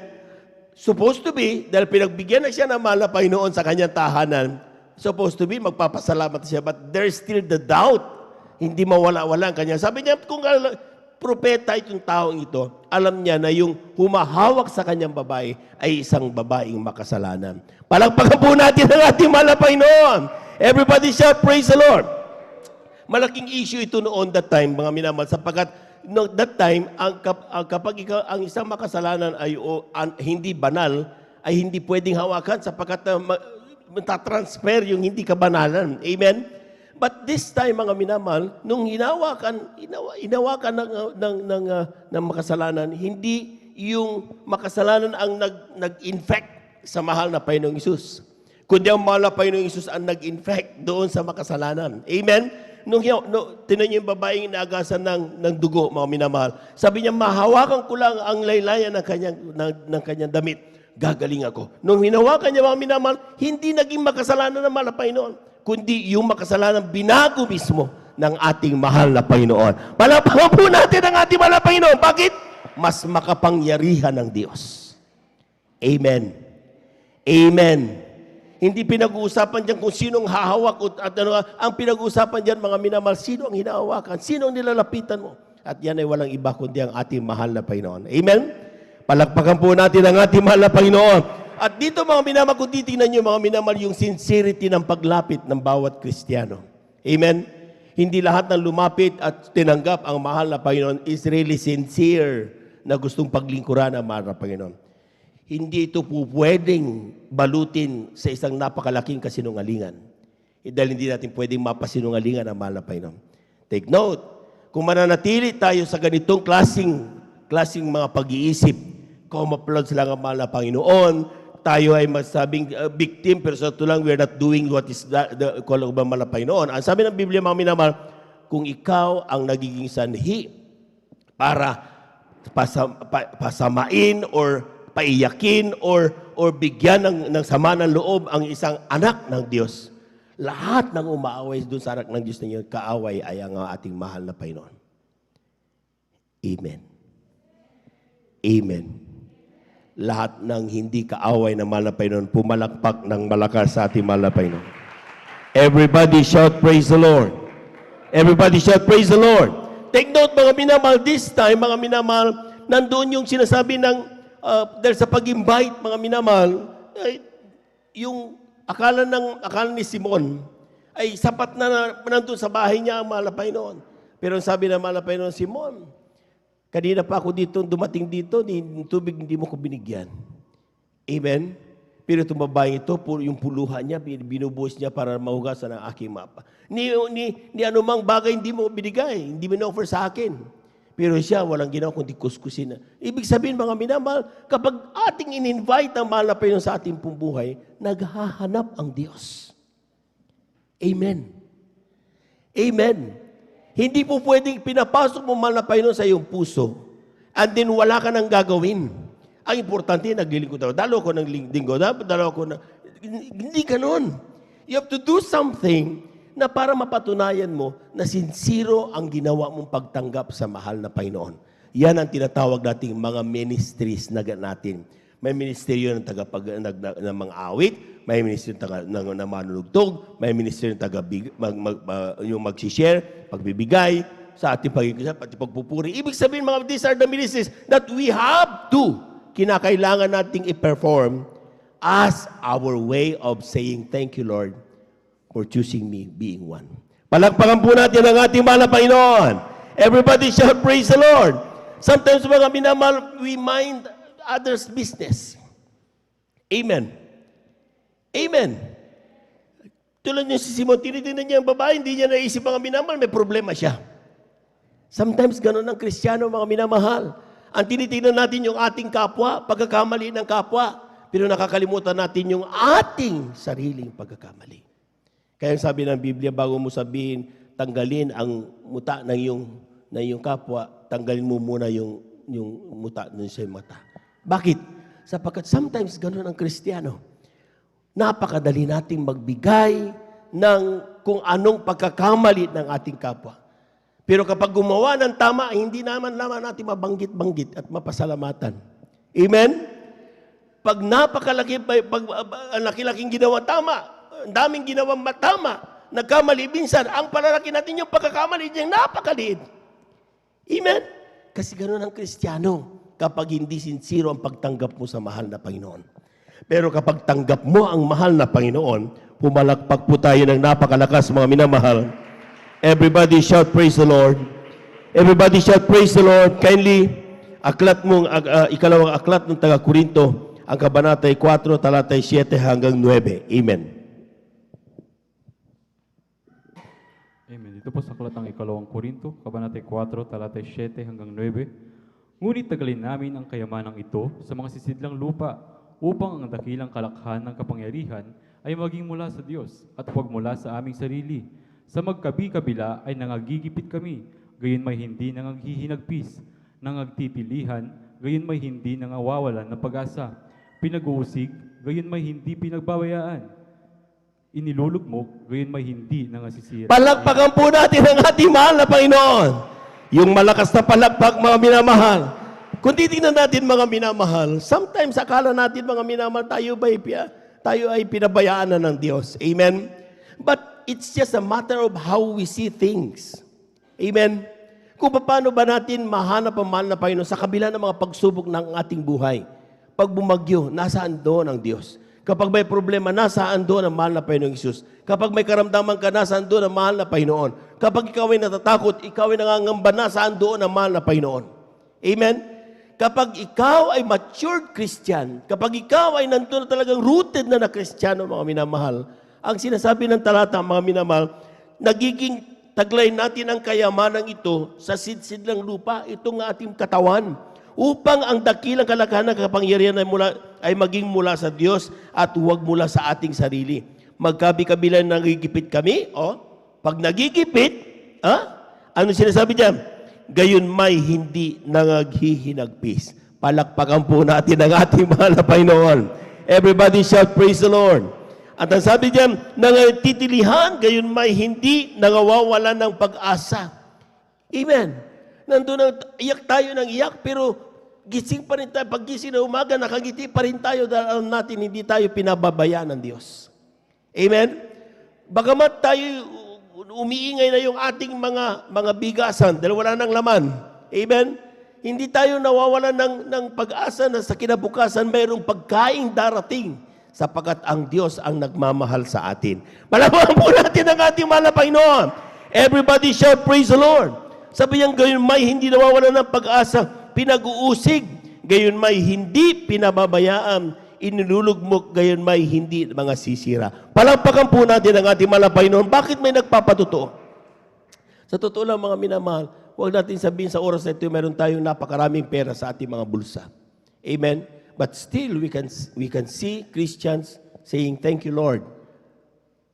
Supposed to be, dahil pinagbigyan na siya ng mahal na Panginoon sa kanyang tahanan, supposed to be, magpapasalamat siya, but there's still the doubt. Hindi mawala-wala ang kanya. Sabi niya, kung propeta itong taong ito, alam niya na yung humahawak sa kanyang babae ay isang babaeng makasalanan. Palakpakan po natin ang ating mahal na Panginoon. Everybody shout, praise the Lord. Malaking issue ito noon that time, mga minamahal, sapagkat that time, kapag ang isang makasalanan ay hindi banal, ay hindi pwedeng hawakan sapagkat matatransfer yung hindi kabanalan. Amen? But this time, mga minamahal, nung hinawakan ng makasalanan, hindi yung makasalanan ang nag-infect sa mahal na Panginoong Isus, kundi ang mahal na Panginoong Isus ang nag-infect doon sa makasalanan. Amen? Tinan niyo yung babaeng inaagasan ng dugo, mga minamahal. Sabi niya, mahawakan ko lang ang laylayan ng kanyang damit. Gagaling ako. Nung hinawakan niya, mga minamahal, hindi naging makasalanan ng mahal na Panginoon, kundi yung makasalanan binago mismo ng ating mahal na Panginoon. Palapakan po natin ang ating mahal na Panginoon. Bakit? Mas makapangyarihan ng Diyos. Amen. Amen. Hindi pinag-uusapan dyan kung sinong hahawak at ano. Ang pinag-uusapan dyan, mga minamahal, sino ang hinahawakan? Sino ang nilalapitan mo? At yan ay walang iba kundi ang ating mahal na Panginoon. Amen? Palakpakan po natin ang ating mahal na Panginoon. At dito mga minamahal, kung titingnan nyo mga minamahal, yung sincerity ng paglapit ng bawat Kristiyano. Amen? Hindi lahat ng lumapit at tinanggap ang mahal na Panginoon is really sincere na gustong paglingkuran ang mahal na Panginoon. Hindi ito po pwedeng balutin sa isang napakalaking kasinungalingan. Dahil hindi natin pwedeng mapasinungalingan ang mahal na Panginoon. Take note, kung mananatili tayo sa ganitong klaseng mga pag-iisip, kung sila ang mahal na Panginoon, tayo ay masabing victim, pero sa ito lang, we're not doing what is the call of mahal na Panginoon. Ang sabi ng Biblia, mga minamahal, kung ikaw ang nagiging sanhi para pasamain or paiyakin or bigyan ng sama ng loob ang isang anak ng Diyos, Lahat ng umaaway doon sa anak ng Diyos na yun, kaaway ay ang ating mahal na Panginoon. Amen. Amen. Lahat ng hindi kaaway ng mahal na Panginoon, pumalakpak ng malakas sa ating mahal na Panginoon. Everybody shout, praise the Lord. Everybody shout, praise the Lord. Take note, mga minamahal, this time, mga minamahal, nandoon yung sinasabi ng, dahil sa pag-invite, mga minamahal, yung akala ni Simon, ay sapat na nandun sa bahay niya ang mahal na Panginoon. Pero sabi ng mahal na Panginoon, Simon, kanina pa ako dito, dumating dito, tubig hindi mo ko binigyan. Amen? Pero itong babaeng ito, yung puluhan niya, binubuhos niya para mahugasan ang aking mapa. Ni anumang bagay hindi mo binigay, hindi mo na-offer sa akin. Pero siya, walang ginawa kundi kuskusin na. Ibig sabihin, mga minamahal, kapag ating in-invite ang mahal na Panginoon sa ating buhay, naghahanap ang Diyos. Amen. Amen. Hindi po pwedeng pinapasok mo mahal na Panginoon sa iyong puso and then wala ka nang gagawin. Ang importante, naglilingkod ako. Dalo ko ng linggo, dalo ko na... Hindi ganun. You have to do something na para mapatunayan mo na sincero ang ginawa mong pagtanggap sa mahal na Panginoon. Yan ang tinatawag nating mga ministries na natin. May ministeryo ng ng mga awit, may ministeryo ng manunugtog, may ministeryo ng yung mag-share, pagbibigay, sa ating pagpupuri. Ibig sabihin, mga, these are the ministries that we have to, kinakailangan nating i-perform as our way of saying, thank you, Lord, for choosing me being one. Palakpakan po natin ang ating mahal na Panginoon. Everybody shout, praise the Lord. Sometimes, mga minamahal, we mind others' business. Amen. Amen. Tulad niyo si Simon, tinitingnan niya ang babae, hindi niya naisip mga minamahal, may problema siya. Sometimes, ganun ang Kristiyano, mga minamahal. Ang tinitingnan natin yung ating kapwa, pagkakamali ng kapwa, pero nakakalimutan natin yung ating sariling pagkakamali. Kaya sabi ng Biblia, bago mo sabihin, tanggalin ang muta ng iyong kapwa, tanggalin mo muna yung muta ng sa mata. Bakit? Sapagkat sometimes ganun ang Kristiyano. Napakadali nating magbigay ng kung anong pagkakamali ng ating kapwa. Pero kapag gumawa ng tama, hindi naman natin mabanggit-banggit at mapasalamatan. Amen? Pag laki-laking ginawa tama, ang daming ginawang matama, nagkamali, minsan, ang palalaki natin yung pagkakamali niyang napakaliit. Amen? Kasi ganoon ang Kristiyano kapag hindi sincero ang pagtanggap mo sa mahal na Panginoon. Pero kapag tanggap mo ang mahal na Panginoon, pumalakpak po tayo ng napakalakas, mga minamahal. Everybody shout, praise the Lord. Everybody shout, praise the Lord. Kindly, ikalawang aklat ng taga-Korinto, ang kabanatay 4, talatay 7 hanggang 9. Amen. Amen. Dito po sa aklat ng ikalawang Korinto, kabanatay 4, talatay 7 hanggang 9. Ngunit tagalin namin ang kayamanang ito sa mga sisidlang lupa upang ang dakilang kalakhan ng kapangyarihan ay maging mula sa Diyos at huwag mula sa aming sarili. Sa magkabi-kabila ay nangagigipit kami, gayon may hindi nangaghihinagpis, nangagtitilihan, gayon may hindi nangawawalan ng pag-asa, pinag-uusig, gayon may hindi pinagbabayaan, inilulugmok, gayon may hindi nangasisira. Palakpakan po natin ang ating mahal na Panginoon. Yung malakas na palakpak, mga minamahal. Kung titingnan natin, mga minamahal, sometimes akala natin, mga minamahal, tayo ay pinabayaan na ng Diyos. Amen? But it's just a matter of how we see things. Amen? Kung paano ba natin mahanap ang mahal na Panginoon sa kabila ng mga pagsubok ng ating buhay. Pag bumagyo, nasaan doon ang Diyos? Kapag may problema, nasaan doon ang mahal na Panginoong Isus? Kapag may karamdaman ka, nasaan doon ang mahal na Panginoon? Kapag ikaw ay natatakot, ikaw ay nangangamba, nasaan doon ang mahal na Panginoon? Amen? Kapag ikaw ay matured Christian, kapag ikaw ay nandun na talagang rooted na Kristiyano, mga minamahal, ang sinasabi ng talata, mga minamahal, nagiging taglay natin ang kayamanang ito sa sidsidlang lupa, itong ating katawan, upang ang dakilang kalakhan ng kapangyarihan ay maging mula sa Diyos at huwag mula sa ating sarili. Magkabi-kabilang nagigipit kami, pag nagigipit, ano sinasabi diyan? Gayon may hindi nangaghihinagpis. Palakpakan po natin ang ating mahal na Panginoon. Everybody shout, praise the Lord. At ang sabi diyan, nangtitilihan, gayon may hindi nangawawalan ng pag-asa. Amen. Nandun ang iyak tayo ng iyak, pero gising pa rin tayo. Pag gising na umaga, nakangiti pa rin tayo dahil alam natin hindi tayo pinababayaan ng Diyos. Amen? Bagamat tayo umiingay na yung ating mga bigasan dahil wala nang laman. Amen? Hindi tayo nawawalan ng pag-asa na sa kinabukasan mayroong pagkaing darating sapagkat ang Diyos ang nagmamahal sa atin. Malaman po natin ang ating mahal na Panginoon. Everybody shout, praise the Lord. Sabi niya, gayon may hindi nawawalan ng pag-asa, pinag-uusig, gayon may hindi pinababayaan, inilulugmok, gayon may hindi mga sisira. Palampakan po natin ang ating mahal na Panginoon. Bakit may nagpapatotoo? Sa totoo lang mga minamahal, huwag natin sabihin sa oras na ito, meron tayong napakaraming pera sa ating mga bulsa. Amen? But still, we can see Christians saying, thank you, Lord.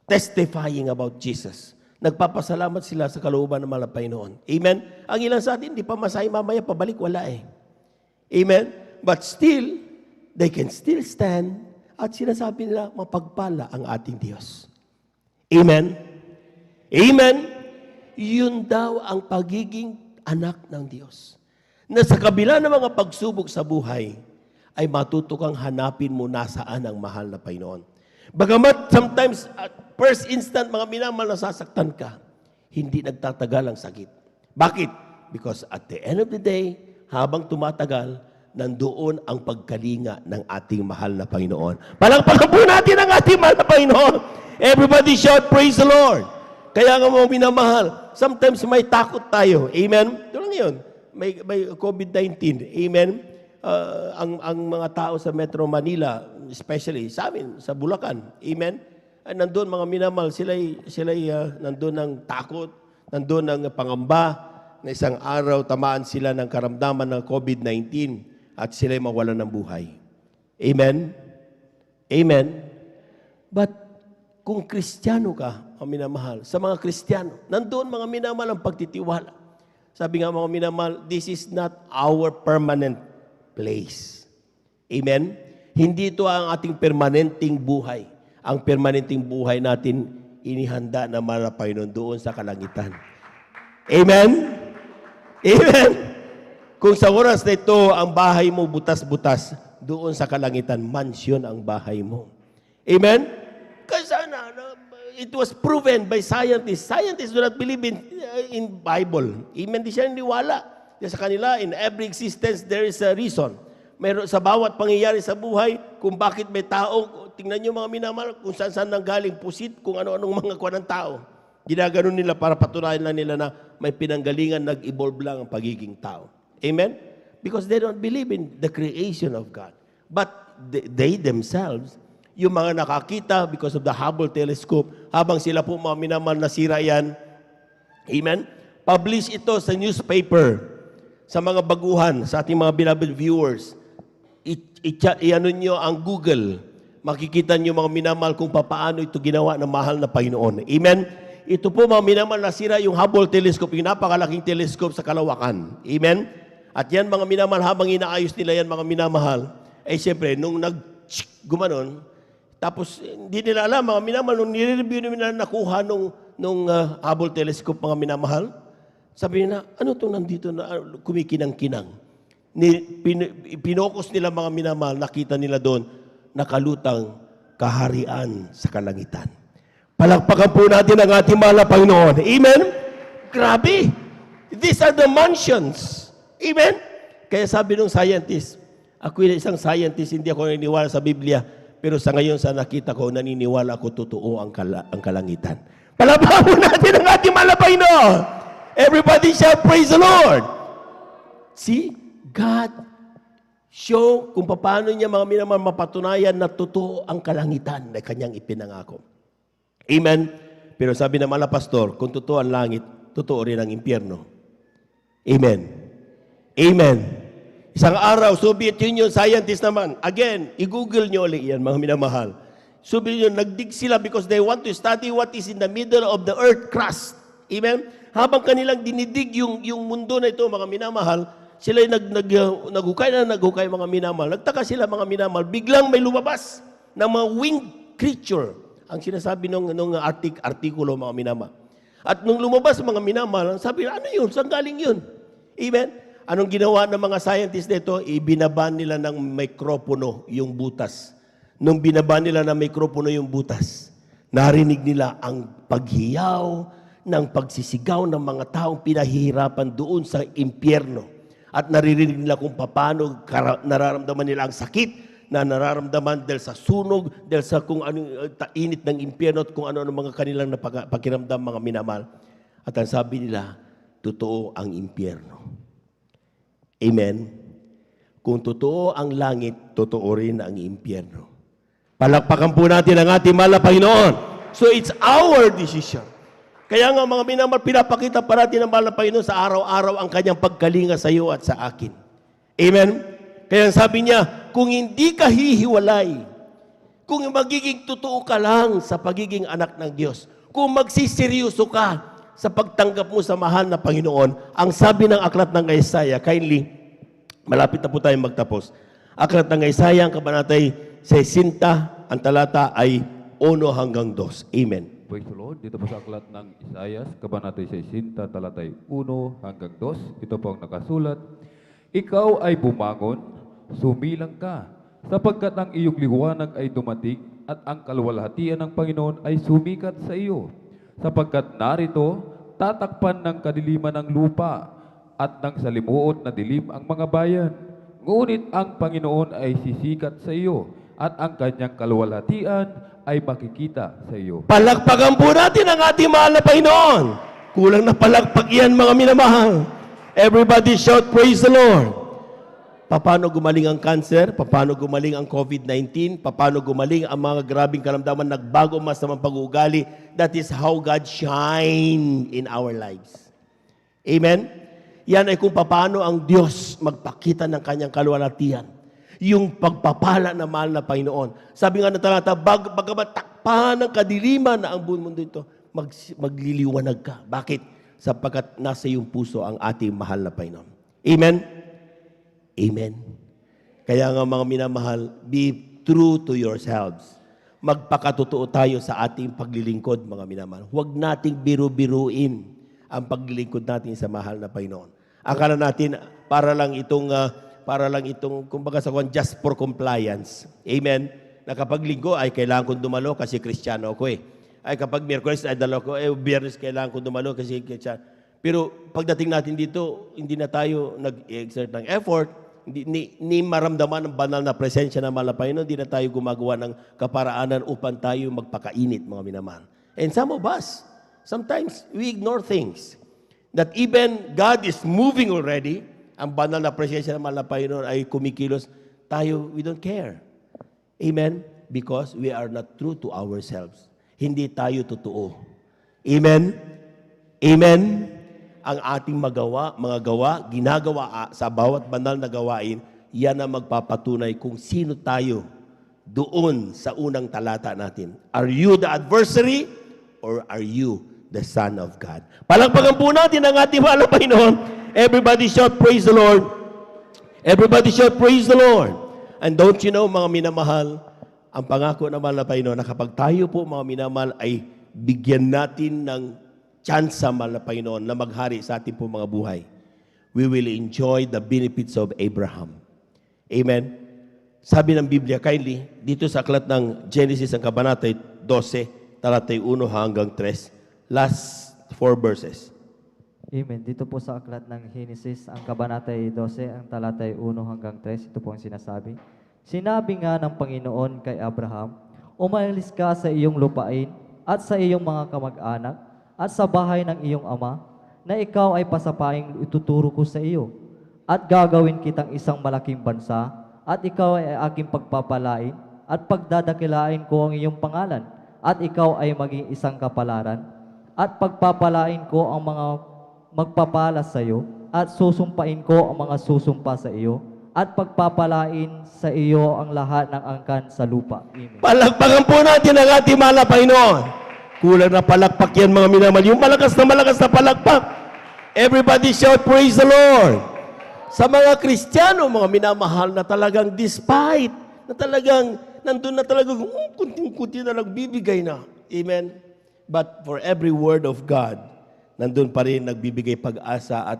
Testifying about Jesus. Nagpapasalamat sila sa kalooban ng mga Panginoon. Amen? Ang ilan sa atin, di pa masahe mamaya, pabalik, wala eh. Amen? But still, they can still stand at sinasabi nila, mapagpala ang ating Diyos. Amen? Amen? Yun daw ang pagiging anak ng Diyos. Na sa kabila ng mga pagsubok sa buhay, ay matuto kang hanapin mo nasaan ang mahal na Panginoon. Bagamat sometimes, at first instant, mga minamahal, nasasaktan ka, hindi nagtatagal ang sakit. Bakit? Because at the end of the day, habang tumatagal, nandoon ang pagkalinga ng ating mahal na Panginoon. Palakpakan po natin ang ating mahal na Panginoon. Everybody shout, praise the Lord. Kaya nga mga minamahal, sometimes may takot tayo. Amen? Ito lang yun. May COVID-19. Amen? Ang mga tao sa Metro Manila, especially sa amin, sa Bulacan, amen? Ay, nandun mga minamahal, sila'y nandun ng takot, nandun ng pangamba, na isang araw tamaan sila ng karamdaman ng COVID-19 at sila'y mawalan ng buhay. Amen? Amen? But kung Kristiyano ka, mga minamahal, sa mga Kristiyano, nandun mga minamahal ang pagtitiwala. Sabi nga mga minamahal, this is not our permanent place. Amen? Hindi ito ang ating permanenteng buhay. Ang permanenteng buhay natin, inihanda na mahal na Panginoon doon sa kalangitan. Amen? Amen? Kung sa oras na ito, ang bahay mo butas-butas, doon sa kalangitan, mansion ang bahay mo. Amen? Kasi it was proven by scientists. Scientists do not believe in Bible. Amen? Di siya niniwala. Sa kanila, in every existence, there is a reason. Meron sa bawat pangyayari sa buhay, kung bakit may tao, tingnan nyo mga minamahal, kung saan nanggaling pusit, kung ano-anong mga kuha ng tao. Ginaganon nila para patunayan lang nila na may pinanggalingan, nag-evolve lang ang pagiging tao. Amen? Because they don't believe in the creation of God. But they themselves, yung mga nakakita because of the Hubble telescope, habang sila po mga minamahal nasira yan, amen? Publish ito sa newspaper, sa mga baguhan, sa ating mga beloved viewers. Iano nyo ang Google. Makikita nyo mga minamahal kung paano ito ginawa ng mahal na Panginoon. Amen? Ito po mga minamahal, nasira yung Hubble telescope, yung napakalaking telescope sa kalawakan. Amen? At yan mga minamahal, habang inaayos nila yan mga minamahal, eh siyempre, nung gumanon, tapos hindi nila alam, mga minamahal, nung nire-review nila nakuha nung Hubble telescope mga minamahal, sabi nila, ano itong nandito na kumikinang-kinang? Pinokus nila mga minamahal, nakita nila doon, nakalutang kaharian sa kalangitan. Palakpakan po natin ang ating mahal na Panginoon. Amen? Grabe! These are the mansions. Amen? Kaya sabi ng scientist, ako isang scientist, hindi ako naniniwala sa Biblia, pero sa ngayon sa nakita ko, naniniwala ako totoo ang kalangitan. Palakpakan po natin ang ating mahal na Panginoon. Everybody shall praise the Lord. See, God show kung paano niya mga minamahal mapatunayan na totoo ang kalangitan na kanyang ipinangako. Amen? Pero sabi ng mga pastor, kung totoo ang langit, totoo rin ang impyerno. Amen? Amen? Isang araw, Soviet Union scientists naman, again, i-google nyo ulit yan mga minamahal. Soviet Union, nagdig sila because they want to study what is in the middle of the earth crust. Amen? Habang kanilang dinidig yung mundo na ito, mga minamahal, sila naghukay mga minamahal. Nagtaka sila mga minamahal, biglang may lumabas ng mga winged creature. ang sinasabi nung artikulo, mga minamahal. At nung lumabas mga minamahal, sabi, ano yun? Saan galing yun? Amen? Anong ginawa ng mga scientists nito? Ibinaban nila ng mikropono yung butas. Nung binaban nila ng mikropono yung butas, narinig nila ang paghiyaw ng pagsisigaw ng mga taong pinahihirapan doon sa impyerno. At naririnig nila kung paano nararamdaman nila ang sakit na nararamdaman dahil sa sunog, dahil sa kung anong init ng impyerno at kung ano mga kanilang pakiramdam, mga minamahal. At ang sabi nila, totoo ang impyerno. Amen? Kung totoo ang langit, totoo rin ang impyerno. Palakpakan po natin ang ating mahal na Panginoon. So it's our decision. Kaya nga mga minamahal, pinapakita pa natin ang mahal na Panginoon sa araw-araw ang kanyang pagkalinga sa iyo at sa akin. Amen? Kaya sabi niya, kung hindi ka hihiwalay, kung magiging totoo ka lang sa pagiging anak ng Diyos, kung magsiseryoso ka sa pagtanggap mo sa mahal na Panginoon, ang sabi ng aklat ng Isaiah, kindly, malapit na po tayong magtapos. Aklat ng Isaiah, ang kabanatay 60, ang talata ay 1 hanggang 2. Amen. Praise the Lord. Dito po sa aklat ng Isaiah, kabanatay 60, talatay 1 hanggang 2. Ito po ang nakasulat. Ikaw ay bumangon, sumilang ka, sapagkat ang iyong liwanag ay dumating at ang kaluwalhatian ng Panginoon ay sumikat sa iyo. Sapagkat narito, tatakpan ng kadiliman ng lupa at ng salimuot na dilim ang mga bayan. Ngunit ang Panginoon ay sisikat sa iyo at ang kanyang kaluwalhatian ay makikita sa iyo. Palakpakan po natin ang ating mahal na Panginoon. Kulang na palakpak yan, mga minamahal. Everybody shout, praise the Lord. Paano gumaling ang cancer? Paano gumaling ang COVID-19? Paano gumaling ang mga grabing karamdaman, nagbago mas naman pag-uugali? That is how God shine in our lives. Amen? Yan ay kung paano ang Diyos magpakita ng kanyang kaluwalhatian. Yung pagpapala na mahal na Panginoon. Sabi nga ng talata, bagamat takpan ng kadiliman na ang buong mundo ito, magliliwanag ka. Bakit? Sapagkat nasa iyong puso ang ating mahal na Panginoon. Amen? Amen. Kaya nga mga minamahal, be true to yourselves. Magpakatotoo tayo sa ating paglilingkod, mga minamahal. Huwag nating biru-biruin ang paglilingkod natin sa mahal na Panginoon. Akala natin para lang itong kumbaga sa just for compliance. Amen. Na kapag linggo ay kailangan kong dumalo kasi Kristiyano ako eh. Ay kapag Miyerkules ay dalo ko, Biyernes kailangan kong dumalo kasi Kristiyano. Pero pagdating natin dito, hindi na tayo nag-exert ng effort, ni maramdaman ang banal na presensya ng mahal na Panginoon, hindi na tayo gumagawa ng kaparaanan upang tayo magpakainit, mga minamahal. And some of us, sometimes we ignore things. That even God is moving already, ang banal na presensya ng mahal na Panginoon ay kumikilos, tayo, we don't care. Amen? Because we are not true to ourselves. Hindi tayo totoo. Amen? Amen? Ang ating mga gawa, ginagawa sa bawat banal na gawain, yan ang magpapatunay kung sino tayo doon sa unang talata natin. Are you the adversary or are you the Son of God? Palakpakan po natin ang ating mahal na Panginoon. Everybody shout, praise the Lord. Everybody shout, praise the Lord. And don't you know, mga minamahal, ang pangako ng mahal na Panginoon na kapag tayo po, mga minamahal, ay bigyan natin ng chance sa mahal na Panginoon na maghari sa ating po mga buhay, we will enjoy the benefits of Abraham. Amen? Sabi ng Biblia, kindly, dito sa aklat ng Genesis, ang kabanatay 12, talatay 1 hanggang 3, last 4 verses. Amen. Dito po sa aklat ng Genesis, ang kabanatay 12, ang talatay 1 hanggang 3, ito po ang sinasabi. Sinabi nga ng Panginoon kay Abraham, umalis ka sa iyong lupain at sa iyong mga kamag-anak at sa bahay ng iyong ama, na ikaw ay pasapaing ituturo ko sa iyo. At gagawin kitang isang malaking bansa, at ikaw ay aking pagpapalain, at pagdadakilain ko ang iyong pangalan, at ikaw ay maging isang kapalaran, at pagpapalain ko ang mga magpapala sa iyo, at susumpain ko ang mga susumpa sa iyo, at pagpapalain sa iyo ang lahat ng angkan sa lupa. Amen. Palakpakan po natin ang ating mahal na Panginoon. Kulang na palakpak yan, mga minamahal. Yung malakas na palakpak. Everybody shout, praise the Lord. Sa mga Kristiyano, mga minamahal, na talagang despite, na talagang nandun na talaga, kunting-kunti na nagbibigay na. Amen? But for every word of God, nandun pa rin nagbibigay pag-asa at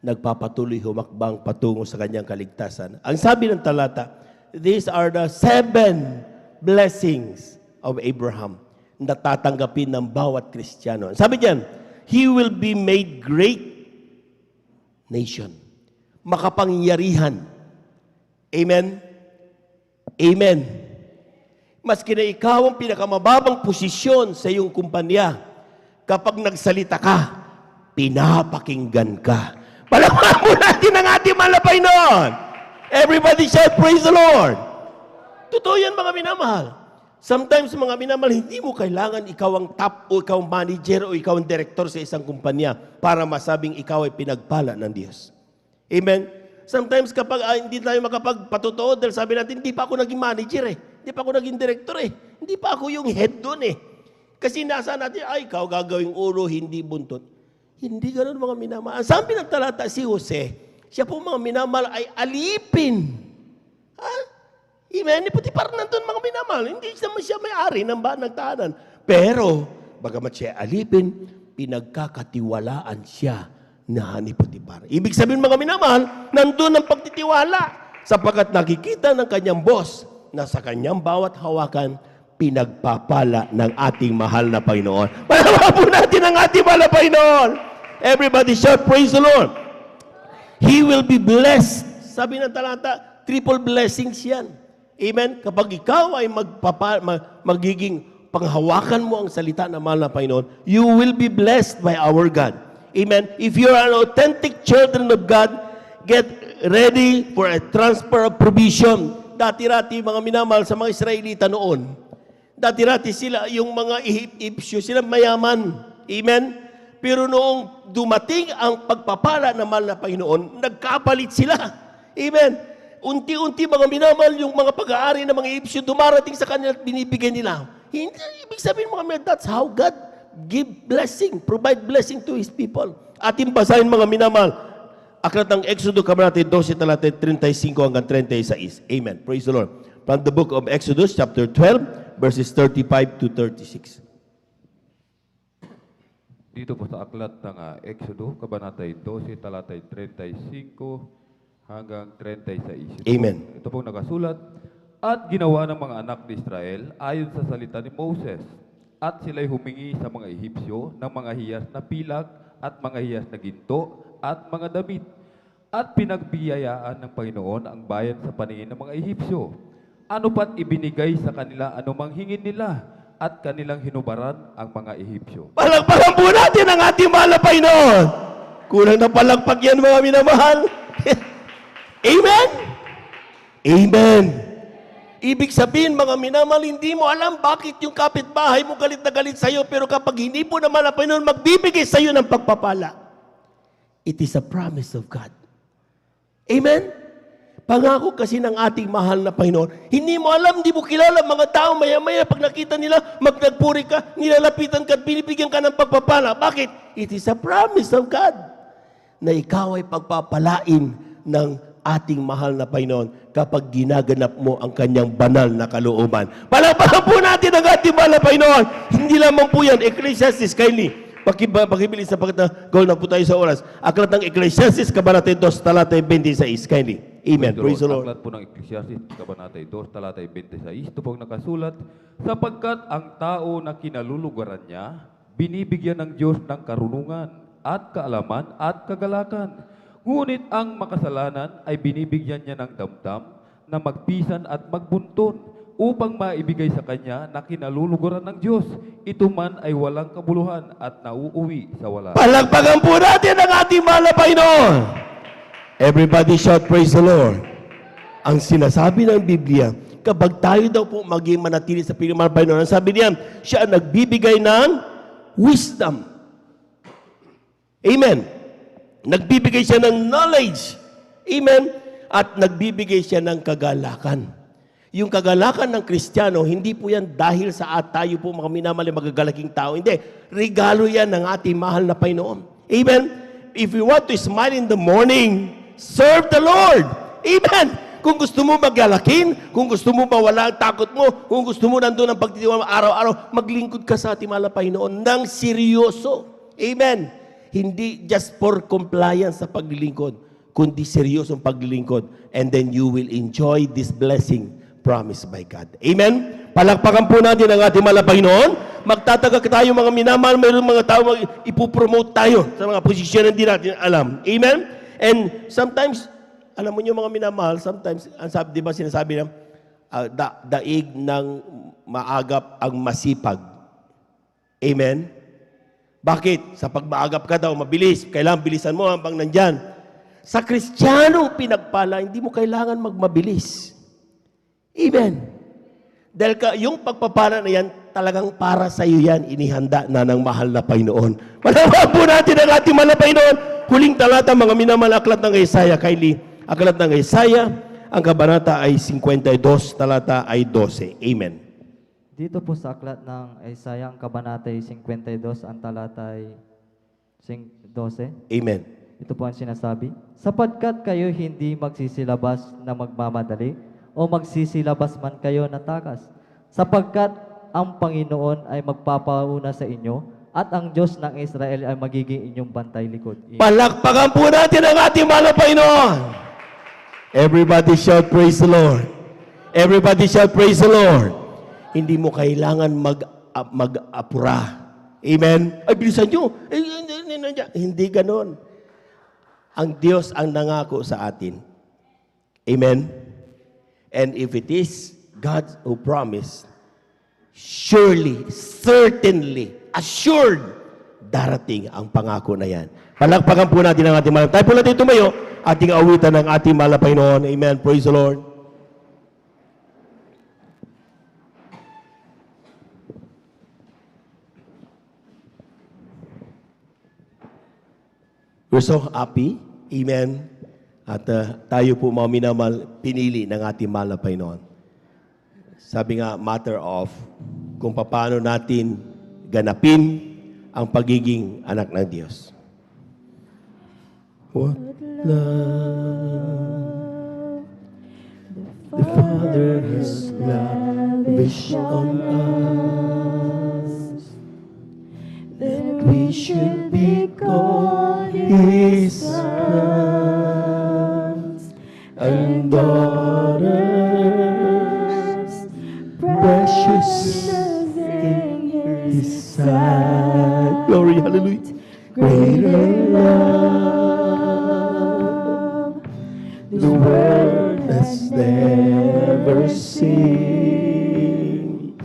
nagpapatuloy humakbang patungo sa kanyang kaligtasan. Ang sabi ng talata, these are the 7 blessings of Abraham na tatanggapin ng bawat Kristiyano. Sabi diyan, he will be made great nation. Makapangyarihan. Amen? Amen. Maski na ikaw ang pinakamababang posisyon sa iyong kumpanya, kapag nagsalita ka, pinapakinggan ka. Palakpakan mo natin ang ating malapay noon. Everybody shout, praise the Lord. Totoo yan, mga minamahal. Sometimes, mga minamahal, hindi mo kailangan ikaw ang top o ikaw ang manager o ikaw ang director sa isang kumpanya para masabing ikaw ay pinagpala ng Diyos. Amen? Sometimes kapag hindi tayo makapagpatotoo dahil sabi natin, hindi pa ako naging manager eh. Hindi pa ako naging director eh. Hindi pa ako yung head doon eh. Kasi nasa natin, ay, ikaw gagawing ulo, hindi buntot. Hindi ganoon, mga minamahal. Sabi ng talata si Jose, siya po, mga minamahal, ay alipin. Ha? Amen? Pati parang nandun, mga minamahal. Hindi naman siya may-ari ng tahanan. Pero, bagamat siya alipin, pinagkakatiwalaan siya na ni Potiphar. Ibig sabihin, mga minamahal, nandun ang pagtitiwala sapagkat nakikita ng kanyang boss na sa kanyang bawat hawakan, pinagpapala ng ating mahal na Panginoon. Palawa po natin ang ating mahal na Panginoon. Everybody shout, praise the Lord. He will be blessed. Sabi ng talata, triple blessings yan. Amen? Kapag ikaw ay magiging panghawakan mo ang salita ng mahal na Panginoon, you will be blessed by our God. Amen? If you are an authentic children of God, get ready for a transfer of provision. Dati-rati, mga minamahal sa mga Israelita noon, dati-rati sila, yung mga Ehipsyo, sila mayaman. Amen? Pero noong dumating ang pagpapala ng mahal na Panginoon, nagkapalit sila. Amen? Unti-unti, mga minamahal, yung mga pag-aari ng mga Ehipsyo, dumarating sa kanila at binibigay nila. Hindi, ibig sabihin, mga minamahal, that's how God give blessing, provide blessing to His people. Ating basahin, mga minamahal, aklat ng Exodo, kabanata 12, talata 35 hanggang 36. Amen. Praise the Lord. From the book of Exodus, chapter 12, verses 35 to 36. Dito po sa aklat ng Exodo, kabanata 12, talata 35 hanggang 36. Amen. Ito pong nakasulat, at ginawa ng mga anak ni Israel ayon sa salita ni Moses, at sila'y humingi sa mga Ehipsyo ng mga hiyas na pilag at mga hiyas na ginto at mga damit. At pinagbiyayaan ng Panginoon ang bayan sa paningin ng mga Ehipsyo. Ano pat ibinigay sa kanila anumang hingin nila at kanilang hinubaran ang mga Ehipsyo. Palagpagan po natin ang ating mahal na Panginoon. Kulang na palagpag yan, mga minamahal. Amen? Amen. Ibig sabihin, mga minamahal, hindi mo alam bakit yung kapitbahay mo galit na galit sa'yo, pero kapag hindi po naman ang Panginoon magbibigay sa'yo ng pagpapala, it is a promise of God. Amen? Pangako kasi ng ating mahal na Panginoon. Hindi mo alam, hindi mo kilala mga tao, maya-maya pag nakita nila, magnagpuri ka, nilalapitan ka at binibigyan ka ng pagpapala. Bakit? It is a promise of God na ikaw ay pagpapalain ng ating mahal na Panginoon kapag ginaganap mo ang kanyang banal na kalooban. Palakpakan po natin ang ating mahal na Panginoon. Hindi lamang po yan, Ecclesiastes, kindly. Pakibilis sa pagkat na gawin na po tayo sa oras. Aklat ng Ecclesiastes, kabanata 2, talata 26, kindly. Amen. Praise the Lord. Aklat po ng Ecclesiastes, kabanata 2, talata 26. Ito pong nakasulat, sapagkat ang tao na kinalulugaran niya, binibigyan ng Diyos ng karunungan at kaalaman at kagalakan. Ngunit ang makasalanan ay binibigyan niya ng damdam na magpisan at magbunton upang maibigay sa kanya na kinaluluguran ng Diyos. Ito man ay walang kabuluhan at nauuwi sa wala. Palagpagan po natin ang ating mahal na Panginoon. Everybody shout, praise the Lord. Ang sinasabi ng Biblia, kapag tayo daw po maging manatili sa Panginoon, ang sabi niya, siya ang nagbibigay ng wisdom. Amen. Nagbibigay siya ng knowledge. Amen. At nagbibigay siya ng kagalakan. Yung kagalakan ng Kristiyano, hindi po yan dahil sa tayo po mga minamahal magagalaking tao. Hindi. Regalo yan ng ating mahal na Panginoon. Amen. If you want to smile in the morning, serve the Lord. Amen. Kung gusto mo magyalakin, kung gusto mo mawala ang takot mo, kung gusto mo nandun ang pagtitiwala mo araw-araw, maglingkod ka sa ating mahal na Panginoon ng seryoso. Amen. Hindi just for compliance sa paglilingkod, kundi seryosong paglilingkod. And then you will enjoy this blessing promised by God. Amen? Palakpakan po natin ang ating mahal na Panginoon. Magtataga tayo mga minamahal, mayroong mga tao ipopromote tayo sa mga posisyon na hindi natin alam. Amen? And sometimes, alam mo nyo mga minamahal, sometimes, di ba sinasabi na, daig ng maagap ang masipag. Amen? Bakit? Sa pagmaagap ka daw, mabilis. Kailangan bilisan mo habang nandyan. Sa Kristiyanong pinagpala, hindi mo kailangan magmabilis. Amen? Dahil yung pagpapala na yan, talagang para sa iyo yan, inihanda na ng mahal na Panginoon. Malaman po natin ang ating mahal na Panginoon. Huling talata, mga minamahal, aklat ng Isaiah, Kylie. Aklat ng Isaiah, ang kabanata ay 52, talata ay 12. Amen. Dito po sa aklat ng Isaiah, ang kabanata ay 52, ang talata ay 12. Amen. Ito po ang sinasabi, sapagkat kayo hindi magsisilabas na magmamadali o magsisilabas man kayo na takas, sapagkat ang Panginoon ay magpapauna sa inyo at ang Diyos ng Israel ay magiging inyong bantay likod. Palakpakan po natin ang ating mahal na Panginoon. Everybody shout praise the Lord. Everybody shout praise the Lord. Hindi mo kailangan mag-apura. Amen? Ay, bilisan nyo. Hindi ganon. Ang Diyos ang nangako sa atin. Amen? And if it is God who promised, surely, certainly, assured, darating ang pangako na yan. Palakpakan po natin ang ating mahal. Tayo po natin tumayo, ating awitan ng ating mahal na Panginoon. Amen. Praise the Lord. We're so happy. Amen. At tayo po mga minamahal, pinili ng ating mahal na Panginoon. Sabi nga, matter of kung paano natin ganapin ang pagiging anak ng Diyos. What love the Father has lavished on us, that we should be called His sons and daughters, precious in His sight. Glory, hallelujah. Greater love the world has never seen.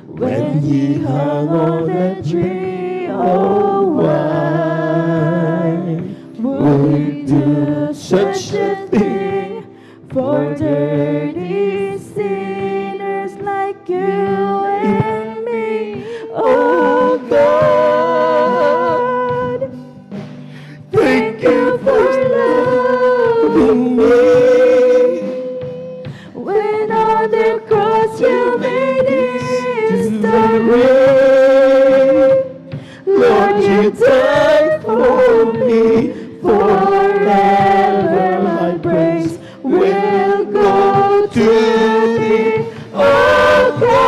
When He hung on that tree, oh, why would He do such a thing for dirty sinners like you and me? Oh, God, thank you for loving me. When on the cross you made history, Lord, you died for me. Forever my praise will go to Thee, oh God.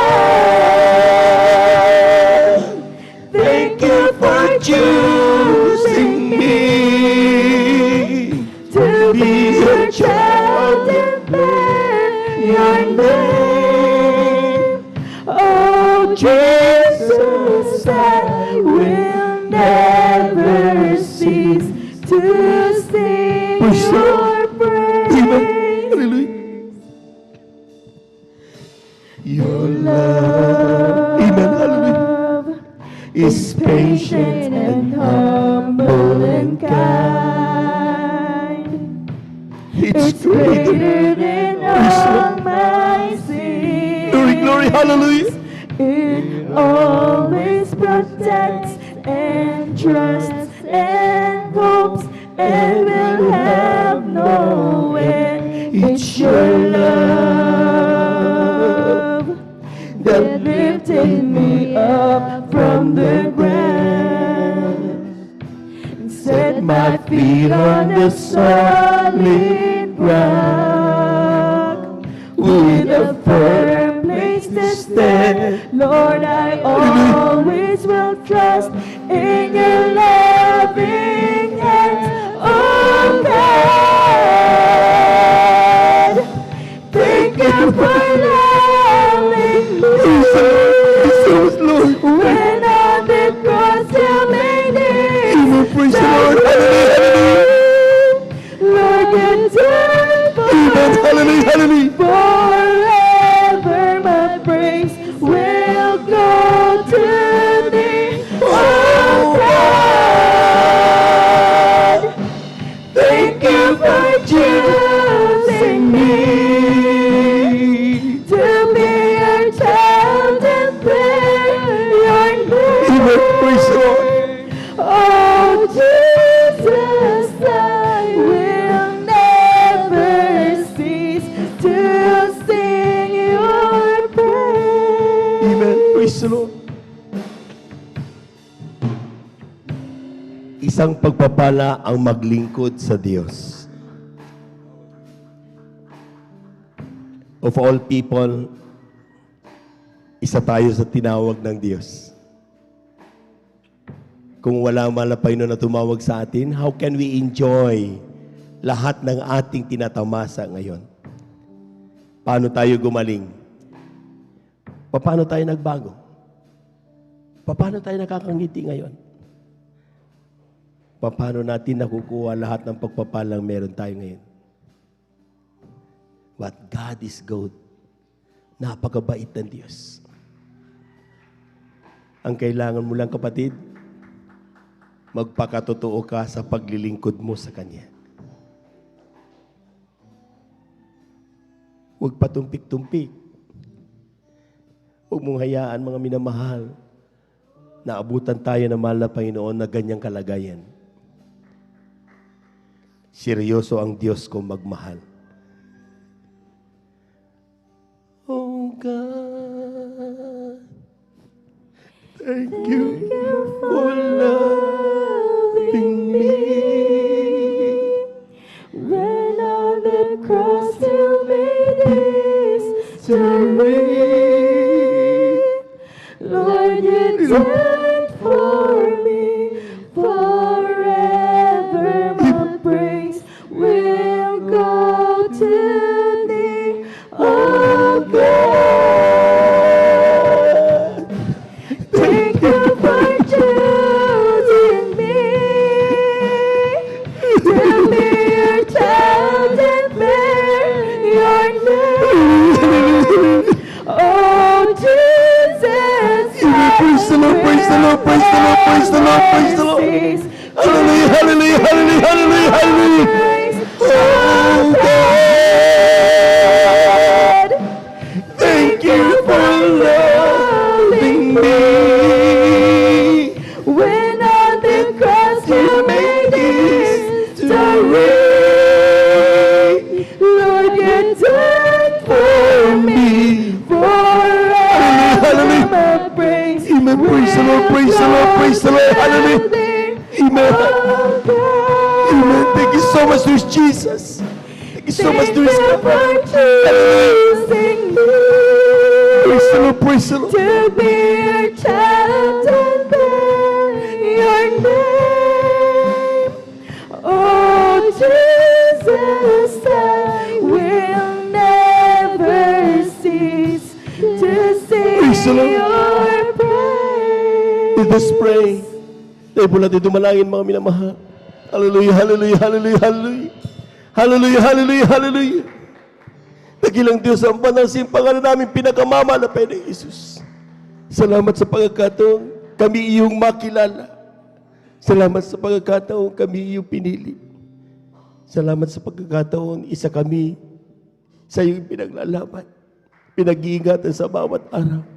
Thank you for choosing me to be your child and bear your name. Oh Jesus, I will never cease to sing your praise. Your love, hallelujah, is patient and humble and kind. It's greater than all my sins. Glory, glory, hallelujah. It always protects and trusts and hopes and will have no end. It's your love that lifted me up from the ground and set my feet on the solid ground. with a firm place to stand. Lord, I always will trust in your loving hands, oh God. Thank you for loving me. When on the cross you made it. Praise the Lord. Lord, you died for me. Forever my praise will go to thee, oh God. Thank you for choosing me to be your child and bear your name. Praise the Lord. Oh Jesus, I will never cease to sing your praise. Amen. Praise the Lord. Isang pagpapala ang maglingkod sa Diyos. Of all people, isa tayo sa tinawag ng Diyos. Kung wala man na Panginoon na tumawag sa atin, how can we enjoy lahat ng ating tinatamasa ngayon? Paano tayo gumaling? Paano tayo nagbago? Paano tayo nakakangiti ngayon? Paano natin nakukuha lahat ng pagpapalang meron tayo ngayon? But God is good. Napakabait ng Diyos. Ang kailangan mo lang, kapatid, magpakatotoo ka sa paglilingkod mo sa Kanya. Huwag patumpik-tumpik. Huwag mong hayaan, mga minamahal, na abutan tayo ng mahal na Panginoon na ganyang kalagayan. Seryoso ang Diyos kong magmahal. Oh God, thank you for loving me. When on the cross you made history, Lord, you died for me. Forever my praise will go to thee, oh God. Thank you for choosing me to be your child and bear your name. Oh Jesus, praise the Lord, praise the Lord, praise the Lord, praise the Lord, praise the Lord. Hallelujah, hallelujah, hallelujah, hallelujah, hallelujah. Oh God, thank you for loving me. When on the cross you made history, Lord, you died for me. Forever my praise. Amen. Praise the Lord, praise the Lord, praise the Lord. Hallelujah. Amen. Amen. Thank you so much, Lord Jesus. Thank you so much, Lord God. Praise the Lord, praise the Lord. To be your child and bear your name. Oh Jesus, I will never cease to sing your praise. Let us pray. Tayo po natin dumalangin, mga minamahal. Hallelujah, hallelujah, hallelujah, hallelujah. Hallelujah, hallelujah, hallelujah. Nagilang Diyos ang banal simpangalan namin pinakamamahal na Panginoong Isus. Salamat sa pagkakataon kami iyong makilala. Salamat sa pagkakataon kami iyong pinili. Salamat sa pagkakataon isa kami sa iyong pinaglalaban. Pinag-iingatan sa bawat araw.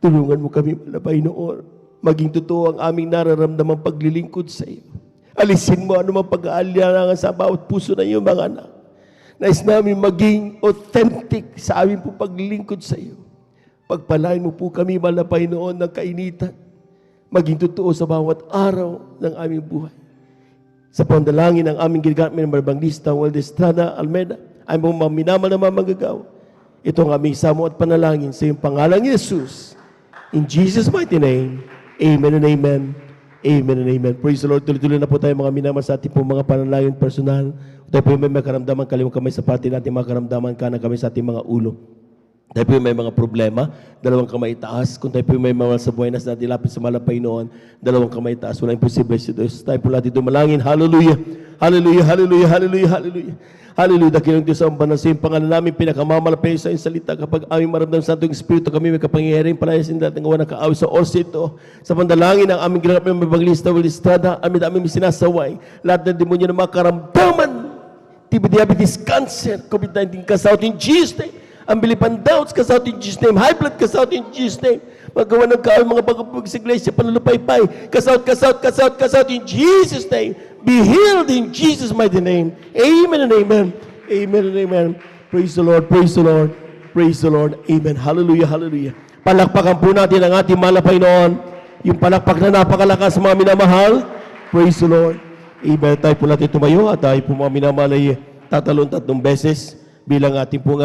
Tulungan mo kami, mahal na Panginoon, maging totoo ang aming nararamdamang paglilingkod sa iyo. Alisin mo anumang pag-aalinlangan sa bawat puso na iyong mga anak. Nais namin maging authentic sa aming po paglilingkod sa iyo. Pagpalain mo po kami, mahal na Panginoon, ng kainitan. Maging totoo sa bawat araw ng aming buhay. Sa pandalangin ng aming ginagamit ng Barbanglista Waldestrada Almeida, Ay mga minamahal na mga manggagawa. Ito ang aming samo at panalangin sa iyong pangalang Yesus. In Jesus' mighty name, amen and amen. Amen and amen. Praise the Lord. Tuloy-tuloy na po tayo mga minamahal sa ating po mga panalangin personal. Tayo po may karamdaman, kaliwang kamay sa pati natin mga karamdaman, kanan kamay sa ating mga ulo. Tayo po may mga problema, dalawang kamay itaas. Kung tayo po may mga sa buhay na natin lapit sa malapay noon, dalawang kamay itaas. Wala imposible sa Diyos. Tayo po natin dumalangin. Hallelujah. Hallelujah. Hallelujah. Hallelujah. Hallelujah. Hallelujah. Dakilang Diyos ang banal sa iyong pangalan namin, pinakamamalapay sa iyong salita. Kapag aming maramdam sa Santong Espiritu, kami may kapangyarihan palayasin natin gawa ng kaaway sa oras ito. Sa pandalangin ng aming ginanap ng Evangelista Will Estrada, aming sinasaway. Lahat ng demonyo ng mga karamdaman, TB diabetes, cancer, COVID-19, cast out in Jesus' name. Ang bilipan doubts, cast out in Jesus' name. High blood, cast out in Jesus' name. Magawa ng kaaway, mga pagpapag sa iglesia, panulupay-pay. Cast out, cast out, cast out, cast out in Jesus' name. Be healed in Jesus' mighty name. Amen and amen. Amen and amen. Praise the Lord, praise the Lord, praise the Lord. Amen. Hallelujah, hallelujah. Palakpakan po natin ang ating malapay noon. Yung palakpak na napakalakas mga minamahal. Praise the Lord. Amen. Tayo po natin tumayo at tayo po mga minamahal ay tatalon 3 beses bilang ating po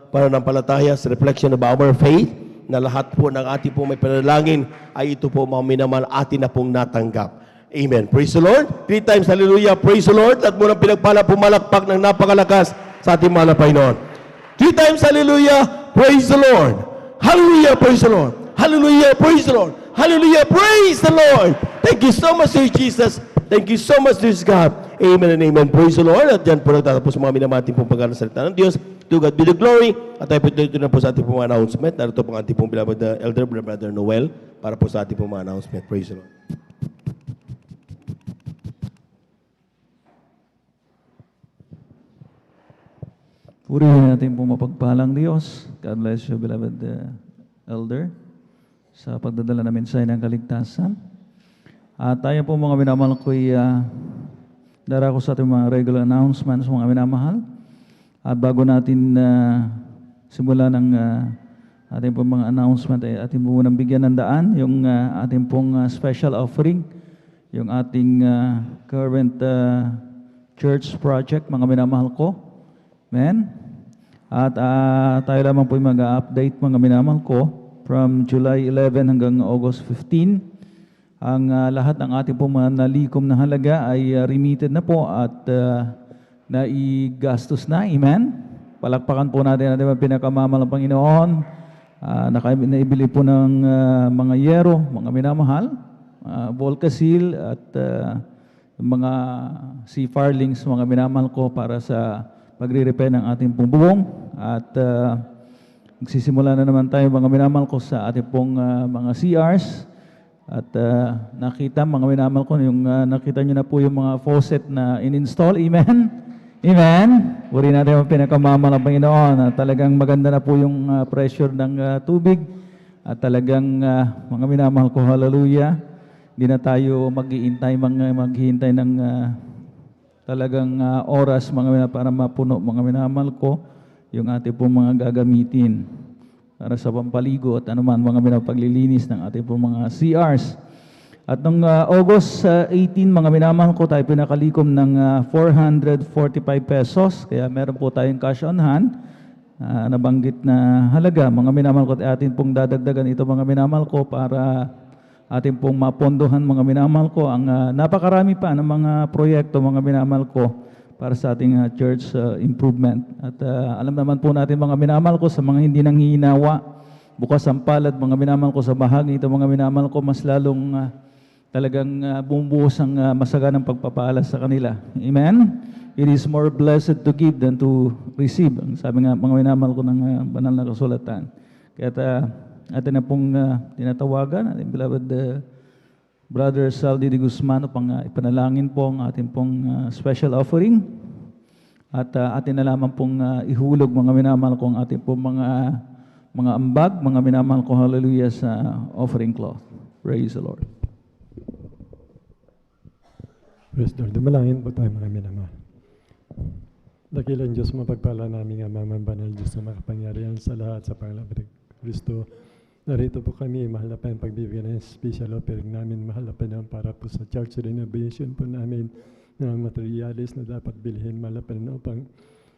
pananampalataya sa reflection of our faith na lahat po ng ating po may panalangin ay ito po mga minamahal atin na pong natanggap. Amen. Praise the Lord. 3 times hallelujah. Praise the Lord. At muna pinagpala pumalakpak ng napakalakas sa ating malapay noon. 3 times hallelujah. Praise the Lord. Hallelujah. Praise the Lord. Hallelujah. Praise the Lord. Hallelujah. Praise the Lord. Thank you so much, Lord Jesus. Thank you so much, Lord God. Amen and amen. Praise the Lord. At dyan po nagtatapos mga minamating pong pagkakasalita ng Diyos. To God be the glory. At tayo po dito na po sa ating pong announcement. Narito po ang ating pong beloved Elder Brother Noel para po sa ating pong announcement. Praise the Lord. Purihin natin po mapagpalang Diyos. God bless you, beloved Elder, sa pagdadala na mensahe ng kaligtasan. At tayo po mga minamahal ko'y darako sa ating mga regular announcements, mga minamahal. At bago natin simulan ng ating po mga announcement, ay ating po munang bigyan ng daan yung ating pong special offering, yung ating current church project, mga minamahal ko. Amen. At tayo lamang po yung mag-update mga minamahal ko from July 11 hanggang August 15. Ang lahat ng ating po mga nalikom na halaga ay remitted na po at naigastos na. Amen. Palakpakan po natin ang pinakamamahal ng Panginoon. Naibili po ng mga yero, mga minamahal, Volcasil at mga sea farlings, mga minamahal ko para sa pagre-repair ng ating pong bubong. At magsisimula na naman tayo mga minamahal ko sa ating pong mga CRs. At nakita mga minamahal ko, yung nakita nyo na po yung mga faucet na in-install. Amen? Amen? Puri natin ang pinakamamahal ng Panginoon. Talagang maganda na po yung pressure ng tubig. At talagang mga minamahal ko, hallelujah. Hindi na tayo maghihintay ng talagang oras mga para mapuno mga minamahal ko yung ating pong mga gagamitin para sa pampaligo at anuman mga paglilinis ng ating pong mga CRs. At noong August 18 mga minamahal ko tayo pinakalikom ng 445 pesos, kaya meron po tayong cash on hand nabanggit na halaga mga minamahal ko at atin pong dadagdagan ito mga minamahal ko para ating pong mapondohan mga minamahal ko ang napakarami pa ng mga proyekto mga minamahal ko para sa ating church improvement. At alam naman po natin mga minamahal ko sa mga hindi nanghihinawa, bukas ang palad mga minamahal ko sa bahagi ito mga minamahal ko, mas lalong talagang bumubuhos ang masaganang pagpapala sa kanila. Amen? It is more blessed to give than to receive. Ang sabi nga mga minamahal ko ng banal na kasulatan. Kaya atin na pong tinatawagan, ating beloved Brother Saldi de Guzman upang ipanalangin po ang ating pong special offering. At atin na lamang pong ihulog mga minamahal ko ang ating pong mga ambag, mga minamahal ko, hallelujah, sa offering cloth. Praise the Lord. Praise the Lord. Dumalangin po tayo mga minamahal. Dakilang Diyos, mapagpala namin ang mga banal Diyos na makapangyarihan sa lahat sa Panginoon Kristo. Narito po kami, mahal na pa yung pagbibigyan ng special offering namin, mahal na pa naman para po sa church renovation po namin ng materials na dapat bilhin, mahal na pa naman upang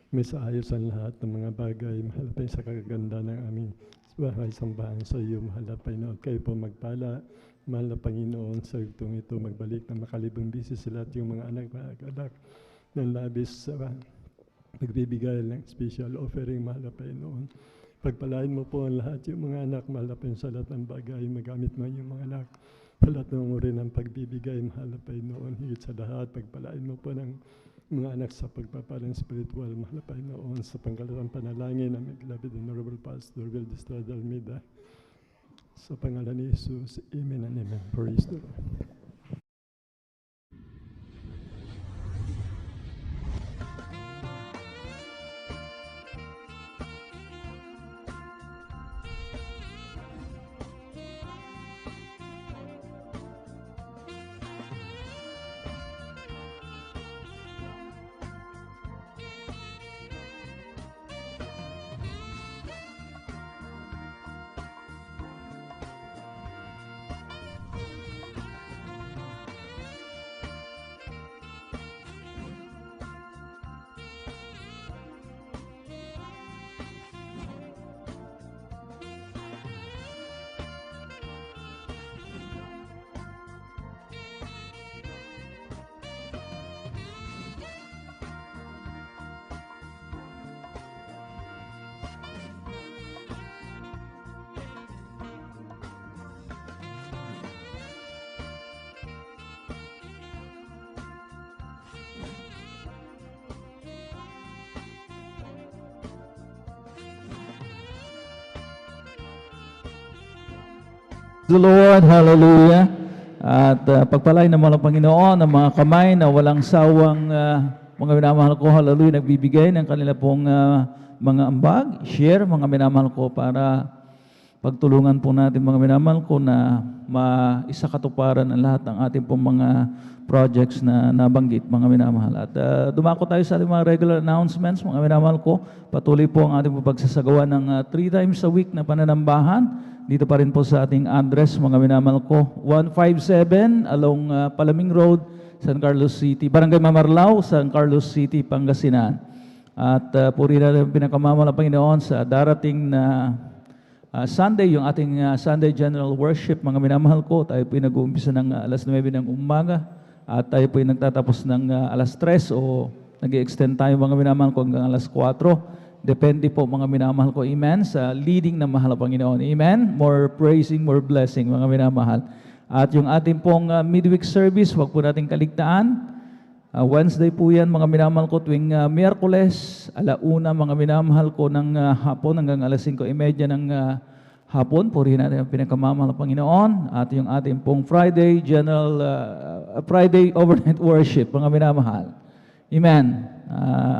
may saayos ang lahat ng mga bagay. Mahal na Panginoon, sa kaganda ng aming bahay sambahan sa iyo. Mahal na Panginoon, kayo po magpala. Mahal na Panginoon, sa itong ito magbalik na makalibong bisis sila at yung mga anak ng labis sa nagbibigay ng special offering. Mahal na Panginoon, pagpalain mo po ang lahat yung mga anak. Mahal na Panginoon, sa lahat ng bagay, magamit mo yung mga anak. Palat ng uri ng pagbibigay. Mahal na Panginoon, higit sa lahat, pagpalain mo po ng mga anak sa pagpapalang spiritual. Mahal na Panginoon, sa pangkalatang panalangin ng beloved Honorable Pastor Will Estrada Almeida. Sa pangalan ni Jesus, Amen and Amen. Praise the Lord. The Lord, hallelujah. At pagpalain naman ng Panginoon ang mga kamay na walang sawang mga minamahal ko, hallelujah, nagbibigay ng kanila pong mga ambag, share, mga minamahal ko, para pagtulungan po natin mga minamahal ko na maisakatuparan ang lahat ng ating pong mga projects na nabanggit, mga minamahal. At dumako tayo sa ating mga regular announcements, mga minamahal ko. Patuloy po ang ating pagsasagawa ng 3 times a week na pananambahan. Dito pa rin po sa ating address, mga minamahal ko, 157 along Palaming Road, San Carlos City, Barangay Mamarlao, San Carlos City, Pangasinan. At puri na rin pinakamamahal ng Panginoon sa darating na Sunday, yung ating Sunday General Worship, mga minamahal ko. Tayo po nag-uumpisa ng alas 9 ng umaga at tayo po nagtatapos ng alas 3 o nag-extend tayo, mga minamahal ko, hanggang alas 4. Depende po, mga minamahal ko, amen, sa leading ng mahal na Panginoon. Amen? More praising, more blessing, mga minamahal. At yung ating pong midweek service, wag po natin kaligtaan. Wednesday po yan, mga minamahal ko, tuwing Miyerkules, 1:00, mga minamahal ko, ng hapon hanggang alas 5:30 ng hapon. Purihin natin ang pinakamamahal ng Panginoon. At yung ating pong Friday Friday overnight worship, mga minamahal. Amen.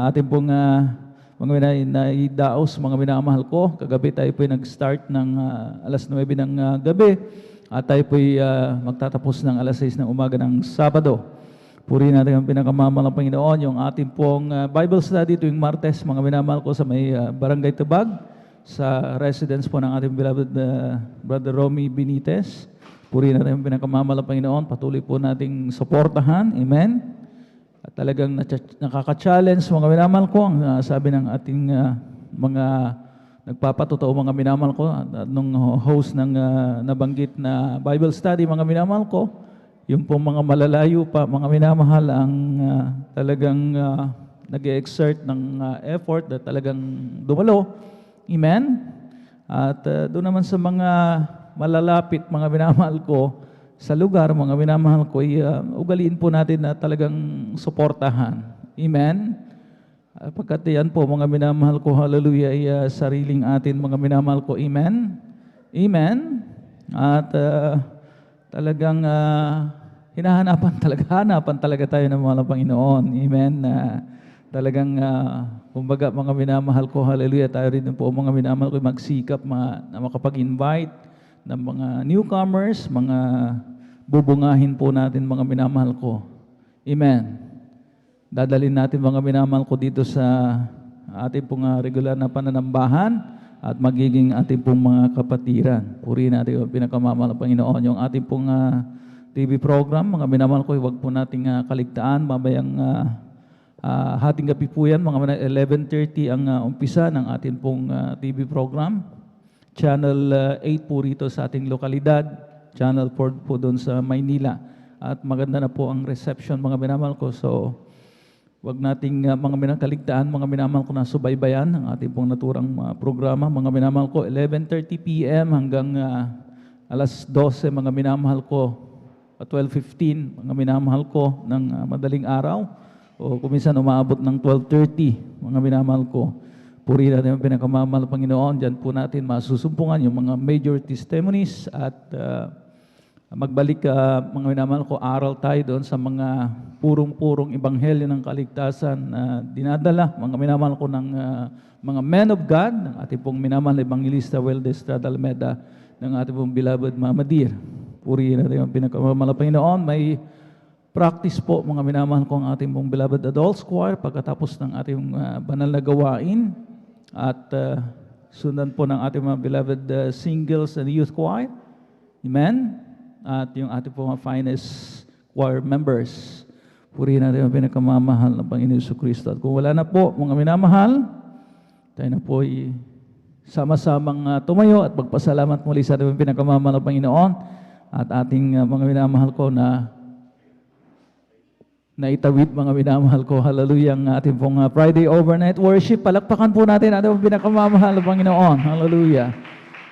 Ating pong mga naidaos, mga minamahal ko, kagabi tayo po'y nag-start ng alas 9 ng gabi at tayo po'y magtatapos ng alas 6 ng umaga ng Sabado. Purihin natin ang pinakamamahal ng Panginoon, yung ating pong Bible study tuwing Martes, mga minamahal ko, sa may Barangay Tabag, sa residence po ng ating beloved Brother Romy Benitez. Purihin natin ang pinakamamahal ng Panginoon, patuloy po nating suportahan. Amen. At talagang nakaka-challenge, mga minamahal ko, ang sabi ng ating mga nagpapatotoo, mga minamahal ko, nung host ng nabanggit na Bible study, mga minamahal ko, yung pong mga malalayo pa, mga minamahal, ang talagang nag-exert ng effort na talagang dumalo. Amen? At doon naman sa mga malalapit, mga minamahal ko, sa lugar, mga minamahal ko, ugaliin po natin na talagang suportahan. Amen? Pagkat yan po, mga minamahal ko, hallelujah, ay sariling atin, mga minamahal ko. Amen? Amen? At talagang hanapan talaga tayo ng mga Panginoon. Amen? Talagang, kumbaga, mga minamahal ko, hallelujah, tayo rin po, mga minamahal ko, magsikap na makapag-invite ng mga newcomers, mga bubungahin po natin, mga minamahal ko. Amen. Dadalhin natin, mga minamahal ko, dito sa ating pong regular na pananambahan at magiging ating pong mga kapatiran. Purihin natin ang pinakamamahal ng Panginoon. Yung ating pong TV program, mga minamahal ko, huwag po nating kaligtaan. Mabayang Hating gabi po yan, mga 11:30 ang umpisa ng atin pong TV program. Channel 8 po rito sa ating lokalidad, Channel 4 po doon sa Maynila. At maganda na po ang reception, mga minamahal ko. So, wag nating mga minakaligtaan, mga minamahal ko na subaybayan ang ating pong naturang programa. Mga minamahal ko, 11:30 p.m. hanggang alas 12, mga minamahal ko, 12:15, mga minamahal ko ng madaling araw. O kuminsan umaabot ng 12:30, mga minamahal ko. Purihin natin ang pinakamamahal ng Panginoon. Diyan po natin masusumpungan yung mga major testimonies at magbalik, mga minamahal ko, aral tayo doon sa mga purong-purong ebanghelyo ng kaligtasan na dinadala, mga minamahal ko, ng mga men of God, ng ating pong minamahal na Evangelista Weldes Almeda, ng ating pong beloved Mama Dear. Purihin natin ang pinakamamahal ng Panginoon. May practice po, mga minamahal ko, ang ating pong beloved adults choir pagkatapos ng ating banal na gawain at sundan po ng ating mga beloved singles and youth choir. Amen? At yung ating po mga finest choir members. Purihin natin ang pinakamamahal ng Panginoon Jesucristo. At kung wala na po, mga minamahal, tayo na po ay sama-samang tumayo at magpasalamat muli sa ating pinakamamahal ng Panginoon at ating mga minamahal ko na itawid, mga minamahal ko. Hallelujah, ang ating pong Friday overnight worship. Palakpakan po natin ating pong pinakamamahal ng Panginoon. Hallelujah.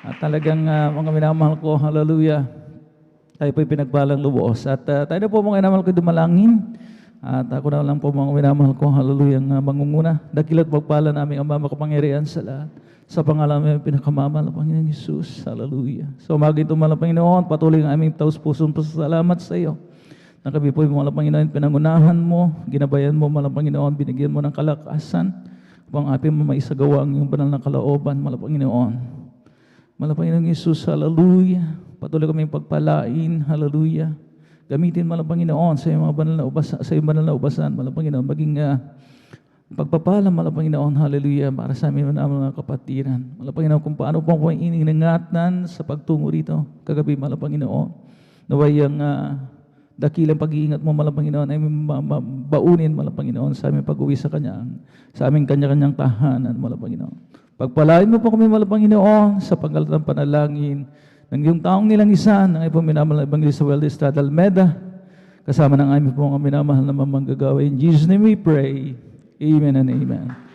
At talagang mga minamahal ko, hallelujah, tayo po'y pinagbalang lubos. At tayo na po, mga minamahal ko, dumalangin. At ako na lang po, mga minamahal ko, hallelujah, ang mangunguna. Dakila't pagpala namin ang makapangyarihan sa lahat. Sa pangalan ng pinakamamahal ng Panginoon Jesus. Hallelujah. So maging tumalang Panginoon, patuloy ang aming taus-pusong pasasalamat sa iyo. Na kami po, mga Panginoon, pinangunahan mo, ginabayan mo, mga Panginoon, binigyan mo ng kalakasan, upang ating maisagawa ang iyong banal na kalooban, mga Panginoon. Mga Panginoon Jesus, hallelujah. Patuloy kaming pagpalain, hallelujah. Gamitin, mga Panginoon, sa iyong mga banal na ubasan, sa iyong banal na ubasan, mga Panginoon, maging pagpapala, mga Panginoon, hallelujah, para sa amin mga kapatiran. Mga Panginoon, kung paano po ako iningatan sa pagtungo rito, kagabi, mga Panginoon, naway ang dakilang pag-iingat mo, mga Panginoon, ay baunin, mga Panginoon, sa aming pag-uwi sa aming kanya-kanyang tahanan, mga Panginoon. Pagpalain mo po kami, mga Panginoon, sa panggalat ng panalangin, ng iyong taong nilang isa, ng ipong minamahal na Evangelista Weldes Almeda, kasama ng aming pong minamahal na manggagawa. In Jesus' name we pray. Amen and amen.